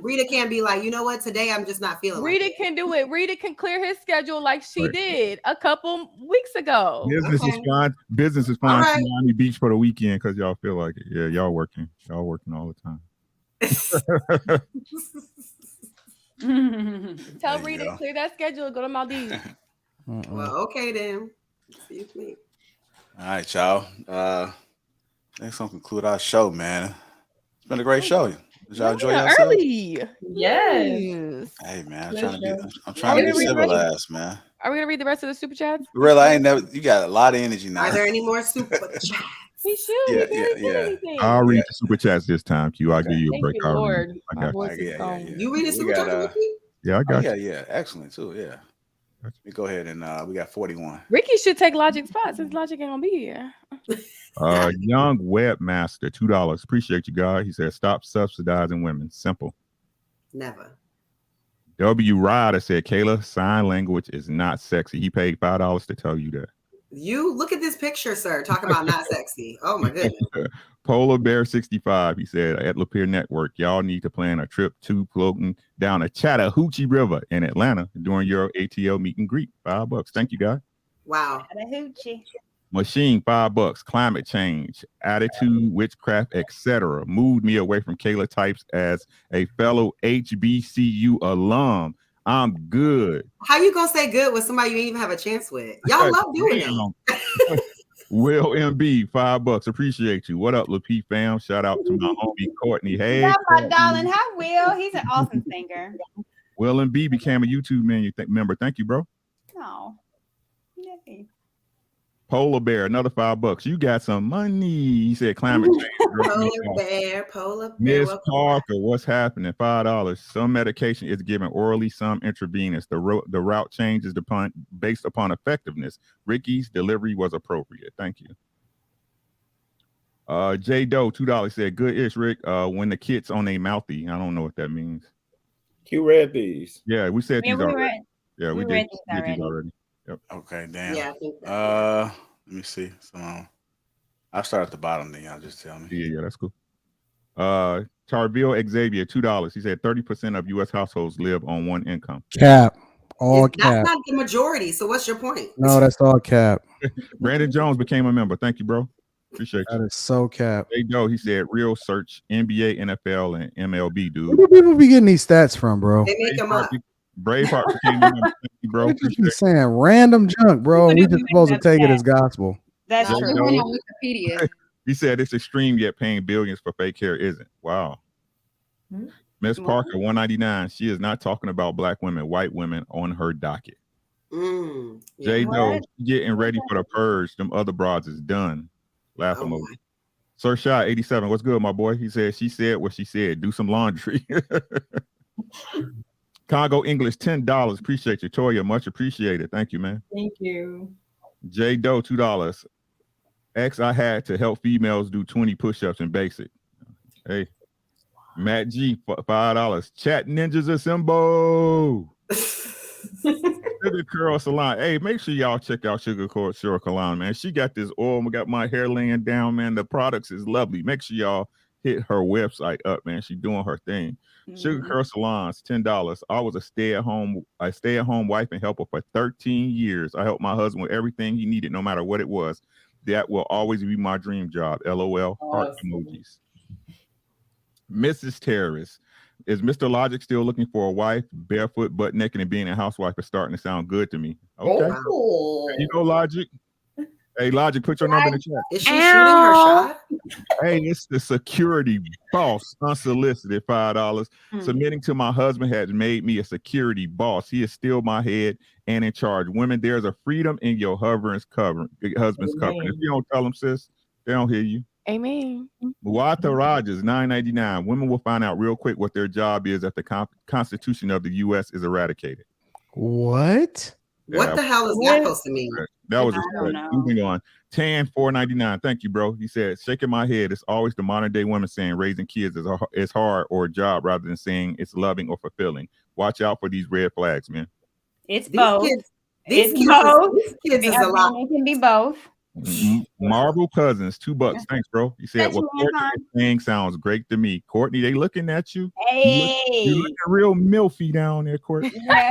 Rita can't be like, you know what, today I'm just not feeling Rita like it. can do it. Rita can clear his schedule like she did a couple weeks ago. Business is fine. Business is fine. All right. Miami Beach for the weekend because y'all feel like it. Yeah, y'all working. Y'all working all the time. Tell Rita to clear that schedule and go to Maldives. Well, okay then. Excuse me. All right, y'all. Let's conclude our show, man. It's been a great show. Did y'all enjoy yourself? Early. Yes. Hey, man, I'm trying to be civilized, man. Are we gonna read the rest of the super chats? Really, I ain't never. You got a lot of energy now. Are there any more super chats? We should. Yeah. I'll read the super chats this time, Q. I'll give you a Thank break. you, I'll Lord. read it. I My got voice you. is gone. You read the super chat, Ricky? Yeah, I got you. Yeah. Excellent too. Yeah. Let me go ahead and we got 41. Ricky should take Logic's spot since Logic ain't gonna be here. Young Webmaster, $2. Appreciate you, God. He said, stop subsidizing women. Simple. Never. W. Ryder said, Kayla, sign language is not sexy. He paid $5 to tell you that. You look at this picture, sir. Talking about not sexy. Oh my goodness. Polar Bear 65. He said, at Lapeef Network, y'all need to plan a trip to floating down a Chattahoochee River in Atlanta during your ATL meet and greet. $5. Thank you, guys. Wow. Machine, $5. Climate change, attitude, witchcraft, etc. moved me away from Kayla types as a fellow HBCU alum. I'm good. How you gonna say good with somebody you ain't even have a chance with? Y'all love doing that. Will MB, $5. Appreciate you. What up, Lapeef fam? Shout out to my homie Courtney. Hey, Love my darling. Hi, Will. He's an awesome singer. Will and B became a YouTube member. Thank you, bro. Oh, yay. Polar Bear, another $5. You got some money. He said climate change. Polar Bear. Miss Parker, what's happening? $5. Some medication is given orally, some intravenous. The route changes based upon effectiveness. Ricky's delivery was appropriate. Thank you. J Doe, $2 said, good-ish, Rick. When the kit's on a mouthy. I don't know what that means. You read these. Yeah, we said these already. Yeah, we did these already. Yep. Okay, damn. Yeah, I think let me see. So I'll start at the bottom then. Y'all just tell me. Yeah, that's cool. Charville Xavier, $2. He said 30% of U.S. households live on one income. Cap. All cap. That's not the majority. So what's your point? No, that's all cap. Brandon Jones became a member. Thank you, bro. Appreciate you. That is so cap. There you go. He said real search NBA, NFL, and MLB, dude. Where do people be getting these stats from, bro? They make them up. Braveheart became a member. Thank you, bro. They just be saying random junk, bro. We just supposed to take it as gospel. That's There true. you go. On Wikipedia. He said it's extreme, yet paying billions for fake hair isn't. Wow. Miss Parker, 199. She is not talking about black women, white women on her docket. J Doe, getting ready for the purge. Them other broads is done. Laugh emoji. Sir Shy 87. What's good, my boy? He said she said what she said. Do some laundry. Congo English, $10. Appreciate you, Toya. Much appreciated. Thank you, man. Thank you. J Doe, $2. I had to help females do 20 push-ups in basic. Hey. Matt G, $5. Chat Ninjas Assemble. Sugar Curl Salon. Hey, make sure y'all check out Sugar Curl Salon, man. She got this oil. We got my hair laying down, man. The products is lovely. Make sure y'all hit her website up, man. She doing her thing. Sugar Curl Salons, $10. I was a stay-at-home wife and helper for 13 years. I helped my husband with everything he needed, no matter what it was. That will always be my dream job. LOL. Heart emojis. Mrs. Terrace. Is Mr. Logic still looking for a wife? Barefoot, butt naked, and being a housewife is starting to sound good to me. Okay. There you go, Logic. Hey, Logic, put your number in the chat. Is she shooting her shot? Hey, it's the security boss, unsolicited, $5. Submitting to my husband has made me a security boss. He is still my head and in charge. Women, there's a freedom in your husband's covering. If you don't tell them, sis, they don't hear you. Amen. Muata Rogers, $9.99. Women will find out real quick what their job is if the Constitution of the U.S. is eradicated. What? What the hell is that supposed to mean? That was moving on. Tan, $4.99. Thank you, bro. He said, shaking my head. It's always the modern day women saying raising kids is hard or a job rather than saying it's loving or fulfilling. Watch out for these red flags, man. It's both. These kids is a lot. It can be both. Marvel Cousins, $2. Thanks, bro. He said, "What Courtney is saying sounds great to me." Courtney, they looking at you. Hey, you looking real milfy down there, Courtney. Yeah,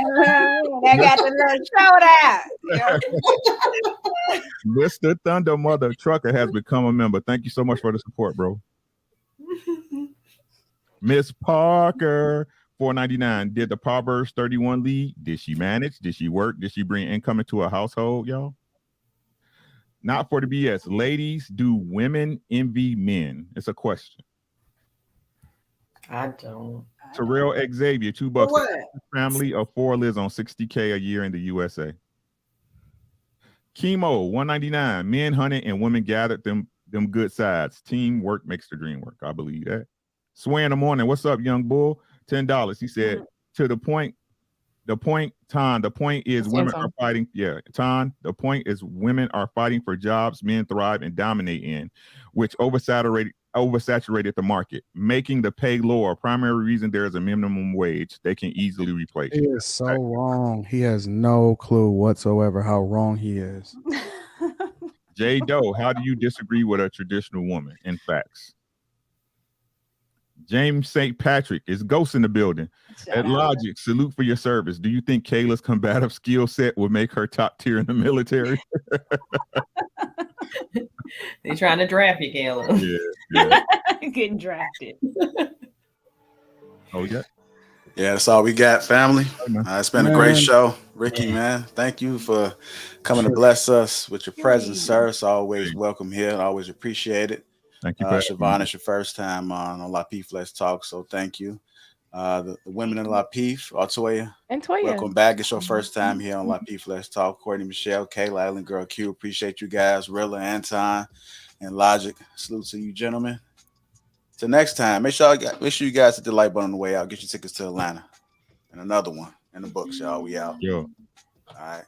they got the little shoulder out. Mr. Thunder Mother Trucker has become a member. Thank you so much for the support, bro. Miss Parker, $4.99. Did the Proverbs 31 lead? Did she manage? Did she work? Did she bring income into a household, y'all? Not for the BS. Ladies, do women envy men? It's a question. I don't. Terrell Xavier, $2. Family of 4 lives on $60K a year in the USA. Chemo, $1.99. Men hunted and women gathered them good sides. Teamwork makes the dream work. I believe that. Sway in the morning. What's up, young bull? $10. He said, to the point, the point is women are fighting. Yeah, Ton, the point is women are fighting for jobs men thrive and dominate in, which oversaturated the market, making the pay lower. Primary reason there is a minimum wage they can easily replace. He is so wrong. He has no clue whatsoever how wrong he is. J Doe, how do you disagree with a traditional woman? In facts. James St. Patrick is ghost in the building. At Logic, salute for your service. Do you think Kayla's combative skill set would make her top tier in the military? They're trying to draft you, Kayla. Yeah. Getting drafted. Oh, yeah. Yeah, that's all we got, family. It's been a great show. Ricky, man, thank you for coming to bless us with your presence, sir. It's always welcome here. Always appreciate it. Thank you, Siobhan. It's your first time on Lapeef Let's Talk, so thank you. The women in Lapeef, Toya. And Toya. Welcome back. It's your first time here on Lapeef Let's Talk. Courtney, Michelle, Kayla, Island Girl Q. Appreciate you guys. Rilla, Anton, and Logic. Salute to you, gentlemen. Till next time, make sure you guys hit the like button on the way out. Get your tickets to Atlanta. And another one in the books, y'all. We out. Yeah. All right.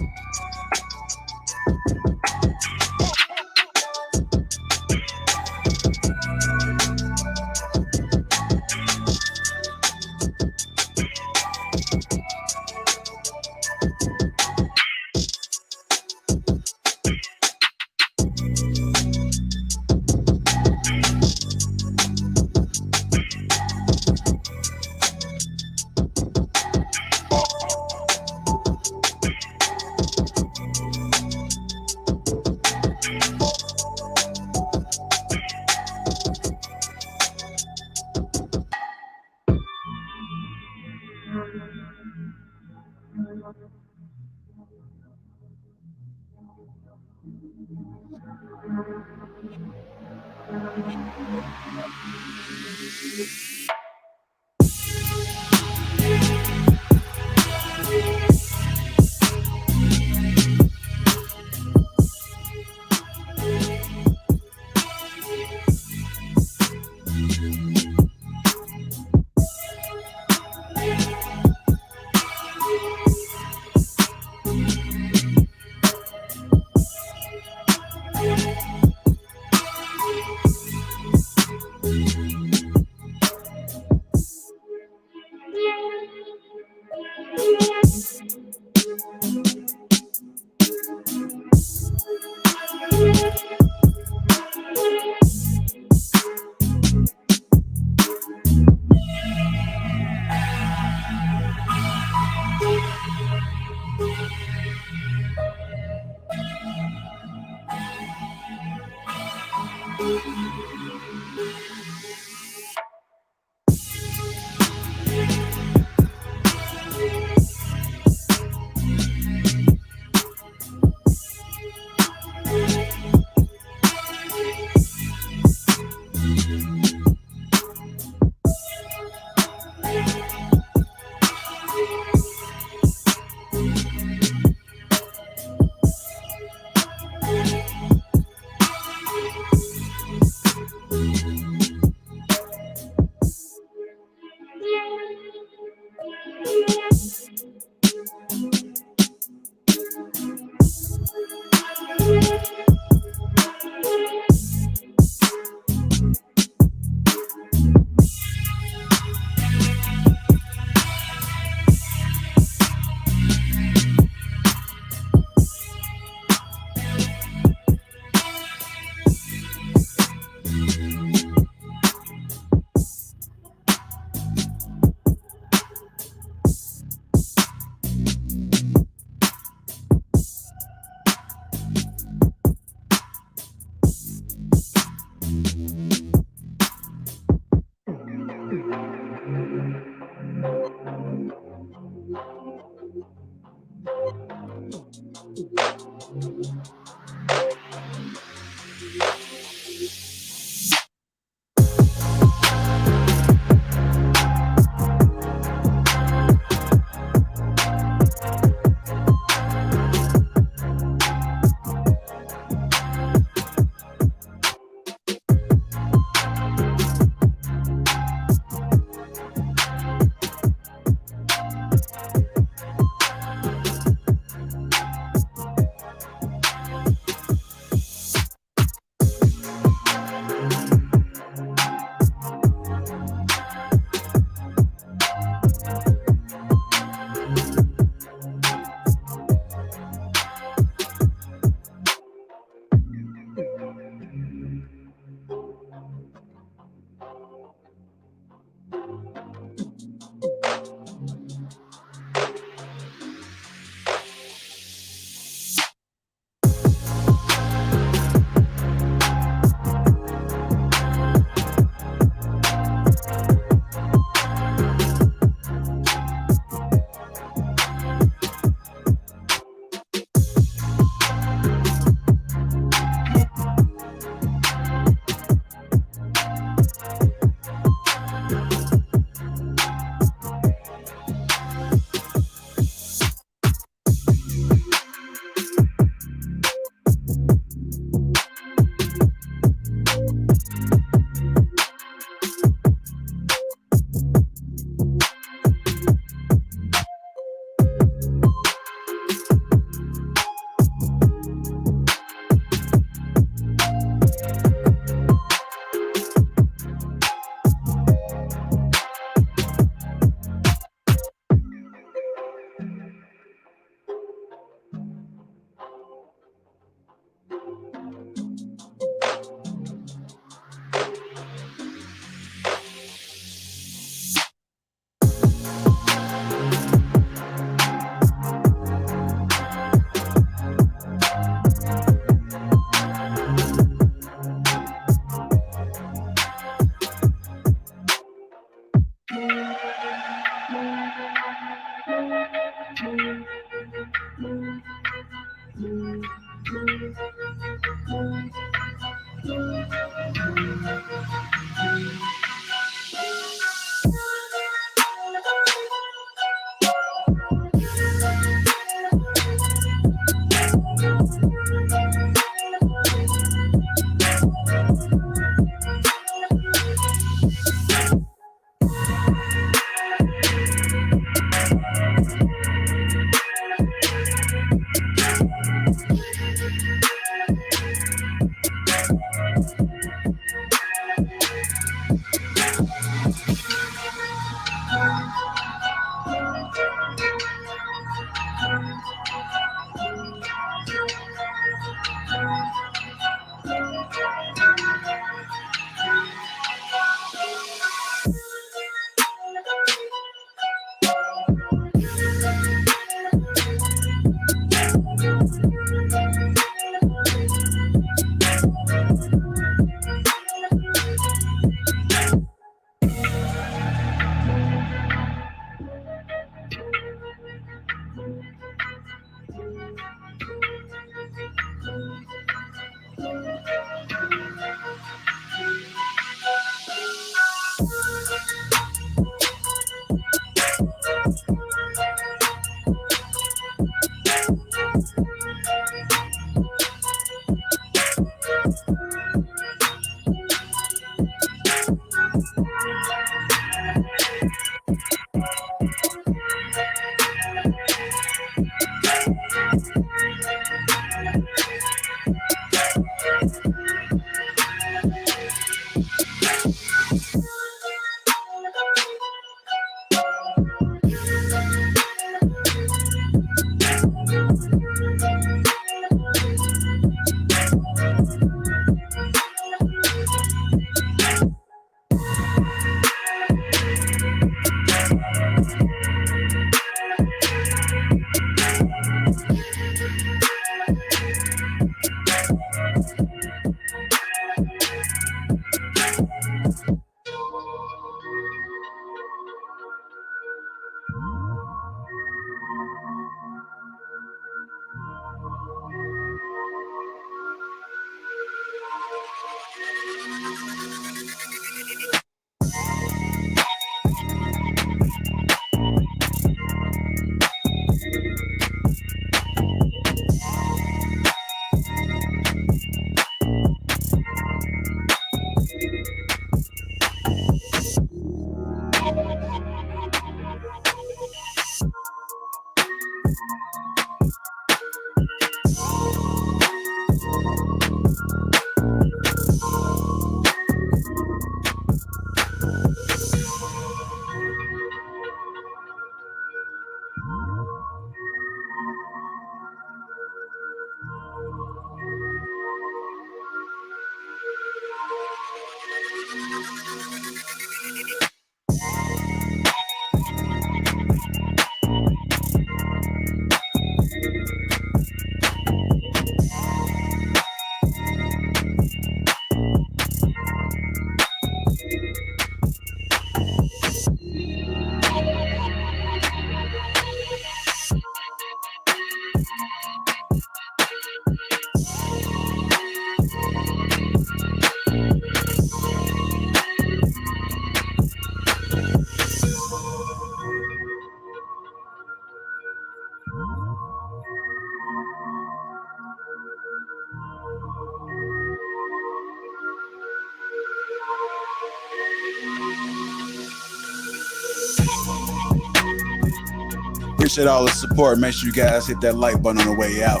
Appreciate all the support. Make sure you guys hit that like button on the way out.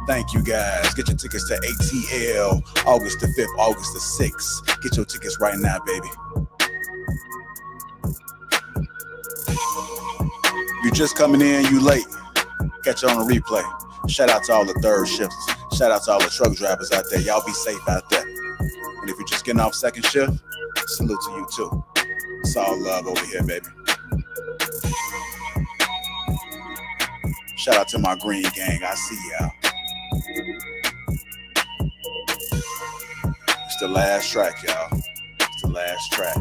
Thank you guys. Get your tickets to ATL August the 5th, August the 6th. Get your tickets right now, baby. You just coming in, you late. Catch you on the replay. Shout out to all the third shifts. Shout out to all the truck drivers out there. Y'all be safe out there. And if you're just getting off second shift, salute to you too. It's all love over here, baby. Shout out to my green gang. I see y'all. It's the last track, y'all. It's the last track.